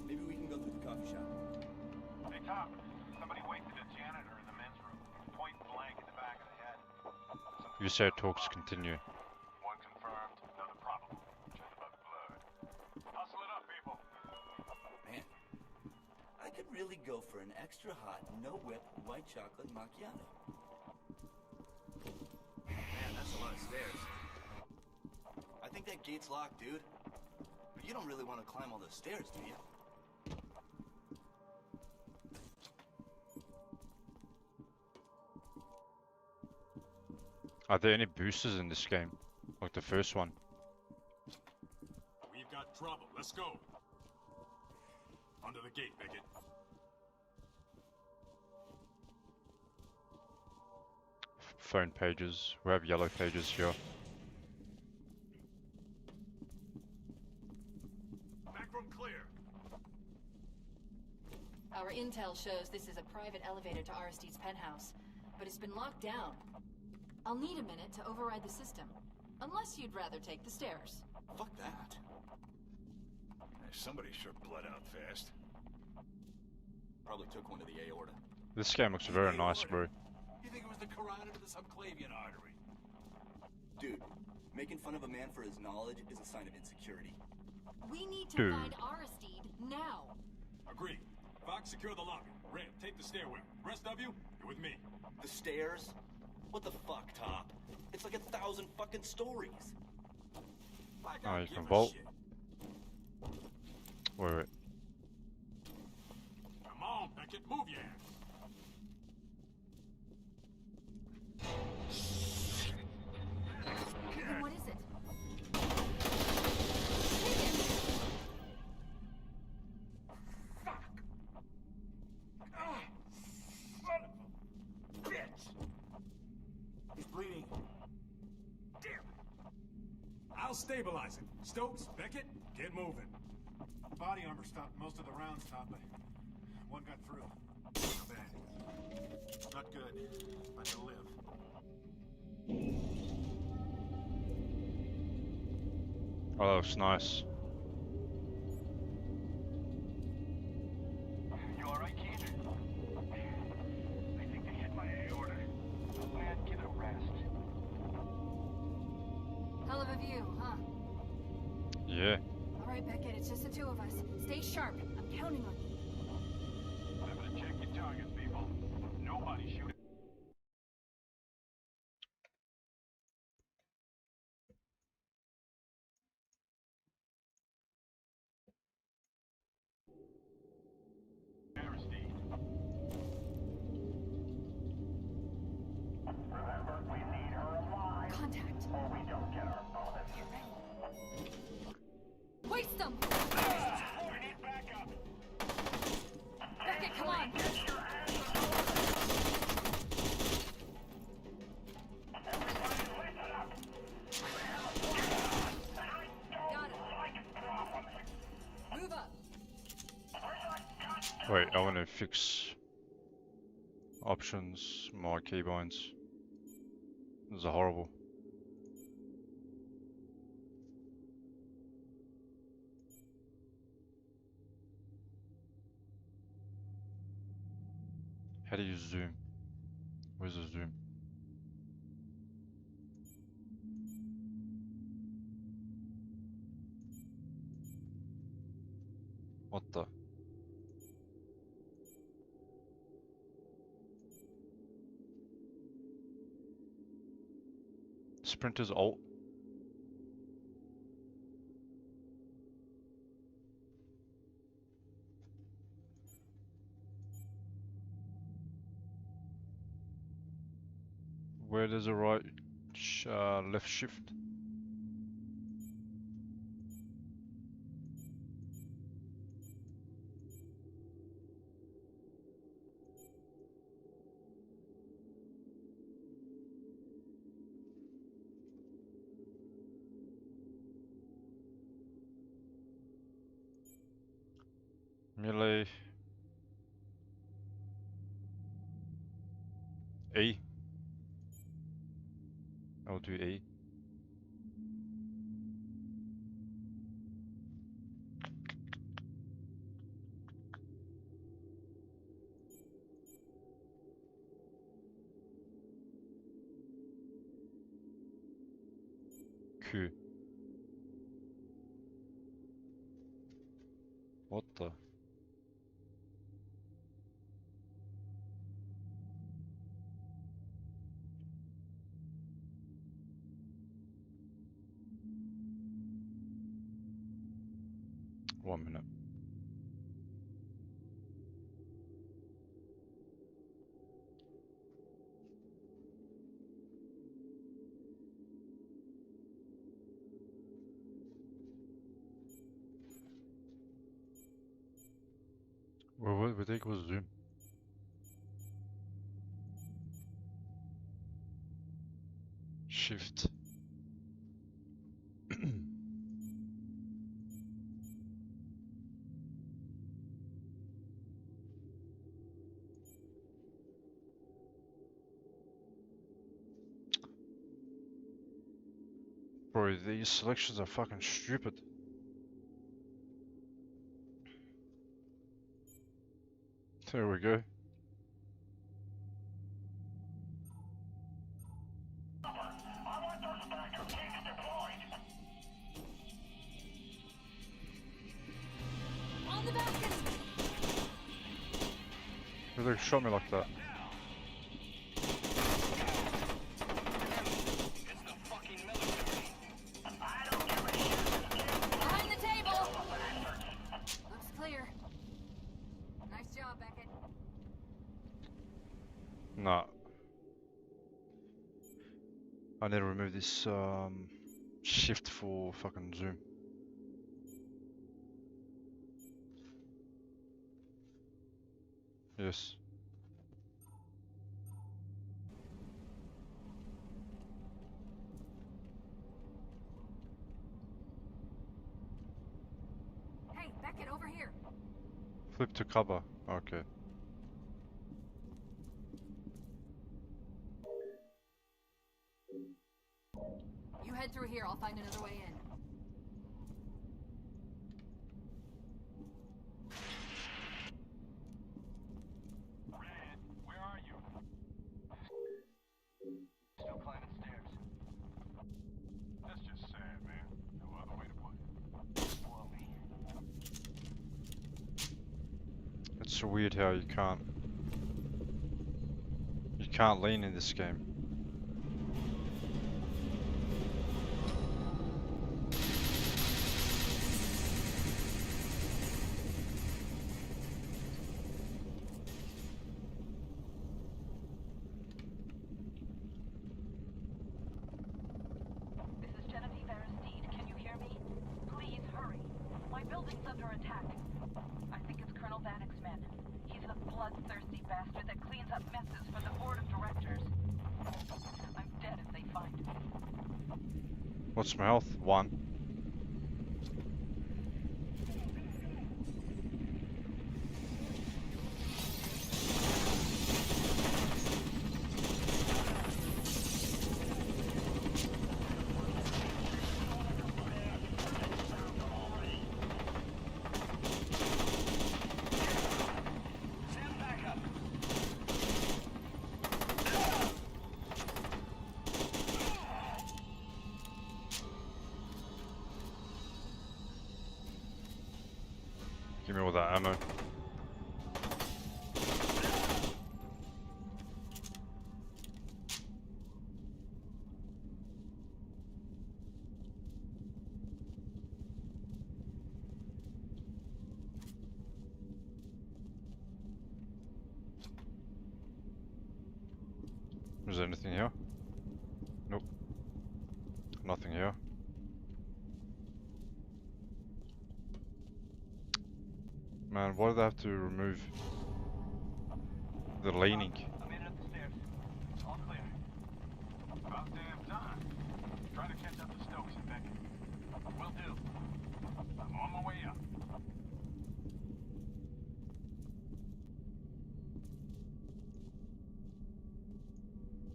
Maybe we can go through the coffee shop. Hey, Top, somebody wait for the janitor in the men's room. You say talks continue. One confirmed, another problem. Just about blood. Hustle it up, people. Man, I could really go for an extra hot, no whip, white chocolate macchiato. Man, that's a lot of stairs. I think that gate's locked, dude. But you don't really want to climb all those stairs, do you? Are there any boosters in this game? Like the first one? We've got trouble. Let's go. Under the gate, Beckett. Phone pages. We have yellow pages here. Back room clear. Our intel shows this is a private elevator to Aristide's penthouse, but it's been locked down. I'll need a minute to override the system, unless you'd rather take the stairs. Fuck that. Somebody sure bled out fast. Probably took one to the aorta. This game looks very nice, bro. You think it was the carotid or the subclavian artery? Dude, making fun of a man for his knowledge is a sign of insecurity. We need to Dude. find Aristide now. Agreed. Fox, secure the lobby. Red, take the stairwell. Rest of you, you're with me. The stairs? What the fuck, Top? It's like 1,000 fucking stories. Oh, you can vault. Wait. Come on, Beckett, move your ass. Then what is it? Son of a bitch! He's bleeding. Damn. I'll stabilize him. Stokes, Beckett, get moving. Body armor stopped most of the rounds, Top, but one got through. Not bad. Not good, but he'll live. Oh, that looks nice. You alright, Keith? I think they hit my aorta. Man, give it a rest. Hell of a view, huh? Yeah. All right, Beckett, it's just the two of us. Stay sharp. I'm counting on you. Remember to check your targets, people. Nobody shoot. Aristide. Remember, we need her alive. Contact. Or we don't get our bonus. Waste them! We need backup. Beckett, come on! Got it. Move up. Wait, I want to fix options, my keybinds. These are horrible. How do you zoom? Where's the zoom? What the? Sprinter's alt. Where does a right, left shift? Melee. E. I'll do E. Q. What the? One minute. Well, what equals zoom? Shift. Bro, these selections are fucking stupid. There we go. On the basket! Who they shot me like that? Behind the table! Looks clear. Nice job, Beckett. Nah. I need to remove this shift for fucking zoom. Yes. Hey, Beckett, over here. Flip to cover. Okay. You head through here, I'll find another way in. Where are you? Still climbing stairs. That's just sad, man. No other way to put it. Slowly. It's so weird how you can't lean in this game. This is Genevieve Aristide. Can you hear me? Please hurry. My building's under attack. I think it's Colonel Vanek's men. He's a bloodthirsty bastard that cleans up messes for the board of directors. I'm dead if they find me. What's my health? 1. Give me all that ammo. Is there anything here? Nope. Nothing here. Man, why do they have to remove the leaning? I made it up the stairs. All clear. About damn time. Try to catch up to Stokes and Beckett. Will do. I'm on my way up.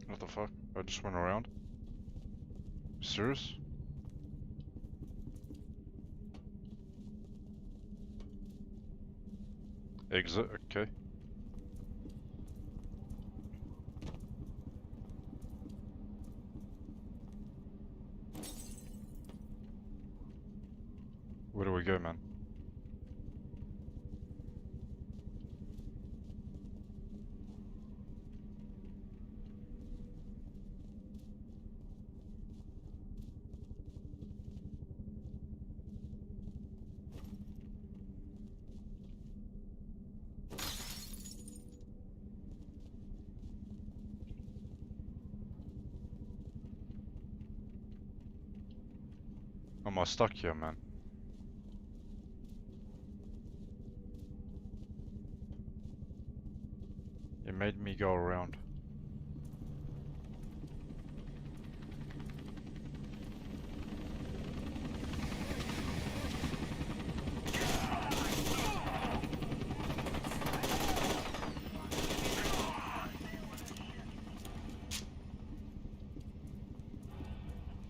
What the fuck? I just went around? Serious? Exit, okay. Where do we go, man? Am I stuck here, man? It made me go around.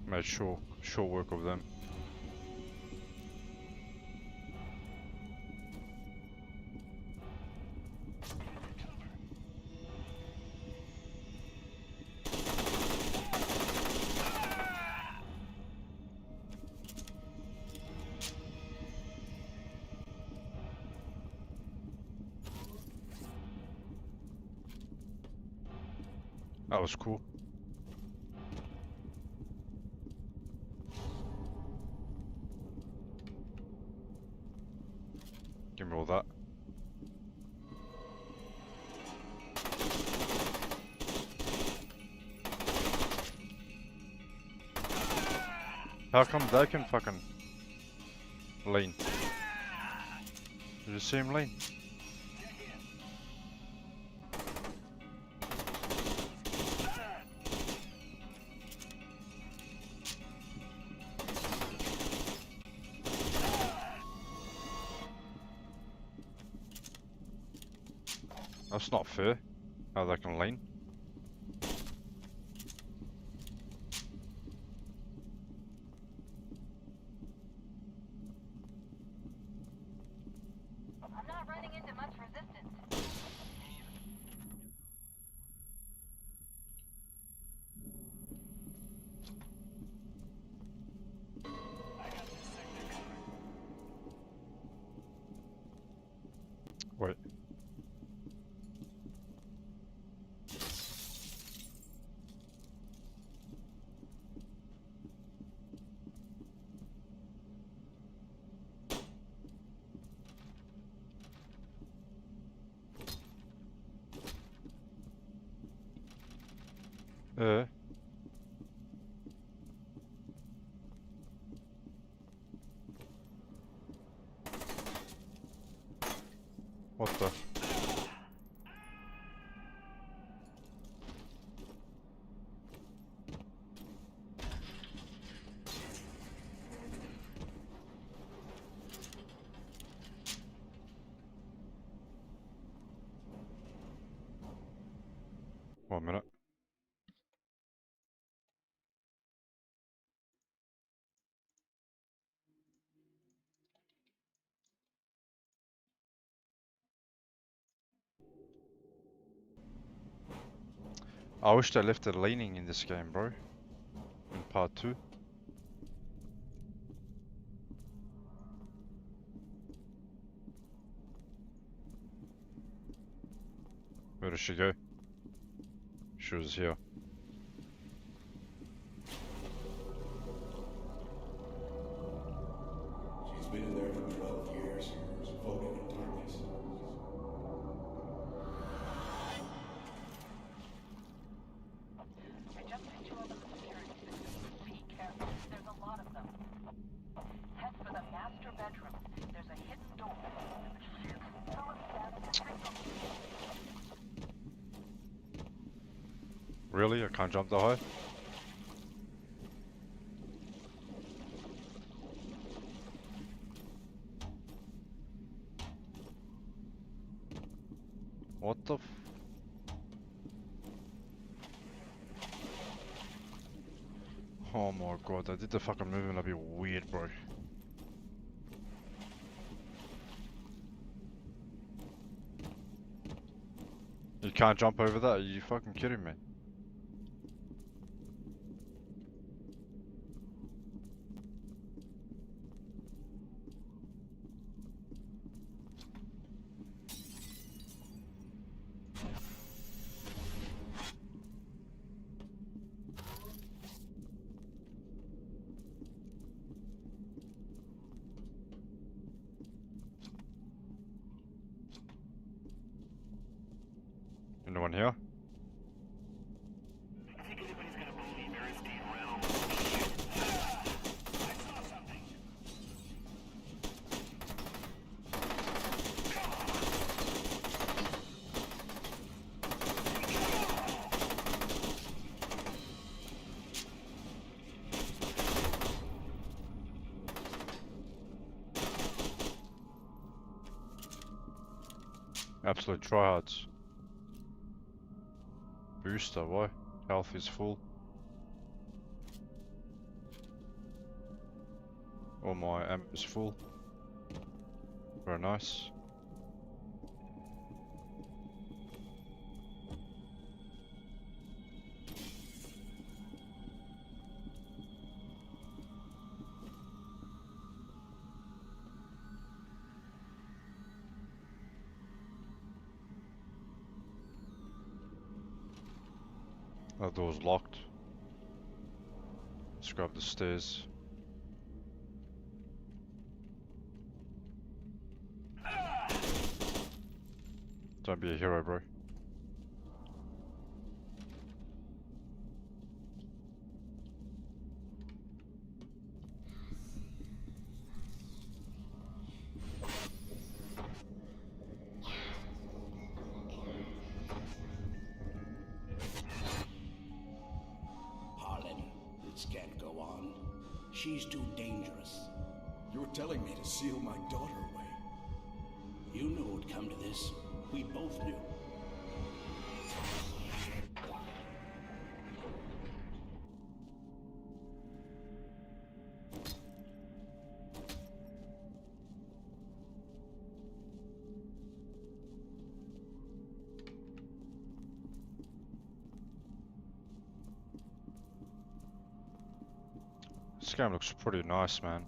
Made short work of them. That was cool. Give me all that. How come they can fucking lean? Did you see him lean? That's not fair, how they can lean. I'm not running into much resistance. Wait. What the? One minute. I wish they left it leaning in this game, bro. In part 2. Where did she go? She was here. She's been in there for 12 years, floating in darkness. I just picked you up in the security system. Be careful. There's a lot of them. Head for the master bedroom. There's a hidden door. Really? I can't jump that high? What the f... Oh my god, I did the fucking movement a bit weird, bro. You can't jump over that? Are you fucking kidding me? anyone here? Absolute tryhards. Booster, why? Health is full. All my amp is full. Very nice. That door's locked. Let's go up the stairs. Don't be a hero, bro. Can't go on. She's too dangerous. You're telling me to seal my daughter away. You knew it would come to this. We both knew. This game looks pretty nice, man.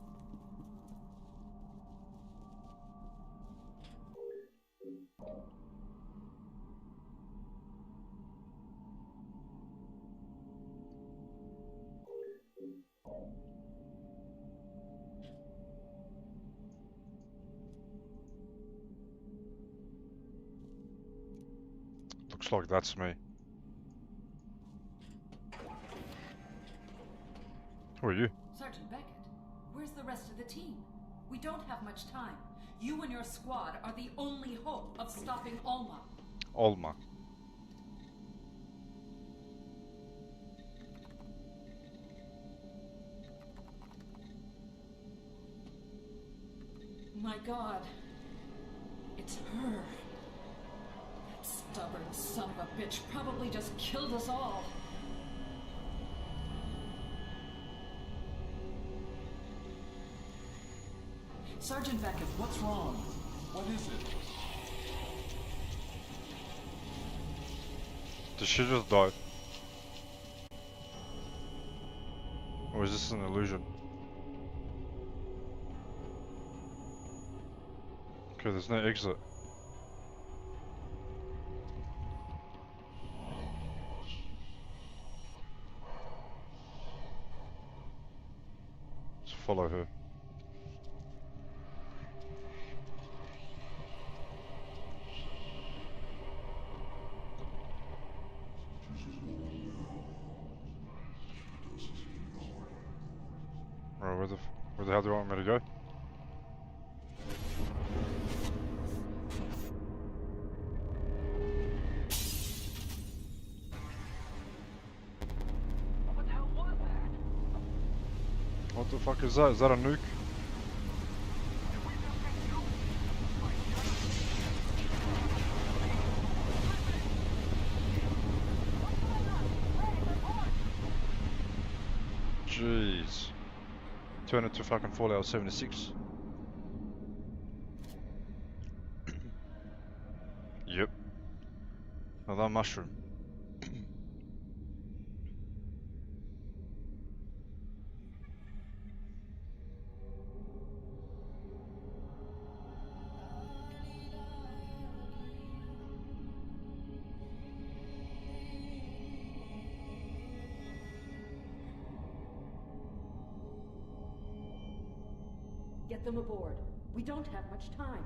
Looks like that's me. Who are you? Sergeant Beckett, where's the rest of the team? We don't have much time. You and your squad are the only hope of stopping Alma. Alma. My God. It's her. That stubborn son of a bitch probably just killed us all. Sergeant Beckett, what's wrong? What is it? Did she just die? Or is this an illusion? Okay, there's no exit. Let's follow her. Right, where the hell do you want me to go? What the hell was that? What the fuck is that? Is that a nuke? Jeez. Turn it to fucking Fallout 76. Yep. Another mushroom. Get them aboard. We don't have much time.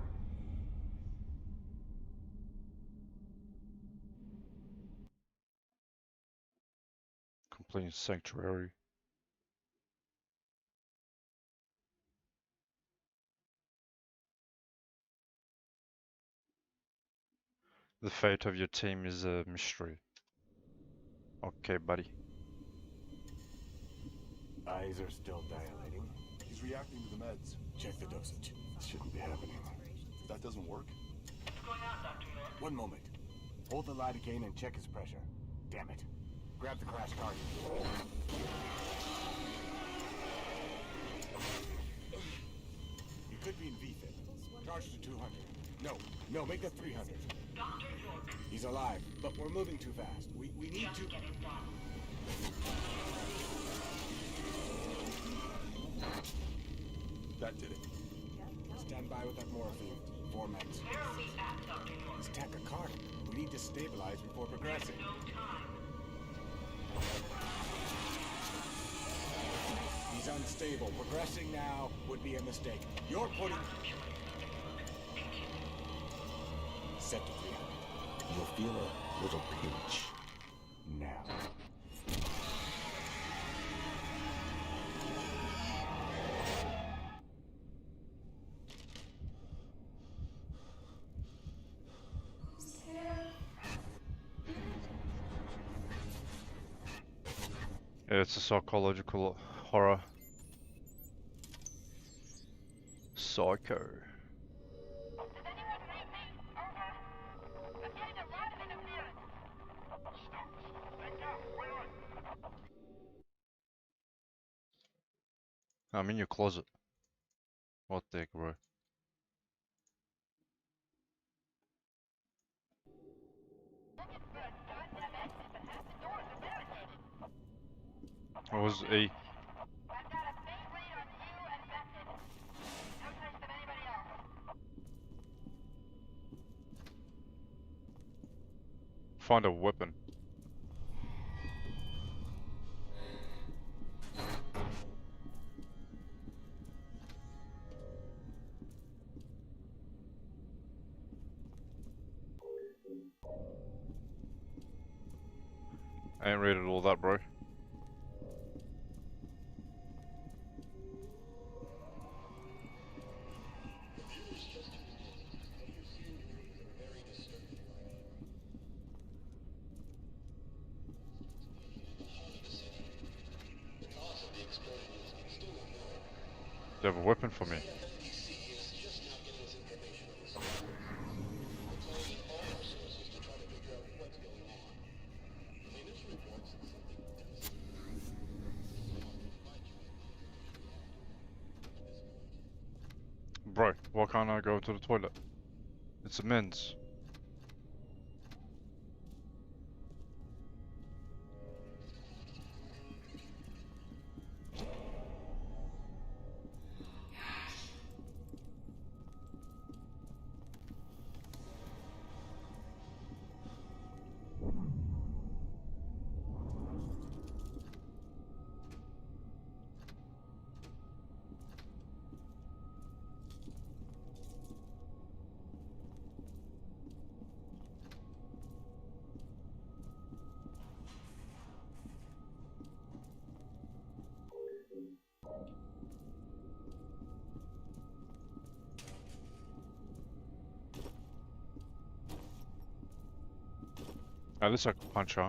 playing Sanctuary. The fate of your team is a mystery. Okay, buddy. Eyes are still dilating. He's reacting to the meds. Check the dosage. This shouldn't be happening. If that doesn't work? What's going on, Dr. York? One moment. Hold the lidocaine and check his pressure. Damn it. Grab the crash target. You could be in VFib. Charge to 200. No, make that 300. Dr. York. He's alive, but we're moving too fast. We need Just to... get it done. That did it. Stand by with that morphine. 4 meds. Where are we at, Dr. York? He's tachycardic. We need to stabilize before progressing. No time. He's unstable. Progressing now would be a mistake. You're putting... Set to 300. You'll feel a little pinch. Now. Yeah, it's a psychological horror. Psycho. I'm in your closet. What the heck, bro? What was E? Find a weapon. I ain't rated all that, bro. They have a weapon for me. Bro, why can't I go to the toilet? It's a men's. At least I can punch her.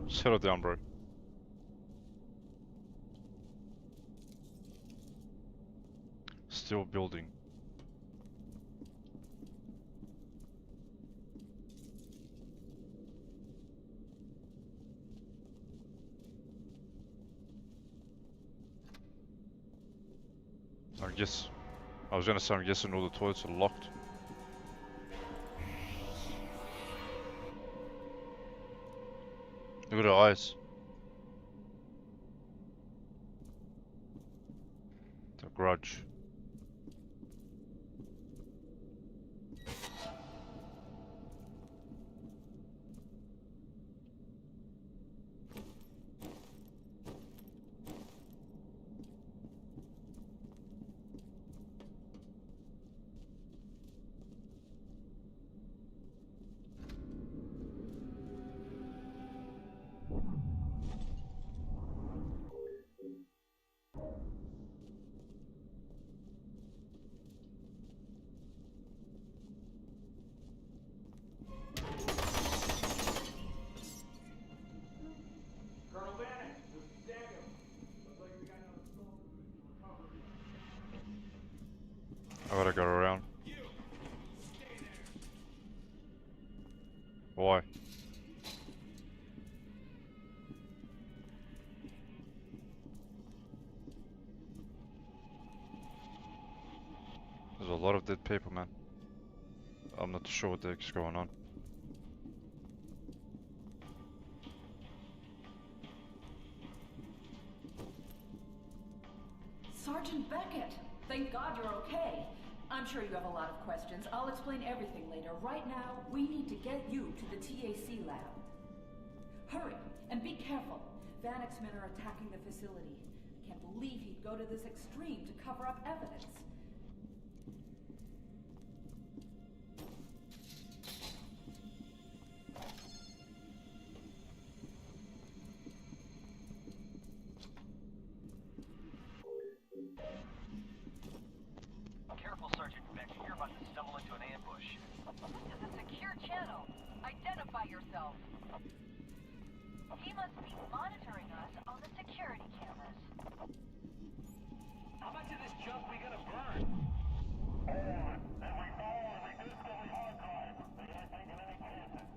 Settle down, bro. Still building. I was gonna say I'm guessing all the toilets are locked. Look at her eyes. The grudge. I gotta go around. Why? There's a lot of dead people, man. I'm not sure what the heck's going on. Sergeant Beckett, thank God you're okay. I'm sure you have a lot of questions. I'll explain everything later. Right now, we need to get you to the TAC lab. Hurry, and be careful. Vanek's men are attacking the facility. I can't believe he'd go to this extreme to cover up evidence. Careful, Sergeant Beck. You're about to stumble into an ambush. This is a secure channel. Identify yourself. He must be monitoring us on the security cameras. How much of this junk we gonna burn? Hold on. And we know we discovered archive. They ain't taking any chances.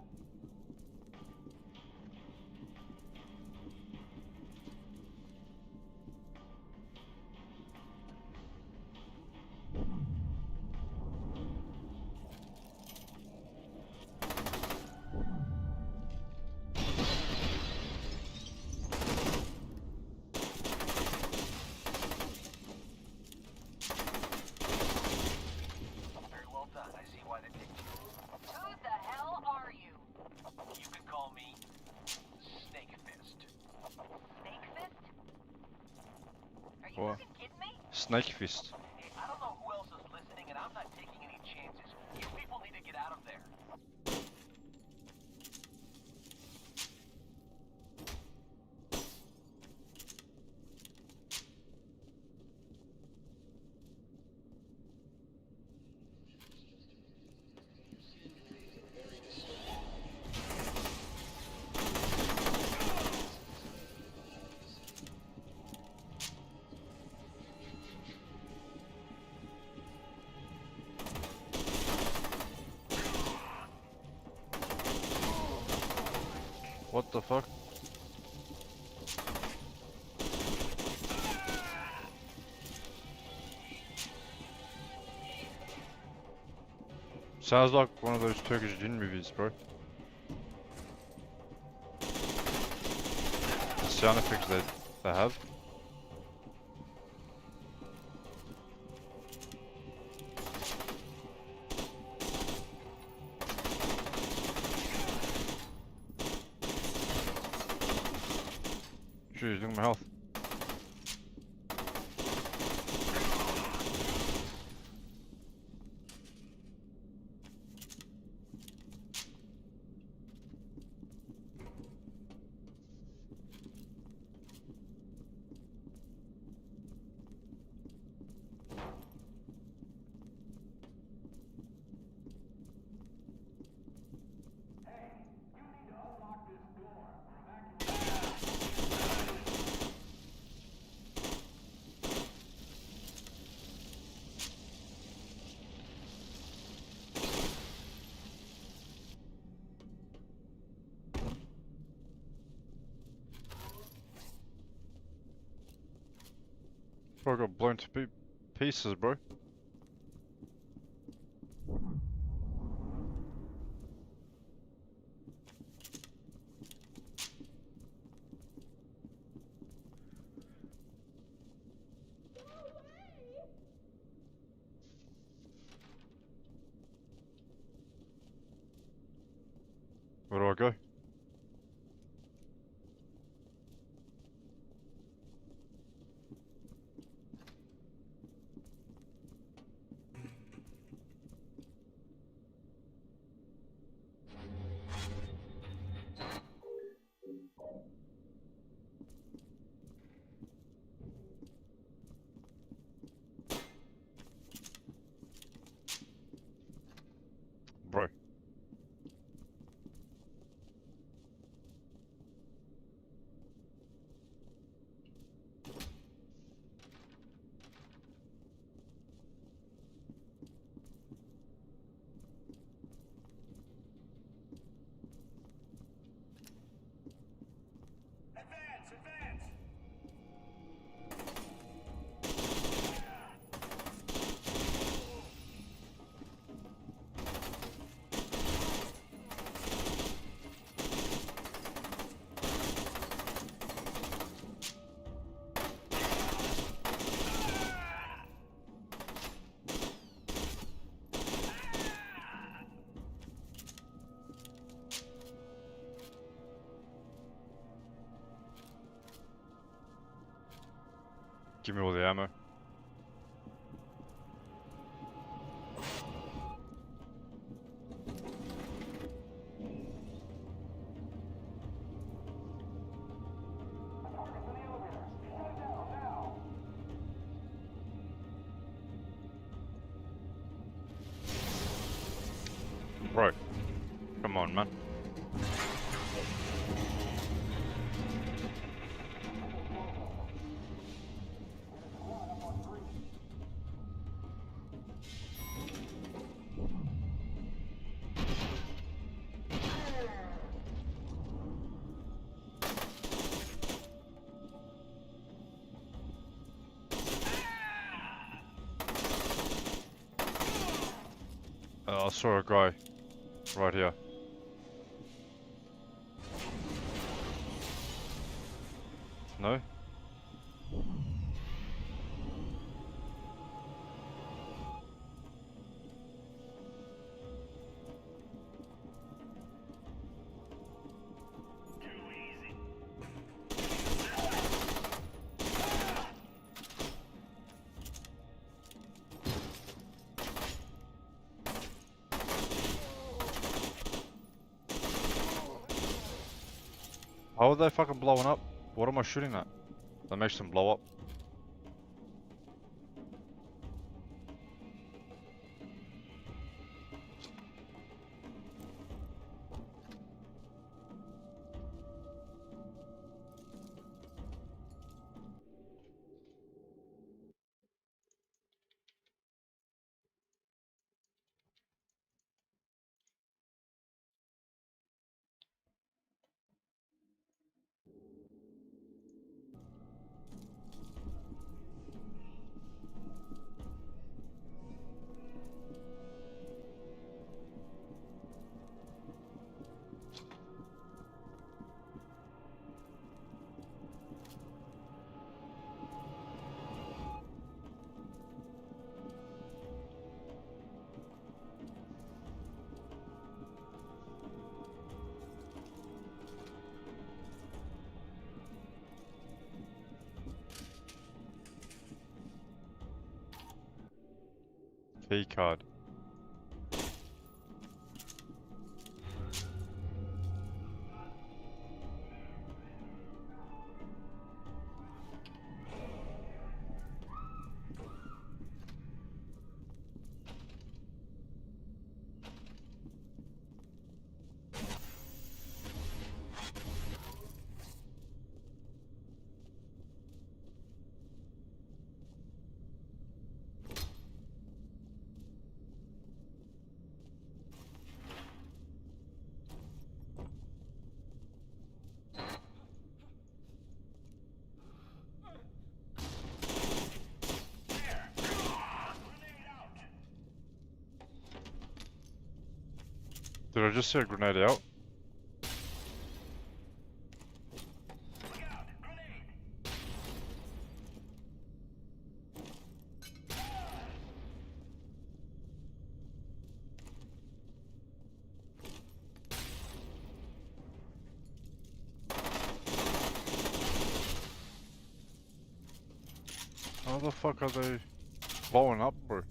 Very well done. I see why they picked you. Who the hell are you? You can call me Snake Fist. Snake Fist? Are you What? fucking kidding me? Snake Fist. Hey, I don't know who else is listening, and I'm not taking any chances. You people need to get out of there. What the fuck? Sounds like one of those Turkish djinn movies, bro. The sound effects they have. Jeez, look at my health. Bro, I got blown to pieces, bro. Where do I go? Bro. Give me all the ammo. Bro, come on, man. I saw a guy right here. No? How are they fucking blowing up? What am I shooting at? That makes them blow up. Key card. Did I just see a grenade out? How the fuck are they blowing up, bro?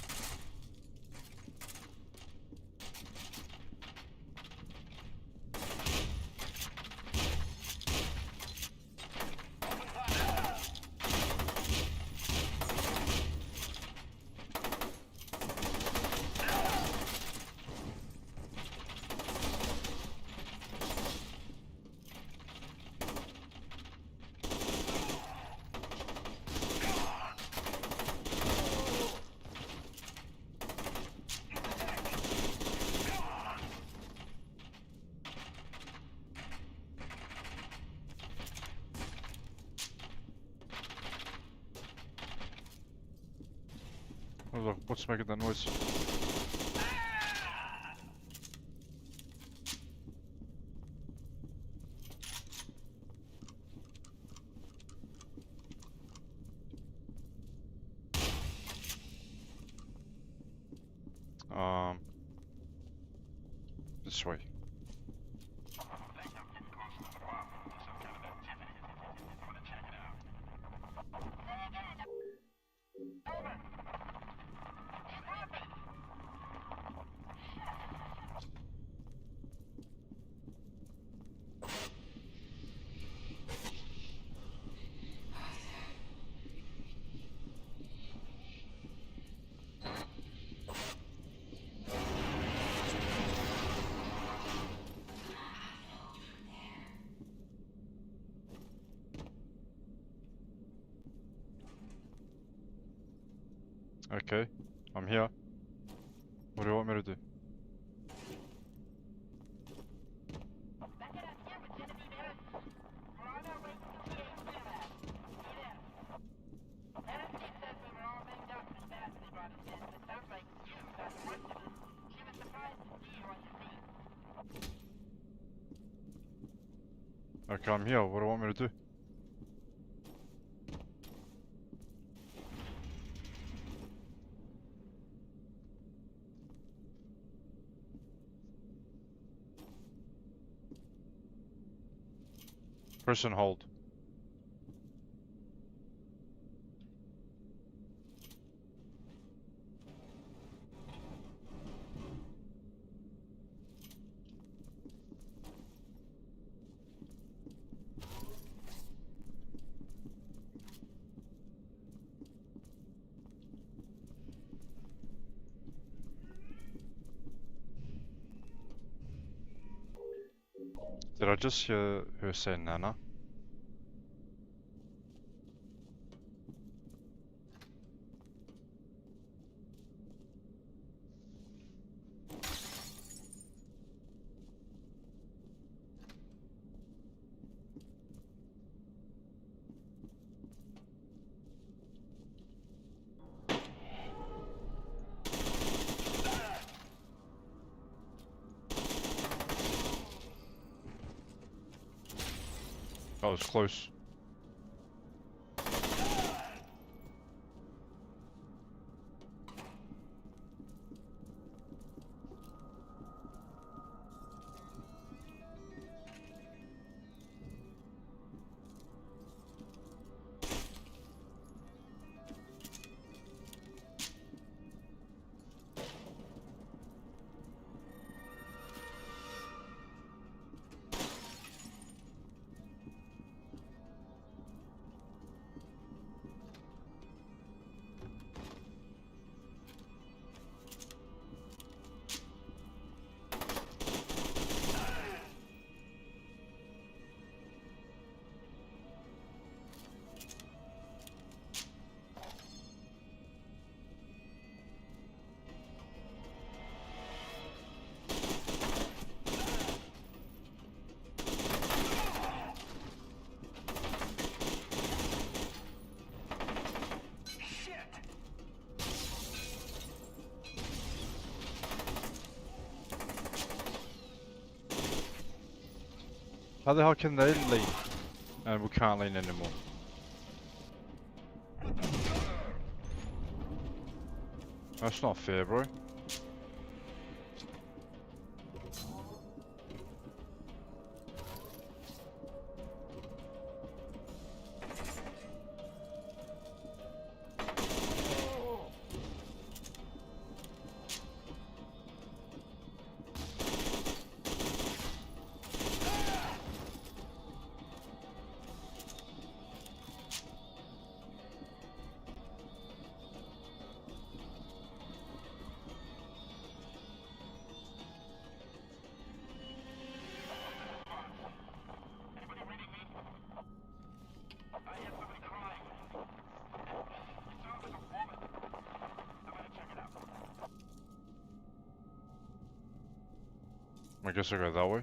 What's making that noise? This way. Okay, I'm here. What do you want me to do? Okay, I'm here. What do you want me to do? Press and hold. Did I just hear her say Nana? That was close. How the hell can they lean? And we can't lean anymore. That's not fair, bro. I guess I go that way.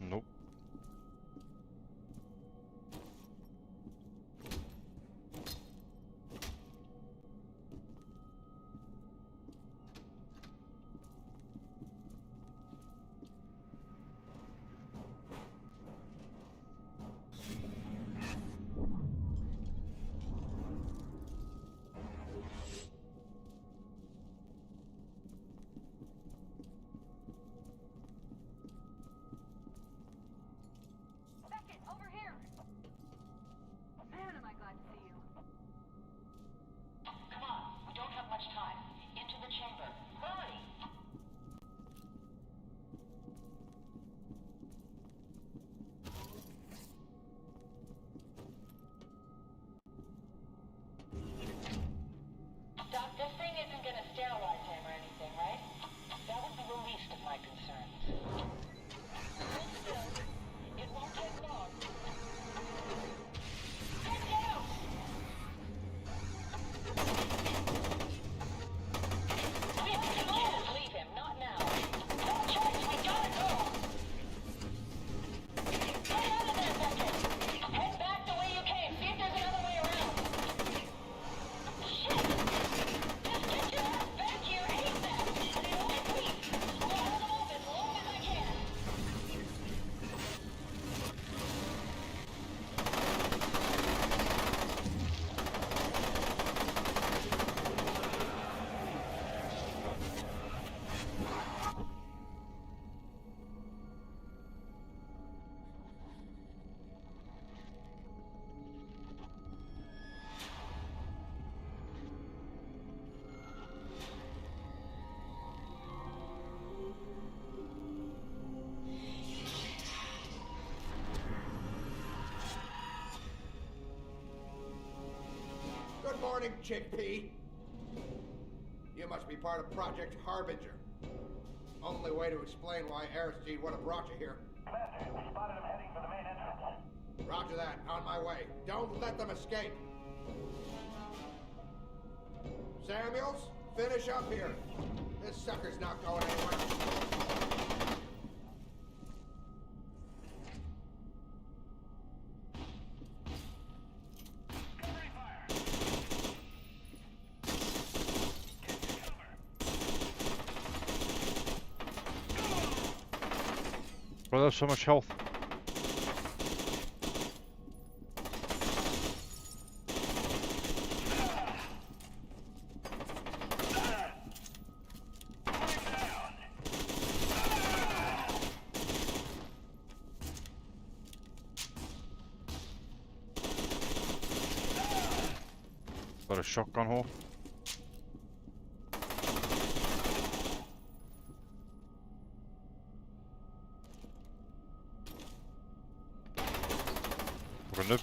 Nope. morning, chickpea. You must be part of Project Harbinger. Only way to explain why Aristide would have brought you here. Commander, we spotted him heading for the main entrance. Roger that. On my way. Don't let them escape. Samuels, finish up here. This sucker's not going anywhere. Bro, there's so much health. Got a shotgun hole. Grenade.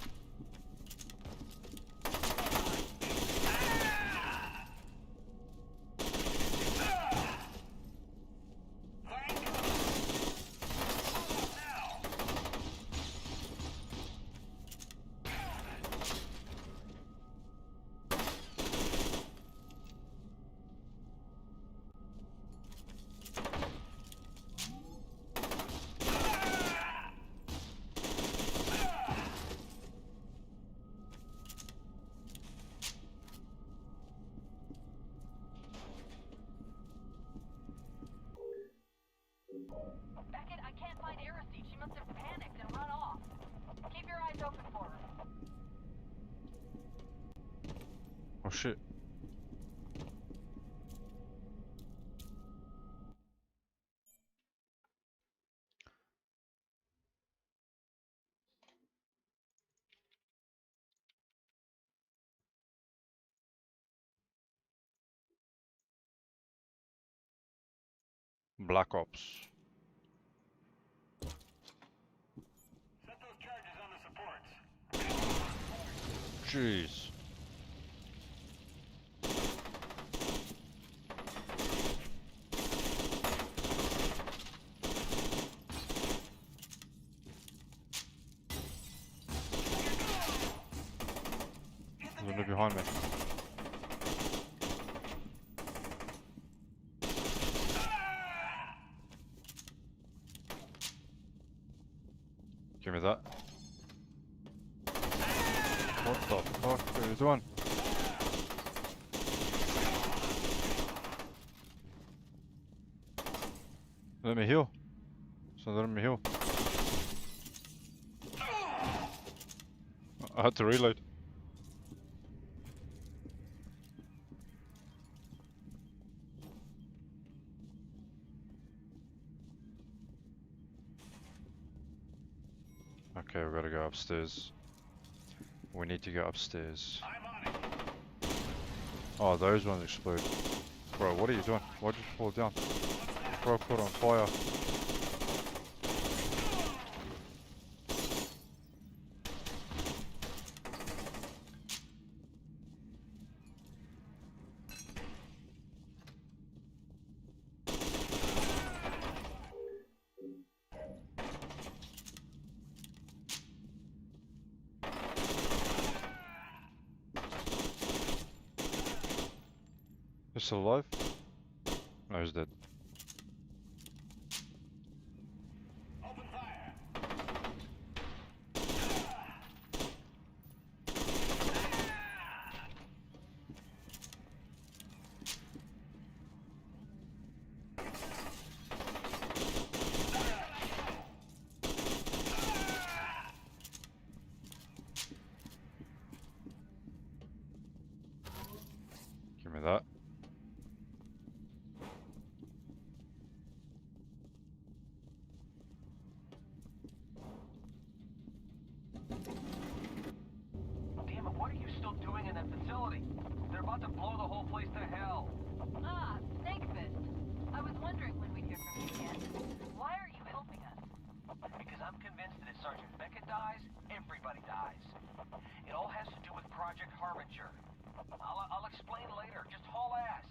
Beckett, I can't find Aristide. She must have panicked and run off. Keep your eyes open for her. Oh shit. Black Ops. Set those charges on the supports. Jeez. There's one behind me. Give me that. What the fuck are you doing? Let me heal. So let me heal. I had to reload. Okay, we gotta go upstairs. We need to go upstairs. Oh, those ones explode. Bro, what are you doing? Why'd you fall down? Bro, put on fire. He's still alive? No, he's dead. Give me that. Damn it, what are you still doing in that facility? They're about to blow the whole place to hell. Ah, Snake Fist. I was wondering when we'd hear from you again. Why are you helping us? Because I'm convinced that if Sergeant Beckett dies, everybody dies. It all has to do with Project Harbinger. I'll explain later. Just haul ass.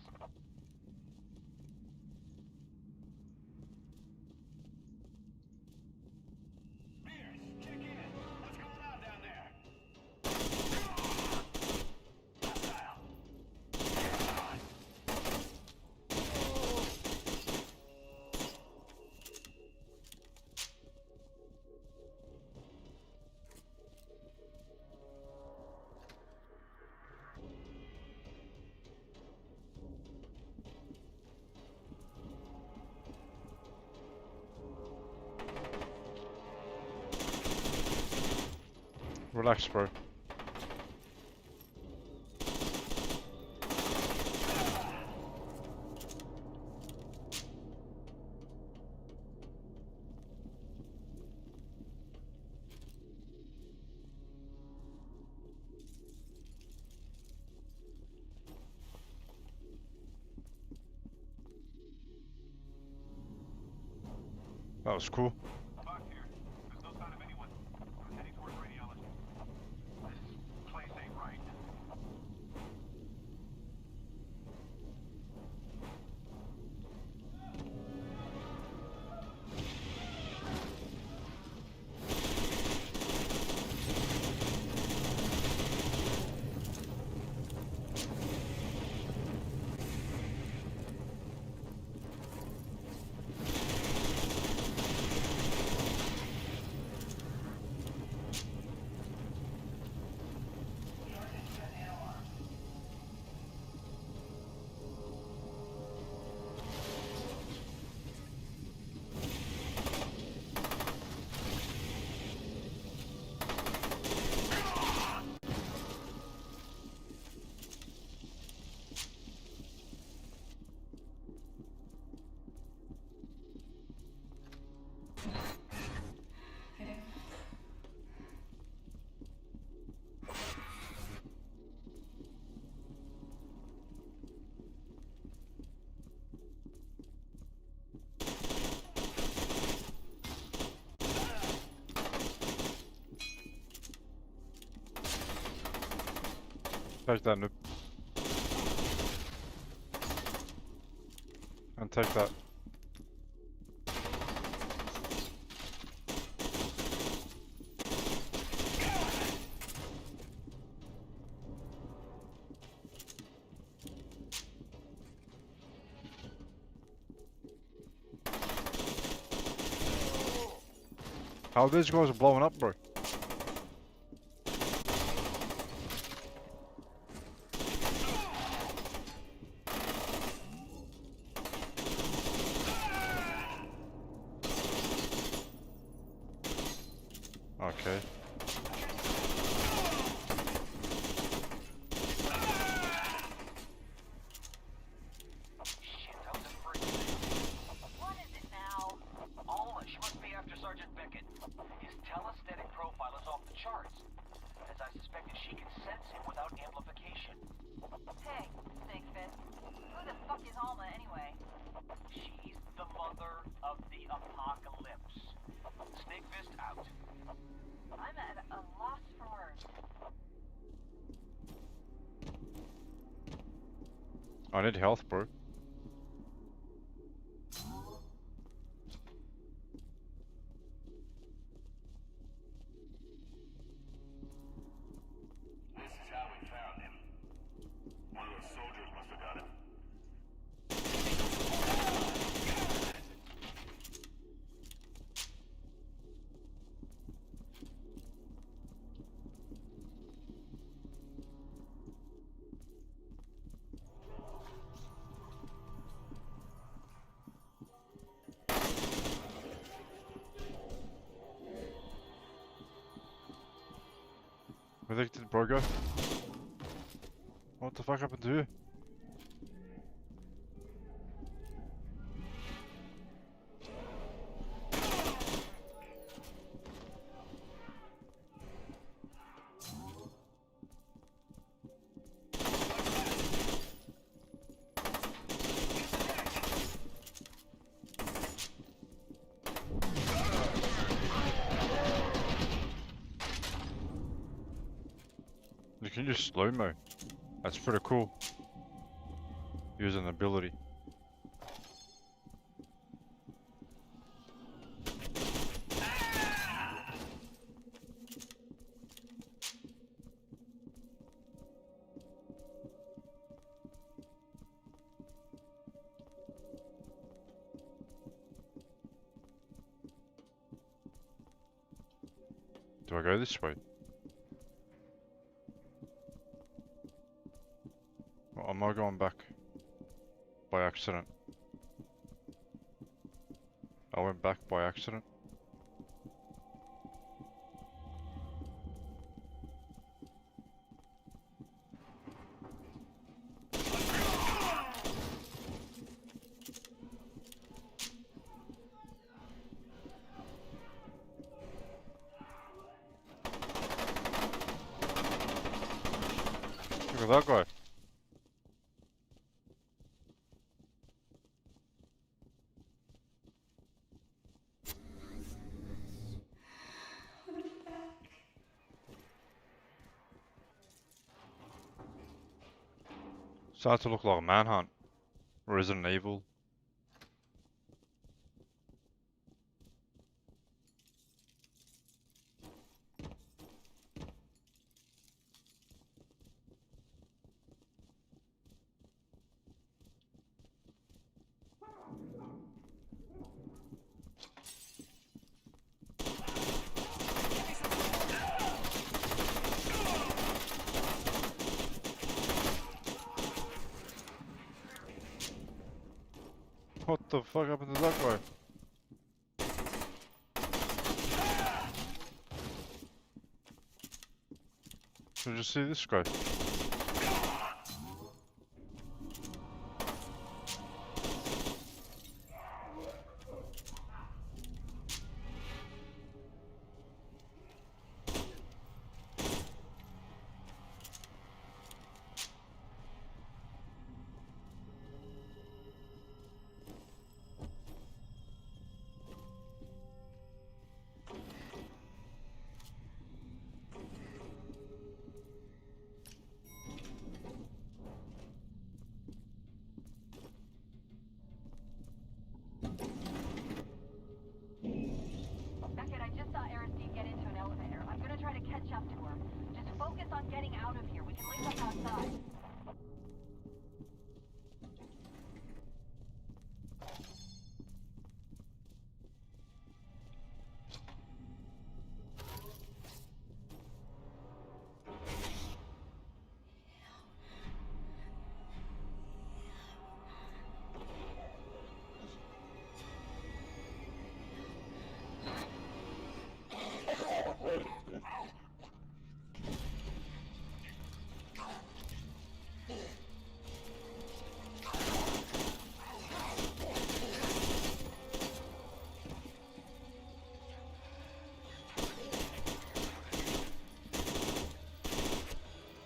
Relax, bro. That was cool. Buck here. There's no sign of anyone. I'm heading towards radiology. This place ain't right. Take that, noob. And take that. How are these guys blowing up, bro? Okay. What is it now? Alma, she must be after Sergeant Beckett. His telesthetic profile is off the charts. As I suspected, she can sense him without amplification. Hey, Snake Fist. Who the fuck is Alma anyway? She's the mother of the apocalypse. Snake Fist out. I'm at a loss for words. I need health, bro. This is how we found him. One of those soldiers must have got him. Where the heck did bro go? What the fuck happened to you? can use slow-mo. That's pretty cool. Use an ability. Do I go this way? Or am I going back by accident? I went back by accident. Look at that guy. Starts to look like a Manhunt. Resident Evil. What the fuck happened to that guy? Did you see this guy? Beckett, I just saw Aristide get into an elevator. I'm gonna try to catch up to her. Just focus on getting out of here. We can link up outside.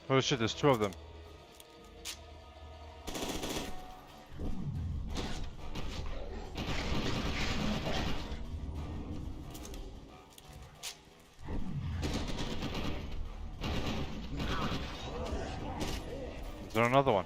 Oh shit, there's two of them. Is there another one?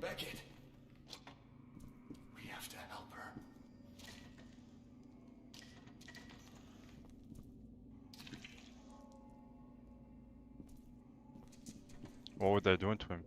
Beckett. We have to help her. What were they doing to him?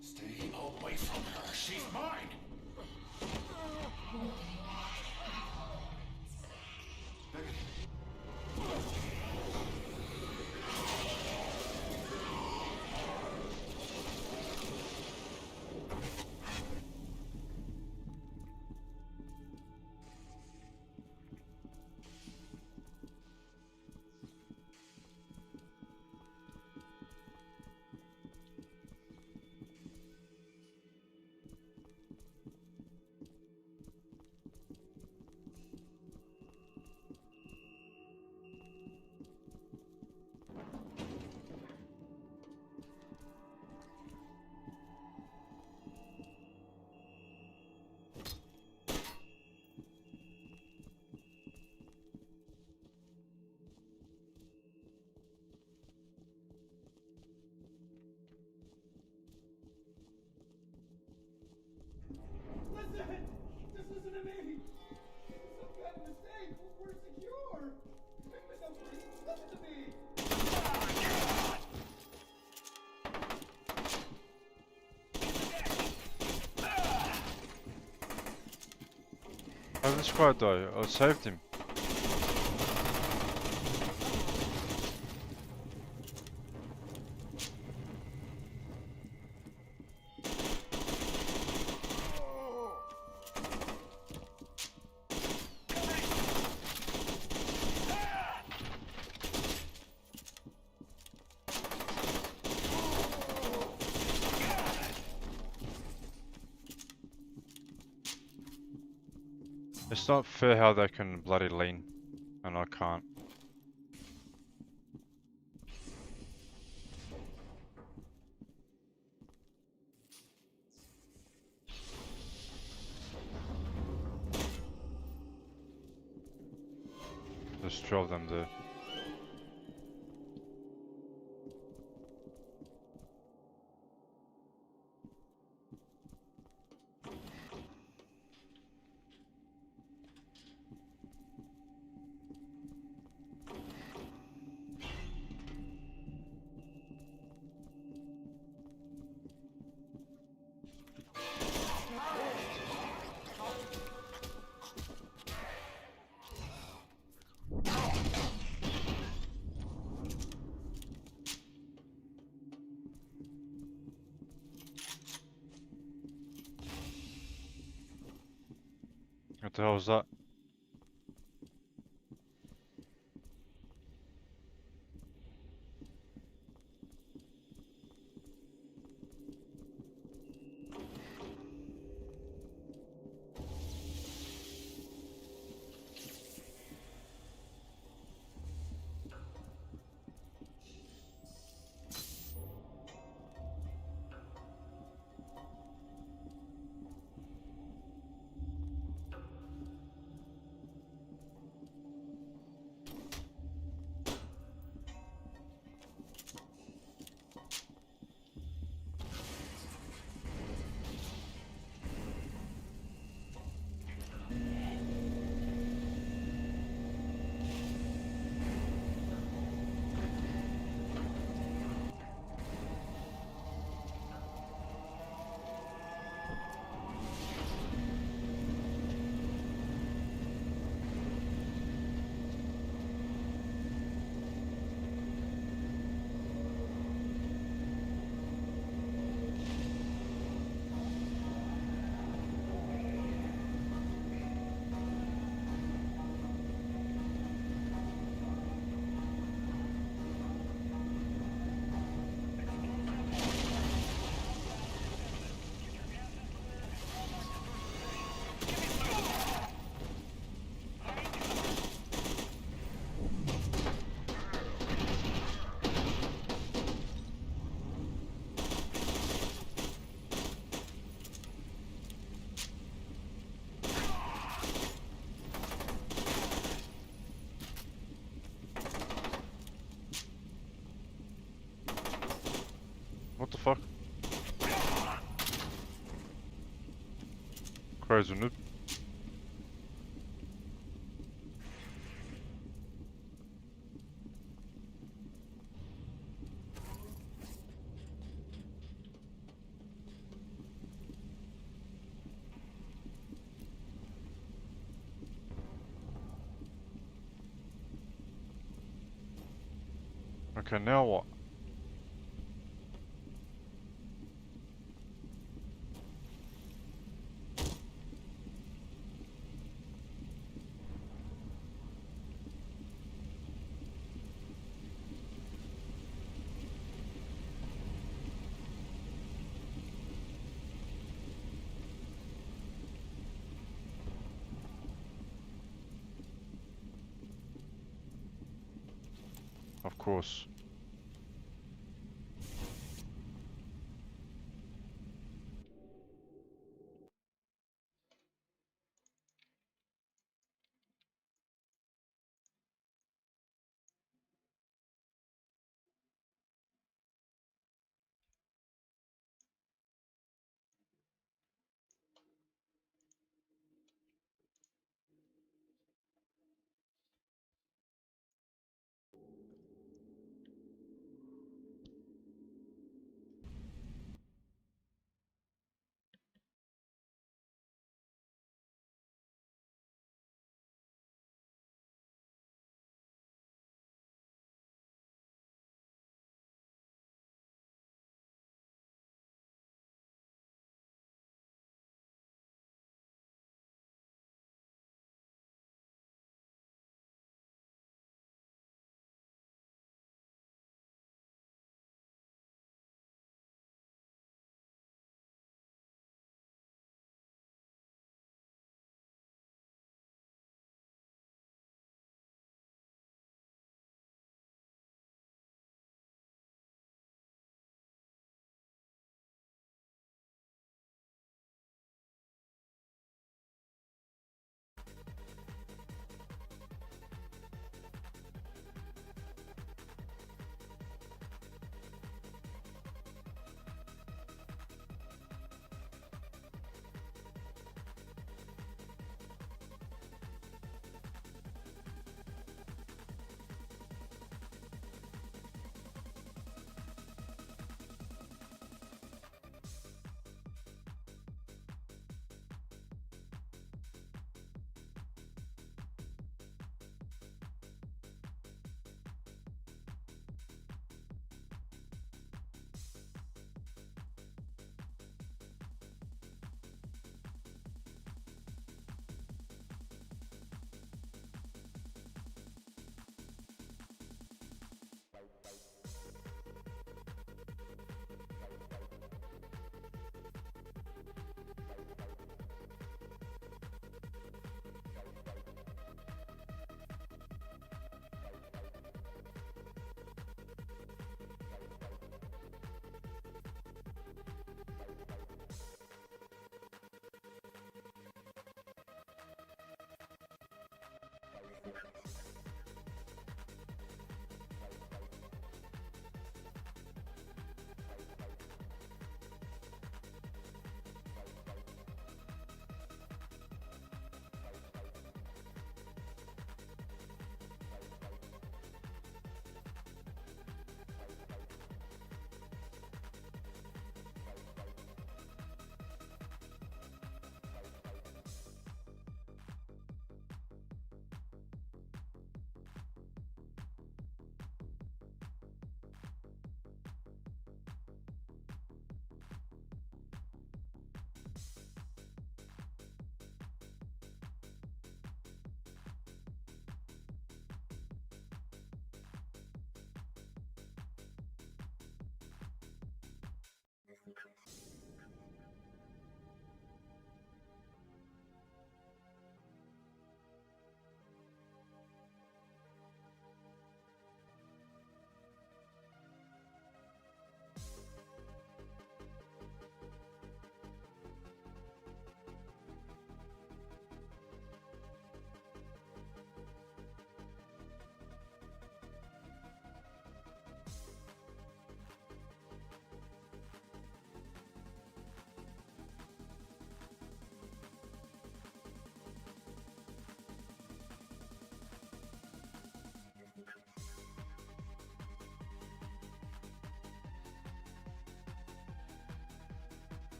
Stay away from her. She's mine. Listen! Just listen to me! It's some kind of mistake. We're secure. No, please, listen to me. How did the squad die? I saved him. It's not fair how they can bloody lean, and I can't. There's 2 of them there. What the hell was that? What the fuck? Crazy noob. Okay, now what? Of course.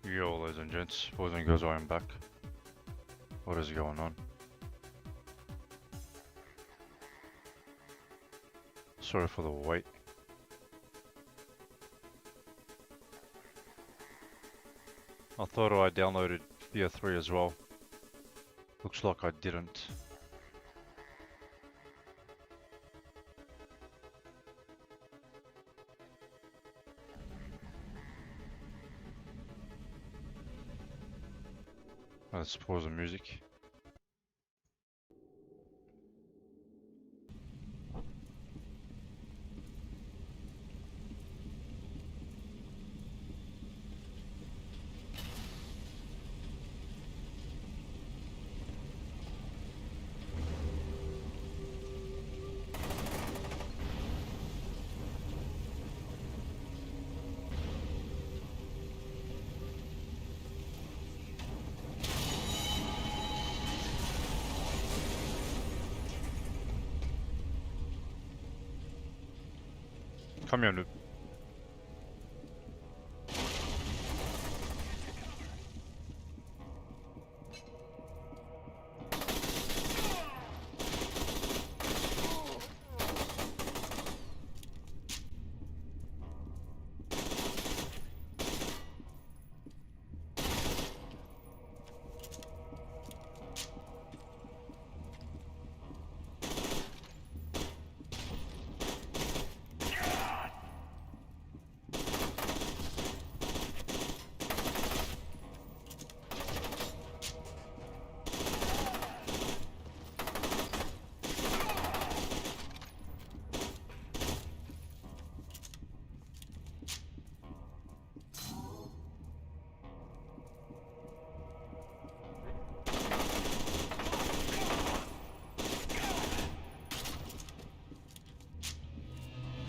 Yo, ladies and gents, boys and girls, I am back. What is going on? Sorry for the wait. I thought I downloaded F.E.A.R 3 as well. Looks like I didn't. Let's pause the music. Come here, noob.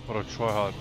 What a tryhard.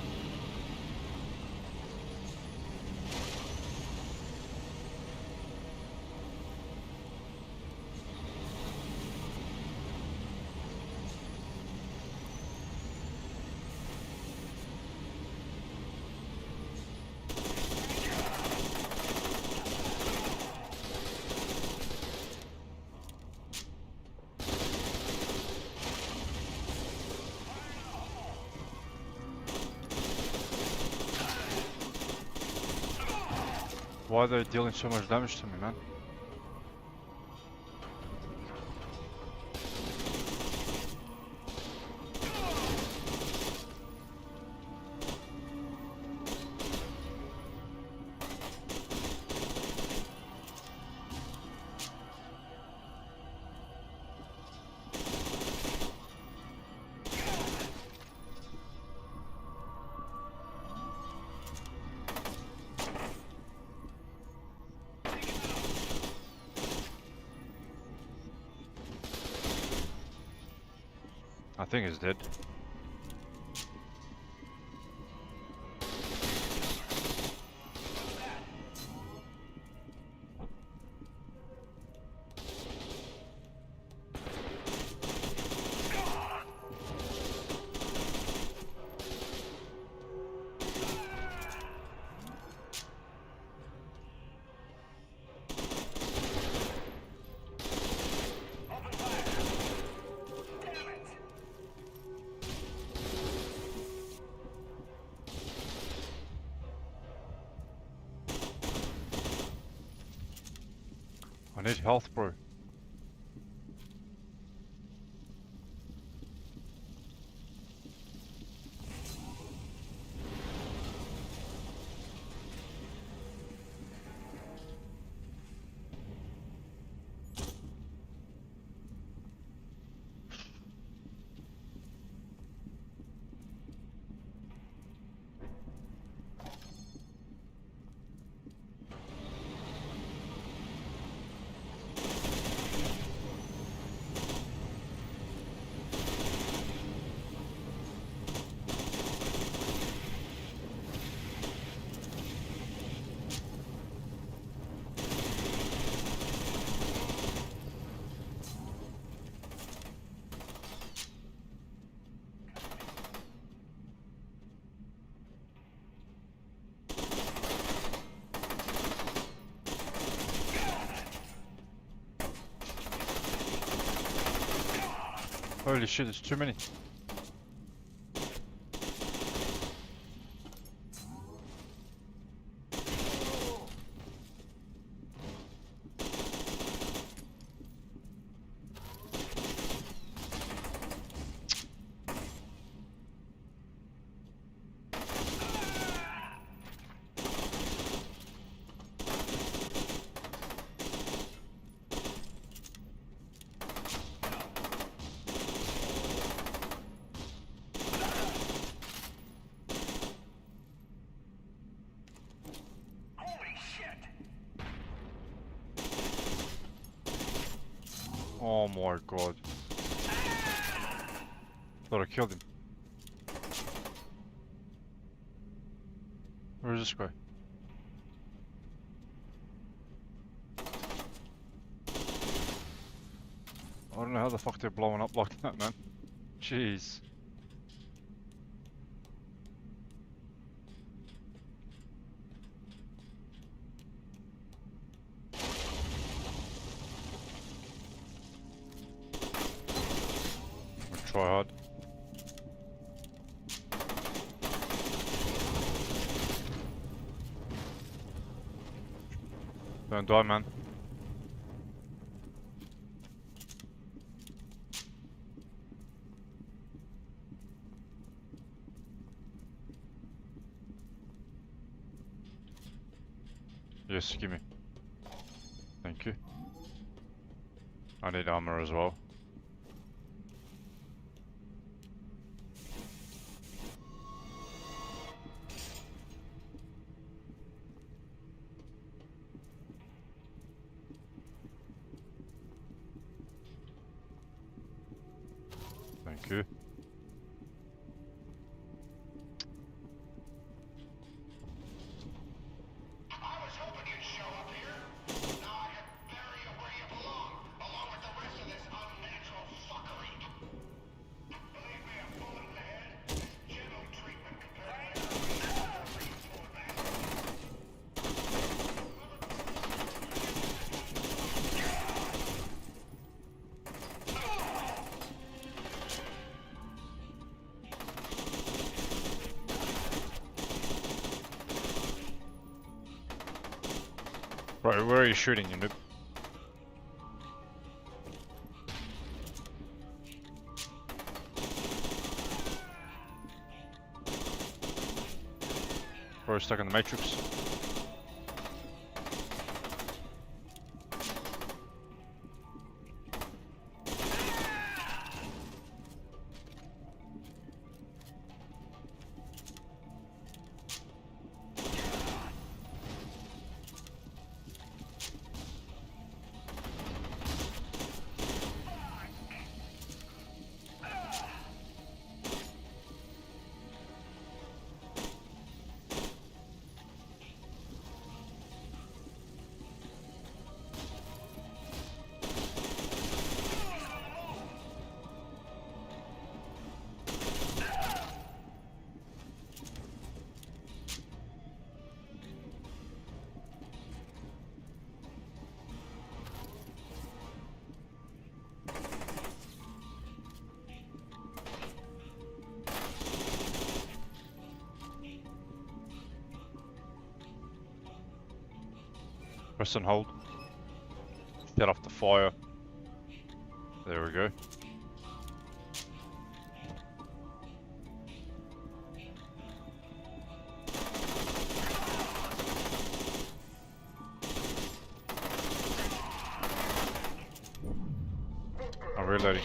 Why are they dealing so much damage to me, man? I think he's dead. I need health, bro. Holy shit, there's too many. Oh my god. Thought I killed him. Where's this guy? I don't know how the fuck they're blowing up like that, man. Jeez. Try hard. Don't die, man. Yes, give me. Thank you. I need armor as well. Thank you. Right, where are you shooting, you noob? We're stuck in the matrix. Press and hold. Get off the fire. There we go. I'm reloading.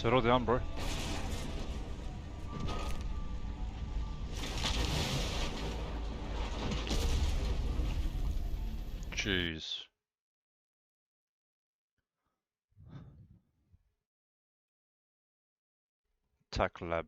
Settle down, bro. Jeez. Tech lab.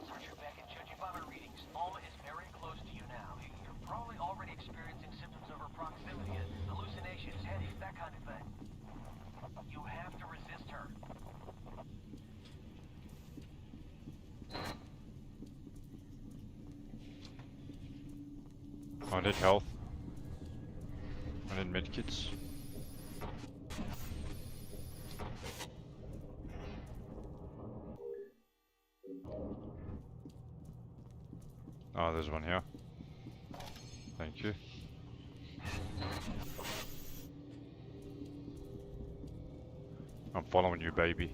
Sergeant Beckett, judging by my readings, Alma is very close to you now. You're probably already experiencing symptoms of her proximity, hallucinations, headaches, that kind of thing. You have to resist her. I need health. I need medkits. Oh, there's one here. Thank you. I'm following you, baby.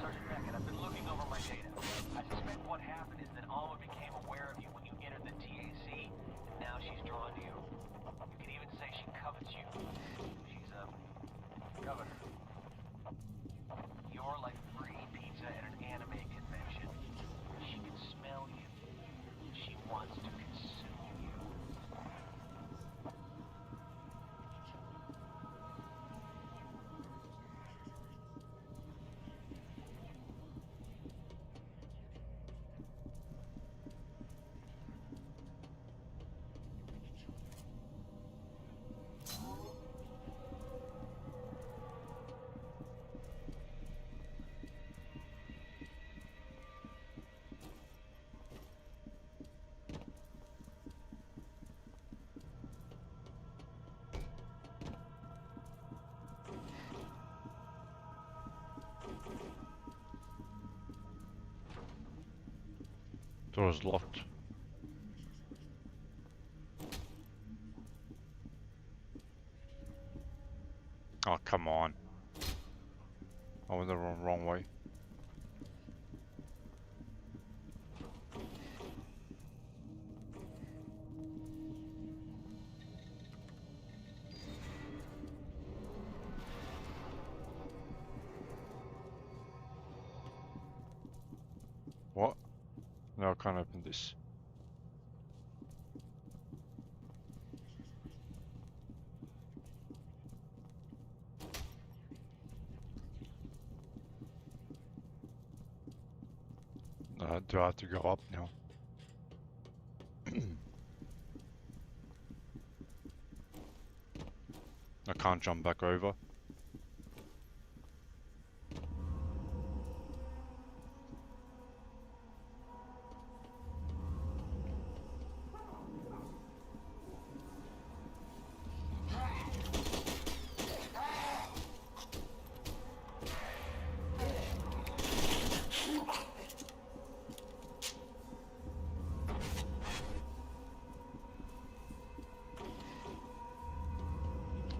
Sergeant Beckett, I've been looking over my data. I suspect what happened is that Alma became aware of you when you entered the TAC, and now she's drawn to you. You can even say she covets you. She's a governor. You're like free pizza at an anime convention. She can smell you. She wants to consume you. Door's locked. Oh, come on. I went the wrong way. What? No, I can't open this. Do I have to go up now? I can't jump back over.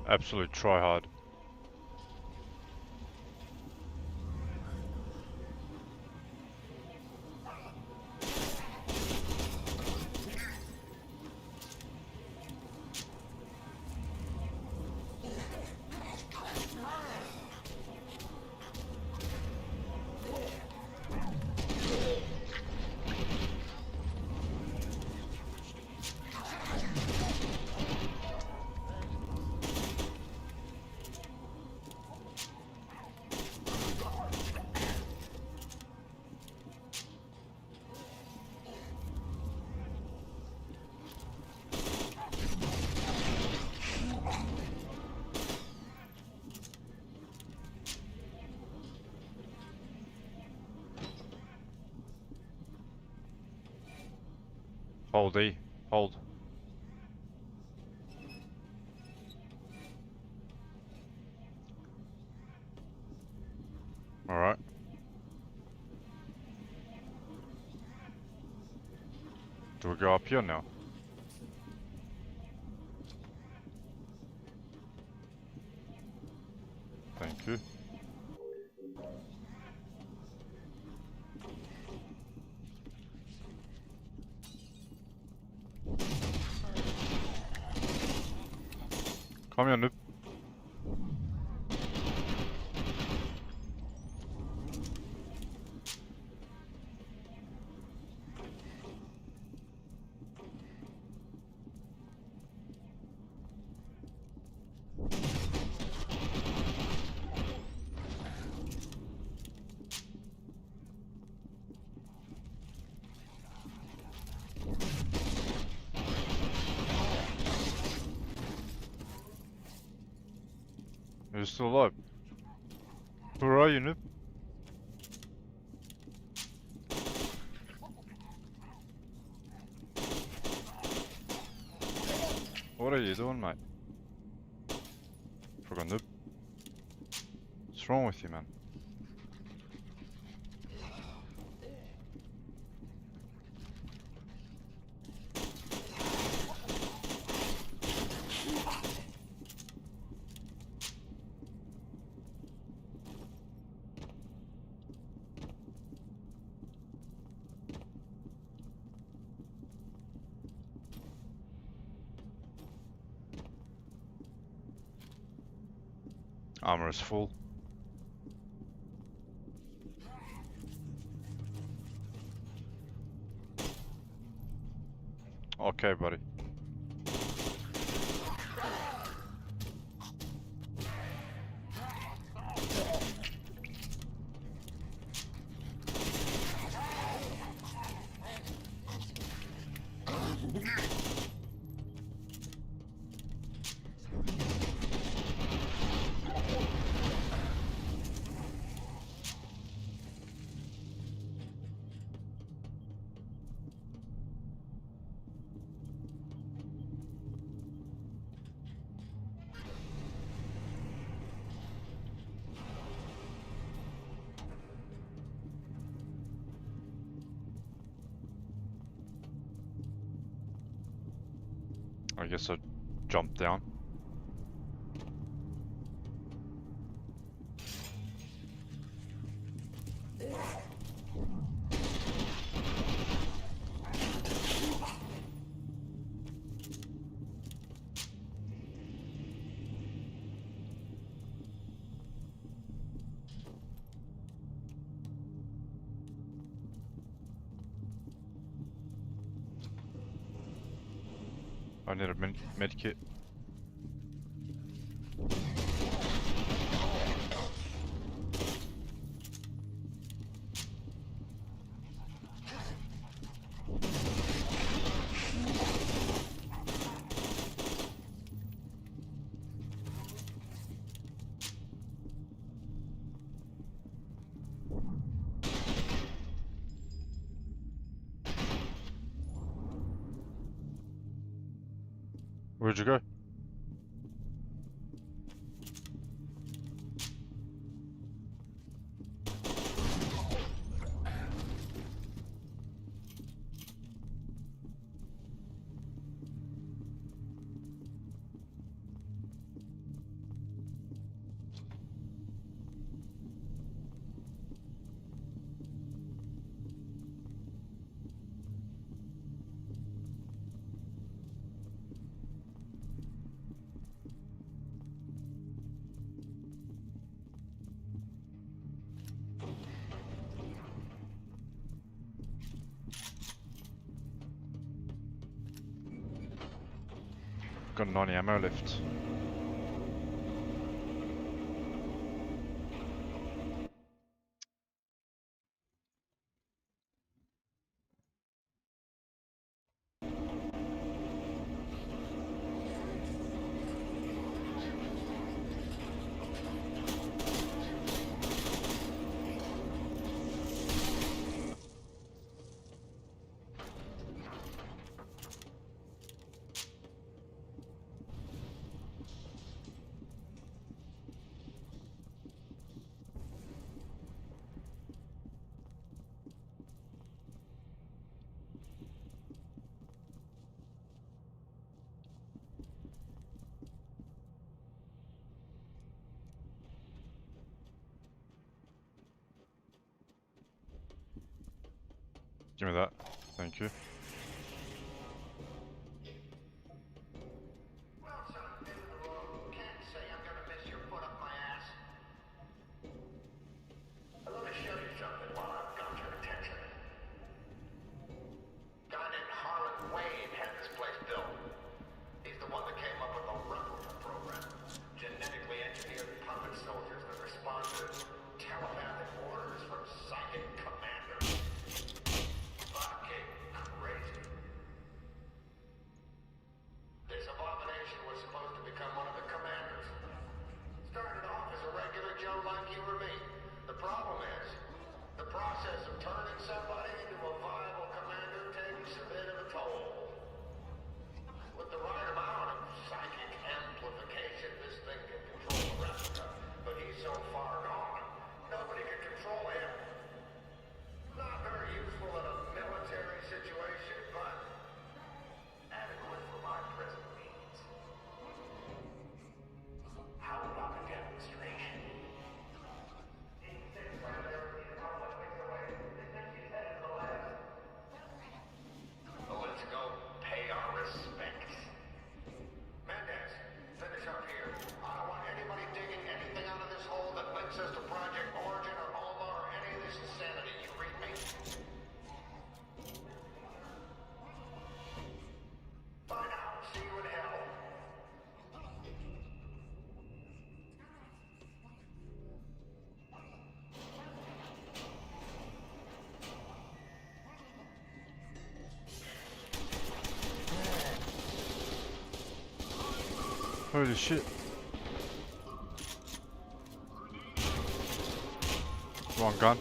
Absolute try hard. Hold E. Hold. Alright. Do we go up here now? Thank you. Come here, noob. You're still alive. Where are you, noob? What are you doing, mate? Forgot noob. What's wrong with you, man? Armor is full. Okay, buddy. I guess I'll jump down. I need a med kit. Where'd you go? Got 90 ammo left. Give me that. Thank you. Let me show you something while I've got your attention. A guy named Harlan Wayne had this place built. He's the one that came up with the replica program. Genetically engineered puppet soldiers that respond to telepathic orders from psychic commanders. Fucking crazy. This abomination was supposed to become one of the commanders. Started off as a regular Joe like you or me. The problem is, the process of turning somebody into a viable commander takes a bit of a toll. With the right amount of psychic amplification, this thing can control the replica, but he's so far gone, nobody can control him. Not very useful in a military situation, but adequate for my present needs. How about a demonstration? Let's go pay our respects. Mendez, finish up here. I don't want anybody digging anything out of this hole that links us to Project Origin or Alma or any of this insanity. You read me? Bye now. See you in hell. Holy shit. Wrong gun.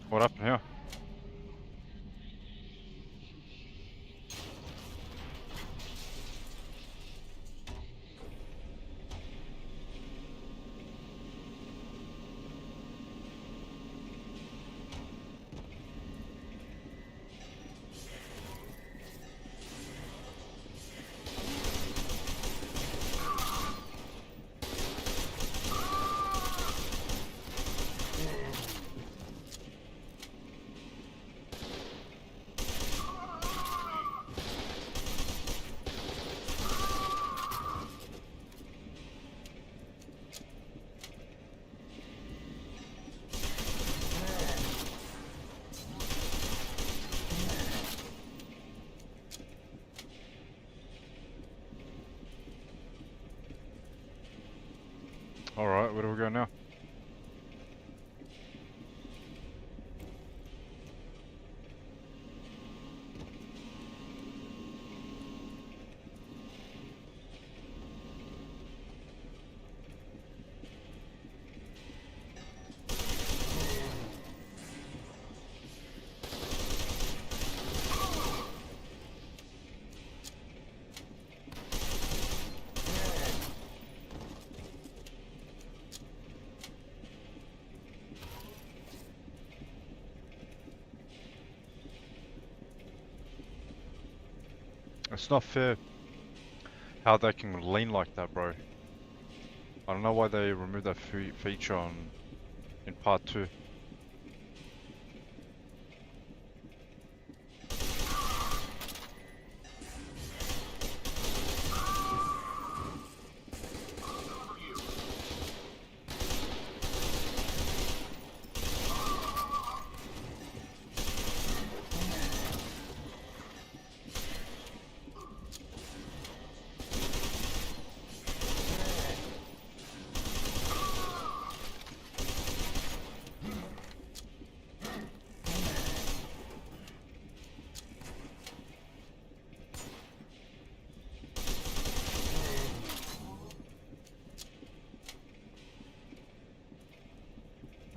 What happened here? Alright, where do we go now? It's not fair how they can lean like that, bro. I don't know why they removed that feature in part 2.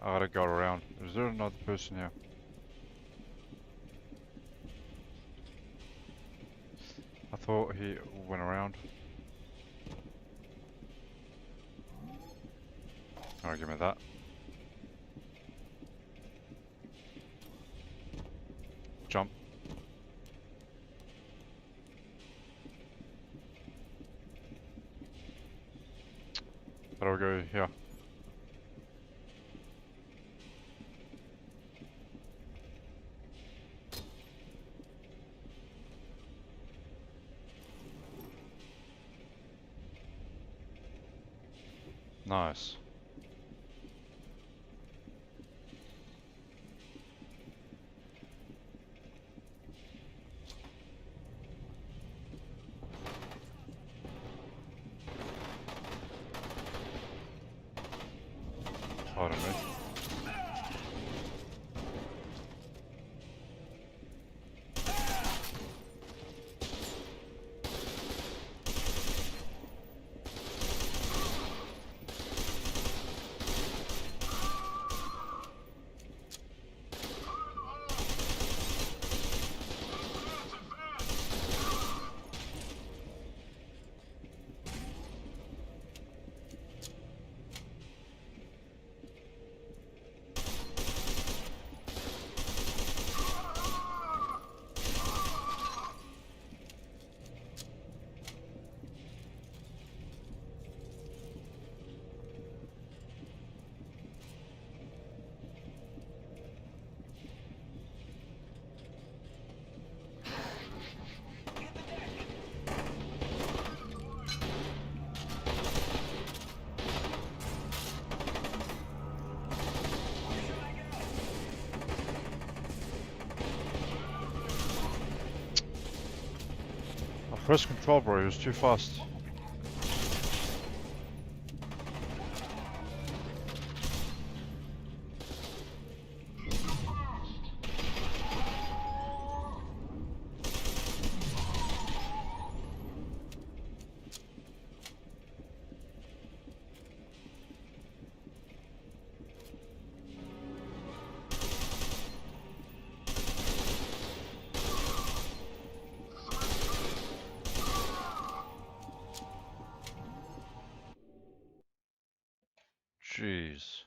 I gotta go around. Is there another person here? I thought he went around. Oh, give me that. Jump. How do I go here? Nice. Pardon me. Press control, bro, it was too fast. Jeez.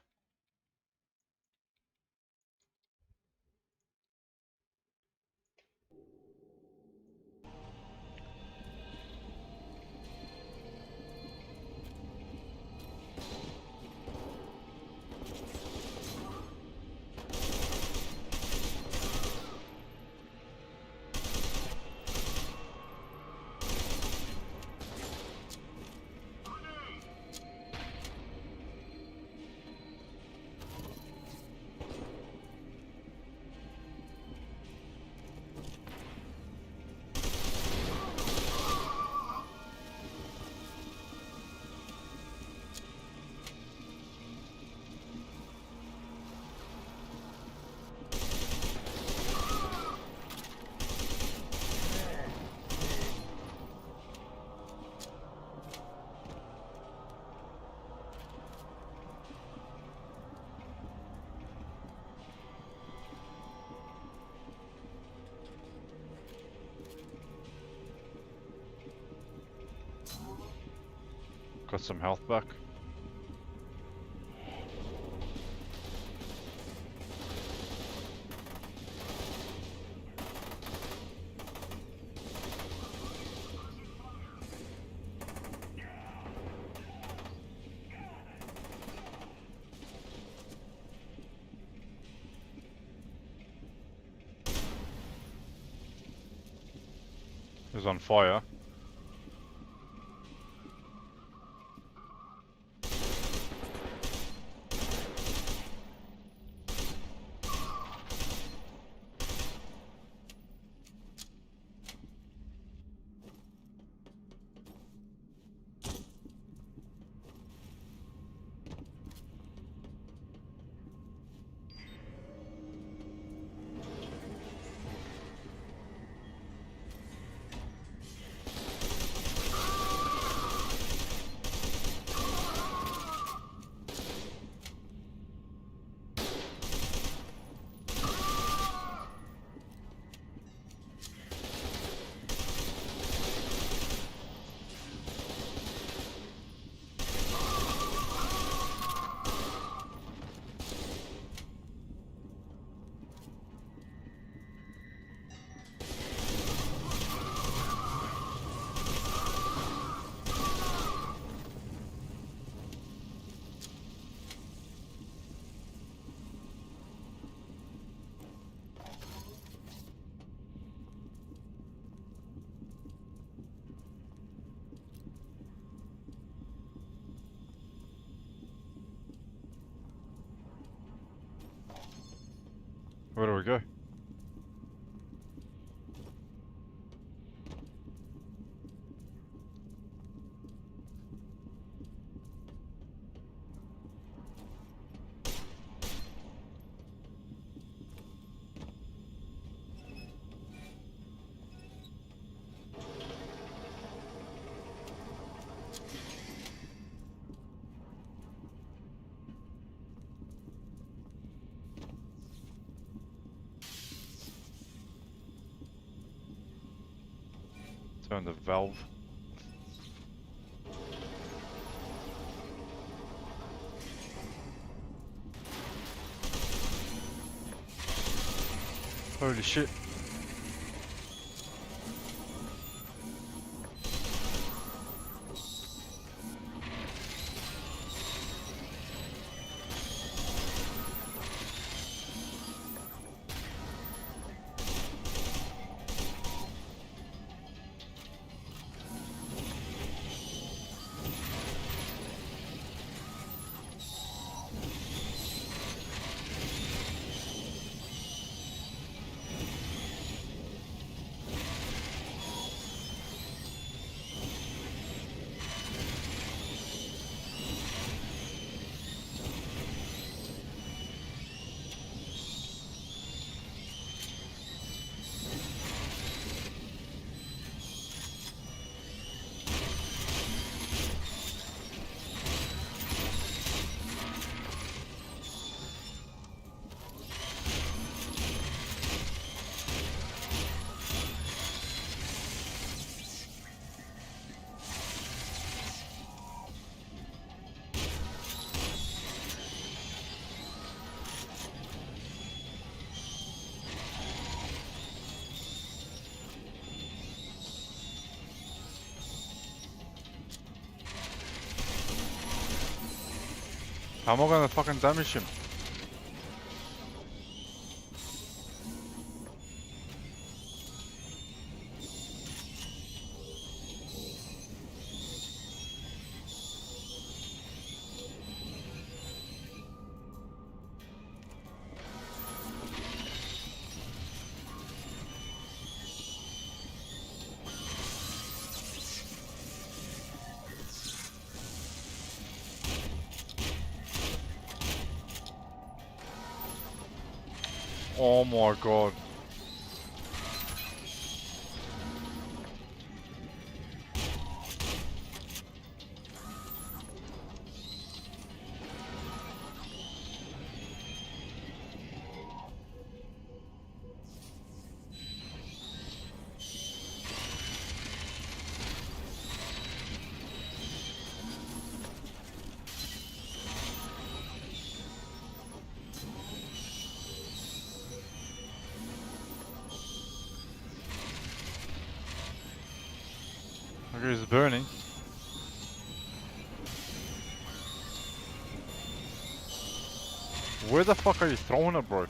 Got some health back. is on fire. Where do we go? Turn the valve. Holy shit. How am I gonna fucking damage him? Oh my god. Okay, it's burning. Where the fuck are you throwing it, bro?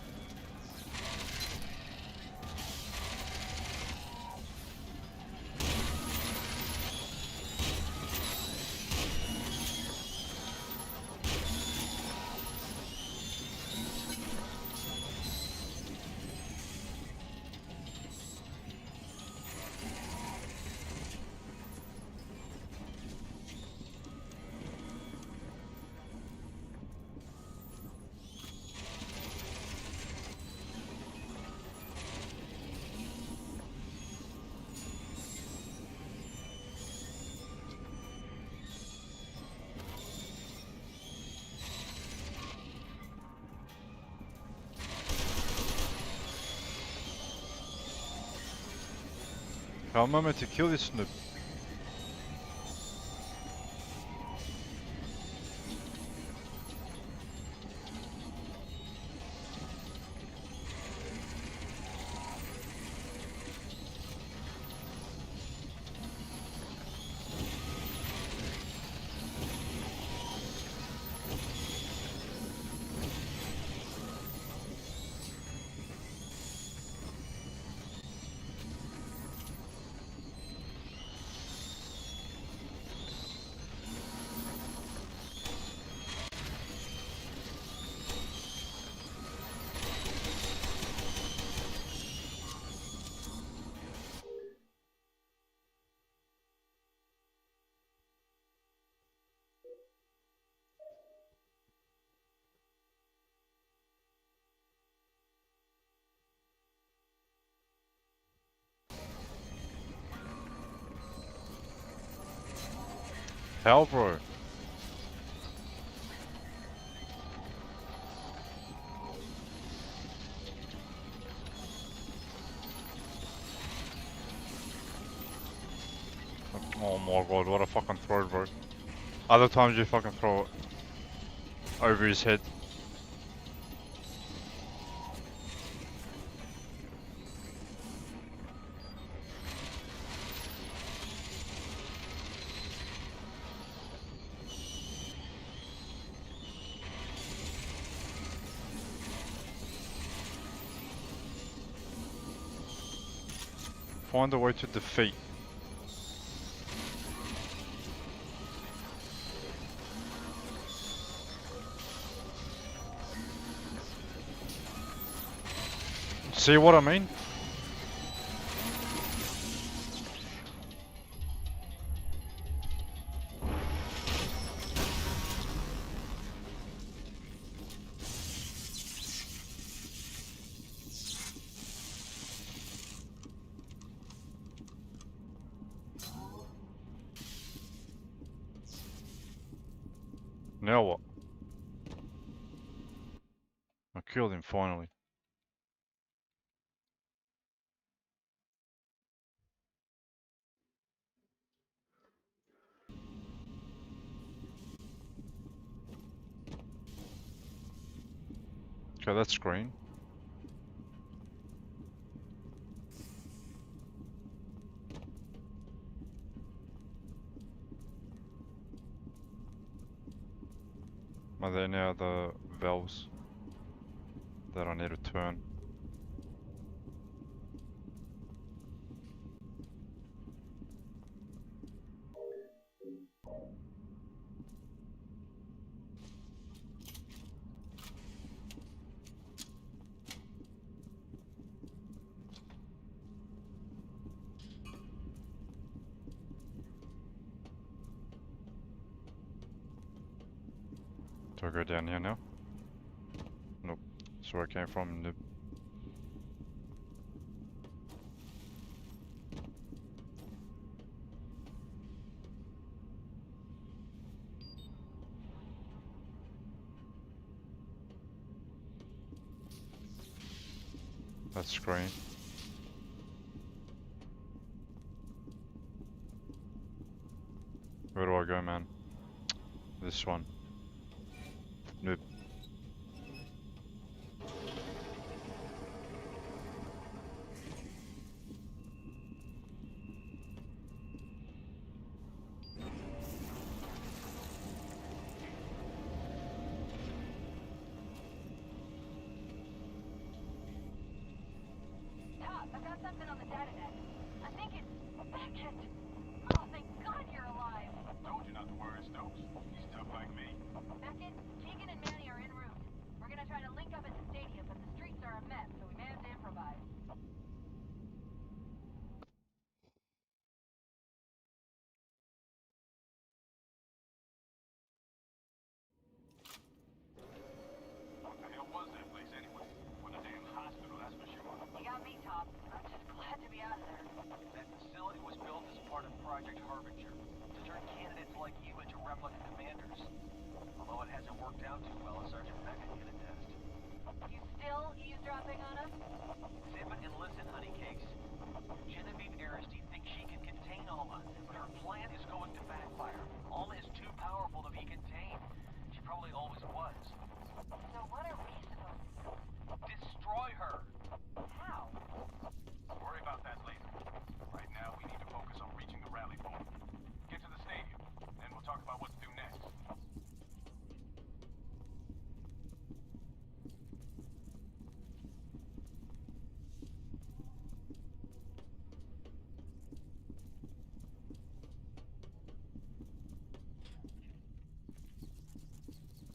How am I meant to kill this noob? Hell, bro. Oh my god, what a fucking throw, bro. Other times you fucking throw it over his head. Find a way to defeat. See what I mean? Now what? I killed him finally. Okay, that's green. Are there now the valves that I need to turn? Do I go down here now? Nope. That's where I came from, noob. That's green. Where do I go, man? This one. Nope. Top, I got something on the data net. I think it's Beckett. Oh, thank God you're alive. Told you not to worry, Stokes. He's tough like me. Beckett, Keegan and Manny are en route. We're gonna try to link up at the stadium, but the streets are a mess, so we may have to improvise. What the hell was that place anyway? What a damn hospital, that's for sure. You got me, Top. I'm just glad to be out of there. That facility was built as part of Project Harbinger to turn candidates like you into replica commanders. Although it hasn't worked out too well, as Sergeant Beckett can attest. You still eavesdropping on us? Zip it and listen, honeycakes. Genevieve Aristide thinks Alma, but her plan is going to backfire. Alma is too powerful to be contained. She probably always was. So what are we supposed to do? Destroy her! How? Worry about that later. Right now, we need to focus on reaching the rally point. Get to the stadium, then we'll talk about what to do next.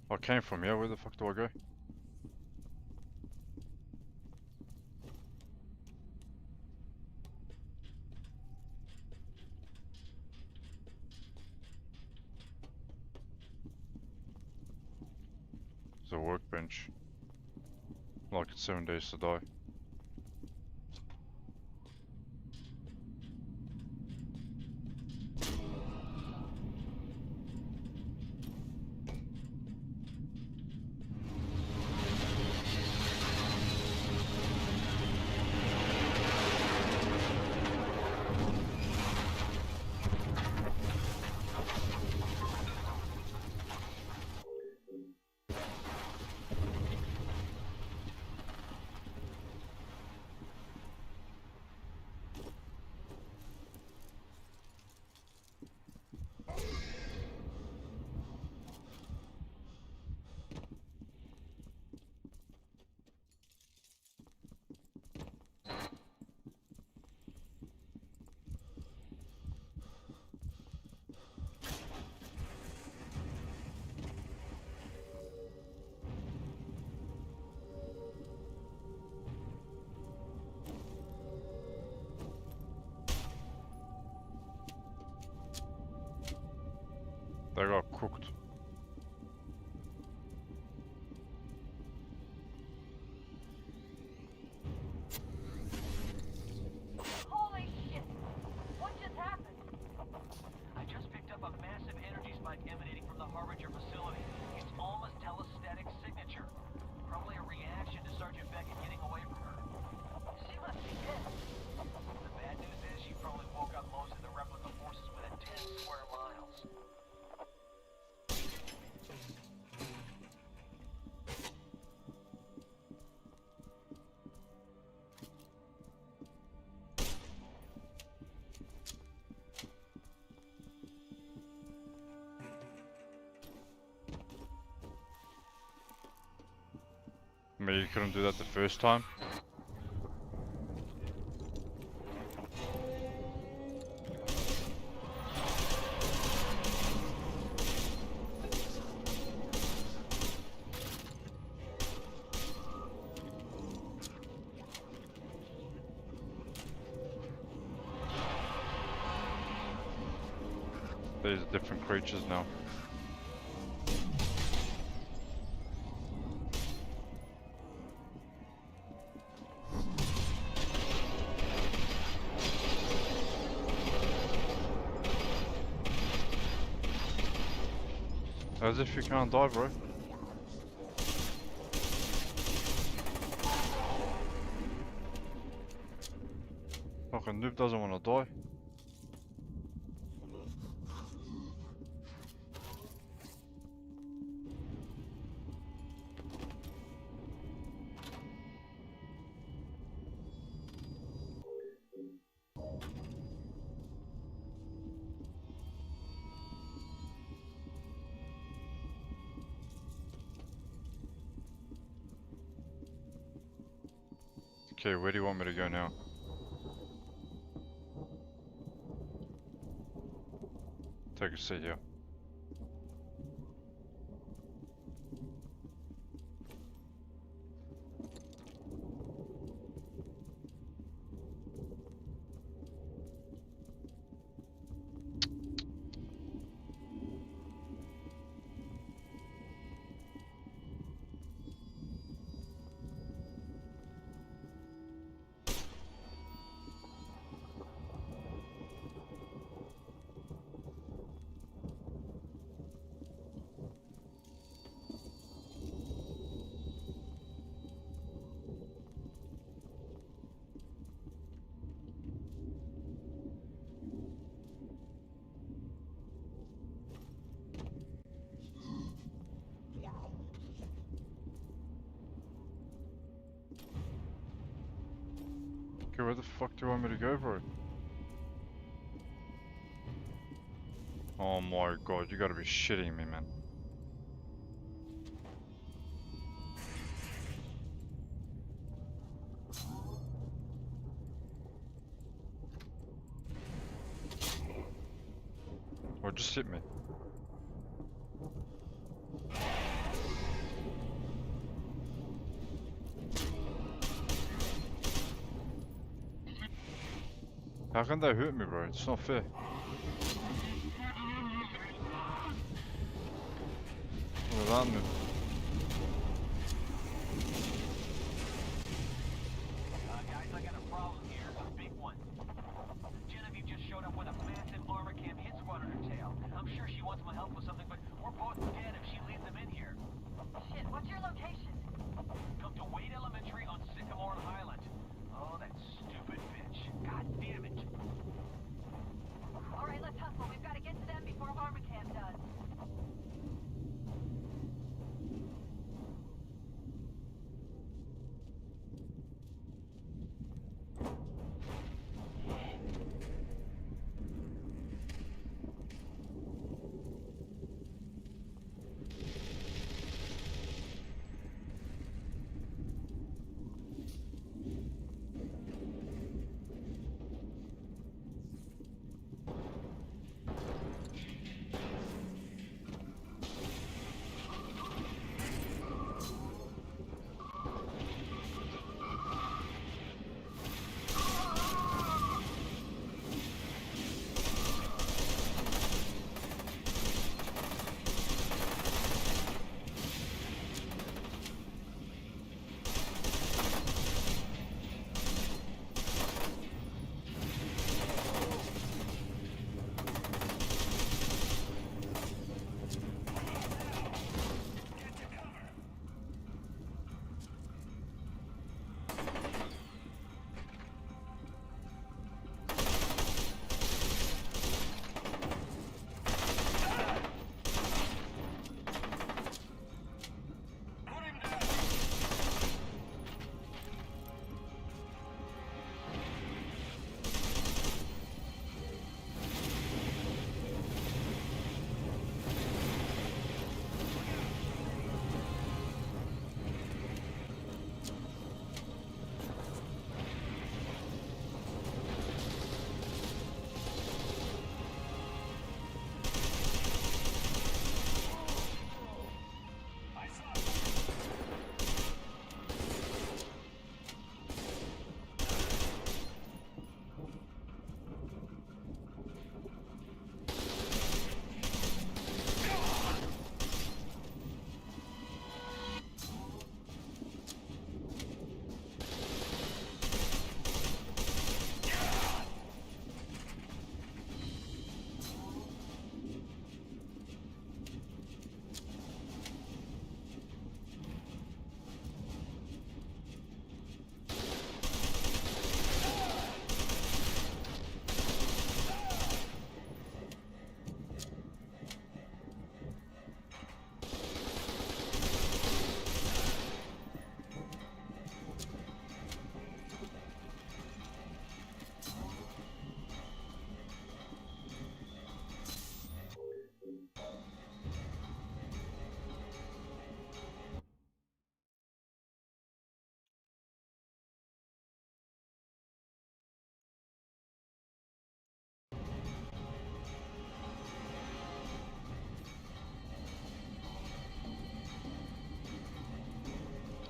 I came from here, where the fuck do I go? It's a workbench. Like it's 7 days to die. They got cooked. Holy shit! What just happened? I just picked up a massive energy spike emanating from the Harbinger facility. It's Alma's telestatic signature. Probably a reaction to Sergeant Beckett getting away from her. She must be dead. The bad news is she probably woke up most of the replica forces within 10 square miles. Maybe you couldn't do that the first time. There's different creatures now. As if you can't die, bro. Fucking noob doesn't want to die. Okay, where do you want me to go now? Take a seat here. Okay, where the fuck do you want me to go, bro? Oh my god, you gotta be shitting me, man. Or just hit me. How can they hurt me, bro? It's not fair. Without me. Guys, I got a problem here. A big one. Genevieve just showed up with a massive armor cam hit squad on her tail. I'm sure she wants my help with something, but we're both dead if she leads them in here. Shit, what's your location? Come to Wade Elementary on Sycamore and Highland. Oh, that stupid bitch. God damn it. Alright, let's hustle. We've got to get to them before armor cam does.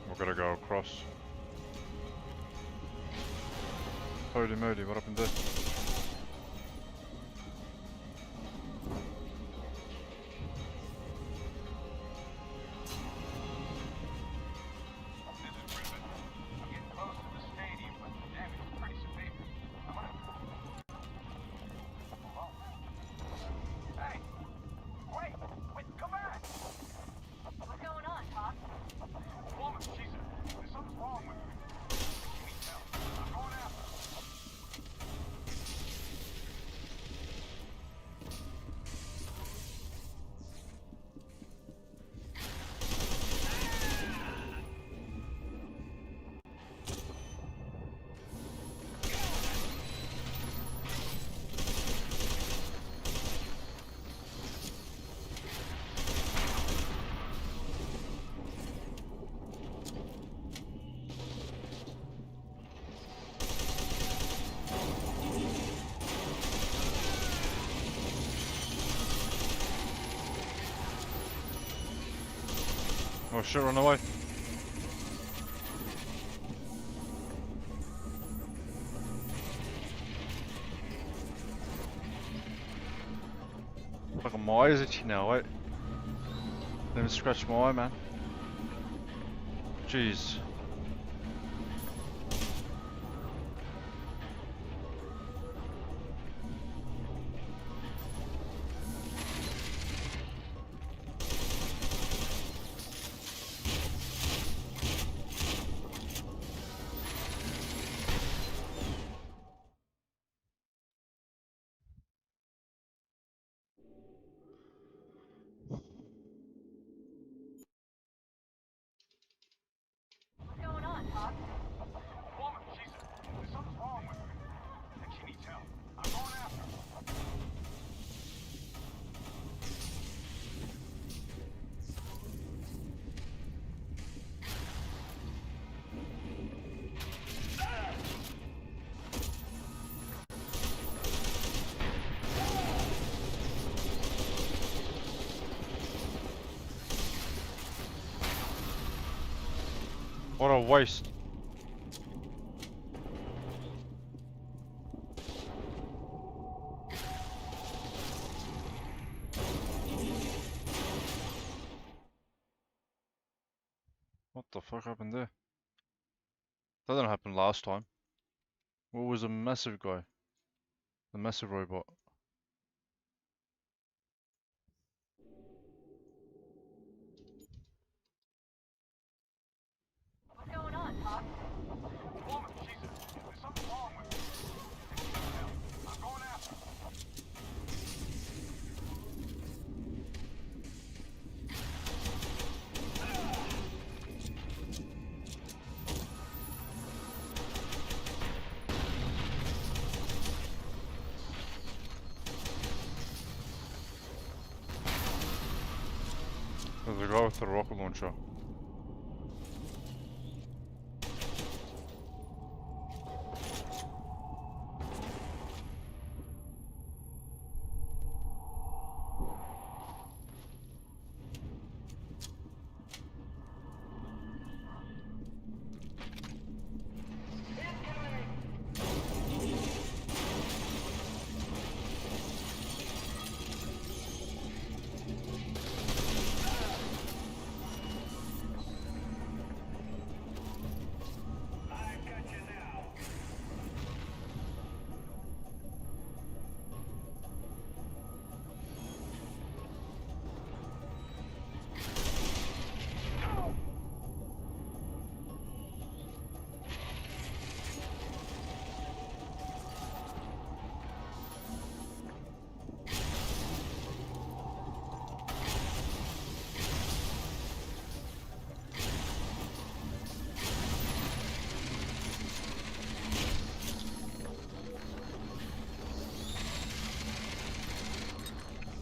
We're gonna go across. Holy moly, what happened there? Oh shit, run away. Fucking my eye is itchy now, wait. Let me scratch my eye, man. Jeez. What's going on, Hawk? Woman, there's something wrong with her. And she needs help. I'm going after her. What a waste. What the fuck happened there? That didn't happen last time. What was a massive guy? The massive robot. What's going on, Hawk? Woman, there's something wrong with her. And she needs help. I'm going after her. There's a guy with the rocket launcher.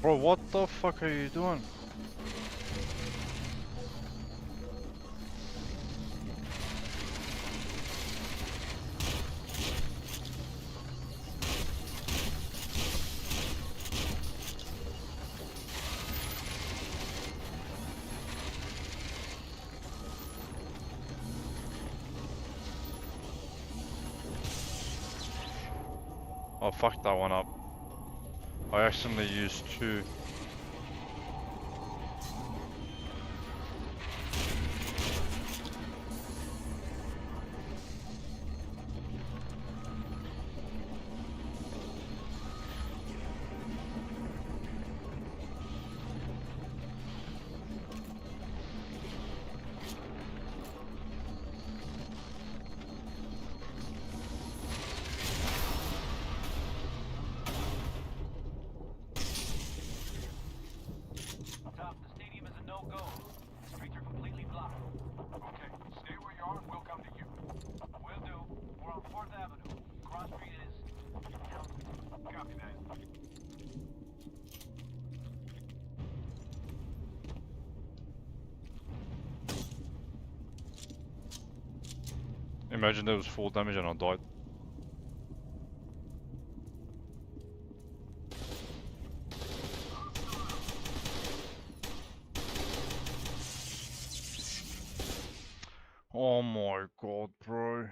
Bro, what the fuck are you doing? Oh, fuck that one up. I accidentally used two. Top, the stadium is a no-go. The streets are completely blocked. Okay, stay where you are and we'll come to you. Will do. We're on 4th Avenue. Cross Street is... Copy that. Imagine there was full damage and I died. Oh my god, bro.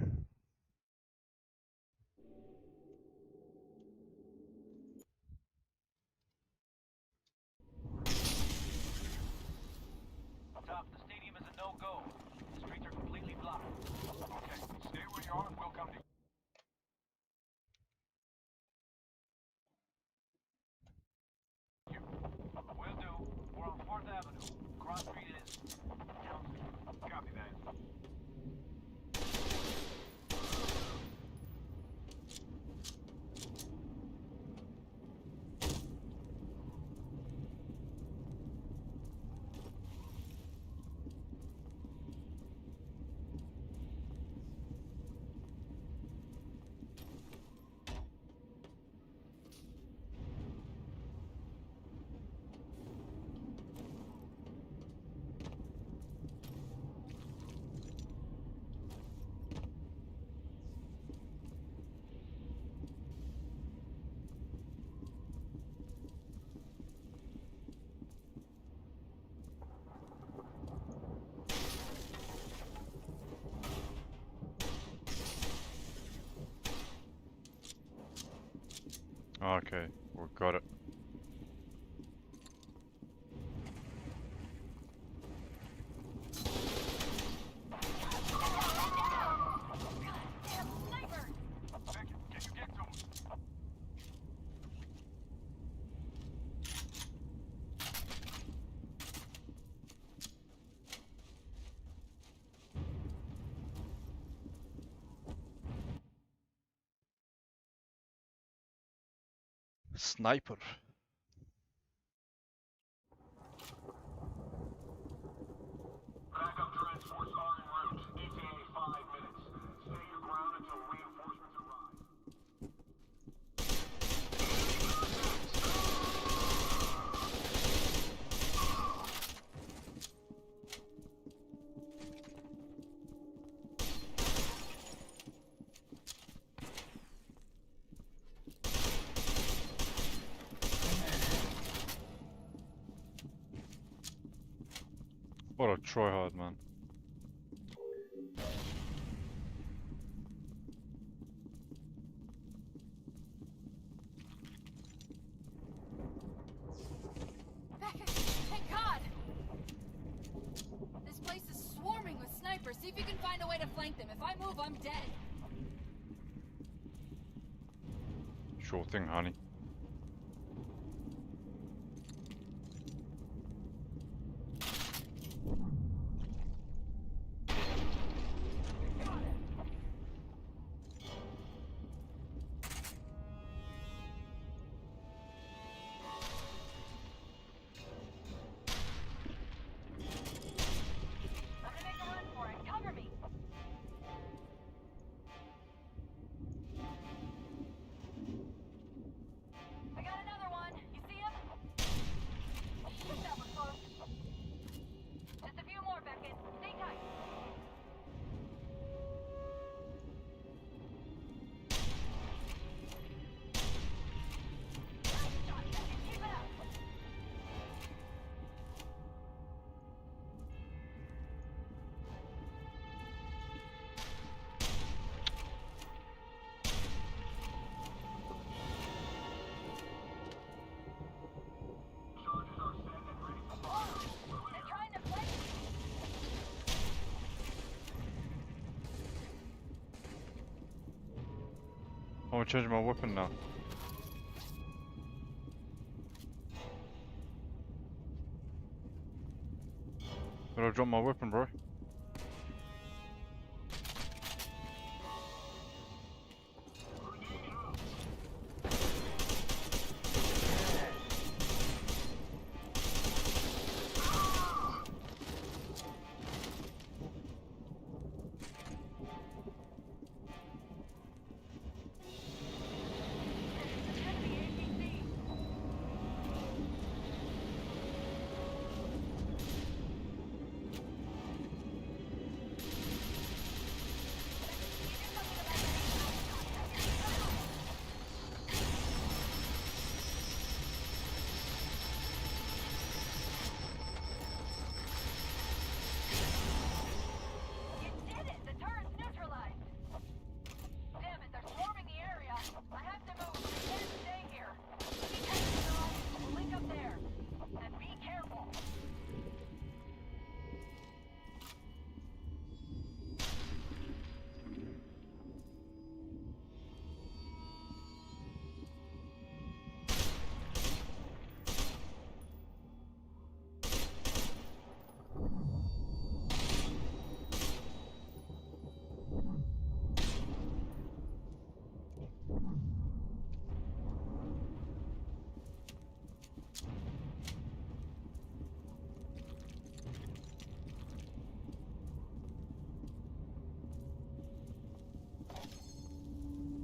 Top, the stadium is a no-go. The streets are completely blocked. Okay, stay where you are and we'll come to you. Will do. We're on 4th Avenue. Cross Street is Town Street. Copy that. Okay, we got it. Sniper. Backup transports are en route. ETA 5 minutes. Stay your ground until reinforcements arrive. What a tryhard, man. Thank God! This place is swarming with snipers. See if you can find a way to flank them. If I move, I'm dead. Sure thing, honey. I'm gonna make a run for it. Cover me. I got another one. You see him? Shit, that was close. Just a few more, Beckett. Stay tight. Nice shot, Beckett. Keep it up. They're trying to flank me. I want to change my weapon now. But I dropped my weapon, bro.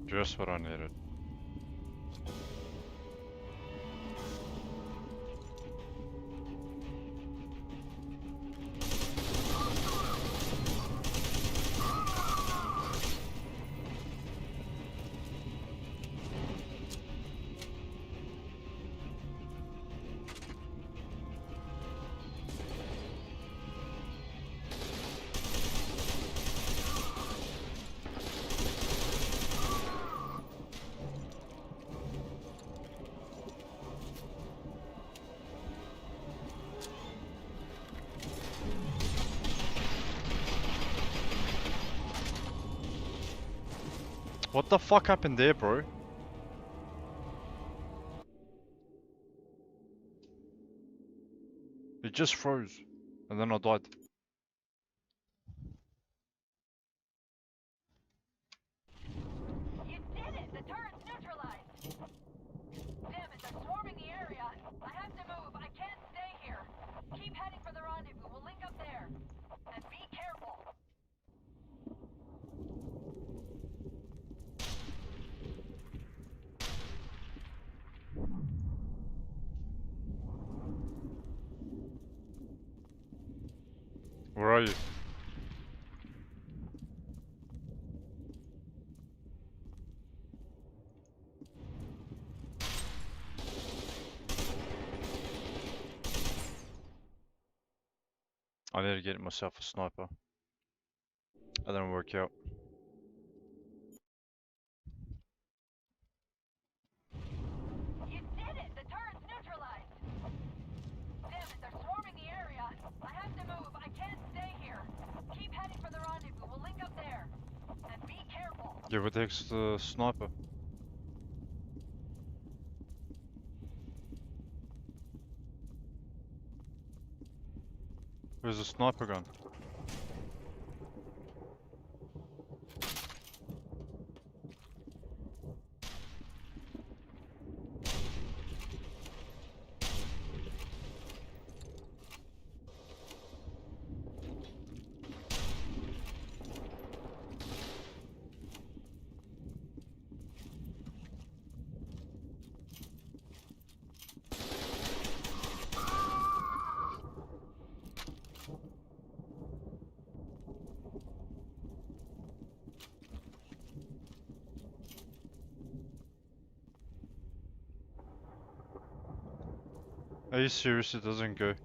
Just what I needed. What the fuck happened there, bro? It just froze. And then I died. You did it! The turret's neutralized! Damn it, they're swarming the area. I have to move. I can't stay here. Keep heading for the rendezvous. We'll link up there. And be careful. Where are you? I need to get myself a sniper. That didn't work out. You did it! The turret's neutralized! Damn it, they're swarming the area. I have to move. I can't stay here. Keep heading for the rendezvous. We'll link up there. And be careful. Yeah, what the heck's the sniper? Where's the sniper gun? Are you serious? It doesn't go.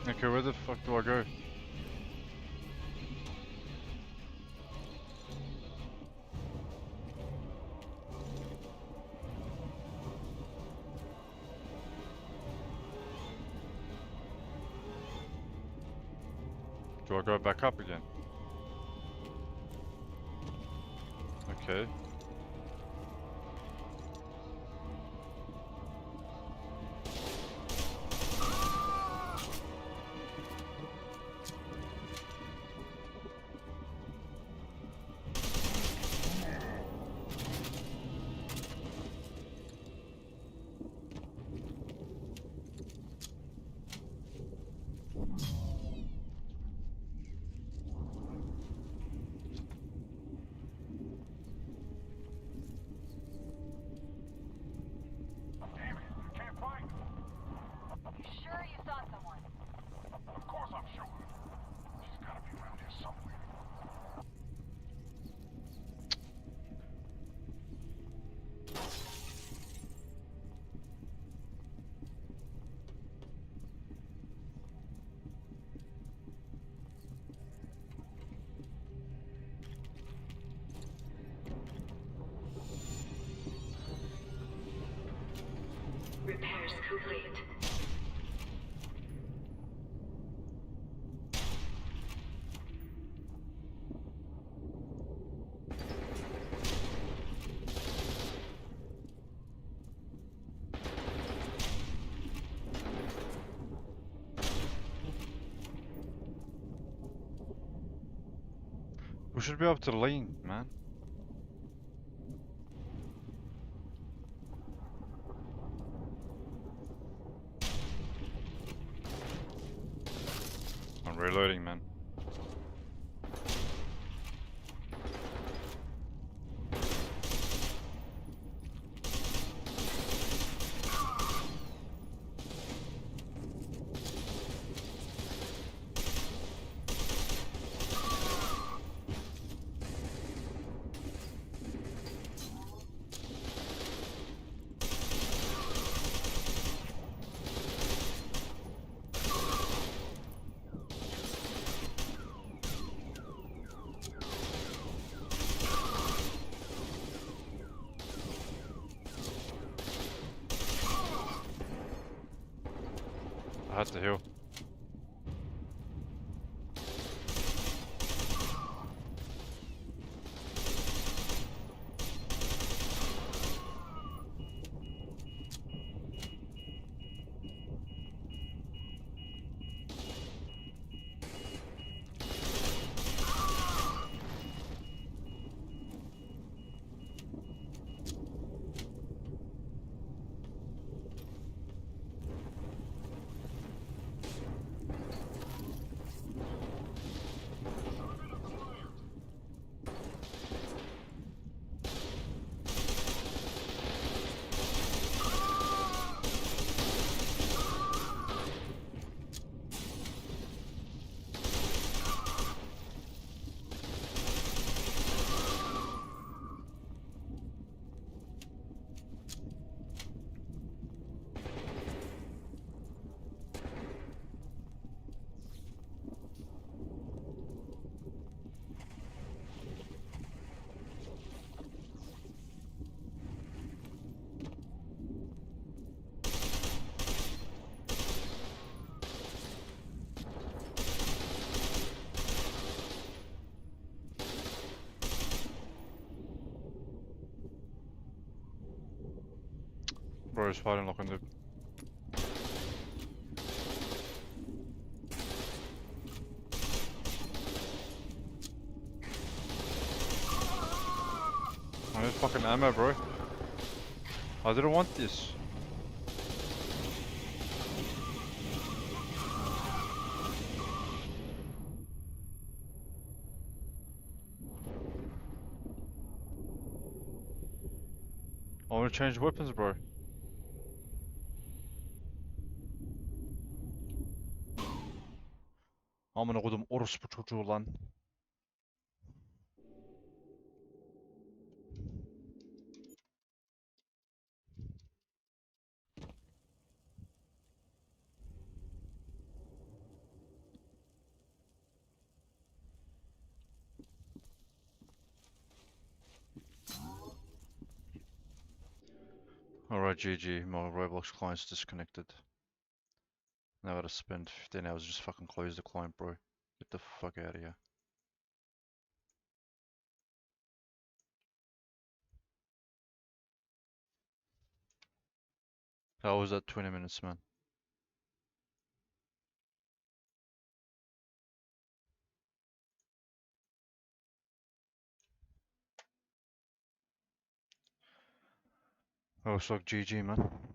Okay, where the fuck do I go? Do I go back up again? Okay. fleet. We should be able to lean, man. I'm reloading, man. I had to heal. Bro is fighting like a noob. I need fucking ammo, bro. I didn't want this. I want to change weapons, bro. Amına kodum orospu çocuğu lan. Alright, GG, my Roblox client's disconnected. Now I gotta spend 15 hours just fucking close the client, bro. Get the fuck out of here. How was that 20 minutes, man? Oh, it's like GG, man.